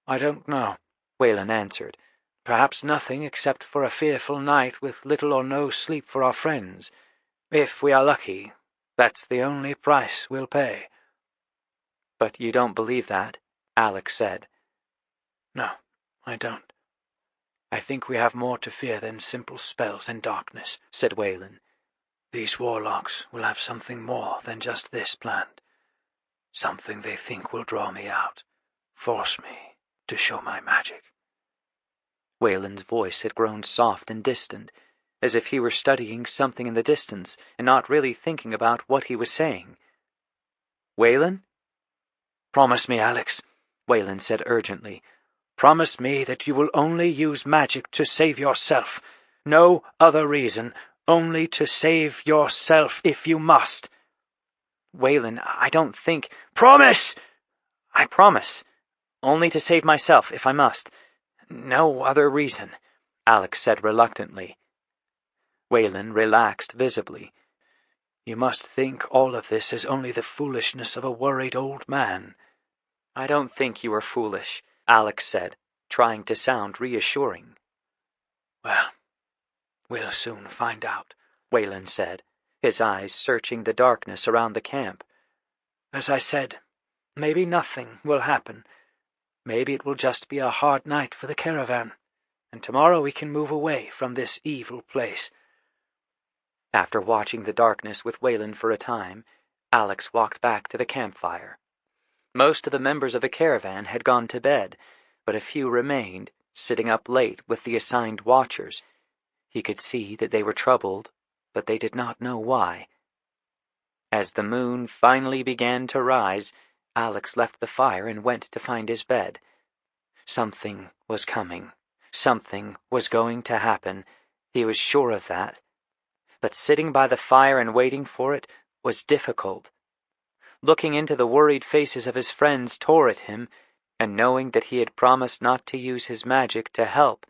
A: "I don't know," Whalen answered. "Perhaps nothing except for a fearful night with little or no sleep for our friends. If we are lucky, that's the only price we'll pay."
B: "But you don't believe that?" Alex said.
A: "No, I don't. I think we have more to fear than simple spells and darkness," said Whalen. "These warlocks will have something more than just this planned. Something they think will draw me out, force me to show my magic."
B: Whalen's voice had grown soft and distant, as if he were studying something in the distance and not really thinking about what he was saying. "Whalen?"
A: "Promise me, Alex," Whalen said urgently. "Promise me that you will only use magic to save yourself. No other reason, only to save yourself if you must."
B: "Whalen, I don't think—"
A: "Promise!"
B: "I promise. Only to save myself if I must. No other reason," Alex said reluctantly.
A: Whalen relaxed visibly. "You must think all of this is only the foolishness of a worried old man."
B: "I don't think you are foolish," Alex said, trying to sound reassuring.
A: "Well, we'll soon find out," Whalen said, his eyes searching the darkness around the camp. "As I said, maybe nothing will happen. Maybe it will just be a hard night for the caravan. and tomorrow we can move away from this evil place."
B: After watching the darkness with Whalen for a time, Alex walked back to the campfire. Most of the members of the caravan had gone to bed, but a few remained, sitting up late with the assigned watchers. He could see that they were troubled, but they did not know why. As the moon finally began to rise, Alex left the fire and went to find his bed. Something was coming. Something was going to happen. He was sure of that. But sitting by the fire and waiting for it was difficult. Looking into the worried faces of his friends tore at him, and knowing that he had promised not to use his magic to help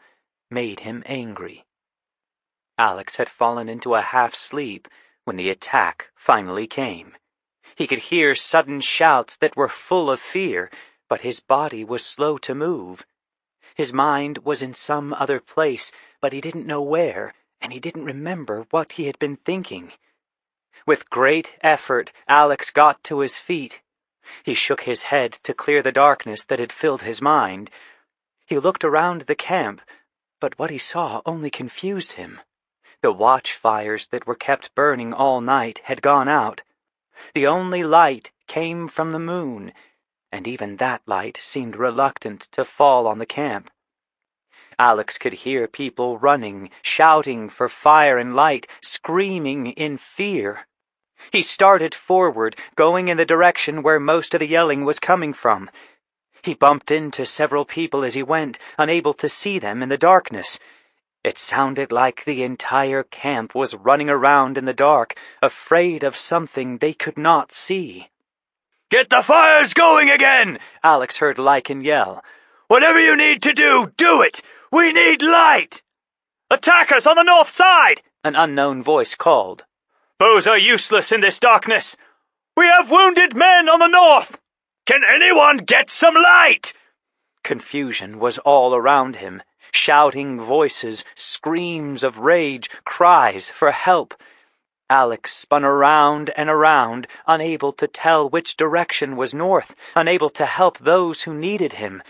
B: made him angry. Alex had fallen into a half-sleep when the attack finally came. He could hear sudden shouts that were full of fear, but his body was slow to move. His mind was in some other place, but he didn't know where, and he didn't remember what he had been thinking. With great effort, Alex got to his feet. He shook his head to clear the darkness that had filled his mind. He looked around the camp, but what he saw only confused him. The watchfires that were kept burning all night had gone out. The only light came from the moon, and even that light seemed reluctant to fall on the camp. Alex could hear people running, shouting for fire and light, screaming in fear. He started forward, going in the direction where most of the yelling was coming from. He bumped into several people as he went, unable to see them in the darkness. It sounded like the entire camp was running around in the dark, afraid of something they could not see.
A: "Get the fires going again!" Alex heard Lycan yell. "Whatever you need to do, do it! We need light!" "Attack us on the north side!" an unknown voice called. "Bows are useless in this darkness. We have wounded men on the north! Can anyone get some light?" Confusion was all around him. Shouting voices, screams of rage, cries for help. Alex spun around and around, unable to tell which direction was north, unable to help those who needed him.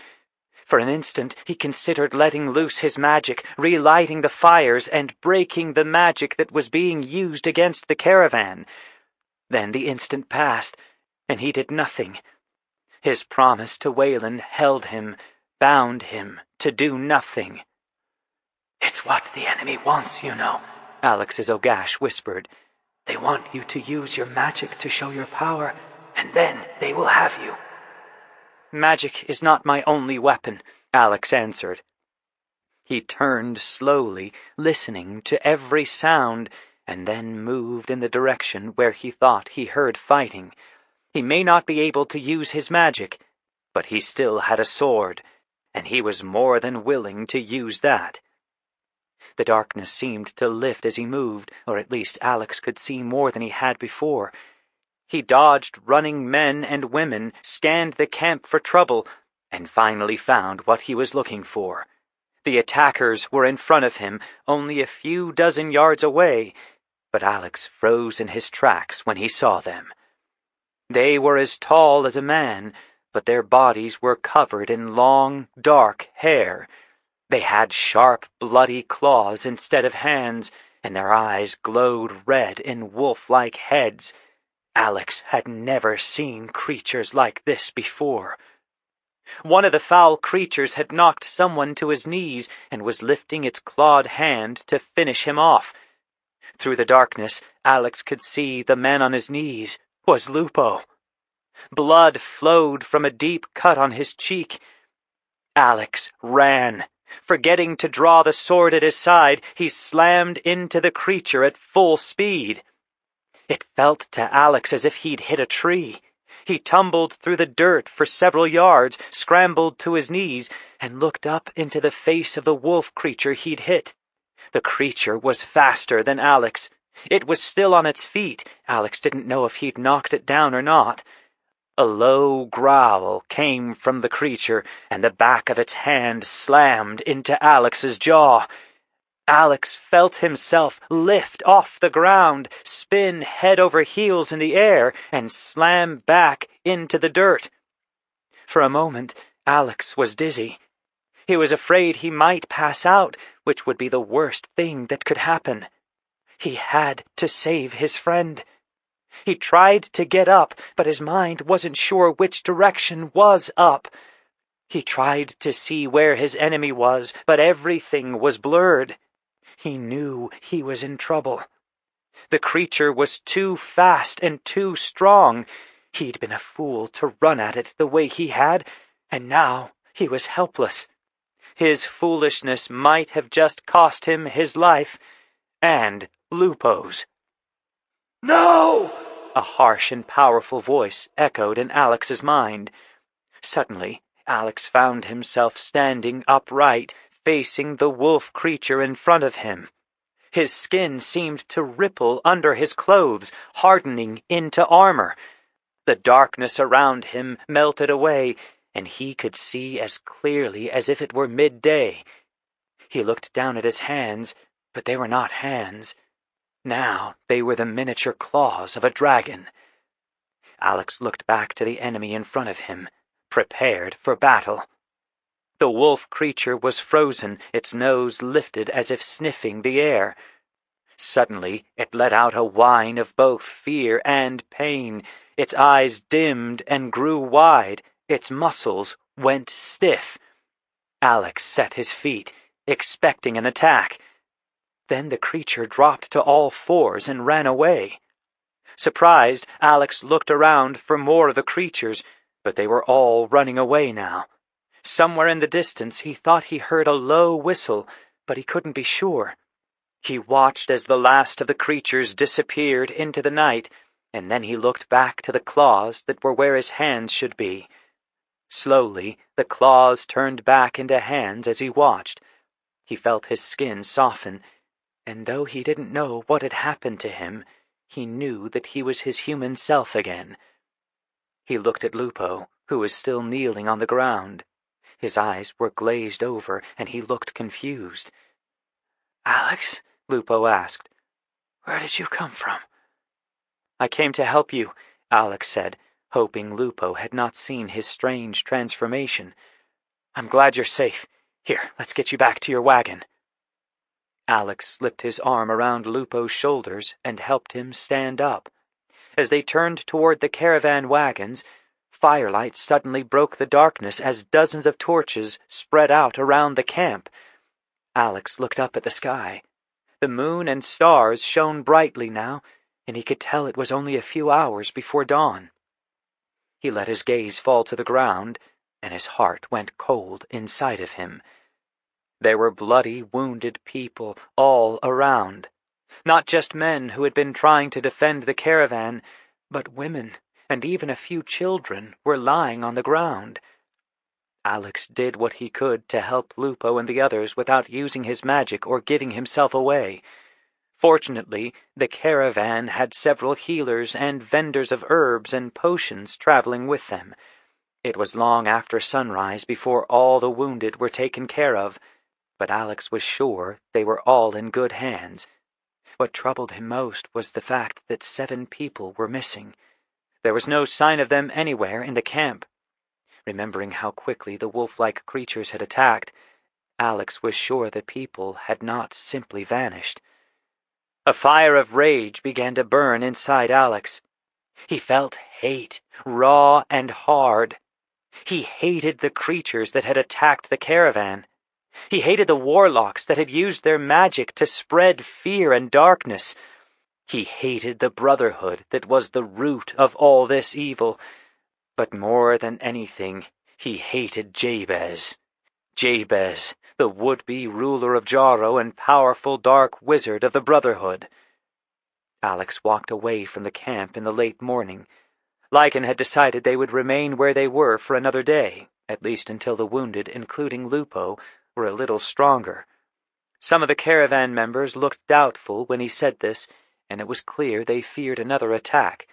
A: For an instant he considered letting loose his magic, relighting the fires, and breaking the magic that was being used against the caravan. Then the instant passed, and he did nothing. His promise to Whalen held him, bound him to do nothing. "It's what the enemy wants, you know," Alex's Ogash whispered. "They want you to use your magic to show your power, and then they will have you." "Magic is not my only weapon," Alex answered. He turned slowly, listening to every sound, and then moved in the direction where he thought he heard fighting. He may not be able to use his magic, but he still had a sword, and he was more than willing to use that. The darkness seemed to lift as he moved, or at least Alex could see more than he had before. He dodged running men and women, scanned the camp for trouble, and finally found what he was looking for. The attackers were in front of him, only a few dozen yards away, but Alex froze in his tracks when he saw them. They were as tall as a man, but their bodies were covered in long, dark hair. They had sharp, bloody claws instead of hands, and their eyes glowed red in wolf-like heads. Alex had never seen creatures like this before. One of the foul creatures had knocked someone to his knees and was lifting its clawed hand to finish him off. Through the darkness, Alex could see the man on his knees was Lupo. Blood flowed from a deep cut on his cheek. Alex ran. Forgetting to draw the sword at his side, he slammed into the creature at full speed. It felt to Alex as if he'd hit a tree. He tumbled through the dirt for several yards, scrambled to his knees, and looked up into the face of the wolf creature he'd hit. The creature was faster than Alex. It was still on its feet. Alex didn't know if he'd knocked it down or not. A low growl came from the creature, and the back of its hand slammed into Alex's jaw. Alex felt himself lift off the ground, spin head over heels in the air, and slam back into the dirt. For a moment, Alex was dizzy.
E: He was afraid he might pass out, which would be the worst thing that could happen. He had to save his friend. He tried to get up, but his mind wasn't sure which direction was up. He tried to see where his enemy was, but everything was blurred. He knew he was in trouble. The creature was too fast and too strong. He'd been a fool to run at it the way he had, and now he was helpless. His foolishness might have just cost him his life, and Lupo's.
A: No!
E: A harsh and powerful voice echoed in Alex's mind. Suddenly, Alex found himself standing upright, facing the wolf creature in front of him. His skin seemed to ripple under his clothes, hardening into armor. The darkness around him melted away, and he could see as clearly as if it were midday. He looked down at his hands, but they were not hands. Now they were the miniature claws of a dragon. Alex looked back to the enemy in front of him, prepared for battle. The wolf creature was frozen, its nose lifted as if sniffing the air. Suddenly it let out a whine of both fear and pain. Its eyes dimmed and grew wide. Its muscles went stiff. Alex set his feet, expecting an attack. Then the creature dropped to all fours and ran away. Surprised, Alex looked around for more of the creatures, but they were all running away now. Somewhere in the distance he thought he heard a low whistle, but he couldn't be sure. He watched as the last of the creatures disappeared into the night, and then he looked back to the claws that were where his hands should be. Slowly, the claws turned back into hands as he watched. He felt his skin soften, and though he didn't know what had happened to him, he knew that he was his human self again. He looked at Lupo, who was still kneeling on the ground. His eyes were glazed over, and he looked confused.
A: "Alex?"
E: Lupo asked.
A: "Where did you come from?"
E: "I came to help you," Alex said, hoping Lupo had not seen his strange transformation. "I'm glad you're safe. Here, let's get you back to your wagon." Alex slipped his arm around Lupo's shoulders and helped him stand up. As they turned toward the caravan wagons, firelight suddenly broke the darkness as dozens of torches spread out around the camp. Alex looked up at the sky. The moon and stars shone brightly now, and he could tell it was only a few hours before dawn. He let his gaze fall to the ground, and his heart went cold inside of him. There were bloody, wounded people all around. Not just men who had been trying to defend the caravan, but women and even a few children were lying on the ground. Alex did what he could to help Lupo and the others without using his magic or giving himself away. Fortunately, the caravan had several healers and vendors of herbs and potions traveling with them. It was long after sunrise before all the wounded were taken care of, but Alex was sure they were all in good hands. What troubled him most was the fact that 7 people were missing. There was no sign of them anywhere in the camp. Remembering how quickly the wolf-like creatures had attacked, Alex was sure the people had not simply vanished. A fire of rage began to burn inside Alex. He felt hate, raw and hard. He hated the creatures that had attacked the caravan. He hated the warlocks that had used their magic to spread fear and darkness. He hated the brotherhood that was the root of all this evil. But more than anything, he hated Jabez. Jabez, the would-be ruler of Jarrow and powerful dark wizard of the Brotherhood. Alex walked away from the camp in the late morning. Lycan had decided they would remain where they were for another day, at least until the wounded, including Lupo, were a little stronger. Some of the caravan members looked doubtful when he said this, and it was clear they feared another attack.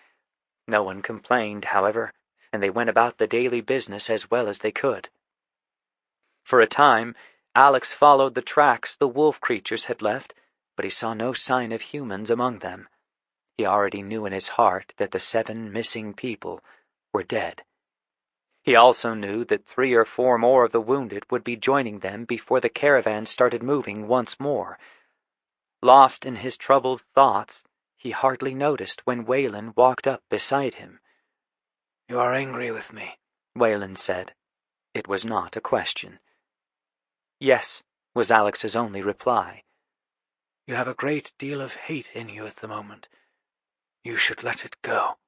E: No one complained, however, and they went about the daily business as well as they could. For a time, Alex followed the tracks the wolf creatures had left, but he saw no sign of humans among them. He already knew in his heart that the 7 missing people were dead.
B: He also knew that 3 or 4 more of the wounded would be joining them before the caravan started moving once more. Lost in his troubled thoughts, he hardly noticed when Whalen walked up beside him.
A: "You are angry with me,"
B: Whalen said. It was not a question. "Yes," was Alex's only reply.
A: "You have a great deal of hate in you at the moment. You should let it go."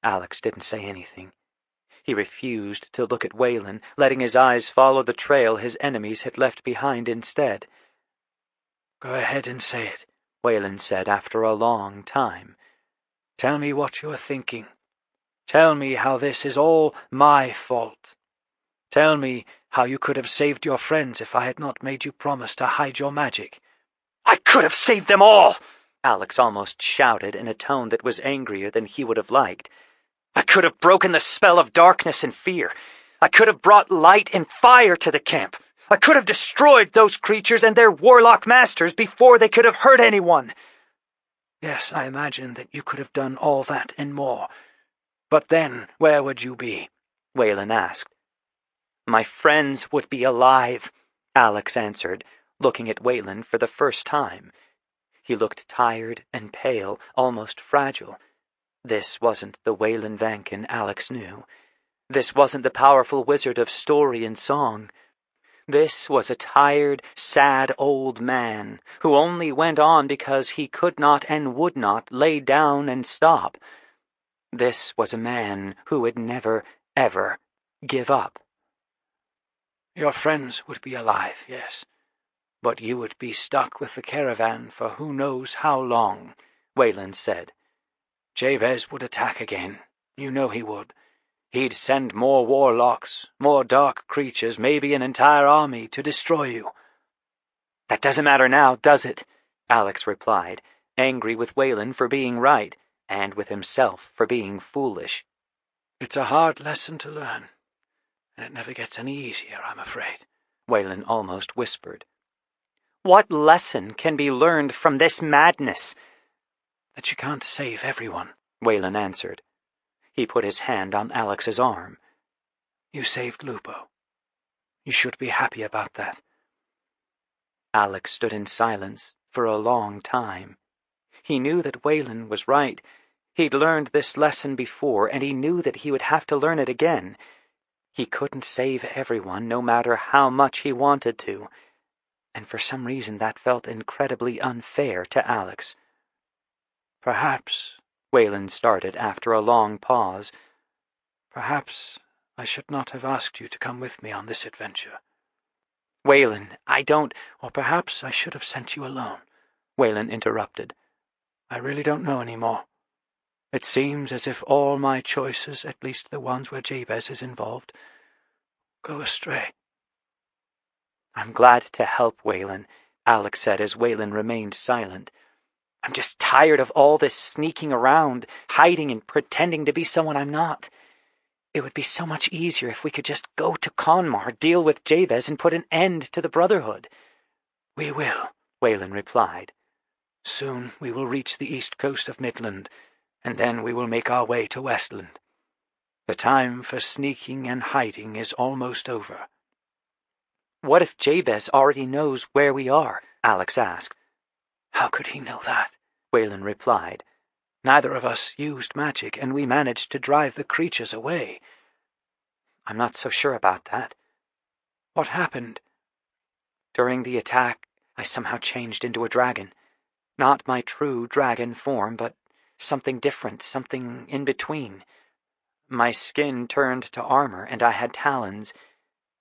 B: Alex didn't say anything. He refused to look at Whalen, letting his eyes follow the trail his enemies had left behind instead.
A: "Go ahead and say it,"
B: Whalen said after a long time.
A: "Tell me what you are thinking. Tell me how this is all my fault. Tell me how you could have saved your friends if I had not made you promise to hide your magic."
E: "I could have saved them all!"
B: Alex almost shouted in a tone that was angrier than he would have liked.
E: "I could have broken the spell of darkness and fear. I could have brought light and fire to the camp. I could have destroyed those creatures and their warlock masters before they could have hurt anyone."
A: "Yes, I imagine that you could have done all that and more. But then, where would you be?"
B: Whalen asked. "My friends would be alive," Alex answered, looking at Whalen for the first time. He looked tired and pale, almost fragile. This wasn't the Whalen Vankin Alex knew. This wasn't the powerful wizard of story and song. This was a tired, sad old man who only went on because he could not and would not lay down and stop. This was a man who would never, ever give up.
A: "Your friends would be alive, yes. But you would be stuck with the caravan for who knows how long,"
B: Whalen said.
A: "Jabez would attack again. You know he would. He'd send more warlocks, more dark creatures, maybe an entire army to destroy you."
B: "That doesn't matter now, does it?" Alex replied, angry with Whalen for being right, and with himself for being foolish.
A: "It's a hard lesson to learn, and it never gets any easier, I'm afraid,"
B: Whalen almost whispered.
E: "What lesson can be learned from this madness?"
A: "That you can't save everyone,"
B: Whalen answered. He put his hand on Alex's arm.
A: "You saved Lupo. You should be happy about that."
B: Alex stood in silence for a long time. He knew that Whalen was right. He'd learned this lesson before, and he knew that he would have to learn it again. He couldn't save everyone, no matter how much he wanted to. And for some reason that felt incredibly unfair to Alex.
A: "Perhaps,"
B: Whalen started after a long pause,
A: "perhaps I should not have asked you to come with me on this adventure."
B: "Whalen, I don't—"
A: "Or perhaps I should have sent you alone,"
B: Whalen interrupted.
A: "I really don't know any more. It seems as if all my choices, at least the ones where Jabez is involved, go astray."
B: "I'm glad to help, Whalen," Alex said as Whalen remained silent. "I'm just tired of all this sneaking around, hiding and pretending to be someone I'm not. It would be so much easier if we could just go to Conmar, deal with Jabez, and put an end to the Brotherhood."
A: "We will,"
B: Whalen replied.
A: "Soon we will reach the east coast of Midland, and then we will make our way to Westland. The time for sneaking and hiding is almost over."
B: "What if Jabez already knows where we are?" Alex asked.
A: "How could he know that?"
B: Whalen replied.
A: "Neither of us used magic, and we managed to drive the creatures away."
B: "I'm not so sure about that."
A: "What happened?"
B: "During the attack, I somehow changed into a dragon. Not my true dragon form, but something different, something in between. My skin turned to armor, and I had talons.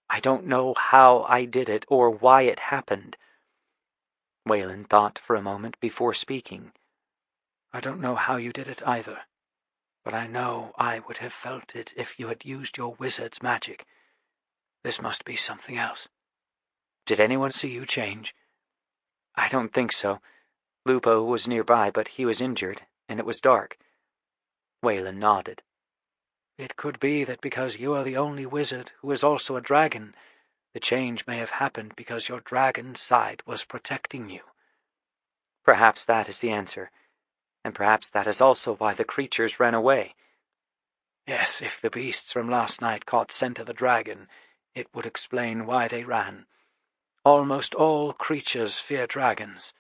B: I don't know how I did it or why it happened." Whalen thought for a moment before speaking.
A: "I don't know how you did it either, but I know I would have felt it if you had used your wizard's magic. This must be something else. Did anyone see you change?"
B: "I don't think so. Lupo was nearby, but he was injured, and it was dark." Whalen nodded.
A: "It could be that because you are the only wizard who is also a dragon, the change may have happened because your dragon side was protecting you."
B: "Perhaps that is the answer, and perhaps that is also why the creatures ran away."
A: Yes, if the beasts from last night caught scent of the dragon, it would explain why they ran. Almost all creatures fear dragons.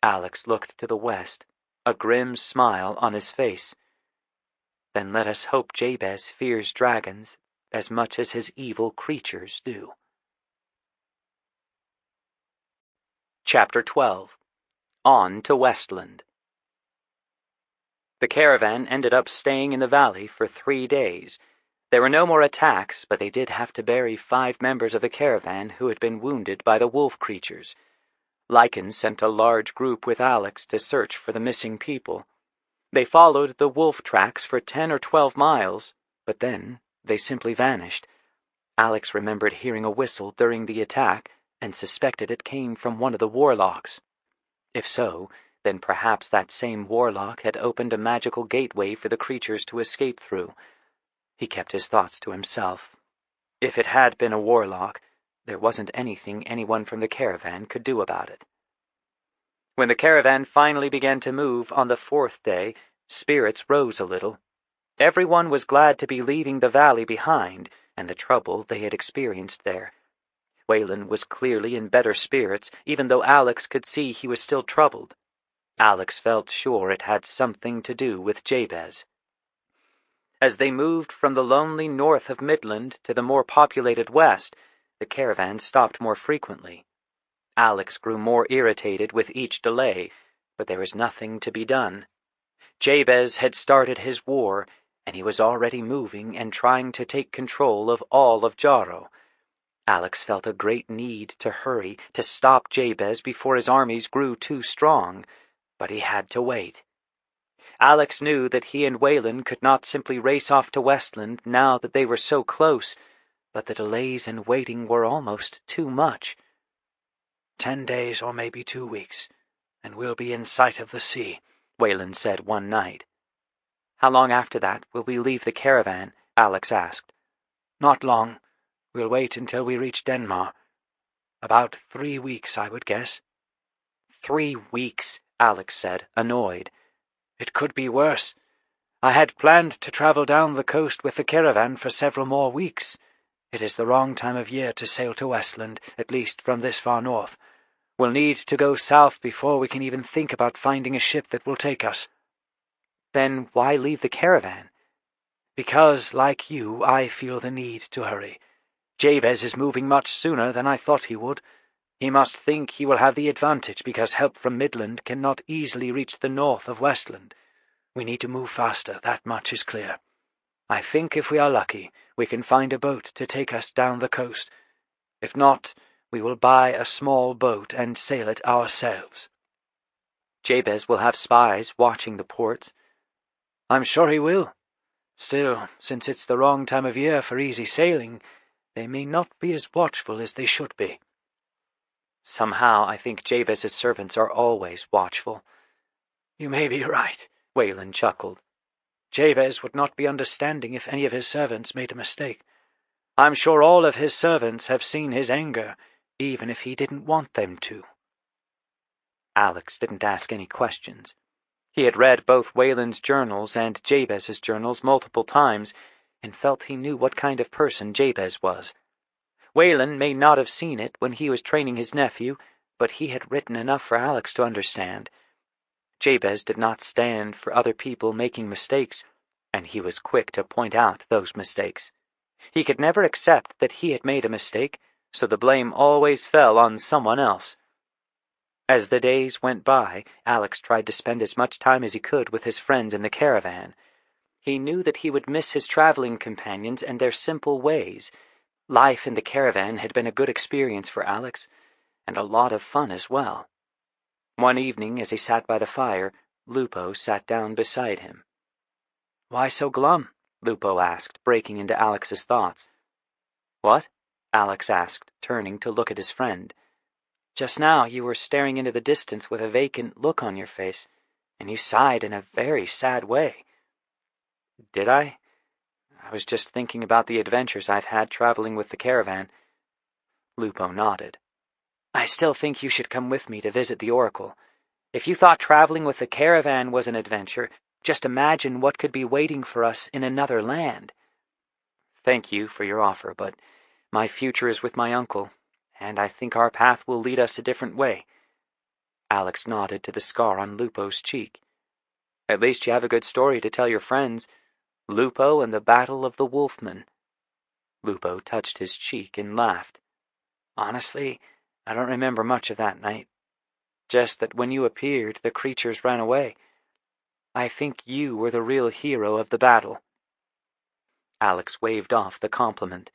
B: Alex looked to the west, a grim smile on his face. Then let us hope Jabez fears dragons as much as his evil creatures do. Chapter 12. On to Westland. The caravan ended up staying in the valley for 3 days. There were no more attacks, but they did have to bury 5 members of the caravan who had been wounded by the wolf creatures. Lycan sent a large group with Alex to search for the missing people. They followed the wolf tracks for 10 or 12 miles, but then they simply vanished. Alex remembered hearing a whistle during the attack and suspected it came from one of the warlocks. If so, then perhaps that same warlock had opened a magical gateway for the creatures to escape through. He kept his thoughts to himself. If it had been a warlock, there wasn't anything anyone from the caravan could do about it. When the caravan finally began to move on the 4th day, spirits rose a little. Everyone was glad to be leaving the valley behind and the trouble they had experienced there. Whalen was clearly in better spirits, even though Alex could see he was still troubled. Alex felt sure it had something to do with Jabez. As they moved from the lonely north of Midland to the more populated west, the caravan stopped more frequently. Alex grew more irritated with each delay, but there was nothing to be done. Jabez had started his war, and he was already moving and trying to take control of all of Jarrow. Alex felt a great need to hurry, to stop Jabez before his armies grew too strong, but he had to wait. Alex knew that he and Whalen could not simply race off to Westland now that they were so close, but the delays and waiting were almost too much.
A: 10 days or maybe 2 weeks, and we'll be in sight of the sea,
B: Whalen said one night. How long after that will we leave the caravan? Alex asked.
A: Not long. We'll wait until we reach Denmark. About 3 weeks, I would guess.
B: 3 weeks, Alex said, annoyed.
A: It could be worse. I had planned to travel down the coast with the caravan for several more weeks. It is the wrong time of year to sail to Westland, at least from this far north. We'll need to go south before we can even think about finding a ship that will take us.
B: Then why leave the caravan?
A: Because, like you, I feel the need to hurry. Jabez is moving much sooner than I thought he would. He must think he will have the advantage because help from Midland cannot easily reach the north of Westland. We need to move faster, that much is clear. I think if we are lucky, we can find a boat to take us down the coast. If not, we will buy a small boat and sail it ourselves.
B: Jabez will have spies watching the ports.
A: I'm sure he will. Still, since it's the wrong time of year for easy sailing, they may not be as watchful as they should be.
B: Somehow I think Jabez's servants are always watchful.
A: You may be right,
B: Whalen chuckled.
A: Jabez would not be understanding if any of his servants made a mistake. I'm sure all of his servants have seen his anger, even if he didn't want them to.
B: Alex didn't ask any questions. He had read both Whalen's journals and Jabez's journals multiple times, and felt he knew what kind of person Jabez was. Whalen may not have seen it when he was training his nephew, but he had written enough for Alex to understand. Jabez did not stand for other people making mistakes, and he was quick to point out those mistakes. He could never accept that he had made a mistake, so the blame always fell on someone else. As the days went by, Alex tried to spend as much time as he could with his friends in the caravan. He knew that he would miss his traveling companions and their simple ways. Life in the caravan had been a good experience for Alex, and a lot of fun as well. One evening, as he sat by the fire, Lupo sat down beside him.
A: "Why so glum?"
B: Lupo asked, breaking into Alex's thoughts. "What?" Alex asked, turning to look at his friend.
A: "Just now you were staring into the distance with a vacant look on your face, and you sighed in a very sad way."
B: "Did I? I was just thinking about the adventures I've had traveling with the caravan." Lupo nodded.
A: "I still think you should come with me to visit the Oracle. If you thought traveling with the caravan was an adventure,
E: Just imagine what could be waiting for us in another land."
B: "Thank you for your offer, but my future is with my uncle, and I think our path will lead us a different way." Alex nodded to the scar on Lupo's cheek. "At least you have a good story to tell your friends. Lupo and the Battle of the Wolfmen." Lupo touched his cheek and laughed. "Honestly, I don't remember much of that night. Just that when you appeared, the creatures ran away. I think you were the real hero of the battle." Alex waved off the compliment.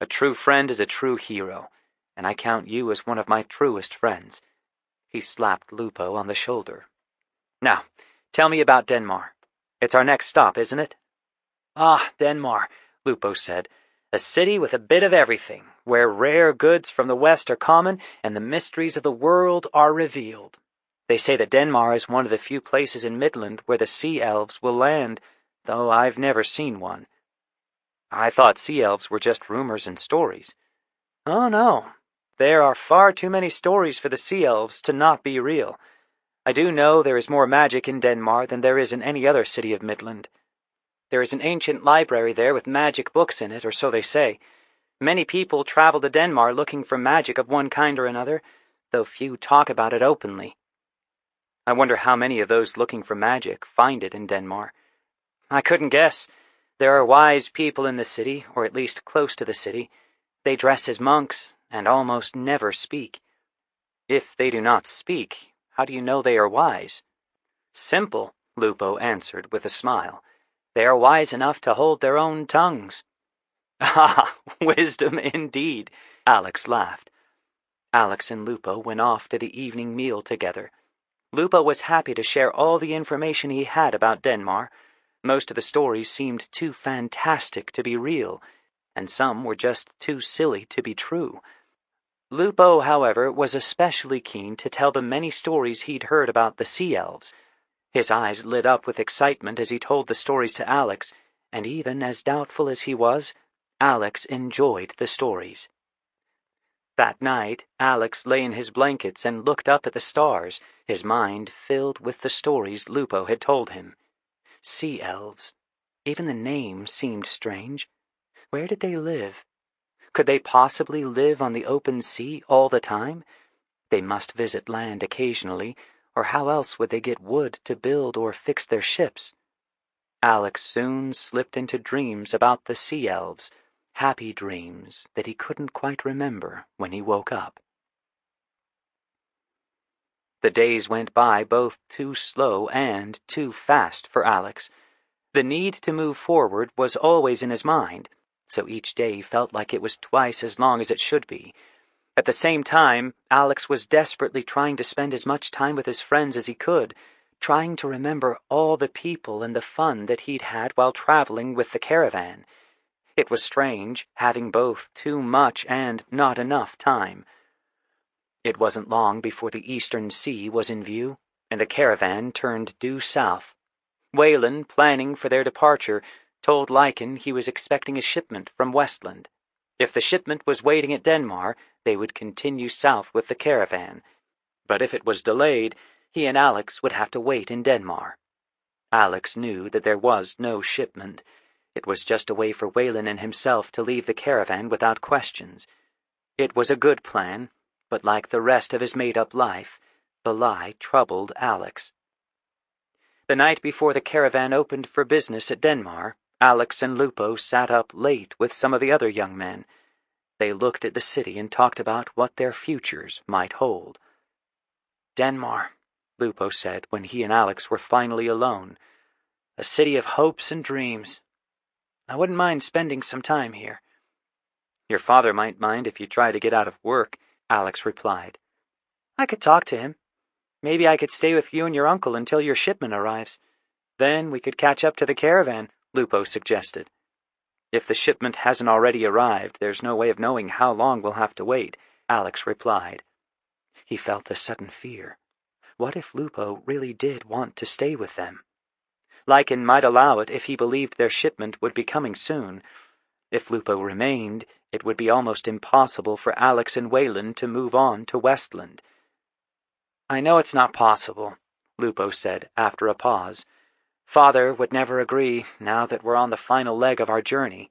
B: "A true friend is a true hero, and I count you as one of my truest friends." He slapped Lupo on the shoulder. "Now, tell me about Denmar. It's our next stop, isn't it?"
E: "Ah, Denmar," Lupo said. "A city with a bit of everything, where rare goods from the West are common and the mysteries of the world are revealed. They say that Denmar is one of the few places in Midland where the sea elves will land, though I've never seen one."
B: "I thought sea elves were just rumors and stories."
E: "Oh, no. There are far too many stories for the sea elves to not be real. I do know there is more magic in Denmar than there is in any other city of Midland. There is an ancient library there with magic books in it, or so they say. Many people travel to Denmar looking for magic of one kind or another, though few talk about it openly."
B: "I wonder how many of those looking for magic find it in Denmar."
E: "I couldn't guess. There are wise people in the city, or at least close to the city. They dress as monks and almost never speak."
B: "If they do not speak, how do you know they are wise?"
E: "Simple," Lupo answered with a smile. "They are wise enough to hold their own tongues."
B: "Ah, wisdom indeed,"
E: Alex laughed.
B: Alex and Lupo went off to the evening meal together.
E: Lupo was happy to share all the information he had about Denmar. Most of the stories seemed too fantastic to be real, and some were just too silly to be true. Lupo, however, was especially keen to tell the many stories he'd heard about the sea elves. His eyes lit up with excitement as he told the stories to Alex, and even as doubtful as he was, Alex enjoyed the stories. That night, Alex lay in his blankets and looked up at the stars, his mind filled with the stories Lupo had told him. Sea elves. Even the name seemed strange. Where did they live? Could they possibly live on the open sea all the time? They must visit land occasionally, or how else would they get wood to build or fix their ships? Alex soon slipped into dreams about the sea elves, happy dreams that he couldn't quite remember when he woke up. The days went by both too slow and too fast for Alex. The need to move forward was always in his mind, so each day felt like it was twice as long as it should be. At the same time, Alex was desperately trying to spend as much time with his friends as he could, trying to remember all the people and the fun that he'd had while traveling with the caravan. It was strange, having both too much and not enough time. It wasn't long before the eastern sea was in view, and the caravan turned due south. Whalen, planning for their departure, told Lycan he was expecting a shipment from Westland. If the shipment was waiting at Denmar, they would continue south with the caravan. But if it was delayed, he and Alex would have to wait in Denmar. Alex knew that there was no shipment. It was just a way for Whalen and himself to leave the caravan without questions. It was a good plan, but like the rest of his made-up life, the lie troubled Alex. The night before the caravan opened for business at Denmar, Alex and Lupo sat up late with some of the other young men. They looked at the city and talked about what their futures might hold. "Denmar," Lupo said when he and Alex were finally alone. "A city of hopes and dreams. I wouldn't mind spending some time here."
B: "Your father might mind if you try to get out of work," Alex replied.
E: "I could talk to him. Maybe I could stay with you and your uncle until your shipment arrives. Then we could catch up to the caravan," Lupo suggested.
B: "If the shipment hasn't already arrived, there's no way of knowing how long we'll have to wait," Alex replied.
E: He felt a sudden fear. What if Lupo really did want to stay with them? Lycan might allow it if he believed their shipment would be coming soon. If Lupo remained, it would be almost impossible for Alex and Whalen to move on to Westland. "I know it's not possible," Lupo said after a pause.
B: Father would never agree now that we're on the final leg of our journey.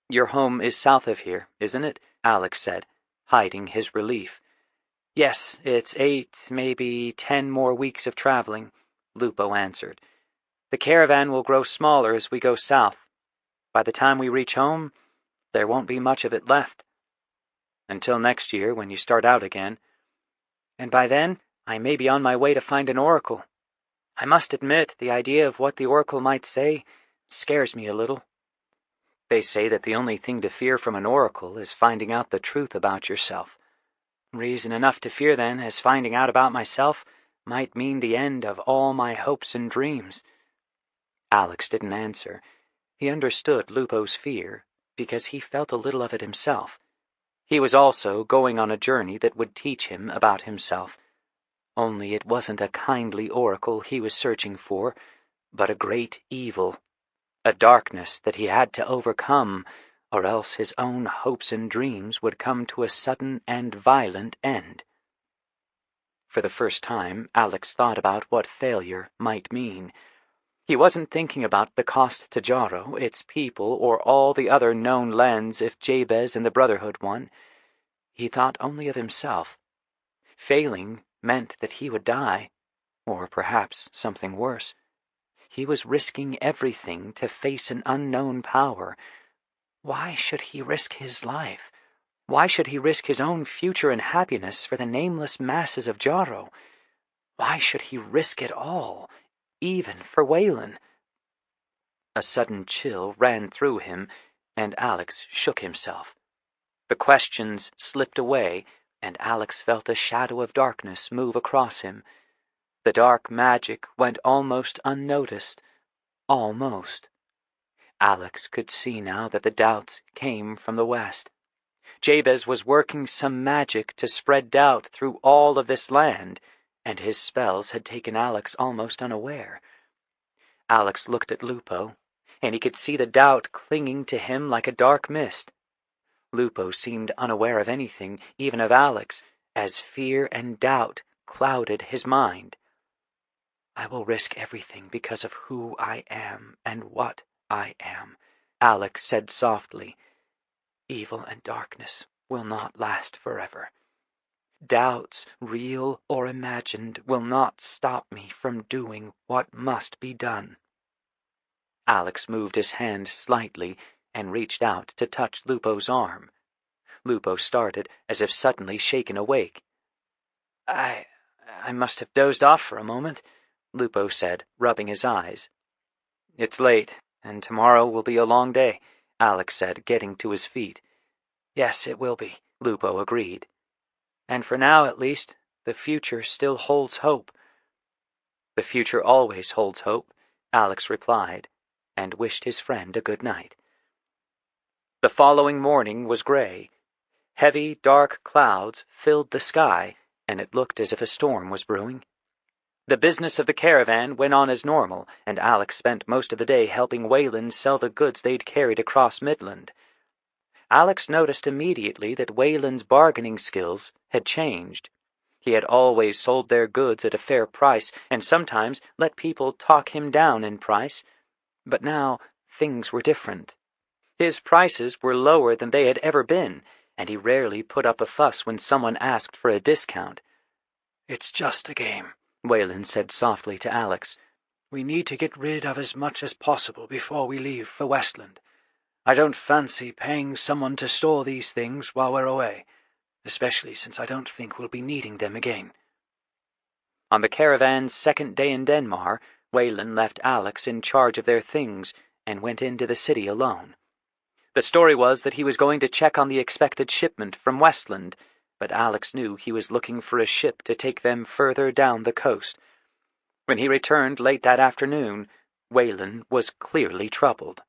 B: Your home is south of here, isn't it? Alex said, hiding his relief. Yes, it's 8, maybe 10 more weeks of traveling, Lupo answered. The caravan will grow smaller as we go south. By the time we reach home, there won't be much of it left. Until next year, when you start out again. And by then, I may be on my way to find an oracle. I must admit, the idea of what the oracle might say scares me a little. They say that the only thing to fear from an oracle is finding out the truth about yourself. Reason enough to fear, then, as finding out about myself might mean the end of all my hopes and dreams. Alex didn't answer. He understood Lupo's fear, because he felt a little of it himself. He was also going on a journey that would teach him about himself. Only it wasn't a kindly oracle he was searching for, but a great evil, a darkness that he had to overcome, or else his own hopes and dreams would come to a sudden and violent end. For the first time, Alex thought about what failure might mean. He wasn't thinking about the cost to Jarro, its people, or all the other known lands if Jabez and the Brotherhood won. He thought only of himself. Failing meant that he would die, or perhaps something worse. He was risking everything to face an unknown power. Why should he risk his life? Why should he risk his own future and happiness for the nameless masses of Jarro? Why should he risk it all, even for Whalen? A sudden chill ran through him, and Alex shook himself. The questions slipped away, and Alex felt a shadow of darkness move across him. The dark magic went almost unnoticed. Almost. Alex could see now that the doubts came from the west. Jabez was working some magic to spread doubt through all of this land, and his spells had taken Alex almost unaware. Alex looked at Lupo, and he could see the doubt clinging to him like a dark mist. Lupo seemed unaware of anything, even of Alex, as fear and doubt clouded his mind. I will risk everything because of who I am and what I am, Alex said softly. Evil and darkness will not last forever. Doubts, real or imagined, will not stop me from doing what must be done. Alex moved his hand slightly and reached out to touch Lupo's arm. Lupo started as if suddenly shaken awake. I must have dozed off for a moment, Lupo said, rubbing his eyes. It's late, and tomorrow will be a long day, Alex said, getting to his feet. Yes, it will be, Lupo agreed. And for now, at least, the future still holds hope. The future always holds hope, Alex replied, and wished his friend a good night. The following morning was gray. Heavy, dark clouds filled the sky, and it looked as if a storm was brewing. The business of the caravan went on as normal, and Alex spent most of the day helping Whalen sell the goods they'd carried across Midland. Alex noticed immediately that Whalen's bargaining skills had changed. He had always sold their goods at a fair price, and sometimes let people talk him down in price. But now things were different. His prices were lower than they had ever been, and he rarely put up a fuss when someone asked for a discount.
D: It's just a game, Whalen said softly to Alex. We need to get rid of as much as possible before we leave for Westland. I don't fancy paying someone to store these things while we're away, especially since I don't think we'll be needing them again.
B: On the caravan's second day in Denmark, Whalen left Alex in charge of their things and went into the city alone. The story was that he was going to check on the expected shipment from Westland, but Alex knew he was looking for a ship to take them further down the coast. When he returned late that afternoon, Whalen was clearly troubled.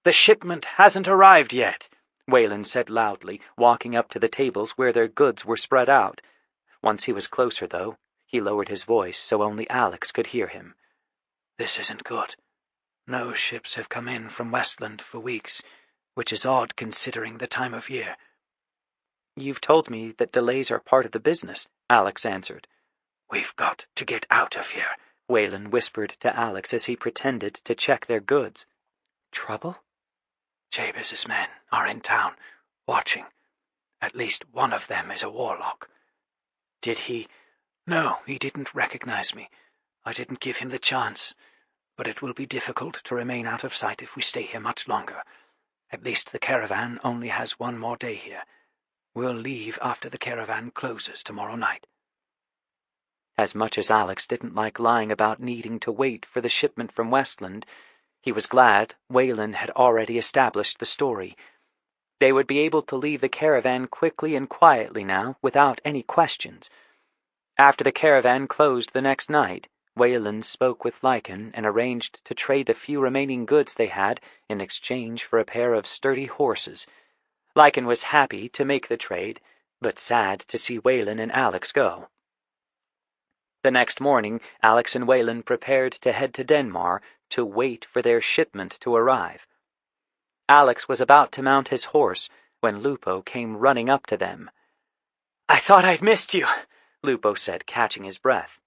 D: The shipment hasn't arrived yet,
B: Whalen said loudly, walking up to the tables where their goods were spread out. Once he was closer, though, he lowered his voice so only Alex could hear him.
D: This isn't good. No ships have come in from Westland for weeks, which is odd considering the time of year.
B: You've told me that delays are part of the business, Alex answered.
D: We've got to get out of here,
B: Whalen whispered to Alex as he pretended to check their goods. "Trouble?"
A: "Jabez's men are in town, watching. At least one of them is a warlock."
B: "Did he—"
A: "No, he didn't recognize me. I didn't give him the chance. But it will be difficult to remain out of sight if we stay here much longer. At least the caravan only has one more day here. We'll leave after the caravan closes tomorrow night."
B: As much as Alex didn't like lying about needing to wait for the shipment from Westland, he was glad Whalen had already established the story. They would be able to leave the caravan quickly and quietly now, without any questions. After the caravan closed the next night, Whalen spoke with Lycan and arranged to trade the few remaining goods they had in exchange for a pair of sturdy horses. Lycan was happy to make the trade, but sad to see Whalen and Alex go. The next morning, Alex and Whalen prepared to head to Denmar to wait for their shipment to arrive. Alex was about to mount his horse when Lupo came running up to them.
E: "I thought I'd missed you,"
B: Lupo said, catching his breath.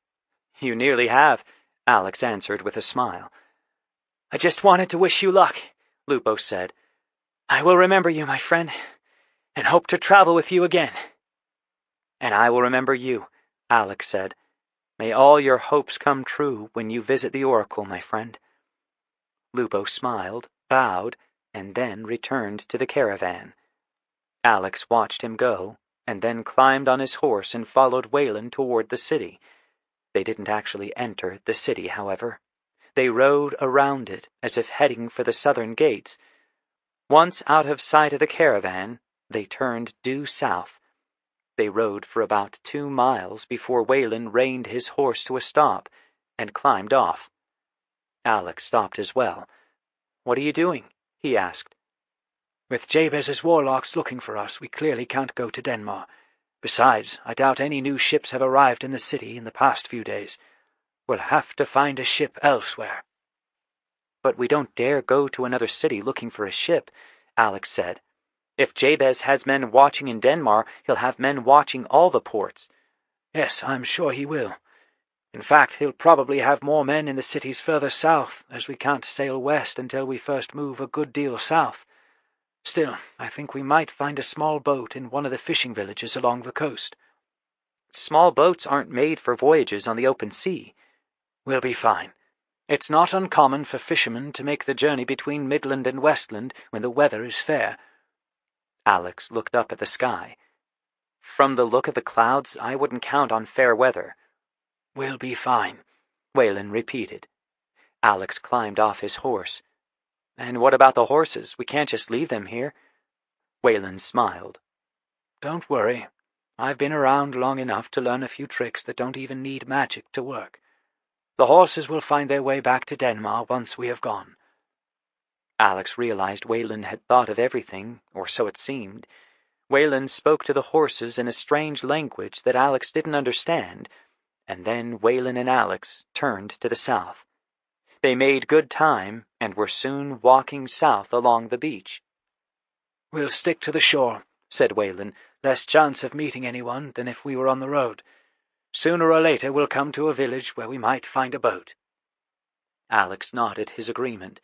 B: "You nearly have," Alex answered with a smile.
E: "I just wanted to wish you luck," Lupo said. "I will remember you, my friend, and hope to travel with you again."
B: "And I will remember you," Alex said. "May all your hopes come true when you visit the Oracle, my friend." Lupo smiled, bowed, and then returned to the caravan. Alex watched him go, and then climbed on his horse and followed Whalen toward the city. They didn't actually enter the city, however. They rode around it, as if heading for the southern gates. Once out of sight of the caravan, they turned due south. They rode for about 2 miles before Whalen reined his horse to a stop and climbed off. Alex stopped as well. "What are you doing?" he asked.
A: "With Jabez's warlocks looking for us, we clearly can't go to Denmar. Besides, I doubt any new ships have arrived in the city in the past few days. We'll have to find a ship elsewhere."
B: "But we don't dare go to another city looking for a ship," Alex said. "If Jabez has men watching in Denmar, he'll have men watching all the ports."
A: "Yes, I'm sure he will. In fact, he'll probably have more men in the cities further south, as we can't sail west until we first move a good deal south. Still, I think we might find a small boat in one of the fishing villages along the coast."
B: "Small boats aren't made for voyages on the open sea."
A: "We'll be fine. It's not uncommon for fishermen to make the journey between Midland and Westland when the weather is fair."
B: Alex looked up at the sky. "From the look of the clouds, I wouldn't count on fair weather."
A: "We'll be fine,"
B: Whalen repeated. Alex climbed off his horse. "And what about the horses? We can't just leave them here." Whalen smiled.
A: "Don't worry. I've been around long enough to learn a few tricks that don't even need magic to work. The horses will find their way back to Denmar once we have gone."
B: Alex realized Whalen had thought of everything, or so it seemed. Whalen spoke to the horses in a strange language that Alex didn't understand, and then Whalen and Alex turned to the south. They made good time and were soon walking south along the beach.
A: "We'll stick to the shore," said Whalen. "Less chance of meeting anyone than if we were on the road. Sooner or later we'll come to a village where we might find a boat."
B: Alex nodded his agreement.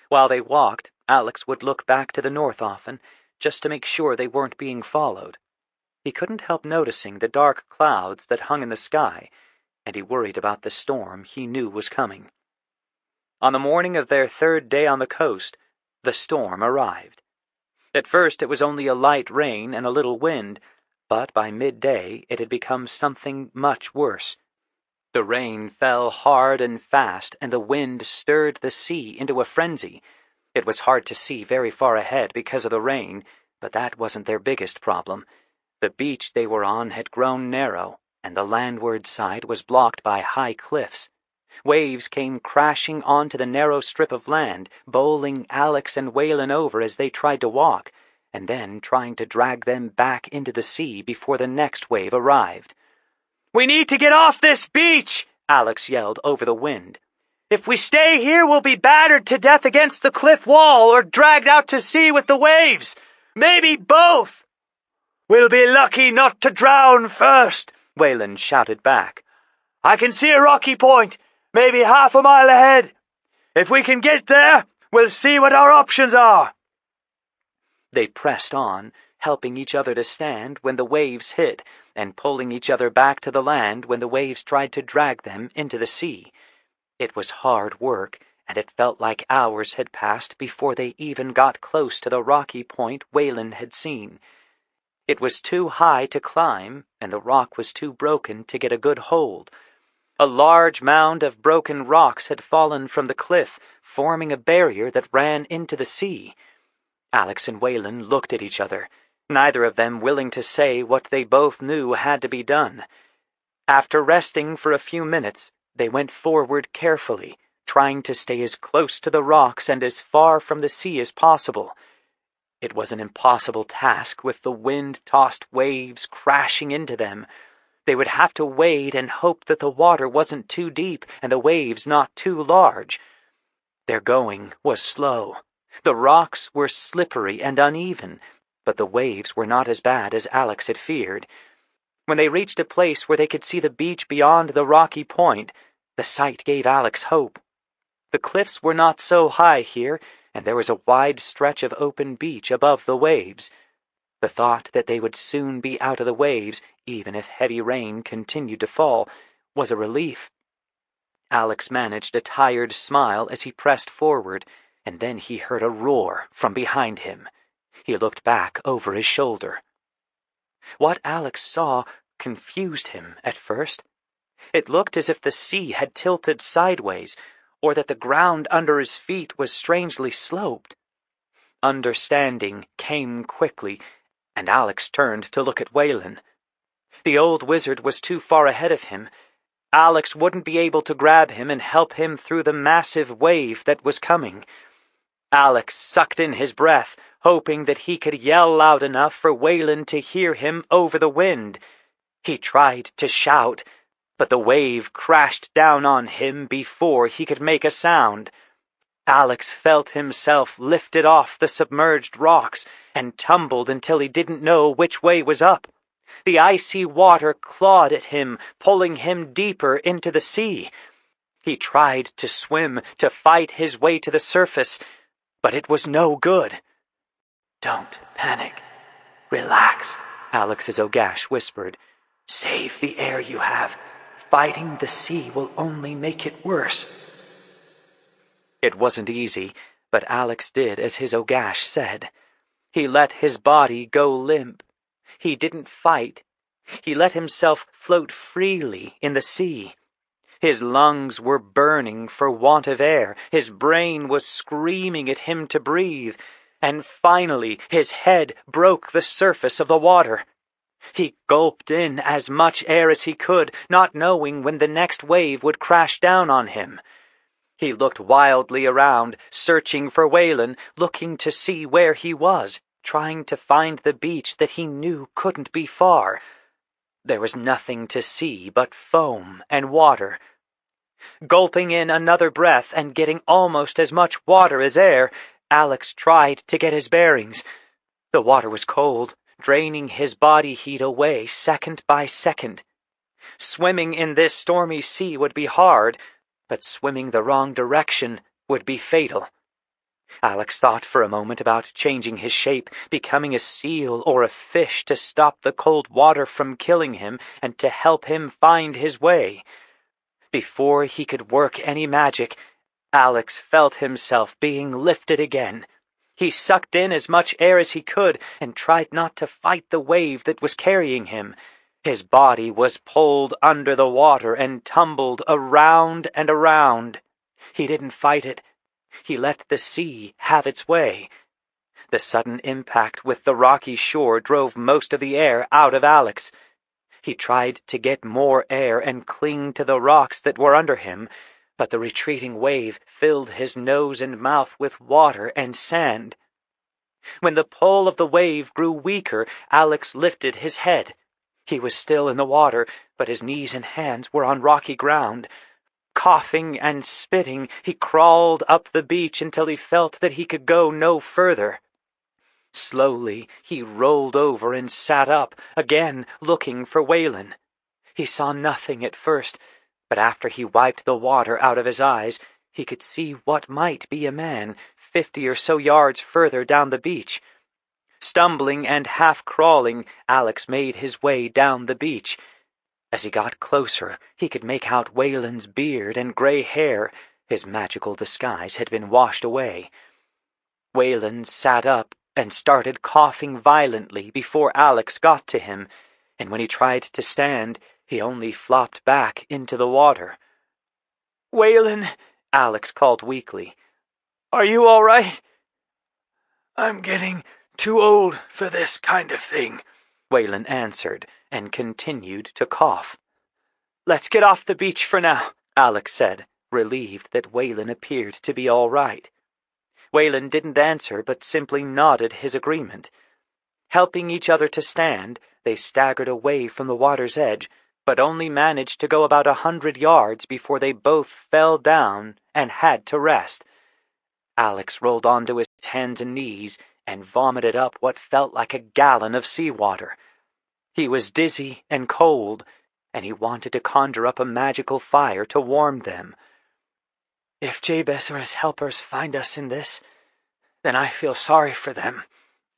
B: While they walked, Alex would look back to the north often, just to make sure they weren't being followed. He couldn't help noticing the dark clouds that hung in the sky, and he worried about the storm he knew was coming. On the morning of their 3rd day on the coast, the storm arrived. At first it was only a light rain and a little wind, but by midday it had become something much worse. The rain fell hard and fast, and the wind stirred the sea into a frenzy. It was hard to see very far ahead because of the rain, but that wasn't their biggest problem. The beach they were on had grown narrow, and the landward side was blocked by high cliffs. Waves came crashing onto the narrow strip of land, bowling Alex and Whalen over as they tried to walk, and then trying to drag them back into the sea before the next wave arrived.
E: "We need to get off this beach!"
B: Alex yelled over the wind.
E: "If we stay here, we'll be battered to death against the cliff wall or dragged out to sea with the waves. Maybe both." "We'll be lucky not to drown first," Whalen shouted back. "I can see a rocky point.
A: Maybe half a mile ahead. If we can get there, we'll see what our options are."
B: They pressed on, helping each other to stand when the waves hit, and pulling each other back to the land when the waves tried to drag them into the sea. It was hard work, and it felt like hours had passed before they even got close to the rocky point Whalen had seen. It was too high to climb, and the rock was too broken to get a good hold. A large mound of broken rocks had fallen from the cliff, forming a barrier that ran into the sea. Alex and Whalen looked at each other, neither of them willing to say what they both knew had to be done. After resting for a few minutes, they went forward carefully, trying to stay as close to the rocks and as far from the sea as possible. It was an impossible task with the wind-tossed waves crashing into them. They would have to wade and hope that the water wasn't too deep and the waves not too large. Their going was slow. The rocks were slippery and uneven, but the waves were not as bad as Alex had feared. When they reached a place where they could see the beach beyond the rocky point, the sight gave Alex hope. The cliffs were not so high here, and there was a wide stretch of open beach above the waves. The thought that they would soon be out of the waves, even if heavy rain continued to fall, was a relief. Alex managed a tired smile as he pressed forward, and then he heard a roar from behind him. He looked back over his shoulder. What Alex saw confused him at first. It looked as if the sea had tilted sideways, or that the ground under his feet was strangely sloped. Understanding came quickly, and Alex turned to look at Whalen. The old wizard was too far ahead of him. Alex wouldn't be able to grab him and help him through the massive wave that was coming. Alex sucked in his breath, hoping that he could yell loud enough for Whalen to hear him over the wind. He tried to shout, but the wave crashed down on him before he could make a sound. Alex felt himself lifted off the submerged rocks and tumbled until he didn't know which way was up. The icy water clawed at him, pulling him deeper into the sea. He tried to swim, to fight his way to the surface, but it was no good. "Don't panic. Relax," Alex's Ogash whispered. "Save the air you have. Fighting the sea will only make it worse." It wasn't easy, but Alex did as his Ogash said. He let his body go limp. He didn't fight. He let himself float freely in the sea. His lungs were burning for want of air. His brain was screaming at him to breathe. And finally, his head broke the surface of the water. He gulped in as much air as he could, not knowing when the next wave would crash down on him. He looked wildly around, searching for Whalen, looking to see where he was, trying to find the beach that he knew couldn't be far. There was nothing to see but foam and water. Gulping in another breath and getting almost as much water as air, Alex tried to get his bearings. The water was cold, draining his body heat away second by second. Swimming in this stormy sea would be hard, but swimming the wrong direction would be fatal. Alex thought for a moment about changing his shape, becoming a seal or a fish to stop the cold water from killing him and to help him find his way. Before he could work any magic, Alex felt himself being lifted again. He sucked in as much air as he could and tried not to fight the wave that was carrying him. His body was pulled under the water and tumbled around and around. He didn't fight it. He let the sea have its way. The sudden impact with the rocky shore drove most of the air out of Alex. He tried to get more air and cling to the rocks that were under him, but the retreating wave filled his nose and mouth with water and sand. When the pull of the wave grew weaker, Alex lifted his head. He was still in the water, but his knees and hands were on rocky ground. Coughing and spitting, he crawled up the beach until he felt that he could go no further. Slowly, he rolled over and sat up, again looking for Whalen. He saw nothing at first, but after he wiped the water out of his eyes, he could see what might be a man 50 or so yards further down the beach. Stumbling and half-crawling, Alex made his way down the beach. As he got closer, he could make out Whalen's beard and gray hair. His magical disguise had been washed away. Whalen sat up and started coughing violently before Alex got to him, and when he tried to stand, he only flopped back into the water. "Whalen," Alex called weakly. "Are you all right?"
D: "I'm getting too old for this kind of thing,"
B: Whalen answered, and continued to cough. "Let's get off the beach for now," Alex said, relieved that Whalen appeared to be all right. Whalen didn't answer, but simply nodded his agreement. Helping each other to stand, they staggered away from the water's edge, but only managed to go about 100 yards before they both fell down and had to rest. Alex rolled onto his hands and knees and vomited up what felt like a gallon of seawater. He was dizzy and cold, and he wanted to conjure up a magical fire to warm them.
E: "If Jabez or his helpers find us in this, then I feel sorry for them,"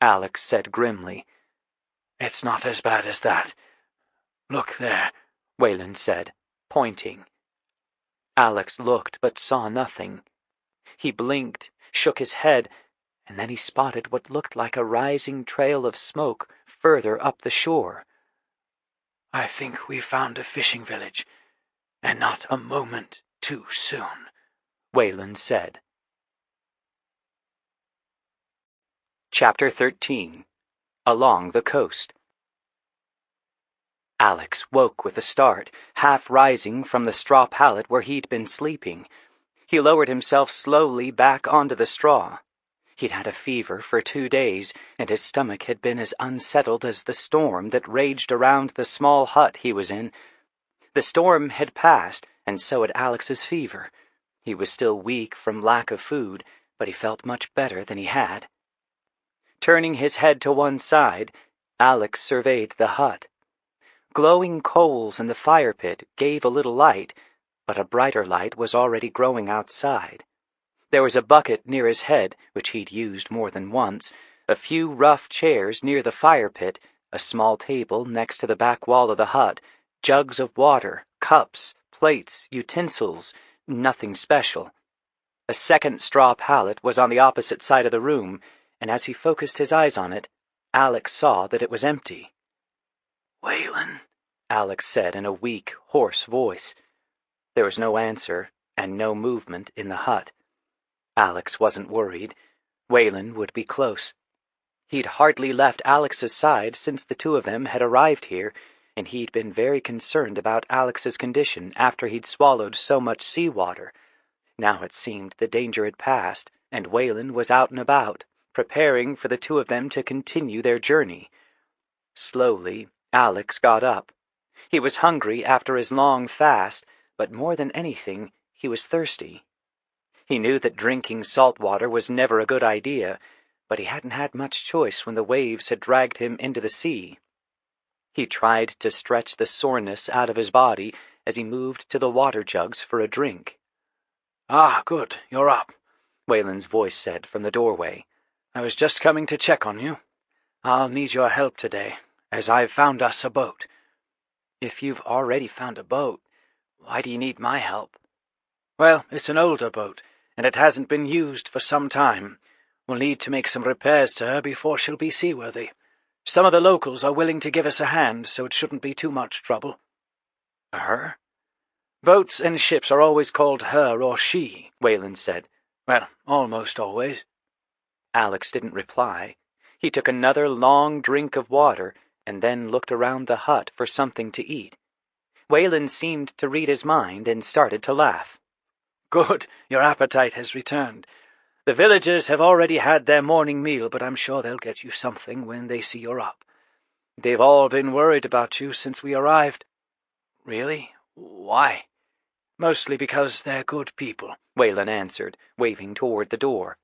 B: Alex said grimly.
D: "It's not as bad as that. Look there,"
B: Whalen said, pointing. Alex looked but saw nothing. He blinked, shook his head, and then he spotted what looked like a rising trail of smoke further up the shore.
D: "I think we found a fishing village, and not a moment too soon,"
B: Whalen said. Chapter 13. Along the Coast. Alex woke with a start, half rising from the straw pallet where he'd been sleeping. He lowered himself slowly back onto the straw. He'd had a fever for 2 days, and his stomach had been as unsettled as the storm that raged around the small hut he was in. The storm had passed, and so had Alex's fever. He was still weak from lack of food, but he felt much better than he had. Turning his head to one side, Alex surveyed the hut. Glowing coals in the fire pit gave a little light, but a brighter light was already growing outside. There was a bucket near his head, which he'd used more than once, a few rough chairs near the fire pit, a small table next to the back wall of the hut, jugs of water, cups, plates, utensils, nothing special. A second straw pallet was on the opposite side of the room, and as he focused his eyes on it, Alex saw that it was empty.
D: "Whalen,"
B: Alex said in a weak, hoarse voice. There was no answer, and no movement in the hut. Alex wasn't worried. Whalen would be close. He'd hardly left Alex's side since the two of them had arrived here, and he'd been very concerned about Alex's condition after he'd swallowed so much seawater. Now it seemed the danger had passed, and Whalen was out and about, preparing for the two of them to continue their journey. Slowly, Alex got up. He was hungry after his long fast, but more than anything, he was thirsty. He knew that drinking salt water was never a good idea, but he hadn't had much choice when the waves had dragged him into the sea. He tried to stretch the soreness out of his body as he moved to the water jugs for a drink.
D: "Ah, good, you're up,"
B: Whalen's voice said from the doorway.
D: "I was just coming to check on you. I'll need your help today, as I've found us a boat."
E: "If you've already found a boat, why do you need my help?"
D: "Well, it's an older boat, and it hasn't been used for some time. We'll need to make some repairs to her before she'll be seaworthy. Some of the locals are willing to give us a hand, so it shouldn't be too much trouble."
E: Her?
D: "Boats and ships are always called her or she," Whalen said. "Well, almost always."
B: Alex didn't reply. He took another long drink of water and then looked around the hut for something to eat. Whalen seemed to read his mind and started to laugh.
D: "Good, your appetite has returned. The villagers have already had their morning meal, but I'm sure they'll get you something when they see you're up. They've all been worried about you since we arrived."
E: "Really? Why?"
D: "Mostly because they're good people,"
B: Whalen answered, waving toward the door.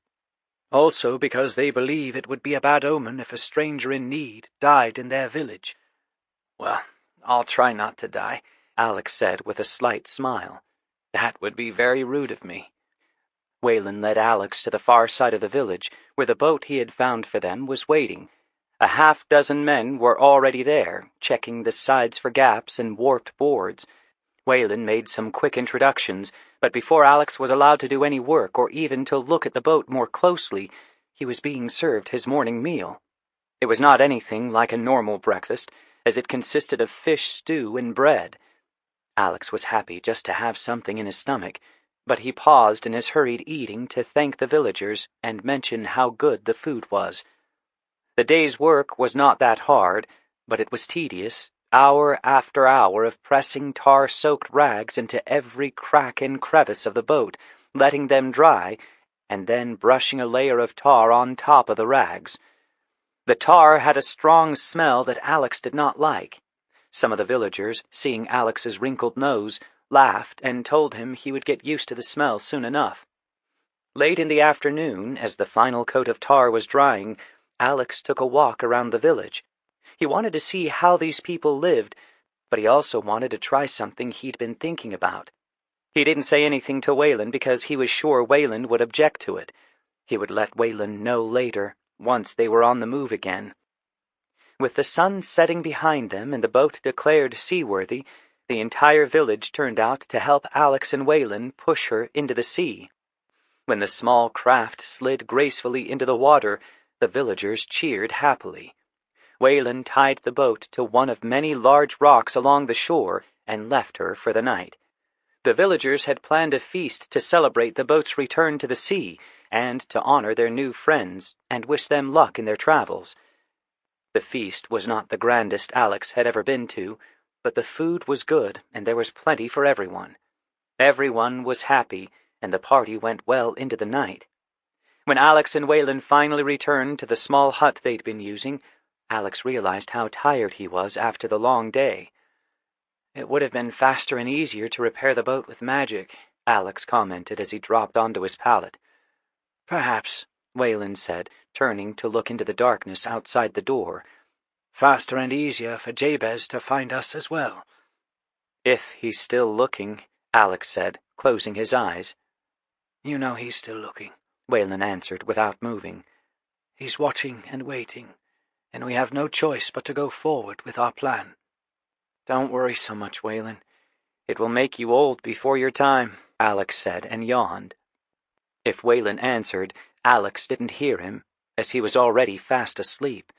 D: "Also because they believe it would be a bad omen if a stranger in need died in their village."
E: "Well, I'll try not to die,"
B: Alex said with a slight smile.
E: "That would be very rude of me."
B: Whalen led Alex to the far side of the village, where the boat he had found for them was waiting. A half-dozen men were already there, checking the sides for gaps and warped boards. Whalen made some quick introductions, but before Alex was allowed to do any work or even to look at the boat more closely, he was being served his morning meal. It was not anything like a normal breakfast, as it consisted of fish stew and bread. Alex was happy just to have something in his stomach, but he paused in his hurried eating to thank the villagers and mention how good the food was. The day's work was not that hard, but it was tedious, hour after hour of pressing tar-soaked rags into every crack and crevice of the boat, letting them dry, and then brushing a layer of tar on top of the rags. The tar had a strong smell that Alex did not like. Some of the villagers, seeing Alex's wrinkled nose, laughed and told him he would get used to the smell soon enough. Late in the afternoon, as the final coat of tar was drying, Alex took a walk around the village. He wanted to see how these people lived, but he also wanted to try something he'd been thinking about. He didn't say anything to Whalen because he was sure Whalen would object to it. He would let Whalen know later, once they were on the move again. With the sun setting behind them and the boat declared seaworthy, the entire village turned out to help Alex and Whalen push her into the sea. When the small craft slid gracefully into the water, the villagers cheered happily. Whalen tied the boat to one of many large rocks along the shore and left her for the night. The villagers had planned a feast to celebrate the boat's return to the sea and to honor their new friends and wish them luck in their travels. The feast was not the grandest Alex had ever been to, but the food was good and there was plenty for everyone. Everyone was happy, and the party went well into the night. When Alex and Whalen finally returned to the small hut they'd been using, Alex realized how tired he was after the long day.
E: "It would have been faster and easier to repair the boat with magic," Alex commented as he dropped onto his pallet.
B: "Perhaps," Whalen said, turning to look into the darkness outside the door.
A: "Faster and easier for Jabez to find us as well."
B: "If he's still looking," Alex said, closing his eyes.
A: "You know he's still looking,"
B: Whalen answered without moving.
A: "He's watching and waiting, and we have no choice but to go forward with our plan."
E: "Don't worry so much, Whalen. It will make you old before your time,"
B: Alex said and yawned. If Whalen answered, Alex didn't hear him, as he was already fast asleep.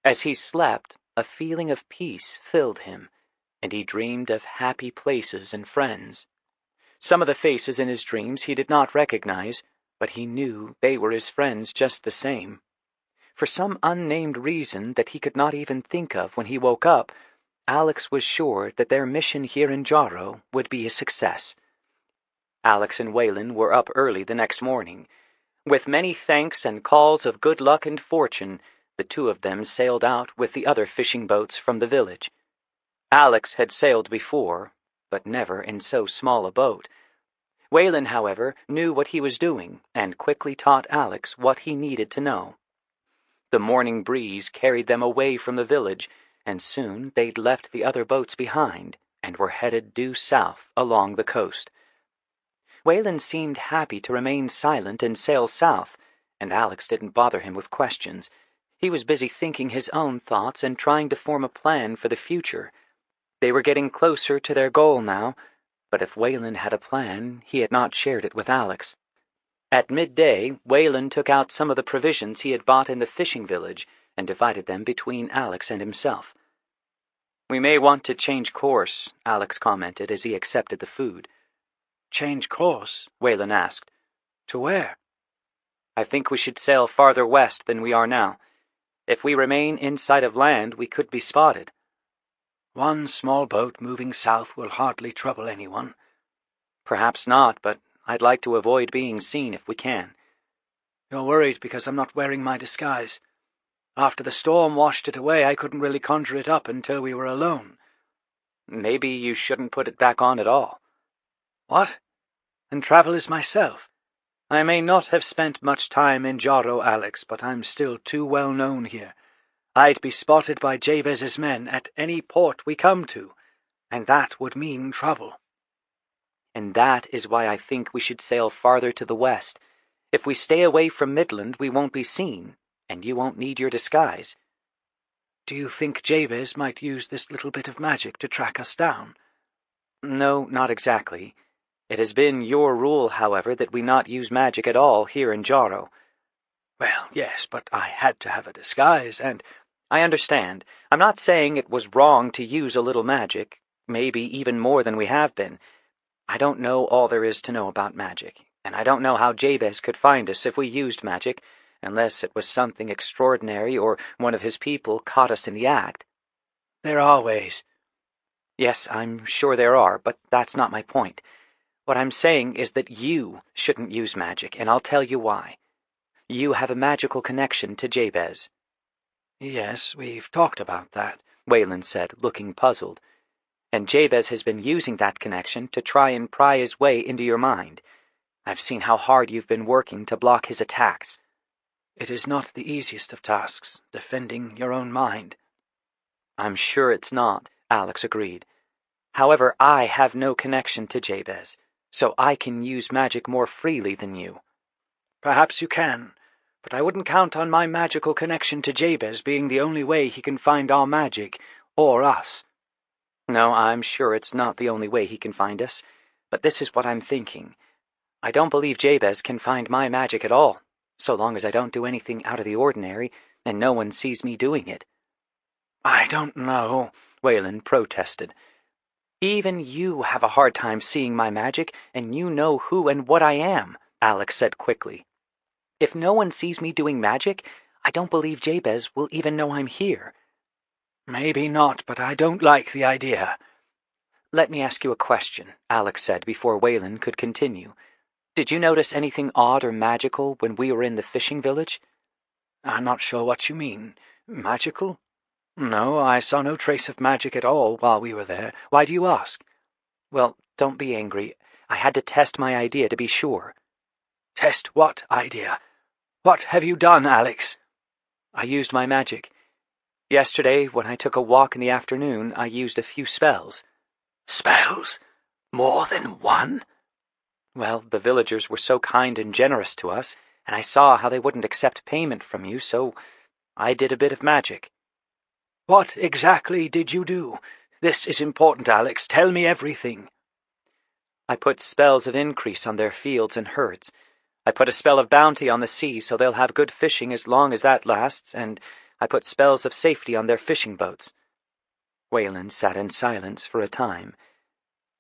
B: As he slept, a feeling of peace filled him, and he dreamed of happy places and friends. Some of the faces in his dreams he did not recognize, but he knew they were his friends just the same. For some unnamed reason that he could not even think of when he woke up, Alex was sure that their mission here in Jarrow would be a success. Alex and Whalen were up early the next morning. With many thanks and calls of good luck and fortune, the two of them sailed out with the other fishing boats from the village. Alex had sailed before, but never in so small a boat. Whalen, however, knew what he was doing and quickly taught Alex what he needed to know. The morning breeze carried them away from the village, and soon they'd left the other boats behind and were headed due south along the coast. Whalen seemed happy to remain silent and sail south, and Alex didn't bother him with questions. He was busy thinking his own thoughts and trying to form a plan for the future. They were getting closer to their goal now, but if Whalen had a plan, he had not shared it with Alex. At midday, Whalen took out some of the provisions he had bought in the fishing village and divided them between Alex and himself. "We may want to change course," Alex commented as he accepted the food.
A: "Change course?"
B: Whalen asked.
A: "To where?"
E: "I think we should sail farther west than we are now. If we remain in sight of land, we could be spotted."
A: "One small boat moving south will hardly trouble anyone."
E: "Perhaps not, but I'd like to avoid being seen if we can."
A: "You're worried because I'm not wearing my disguise. After the storm washed it away, I couldn't really conjure it up until we were alone."
E: "Maybe you shouldn't put it back on at all."
A: "What? And travel as myself? I may not have spent much time in Jarrow, Alex, but I'm still too well known here. I'd be spotted by Jabez's men at any port we come to, and that would mean trouble.
B: And that is why I think we should sail farther to the west. If we stay away from Midland, we won't be seen, and you won't need your disguise.
A: Do you think Jabez might use this little bit of magic to track us down?
B: No, not exactly. It has been your rule, however, that we not use magic at all here in Jarrow.
A: Well, yes, but I had to have a disguise, and—
B: I understand. I'm not saying it was wrong to use a little magic, maybe even more than we have been. I don't know all there is to know about magic, and I don't know how Jabez could find us if we used magic, unless it was something extraordinary or one of his people caught us in the act.
A: There are ways.
B: Yes, I'm sure there are, but that's not my point. What I'm saying is that you shouldn't use magic, and I'll tell you why. You have a magical connection to Jabez.
A: Yes, we've talked about that,
B: Whalen said, looking puzzled. And Jabez has been using that connection to try and pry his way into your mind. I've seen how hard you've been working to block his attacks.
A: It is not the easiest of tasks, defending your own mind.
B: I'm sure it's not, Alex agreed. However, I have no connection to Jabez, so I can use magic more freely than you.
A: Perhaps you can, but I wouldn't count on my magical connection to Jabez being the only way he can find our magic, or us.
B: No, I'm sure it's not the only way he can find us, but this is what I'm thinking. I don't believe Jabez can find my magic at all, so long as I don't do anything out of the ordinary, and no one sees me doing it.
A: I don't know,
B: Whalen protested. Even you have a hard time seeing my magic, and you know who and what I am, Alex said quickly. If no one sees me doing magic, I don't believe Jabez will even know I'm here.
A: Maybe not, but I don't like the idea.
B: Let me ask you a question, Alex said before Whalen could continue. Did you notice anything odd or magical when we were in the fishing village?
A: I'm not sure what you mean. Magical? No, I saw no trace of magic at all while we were there. Why do you ask?
B: Well, don't be angry. I had to test my idea to be sure.
A: Test what idea? What have you done, Alex?
B: I used my magic. Yesterday, when I took a walk in the afternoon, I used a few spells.
A: Spells? More than one?
B: Well, the villagers were so kind and generous to us, and I saw how they wouldn't accept payment from you, so I did a bit of magic.
A: What exactly did you do? This is important, Alex. Tell me everything.
B: I put spells of increase on their fields and herds. I put a spell of bounty on the sea so they'll have good fishing as long as that lasts, and I put spells of safety on their fishing boats. Whalen sat in silence for a time.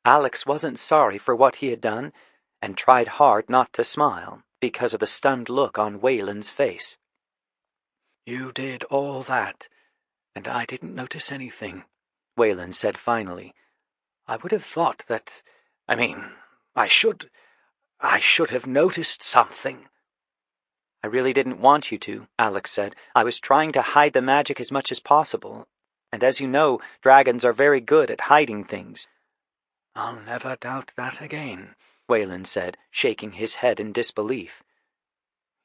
B: Alex wasn't sorry for what he had done, and tried hard not to smile because of the stunned look on Whalen's face.
A: You did all that, and I didn't notice anything,
B: Whalen said finally.
A: I would have thought that— I should have noticed something.
B: I really didn't want you to, Alex said. I was trying to hide the magic as much as possible, and as you know, dragons are very good at hiding things.
A: I'll never doubt that again,
B: Whalen said, shaking his head in disbelief.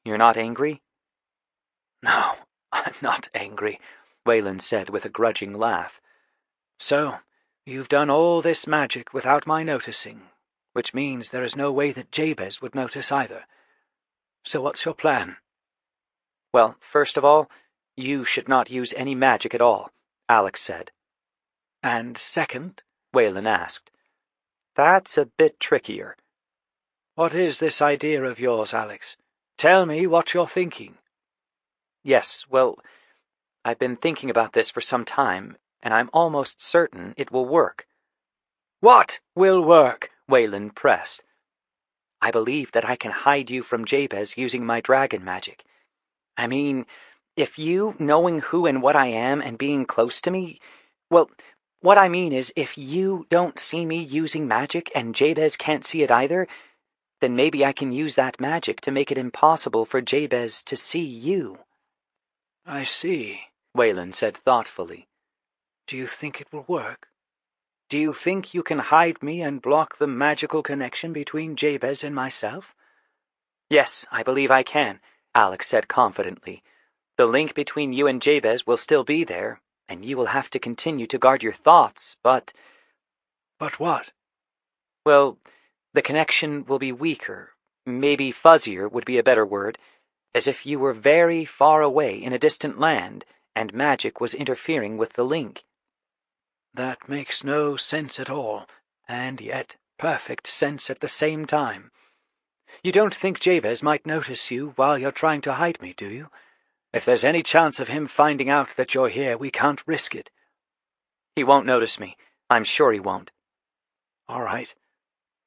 B: You're not angry?
A: No, I'm not angry,
B: Whalen said with a grudging laugh.
A: So, you've done all this magic without my noticing, which means there is no way that Jabez would notice either. So what's your plan?
B: Well, first of all, you should not use any magic at all, Alex said.
A: And second?
B: Whalen asked. That's a bit trickier.
A: What is this idea of yours, Alex? Tell me what you're thinking.
B: Yes, well, I've been thinking about this for some time, and I'm almost certain it will work.
A: What will work?
B: Whalen pressed. I believe that I can hide you from Jabez using my dragon magic. I mean, if you, knowing who and what I am and being close to me, well, what I mean is if you don't see me using magic and Jabez can't see it either, then maybe I can use that magic to make it impossible for Jabez to see you.
A: I see,
B: Whalen said thoughtfully.
A: Do you think it will work? Do you think you can hide me and block the magical connection between Jabez and myself?
B: Yes, I believe I can, Alex said confidently. The link between you and Jabez will still be there, and you will have to continue to guard your thoughts, but
A: But what?
E: Well, the connection will be weaker. Maybe fuzzier would be a better word. As if you were very far away in a distant land, and magic was interfering with the link.
A: That makes no sense at all, and yet perfect sense at the same time. You don't think Jabez might notice you while you're trying to hide me, do you? If there's any chance of him finding out that you're here, we can't risk it.
E: He won't notice me. I'm sure he won't.
A: All right.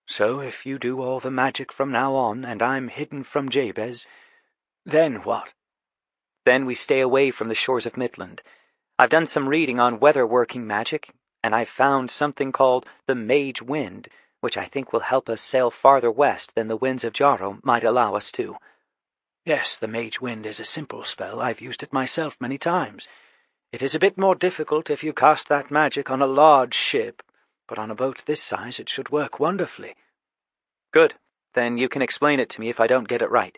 A: So if you do all the magic from now on, and I'm hidden from Jabez, then what?
E: Then we stay away from the shores of Midland. I've done some reading on weather-working magic, and I've found something called the Mage Wind, which I think will help us sail farther west than the winds of Jarrow might allow us to.
A: Yes, the Mage Wind is a simple spell. I've used it myself many times. It is a bit more difficult if you cast that magic on a large ship, but on a boat this size it should work wonderfully.
E: Good. Then you can explain it to me if I don't get it right.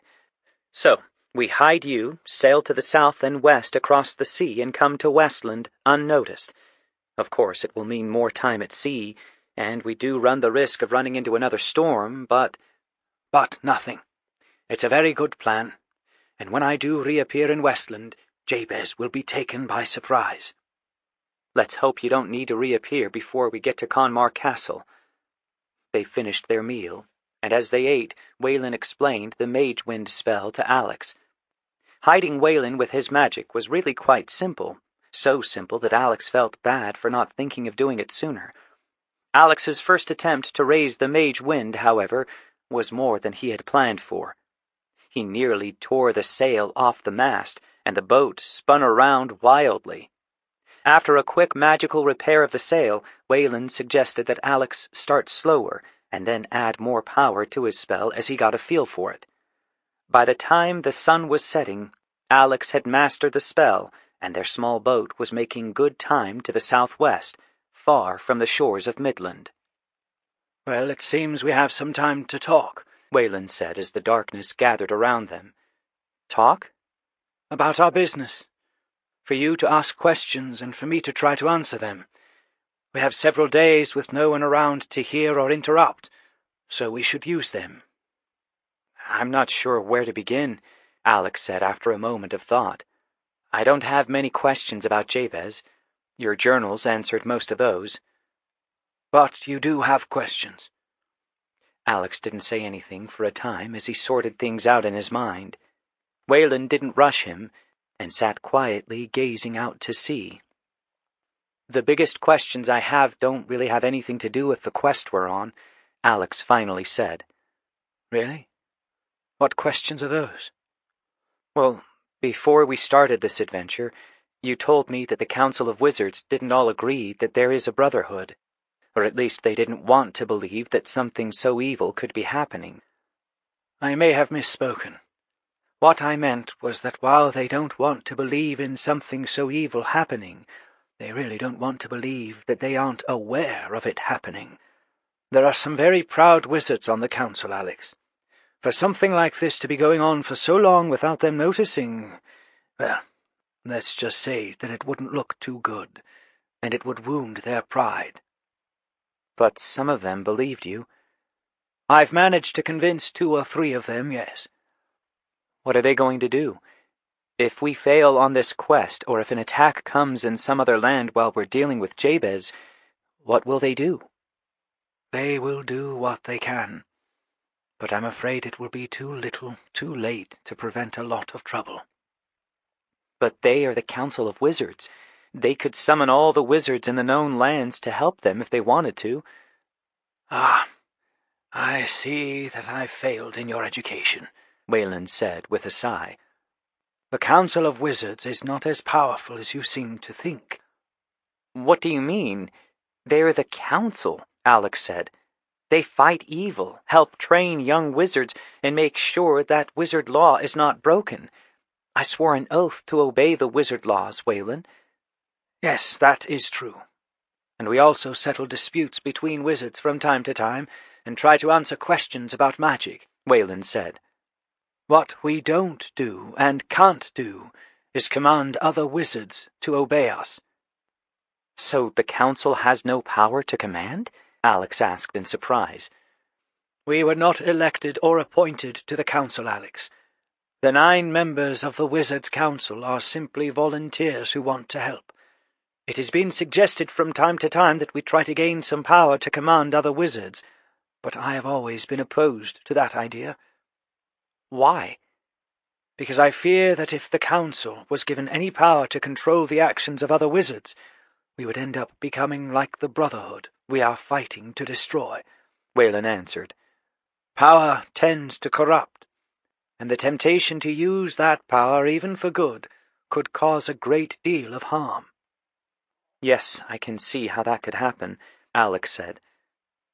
E: So, we hide you, sail to the south and west across the sea, and come to Westland unnoticed. Of course, it will mean more time at sea, and we do run the risk of running into another storm, but...
A: But nothing. It's a very good plan, and when I do reappear in Westland, Jabez will be taken by surprise.
E: Let's hope you don't need to reappear before we get to Conmar Castle. They finished their meal, and as they ate, Whalen explained the Mage Wind spell to Alex. Hiding Whalen with his magic was really quite simple, so simple that Alex felt bad for not thinking of doing it sooner. Alex's first attempt to raise the Mage Wind, however, was more than he had planned for. He nearly tore the sail off the mast, and the boat spun around wildly. After a quick magical repair of the sail, Whalen suggested that Alex start slower and then add more power to his spell as he got a feel for it. By the time the sun was setting, Alex had mastered the spell, and their small boat was making good time to the southwest, far from the shores of Midland.
A: Well, it seems we have some time to talk, Whalen said as the darkness gathered around them.
E: Talk?
A: About our business. For you to ask questions and for me to try to answer them. We have several days with no one around to hear or interrupt, so we should use them.
E: I'm not sure where to begin, Alex said after a moment of thought. I don't have many questions about Jabez. Your journals answered most of those.
A: But you do have questions.
E: Alex didn't say anything for a time as he sorted things out in his mind. Whalen didn't rush him, and sat quietly gazing out to sea. The biggest questions I have don't really have anything to do with the quest we're on, Alex finally said.
A: Really? What questions are those?
E: Well, before we started this adventure, you told me that the Council of Wizards didn't all agree that there is a brotherhood, or at least they didn't want to believe that something so evil could be happening.
A: I may have misspoken. What I meant was that while they don't want to believe in something so evil happening, they really don't want to believe that they aren't aware of it happening. There are some very proud wizards on the council, Alex. For something like this to be going on for so long without them noticing, well, let's just say that it wouldn't look too good, and it would wound their pride.
E: But some of them believed you.
A: I've managed to convince 2 or 3 of them, yes.
E: What are they going to do? If we fail on this quest, or if an attack comes in some other land while we're dealing with Jabez, what will they do?
A: They will do what they can, but I'm afraid it will be too little, too late to prevent a lot of trouble.
E: But they are the Council of Wizards. They could summon all the wizards in the known lands to help them if they wanted to.
A: Ah, I see that I've failed in your education, Whalen said with a sigh. The Council of Wizards is not as powerful as you seem to think.
E: What do you mean? They're the Council, Alex said. They fight evil, help train young wizards, and make sure that wizard law is not broken. I swore an oath to obey the wizard laws, Whalen.
A: Yes, that is true. And we also settle disputes between wizards from time to time, and try to answer questions about magic, Whalen said. What we don't do and can't do is command other wizards to obey us.
E: So the Council has no power to command?
B: Alex asked in surprise.
A: "We were not elected or appointed to the council, Alex. The 9 members of the Wizards' Council are simply volunteers who want to help. It has been suggested from time to time that we try to gain some power to command other wizards, but I have always been opposed to that idea."
B: "Why?"
A: "Because I fear that if the Council was given any power to control the actions of other wizards, we would end up becoming like the Brotherhood we are fighting to destroy,"
B: Whalen answered.
A: "Power tends to corrupt, and the temptation to use that power, even for good, could cause a great deal of harm."
B: "Yes, I can see how that could happen," Alex said.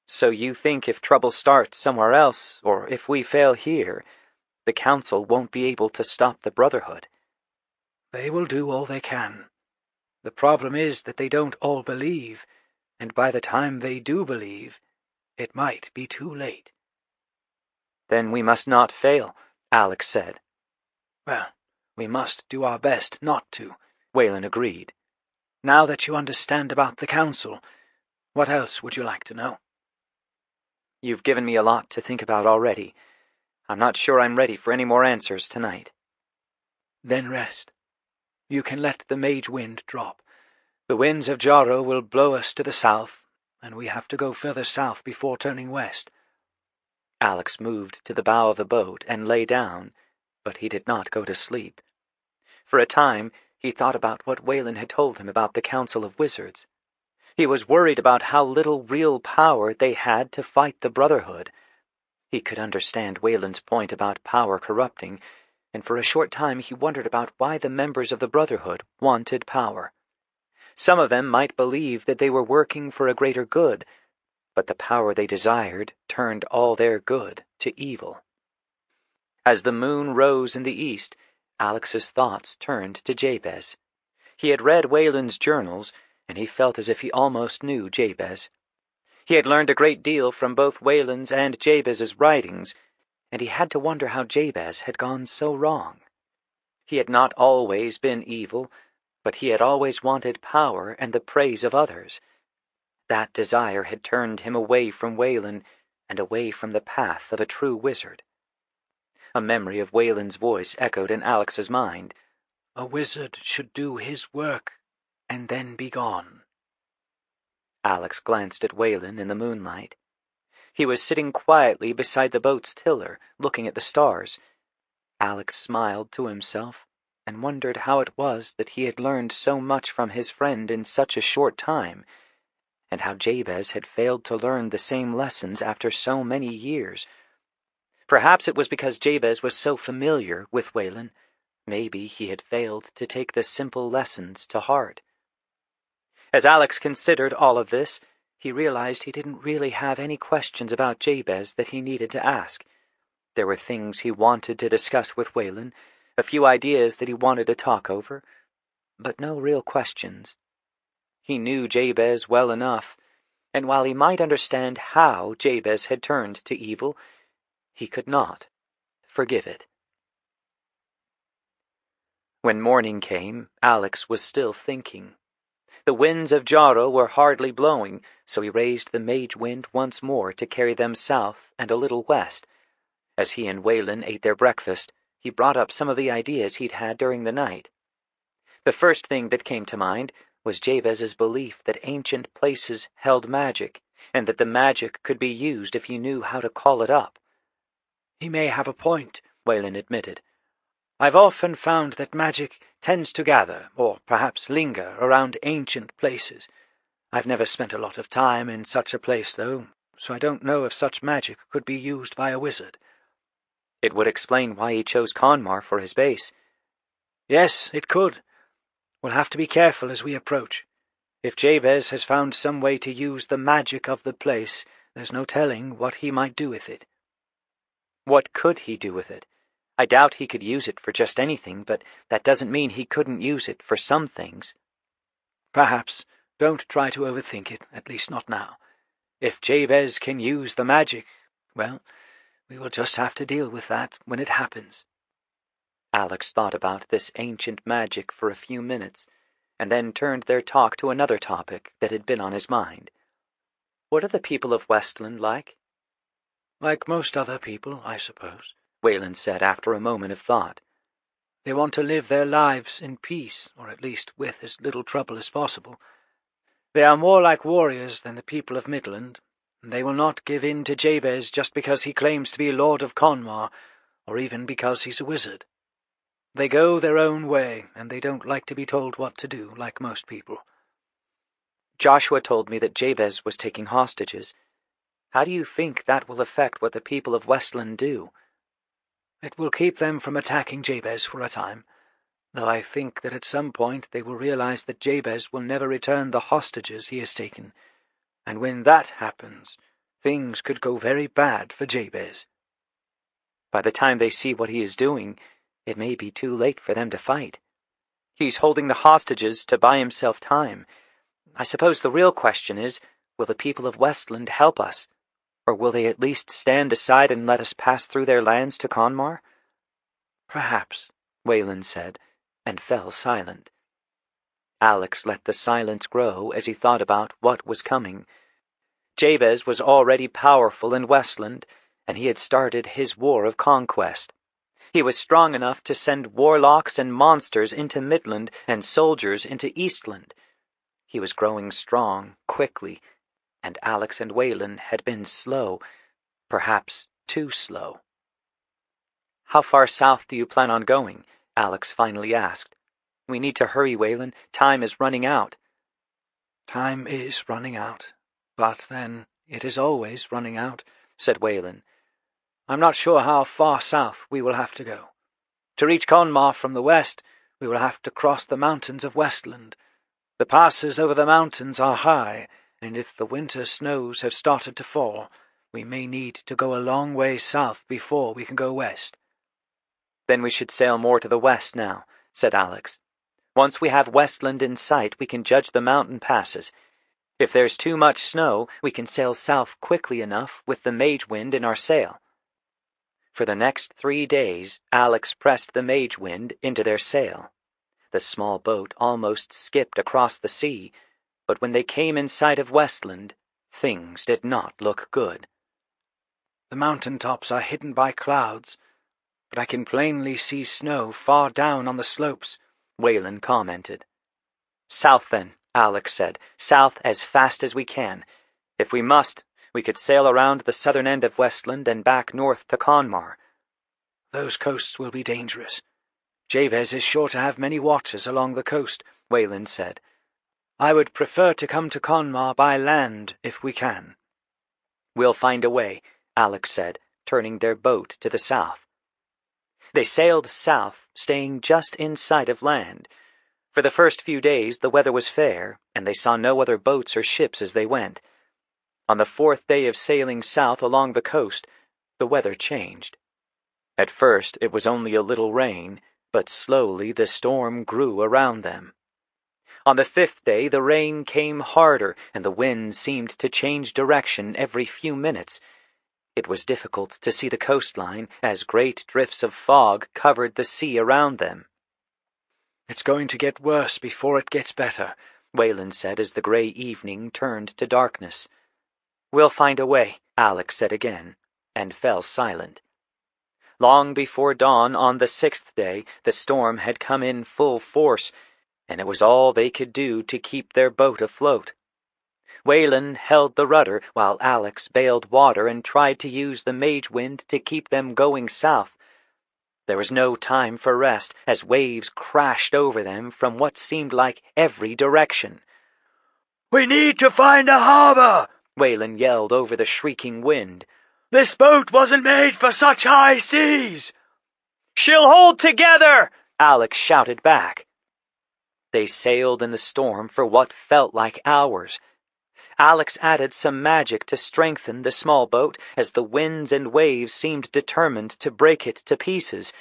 B: "So you think if trouble starts somewhere else, or if we fail here, the Council won't be able to stop the Brotherhood?"
A: "They will do all they can. The problem is that they don't all believe, and by the time they do believe, it might be too late."
B: "Then we must not fail," Alex said.
A: "Well, we must do our best not to,"
B: Whalen agreed.
A: "Now that you understand about the Council, what else would you like to know?"
B: "You've given me a lot to think about already. I'm not sure I'm ready for any more answers tonight."
A: "Then rest. You can let the mage wind drop. The winds of Jaro will blow us to the south, and we have to go further south before turning west."
B: Alex moved to the bow of the boat and lay down, but he did not go to sleep. For a time, he thought about what Whalen had told him about the Council of Wizards. He was worried about how little real power they had to fight the Brotherhood. He could understand Whalen's point about power corrupting, and for a short time he wondered about why the members of the Brotherhood wanted power. Some of them might believe that they were working for a greater good, but the power they desired turned all their good to evil. As the moon rose in the east, Alex's thoughts turned to Jabez. He had read Whalen's journals, and he felt as if he almost knew Jabez. He had learned a great deal from both Whalen's and Jabez's writings, and he had to wonder how Jabez had gone so wrong. He had not always been evil, but he had always wanted power and the praise of others. That desire had turned him away from Whalen and away from the path of a true wizard. A memory of Whalen's voice echoed in Alex's mind.
A: "A wizard should do his work and then be gone."
B: Alex glanced at Whalen in the moonlight. He was sitting quietly beside the boat's tiller, looking at the stars. Alex smiled to himself and wondered how it was that he had learned so much from his friend in such a short time, and how Jabez had failed to learn the same lessons after so many years. Perhaps it was because Jabez was so familiar with Whalen. Maybe he had failed to take the simple lessons to heart. As Alex considered all of this, he realized he didn't really have any questions about Jabez that he needed to ask. There were things he wanted to discuss with Whalen, a few ideas that he wanted to talk over, but no real questions. He knew Jabez well enough, and while he might understand how Jabez had turned to evil, he could not forgive it. When morning came, Alex was still thinking. The winds of Jaro were hardly blowing, so he raised the mage wind once more to carry them south and a little west. As he and Whalen ate their breakfast, he brought up some of the ideas he'd had during the night. The first thing that came to mind was Jabez's belief that ancient places held magic, and that the magic could be used if you knew how to call it up.
A: "He may have a point," Whalen admitted. "I've often found that magic tends to gather, or perhaps linger, around ancient places. I've never spent a lot of time in such a place, though, so I don't know if such magic could be used by a wizard."
B: It would explain why he chose Conmar for his base.
A: "Yes, it could. We'll have to be careful as we approach. If Jabez has found some way to use the magic of the place, there's no telling what he might do with it."
B: What could he do with it? I doubt he could use it for just anything, but that doesn't mean he couldn't use it for some things.
A: "Perhaps. Don't try to overthink it, at least not now. If Jabez can use the magic, well, we will just have to deal with that when it happens."
B: Alex thought about this ancient magic for a few minutes, and then turned their talk to another topic that had been on his mind. What are the people of Westland like?
A: Like most other people, I suppose,
B: Whalen said after a moment of thought.
A: They want to live their lives in peace, or at least with as little trouble as possible. They are more like warriors than the people of Midland, and they will not give in to Jabez just because he claims to be Lord of Conmar, or even because he's a wizard. They go their own way, and they don't like to be told what to do, like most people.
B: Joshua told me that Jabez was taking hostages. How do you think that will affect what the people of Westland do?
A: It will keep them from attacking Jabez for a time, though I think that at some point they will realize that Jabez will never return the hostages he has taken, and when that happens, things could go very bad for Jabez.
B: By the time they see what he is doing, it may be too late for them to fight. He's holding the hostages to buy himself time. I suppose the real question is, will the people of Westland help us? Or will they at least stand aside and let us pass through their lands to Conmar?
A: Perhaps,
B: Whalen said, and fell silent. Alex let the silence grow as he thought about what was coming. Jabez was already powerful in Westland, and he had started his war of conquest. He was strong enough to send warlocks and monsters into Midland and soldiers into Eastland. He was growing strong quickly, and Alex and Whalen had been slow, perhaps too slow. "How far south do you plan on going?" Alex finally asked. "We need to hurry, Whalen. Time is running out."
A: "Time is running out, but then it is always running out," said Whalen. "I'm not sure how far south we will have to go. To reach Conmar from the west, we will have to cross the mountains of Westland. The passes over the mountains are high, and if the winter snows have started to fall, we may need to go a long way south before we can go west."
B: "Then we should sail more to the west now," said Alex. "Once we have Westland in sight, we can judge the mountain passes. If there's too much snow, we can sail south quickly enough with the mage wind in our sail." For the next 3 days, Alex pressed the mage wind into their sail. The small boat almost skipped across the sea, but when they came in sight of Westland, things did not look good.
A: "The mountain tops are hidden by clouds, but I can plainly see snow far down on the slopes,"
B: Whalen commented. "South then," Alex said. "South as fast as we can. If we must, we could sail around the southern end of Westland and back north to Conmar."
A: "Those coasts will be dangerous. Jabez is sure to have many watchers along the coast," Whalen said. "I would prefer to come to Conmar by land if we can."
B: "We'll find a way," Alex said, turning their boat to the south. They sailed south, staying just in sight of land. For the first few days the weather was fair, and they saw no other boats or ships as they went. On the 4th day of sailing south along the coast, the weather changed. At first it was only a little rain, but slowly the storm grew around them. On the 5th day the rain came harder, and the wind seemed to change direction every few minutes. It was difficult to see the coastline, as great drifts of fog covered the sea around them.
A: "It's going to get worse before it gets better,"
B: Whalen said as the gray evening turned to darkness. "We'll find a way," Alex said again, and fell silent. Long before dawn on the 6th day, the storm had come in full force, and it was all they could do to keep their boat afloat. Whalen held the rudder while Alex bailed water and tried to use the mage wind to keep them going south. There was no time for rest as waves crashed over them from what seemed like every direction.
A: "We need to find a harbor!"
B: Whalen yelled over the shrieking wind.
A: "This boat wasn't made for such high seas!"
B: "She'll hold together!" Alex shouted back. They sailed in the storm for what felt like hours. Alex added some magic to strengthen the small boat as the winds and waves seemed determined to break it to pieces.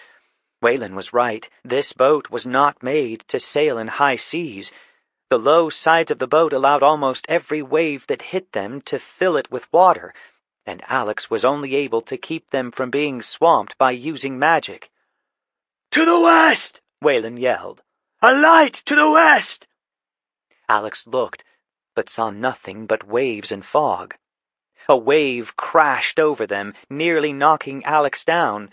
B: Whalen was right. This boat was not made to sail in high seas. The low sides of the boat allowed almost every wave that hit them to fill it with water, and Alex was only able to keep them from being swamped by using magic.
A: "To the west!"
B: Whalen yelled.
A: "A light to the west!"
B: Alex looked, but saw nothing but waves and fog. A wave crashed over them, nearly knocking Alex down,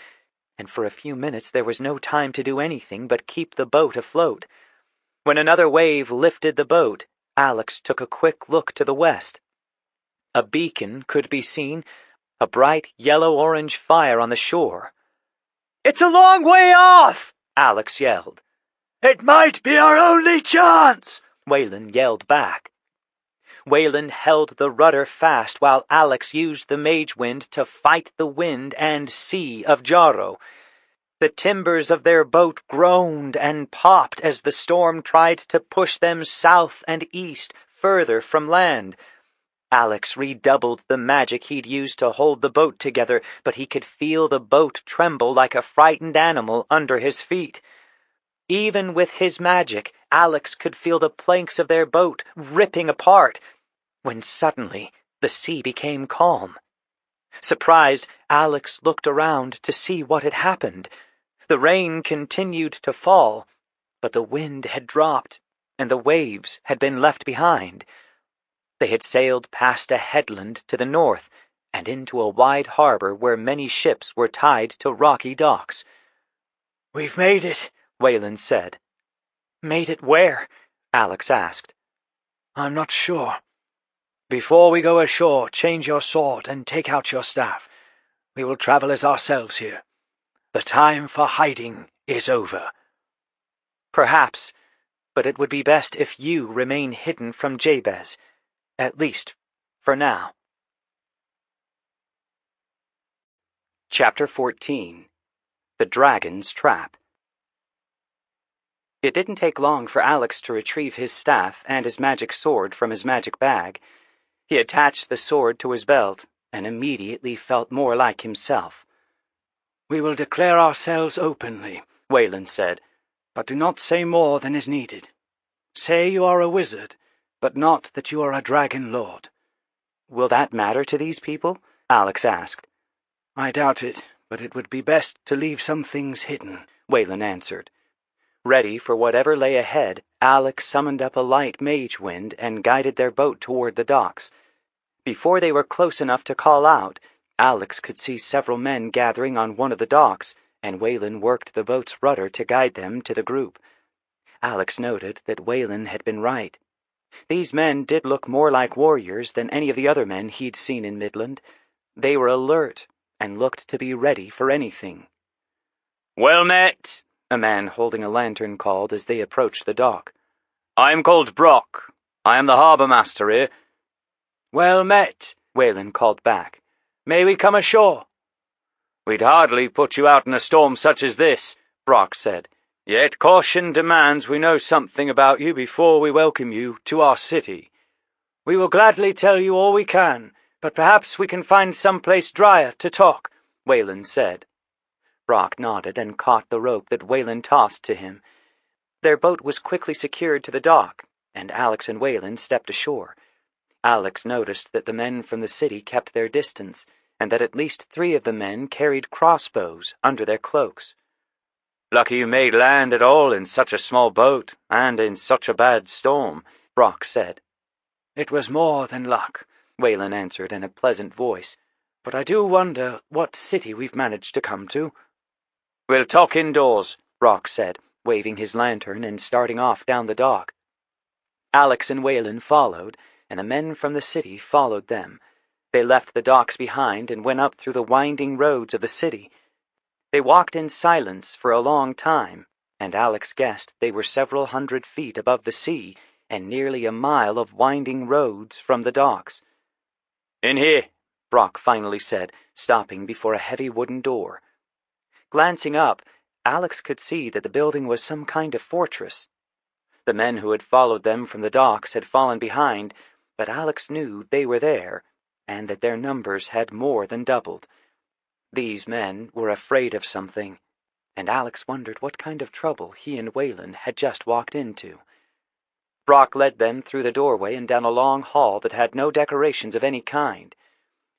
B: and for a few minutes there was no time to do anything but keep the boat afloat. When another wave lifted the boat, Alex took a quick look to the west. A beacon could be seen, a bright yellow-orange fire on the shore. "It's a long way off!" Alex yelled.
A: "It might be our only chance!"
B: Whalen yelled back. Whalen held the rudder fast while Alex used the mage wind to fight the wind and sea of Jarro. The timbers of their boat groaned and popped as the storm tried to push them south and east, further from land. Alex redoubled the magic he'd used to hold the boat together, but he could feel the boat tremble like a frightened animal under his feet. Even with his magic, Alex could feel the planks of their boat ripping apart, when suddenly the sea became calm. Surprised, Alex looked around to see what had happened. The rain continued to fall, but the wind had dropped, and the waves had been left behind. They had sailed past a headland to the north, and into a wide harbor where many ships were tied to rocky docks.
A: "We've made it,"
B: Whalen said. "Made it where?" Alex asked.
A: "I'm not sure. Before we go ashore, change your sword and take out your staff. We will travel as ourselves here. The time for hiding is over."
B: "Perhaps, but it would be best if you remain hidden from Jabez, at least for now." Chapter 14. The Dragon's Trap. It didn't take long for Alex to retrieve his staff and his magic sword from his magic bag. He attached the sword to his belt and immediately felt more like himself.
A: "We will declare ourselves openly," Whalen said, "but do not say more than is needed. Say you are a wizard, but not that you are a dragon lord."
B: "Will that matter to these people?" Alex asked.
A: "I doubt it, but it would be best to leave some things hidden," Whalen answered.
B: Ready for whatever lay ahead, Alex summoned up a light mage wind and guided their boat toward the docks. Before they were close enough to call out, Alex could see several men gathering on one of the docks, and Whalen worked the boat's rudder to guide them to the group. Alex noted that Whalen had been right. These men did look more like warriors than any of the other men he'd seen in Midland. They were alert and looked to be ready for anything.
C: "Well met,"
B: a man holding a lantern called as they approached the dock.
C: "I am called Brock. I am the harbour master here."
A: "Well met," Whalen called back. "May we come ashore?"
C: "We'd hardly put you out in a storm such as this," Brock said. "Yet caution demands we know something about you before we welcome you to our city."
A: "We will gladly tell you all we can, but perhaps we can find some place drier to talk," Whalen said.
B: Brock nodded and caught the rope that Whalen tossed to him. Their boat was quickly secured to the dock, and Alex and Whalen stepped ashore. Alex noticed that the men from the city kept their distance, and that at least 3 of the men carried crossbows under their cloaks.
C: "Lucky you made land at all in such a small boat, and in such a bad storm,"
B: Brock said.
A: "It was more than luck," Whalen answered in a pleasant voice. "But I do wonder what city we've managed to come to."
C: "We'll talk indoors,"
B: Brock said, waving his lantern and starting off down the dock. Alex and Whalen followed, and the men from the city followed them. They left the docks behind and went up through the winding roads of the city. They walked in silence for a long time, and Alex guessed they were several hundred feet above the sea and nearly a mile of winding roads from the docks.
C: "In here,"
B: Brock finally said, stopping before a heavy wooden door. Glancing up, Alex could see that the building was some kind of fortress. The men who had followed them from the docks had fallen behind, but Alex knew they were there, and that their numbers had more than doubled. These men were afraid of something, and Alex wondered what kind of trouble he and Whalen had just walked into. Brock led them through the doorway and down a long hall that had no decorations of any kind.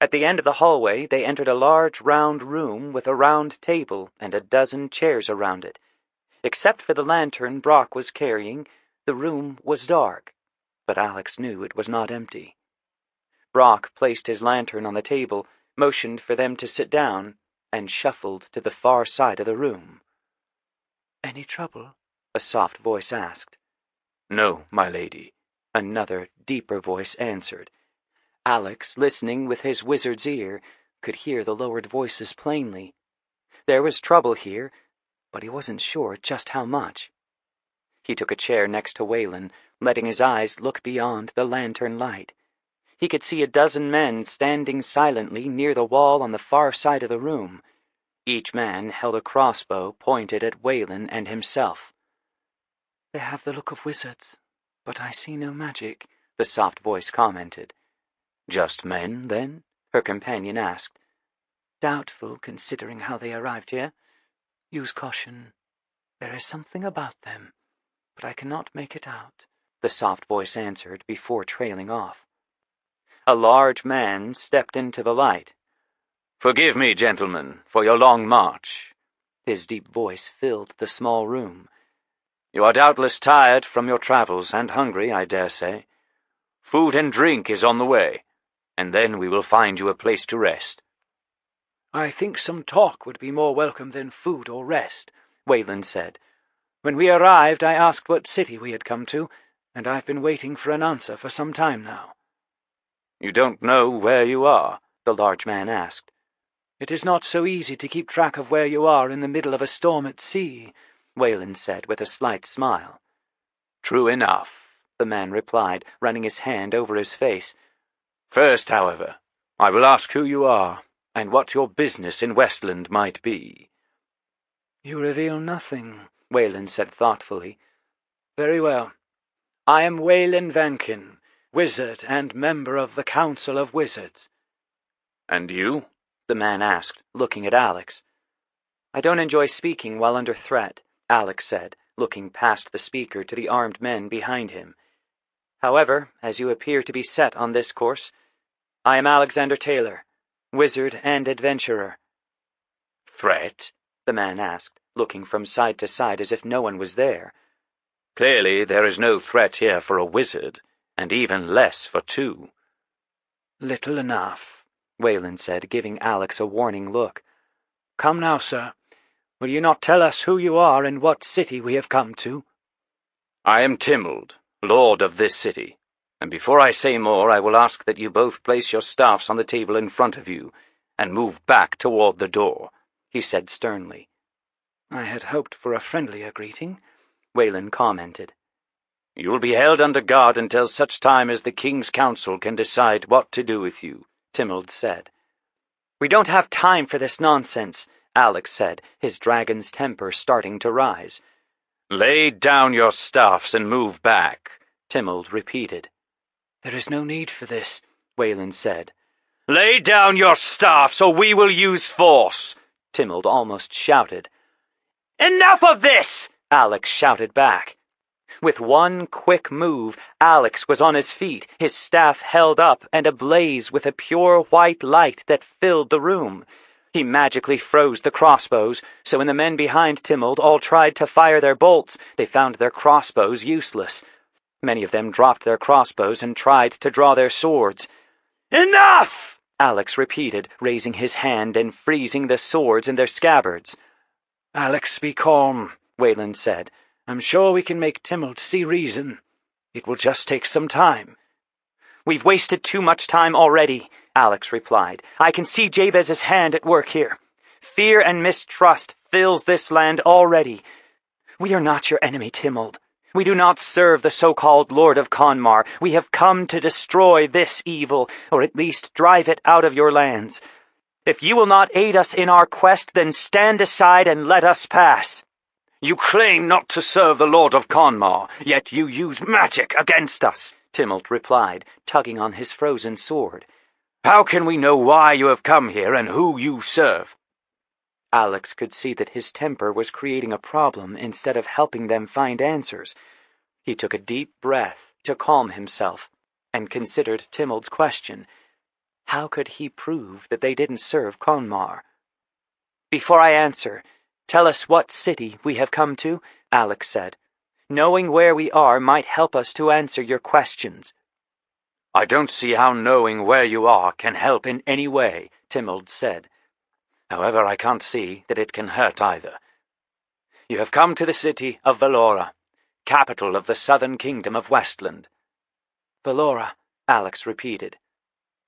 B: At the end of the hallway, they entered a large round room with a round table and a dozen chairs around it. Except for the lantern Brock was carrying, the room was dark, but Alex knew it was not empty. Brock placed his lantern on the table, motioned for them to sit down, and shuffled to the far side of the room. "Any trouble?" a soft voice asked.
C: "No, my lady,"
B: another, deeper voice answered. Alex, listening with his wizard's ear, could hear the lowered voices plainly. There was trouble here, but he wasn't sure just how much. He took a chair next to Whalen, letting his eyes look beyond the lantern light. He could see a dozen men standing silently near the wall on the far side of the room. Each man held a crossbow pointed at Whalen and himself. "They have the look of wizards, but I see no magic," the soft voice commented.
C: "Just men, then?" her companion asked.
E: "Doubtful, considering how they arrived here. Use caution. There is something about them, but I cannot make it out," the soft voice answered before trailing off.
B: A large man stepped into the light.
C: "Forgive me, gentlemen, for your long march."
B: His deep voice filled the small room.
C: "You are doubtless tired from your travels and hungry, I dare say. Food and drink is on the way, and then we will find you a place to rest."
A: "I think some talk would be more welcome than food or rest," Whalen said. "When we arrived, I asked what city we had come to, and I've been waiting for an answer for some time now."
C: "You don't know where you are?"
B: the large man asked.
A: "It is not so easy to keep track of where you are in the middle of a storm at sea," Whalen said with a slight smile.
C: "True enough,"
B: the man replied, running his hand over his face.
C: "First, however, I will ask who you are, and what your business in Westland might be."
A: "You reveal nothing," Whalen said thoughtfully. "Very well. I am Whalen Vankin, wizard and member of the Council of Wizards."
C: "And you?"
B: the man asked, looking at Alex. "I don't enjoy speaking while under threat," Alex said, looking past the speaker to the armed men behind him. "However, as you appear to be set on this course, I am Alexander Taylor, wizard and adventurer."
C: "Threat?"
B: the man asked, looking from side to side as if no one was there.
C: "Clearly there is no threat here for a wizard, and even less for two."
A: "Little enough,"
B: Whalen said, giving Alex a warning look.
A: "Come now, sir. Will you not tell us who you are and what city we have come to?"
C: "I am Timold, lord of this city, and before I say more I will ask that you both place your staffs on the table in front of you, and move back toward the door," he said sternly.
A: "I had hoped for a friendlier greeting,"
B: Whalen commented.
C: "You will be held under guard until such time as the King's Council can decide what to do with you,"
B: Timold said. "We don't have time for this nonsense," Alex said, his dragon's temper starting to rise.
C: "Lay down your staffs and move back,"
B: Timold repeated.
A: "There is no need for this,"
B: Whalen said.
C: "Lay down your staffs, or we will use force,"
B: Timold almost shouted.
C: "Enough of this!"
B: Alex shouted back. With one quick move, Alex was on his feet, his staff held up and ablaze with a pure white light that filled the room. He magically froze the crossbows, so when the men behind Timold all tried to fire their bolts, they found their crossbows useless. Many of them dropped their crossbows and tried to draw their swords.
C: "Enough!"
B: Alex repeated, raising his hand and freezing the swords in their scabbards.
A: "Alex, be calm," Whalen said. "I'm sure we can make Timold see reason. It will just take some time."
B: "We've wasted too much time already," Alex replied. "I can see Jabez's hand at work here. Fear and mistrust fills this land already. We are not your enemy, Timold. We do not serve the so-called Lord of Conmar. We have come to destroy this evil, or at least drive it out of your lands. If you will not aid us in our quest, then stand aside and let us pass."
C: "You claim not to serve the Lord of Conmar, yet you use magic against us,"
B: Timold replied, tugging on his frozen sword.
C: "How can we know why you have come here and who you serve?"
B: Alex could see that his temper was creating a problem instead of helping them find answers. He took a deep breath to calm himself and considered Timold's question. How could he prove that they didn't serve Conmar? "Before I answer, tell us what city we have come to," Alex said. "Knowing where we are might help us to answer your questions."
C: I don't see how knowing where you are can help in any way, Timold said. However, I can't see that it can hurt either. You have come to the city of Valora, capital of the southern kingdom of Westland.
E: Valora, Alex repeated.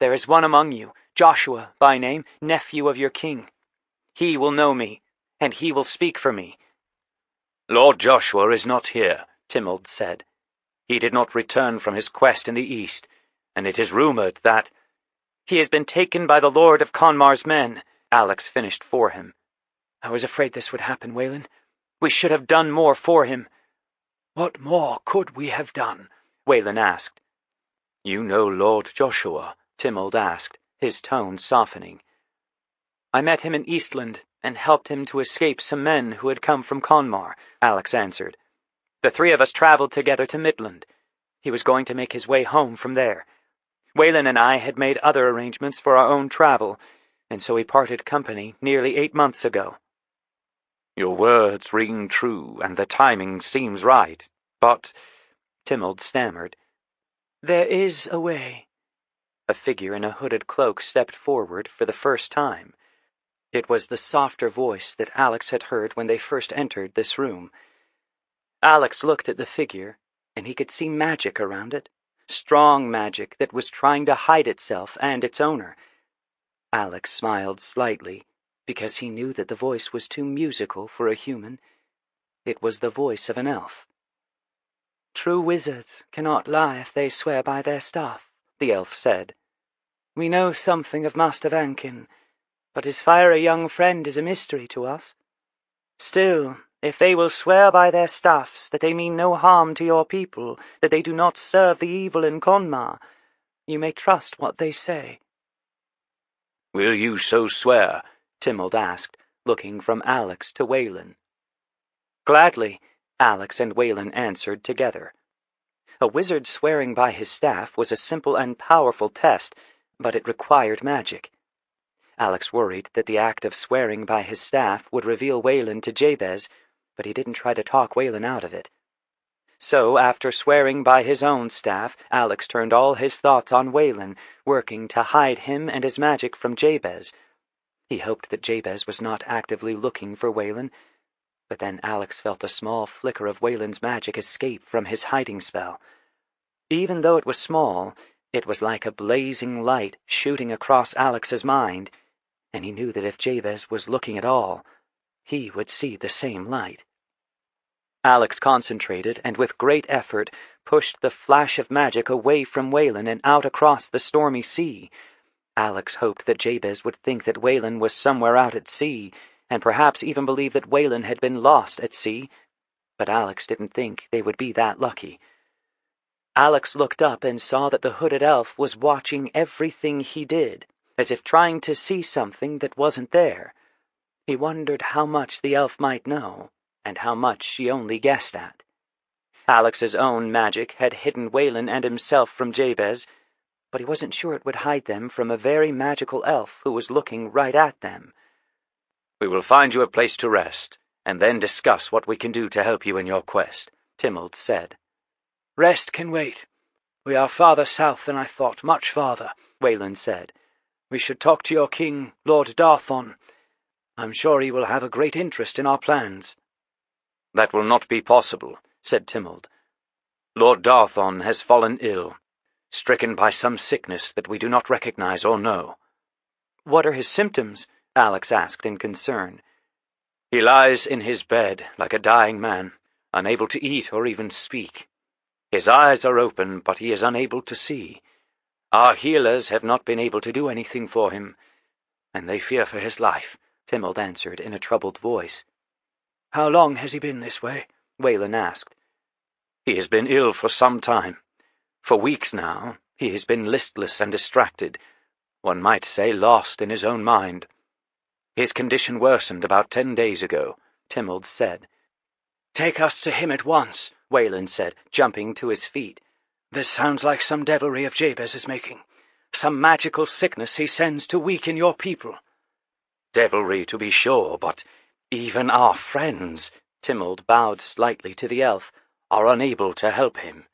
E: There is one among you, Joshua by name, nephew of your king. He will know me, and he will speak for me.
C: Lord Joshua is not here, Timold said. He did not return from his quest in the east, and it is rumored that—
E: He has been taken by the Lord of Conmar's men, Alex finished for him. I was afraid this would happen, Whalen. We should have done more for him.
A: What more could we have done?
E: Whalen asked.
C: You know Lord Joshua?
E: Timold asked, his tone softening. I met him in Eastland and helped him to escape some men who had come from Conmar, Alex answered. The three of us traveled together to Midland. He was going to make his way home from there. Whalen and I had made other arrangements for our own travel, and so we parted company nearly 8 months ago.
C: Your words ring true, and the timing seems right, but—
E: Timold stammered. There is a way. A figure in a hooded cloak stepped forward for the first time. It was the softer voice that Alex had heard when they first entered this room. Alex looked at the figure, and he could see magic around it, strong magic that was trying to hide itself and its owner. Alex smiled slightly, because he knew that the voice was too musical for a human. It was the voice of an elf. True wizards cannot lie if they swear by their staff, the elf said. We know something of Master Vankin, but his fiery young friend is a mystery to us. Still, if they will swear by their staffs that they mean no harm to your people, that they do not serve the evil in Conmar, you may trust what they say.
C: Will you so swear?
E: Timold asked, looking from Alex to Whalen. Gladly, Alex and Whalen answered together. A wizard swearing by his staff was a simple and powerful test, but it required magic. Alex worried that the act of swearing by his staff would reveal Whalen to Jabez, but he didn't try to talk Whalen out of it. So, after swearing by his own staff, Alex turned all his thoughts on Whalen, working to hide him and his magic from Jabez. He hoped that Jabez was not actively looking for Whalen, but then Alex felt a small flicker of Whalen's magic escape from his hiding spell. Even though it was small, it was like a blazing light shooting across Alex's mind, and he knew that if Jabez was looking at all, he would see the same light. Alex concentrated and with great effort pushed the flash of magic away from Whalen and out across the stormy sea. Alex hoped that Jabez would think that Whalen was somewhere out at sea, and perhaps even believe that Whalen had been lost at sea, but Alex didn't think they would be that lucky. Alex looked up and saw that the hooded elf was watching everything he did, as if trying to see something that wasn't there. He wondered how much the elf might know, and how much she only guessed at. Alex's own magic had hidden Whalen and himself from Jabez, but he wasn't sure it would hide them from a very magical elf who was looking right at them.
C: We will find you a place to rest, and then discuss what we can do to help you in your quest, Timold said.
A: Rest can wait. We are farther south than I thought, much farther, Whalen said. We should talk to your king, Lord Darthon. I'm sure he will have a great interest in our plans.
C: That will not be possible, said Timold. Lord Darthon has fallen ill, stricken by some sickness that we do not recognize or know.
E: What are his symptoms? Alex asked in concern.
C: He lies in his bed like a dying man, unable to eat or even speak. His eyes are open, but he is unable to see. Our healers have not been able to do anything for him, and they fear for his life, Timold answered in a troubled voice.
A: How long has he been this way?
E: Whalen asked.
C: He has been ill for some time. For weeks now, he has been listless and distracted, one might say lost in his own mind. His condition worsened about 10 days ago, Timold said.
A: Take us to him at once,
E: Whalen said, jumping to his feet.
A: This sounds like some devilry of Jabez is making. Some magical sickness he sends to weaken your people.
C: Devilry, to be sure, but even our friends,
E: Timold bowed slightly to the elf,
C: are unable to help him.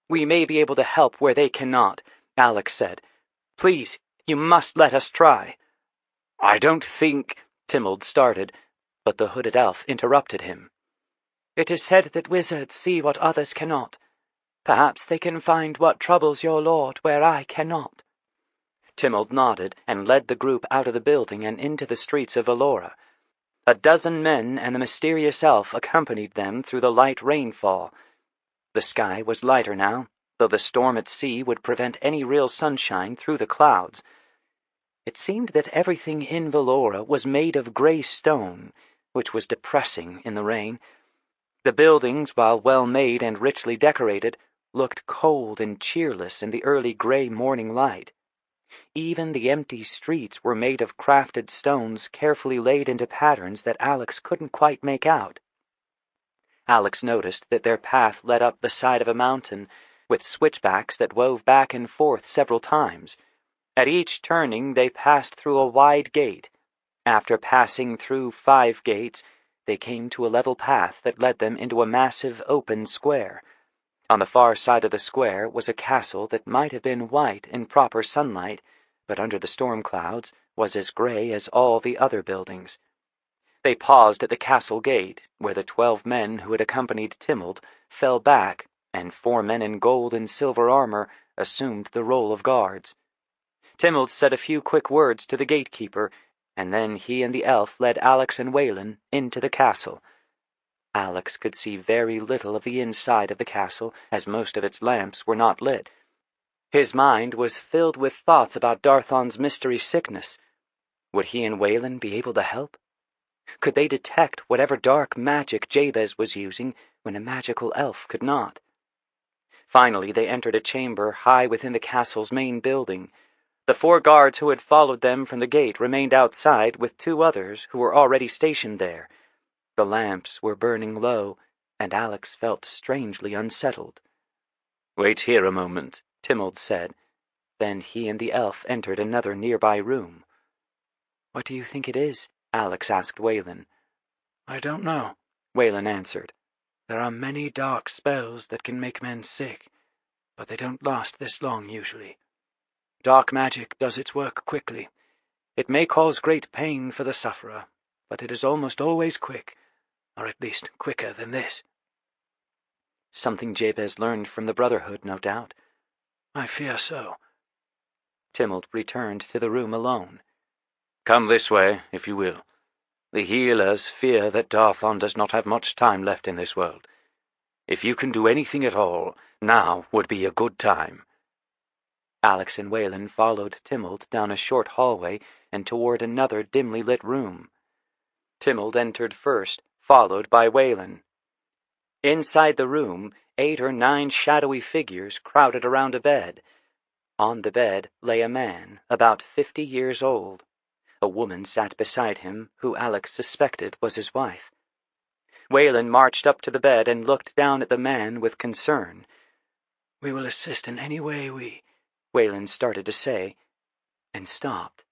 E: We may be able to help where they cannot," Alex said. "Please, you must let us try."
C: "I don't think—" Timold started, but the hooded elf interrupted him.
E: "It is said that wizards see what others cannot. Perhaps they can find what troubles your lord where I cannot."
C: Timold nodded and led the group out of the building and into the streets of Valora. A dozen men and the mysterious elf accompanied them through the light rainfall. The sky was lighter now, though the storm at sea would prevent any real sunshine through the clouds. It seemed that everything in Valora was made of gray stone, which was depressing in the rain. The buildings, while well made and richly decorated, looked cold and cheerless in the early gray morning light. Even the empty streets were made of crafted stones carefully laid into patterns that Alex couldn't quite make out. Alex noticed that their path led up the side of a mountain, with switchbacks that wove back and forth several times. At each turning they passed through a wide gate. After passing through 5 gates, they came to a level path that led them into a massive open square. On the far side of the square was a castle that might have been white in proper sunlight, but under the storm clouds was as gray as all the other buildings. They paused at the castle gate, where the 12 men who had accompanied Timold fell back, and 4 men in gold and silver armor assumed the role of guards. Timold said a few quick words to the gatekeeper, and then he and the elf led Alex and Whalen into the castle. Alex could see very little of the inside of the castle, as most of its lamps were not lit. His mind was filled with thoughts about Darthon's mystery sickness. Would he and Whalen be able to help? Could they detect whatever dark magic Jabez was using when a magical elf could not? Finally, they entered a chamber high within the castle's main building. The 4 guards who had followed them from the gate remained outside with 2 others who were already stationed there. The lamps were burning low, and Alex felt strangely unsettled.
B: "Wait here a moment," Timold said. Then he and the elf entered another nearby room.
E: "What do you think it is?" Alex asked Whalen.
D: "I don't know,"
E: Whalen answered.
D: "There are many dark spells that can make men sick, but they don't last this long usually. Dark magic does its work quickly. It may cause great pain for the sufferer, but it is almost always quick, or at least quicker than this."
E: "Something Jabez learned from the Brotherhood, no doubt."
D: "I fear so."
E: Timold returned to the room alone.
B: "Come this way, if you will. The healers fear that Darthon does not have much time left in this world. If you can do anything at all, now would be a good time."
E: Alex and Whalen followed Timold down a short hallway and toward another dimly lit room. Timold entered first, followed by Whalen. Inside the room, 8 or 9 shadowy figures crowded around a bed. On the bed lay a man, about 50 years old. A woman sat beside him, who Alex suspected was his wife. Whalen marched up to the bed and looked down at the man with concern.
D: "We will assist in any way
E: Whalen started to say, and stopped.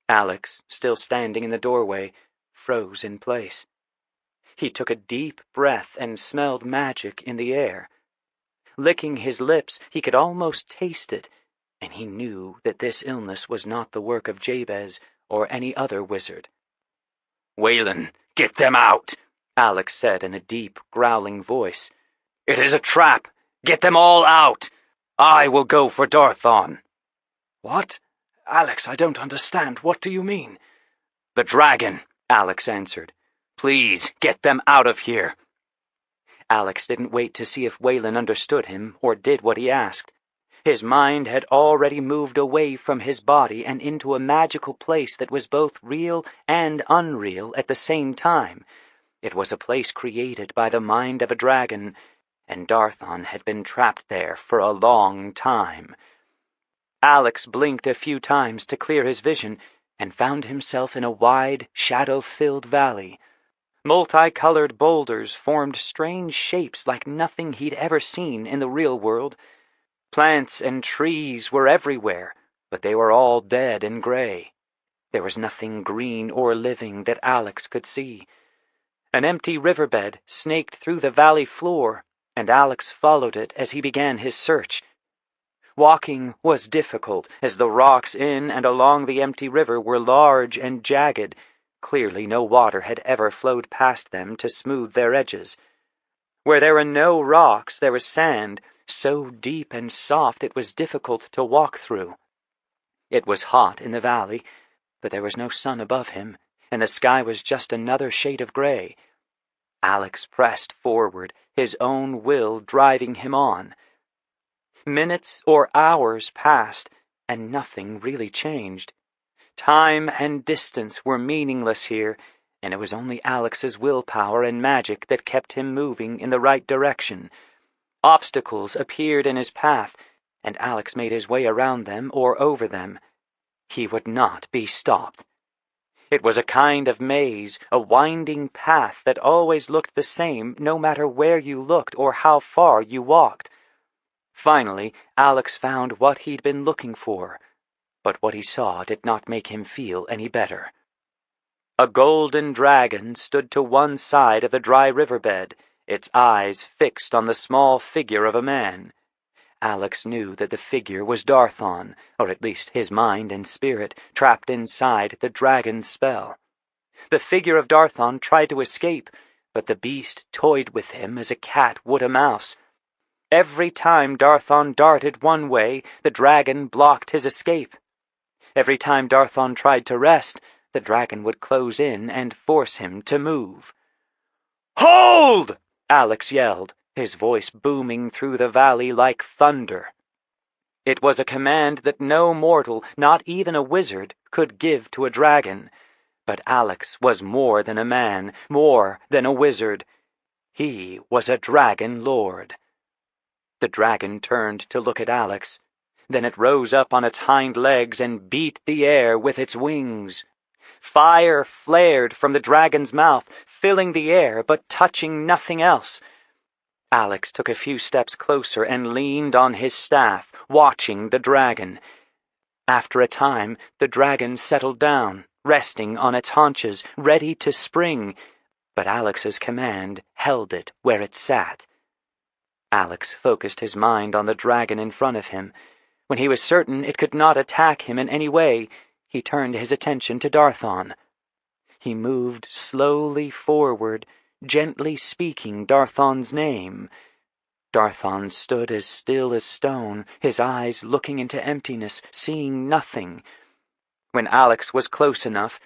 E: Alex, still standing in the doorway, froze in place. He took a deep breath and smelled magic in the air. Licking his lips, he could almost taste it, and he knew that this illness was not the work of Jabez or any other wizard.
C: "Whalen, get them out,"
E: Alex said in a deep, growling voice.
C: "It is a trap. Get them all out. I will go for Darthon."
D: "What? Alex, I don't understand. What do you mean?"
C: "The dragon," Alex answered. "Please, get them out of here."
E: Alex didn't wait to see if Whalen understood him or did what he asked. His mind had already moved away from his body and into a magical place that was both real and unreal at the same time. It was a place created by the mind of a dragon, and Darthon had been trapped there for a long time. Alex blinked a few times to clear his vision and found himself in a wide, shadow-filled valley. Multicolored boulders formed strange shapes like nothing he'd ever seen in the real world. Plants and trees were everywhere, but they were all dead and gray. There was nothing green or living that Alex could see. An empty riverbed snaked through the valley floor,
B: and Alex followed it as he began his search. Walking was difficult, as the rocks in and along the empty river were large and jagged. Clearly no water had ever flowed past them to smooth their edges. Where there were no rocks, there was sand, so deep and soft it was difficult to walk through. It was hot in the valley, but there was no sun above him, and the sky was just another shade of gray. Alex pressed forward, his own will driving him on. Minutes or hours passed, and nothing really changed. Time and distance were meaningless here, and it was only Alex's willpower and magic that kept him moving in the right direction. Obstacles appeared in his path, and Alex made his way around them or over them. He would not be stopped. It was a kind of maze, a winding path that always looked the same no matter where you looked or how far you walked. Finally, Alex found what he'd been looking for, but what he saw did not make him feel any better. A golden dragon stood to one side of the dry riverbed, its eyes fixed on the small figure of a man. Alex knew that the figure was Darthon, or at least his mind and spirit, trapped inside the dragon's spell. The figure of Darthon tried to escape, but the beast toyed with him as a cat would a mouse. Every time Darthon darted one way, the dragon blocked his escape. Every time Darthon tried to rest, the dragon would close in and force him to move. "Hold!" Alex yelled, his voice booming through the valley like thunder. It was a command that no mortal, not even a wizard, could give to a dragon. But Alex was more than a man, more than a wizard. He was a dragon lord. The dragon turned to look at Alex. Then it rose up on its hind legs and beat the air with its wings. Fire flared from the dragon's mouth, filling the air but touching nothing else. Alex took a few steps closer and leaned on his staff, watching the dragon. After a time, the dragon settled down, resting on its haunches, ready to spring, but Alex's command held it where it sat. Alex focused his mind on the dragon in front of him. When he was certain it could not attack him in any way, he turned his attention to Darthon. He moved slowly forward, gently speaking Darthon's name. Darthon stood as still as stone, his eyes looking into emptiness, seeing nothing. When Alex was close enough,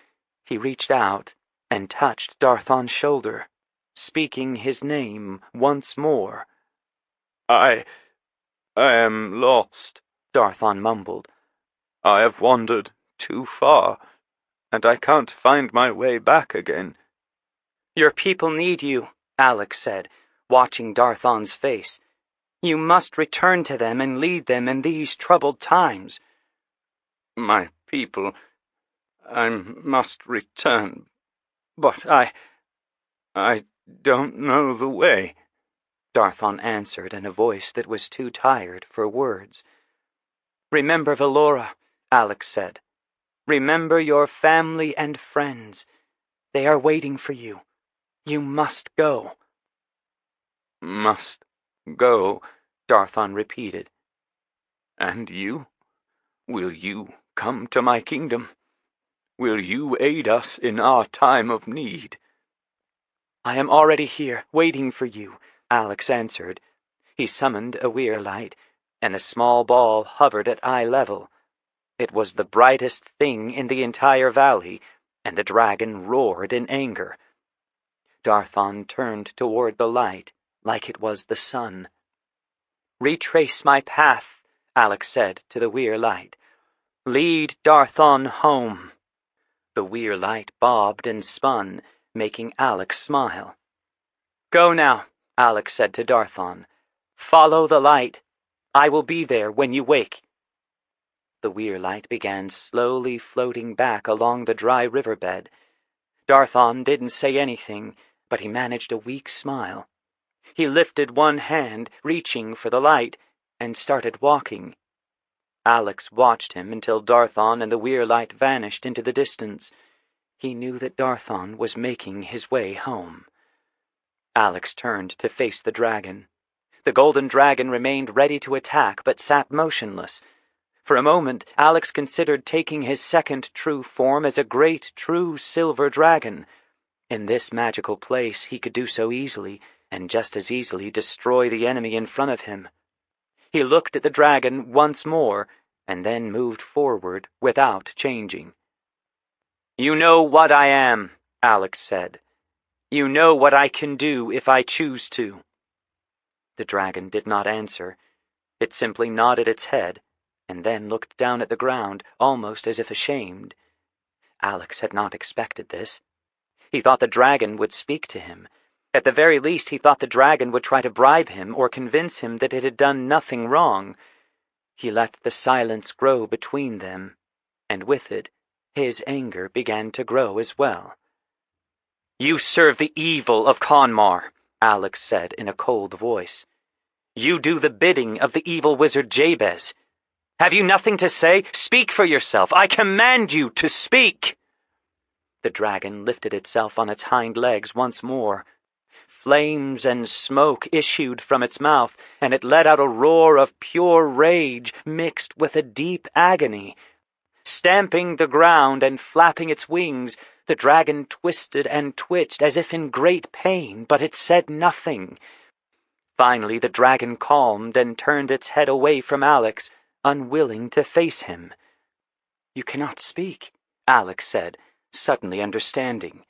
B: he reached out and touched Darthon's shoulder, speaking his name once more.
F: I am lost,
B: Darthon mumbled.
F: I have wandered too far, and I can't find my way back again.
B: Your people need you, Alex said, watching Darthon's face. You must return to them and lead them in these troubled times.
F: My people, I must return, but I don't know the way,
B: Darthon answered in a voice that was too tired for words. Remember Valora, Alex said. Remember your family and friends. They are waiting for you. You must go.
F: Must go,
B: Darthon repeated.
F: And you? Will you come to my kingdom? Will you aid us in our time of need?
B: I am already here, waiting for you, Alex answered. He summoned a weir-light, and a small ball hovered at eye level. It was the brightest thing in the entire valley, and the dragon roared in anger. Darthon turned toward the light, like it was the sun. Retrace my path, Alex said to the weir-light. Lead Darthon home. The weir-light bobbed and spun, making Alex smile. Go now, Alex said to Darthon. Follow the light. I will be there when you wake. The weir-light began slowly floating back along the dry riverbed. Darthon didn't say anything, but he managed a weak smile. He lifted one hand, reaching for the light, and started walking. Alex watched him until Darthon and the weir-light vanished into the distance. He knew that Darthon was making his way home. Alex turned to face the dragon. The golden dragon remained ready to attack, but sat motionless. For a moment, Alex considered taking his second true form as a great, true silver dragon. In this magical place he could do so easily, and just as easily destroy the enemy in front of him. He looked at the dragon once more, and then moved forward without changing. "You know what I am," Alex said. "You know what I can do if I choose to." The dragon did not answer. It simply nodded its head, and then looked down at the ground, almost as if ashamed. Alex had not expected this. He thought the dragon would speak to him. At the very least, he thought the dragon would try to bribe him or convince him that it had done nothing wrong. He let the silence grow between them, and with it, his anger began to grow as well. "You serve the evil of Conmar," Alex said in a cold voice. "You do the bidding of the evil wizard Jabez. Have you nothing to say? Speak for yourself. I command you to speak." The dragon lifted itself on its hind legs once more. Flames and smoke issued from its mouth, and it let out a roar of pure rage mixed with a deep agony. Stamping the ground and flapping its wings, the dragon twisted and twitched as if in great pain, but it said nothing. Finally, the dragon calmed and turned its head away from Alex, unwilling to face him. "You cannot speak," Alex said, suddenly understanding.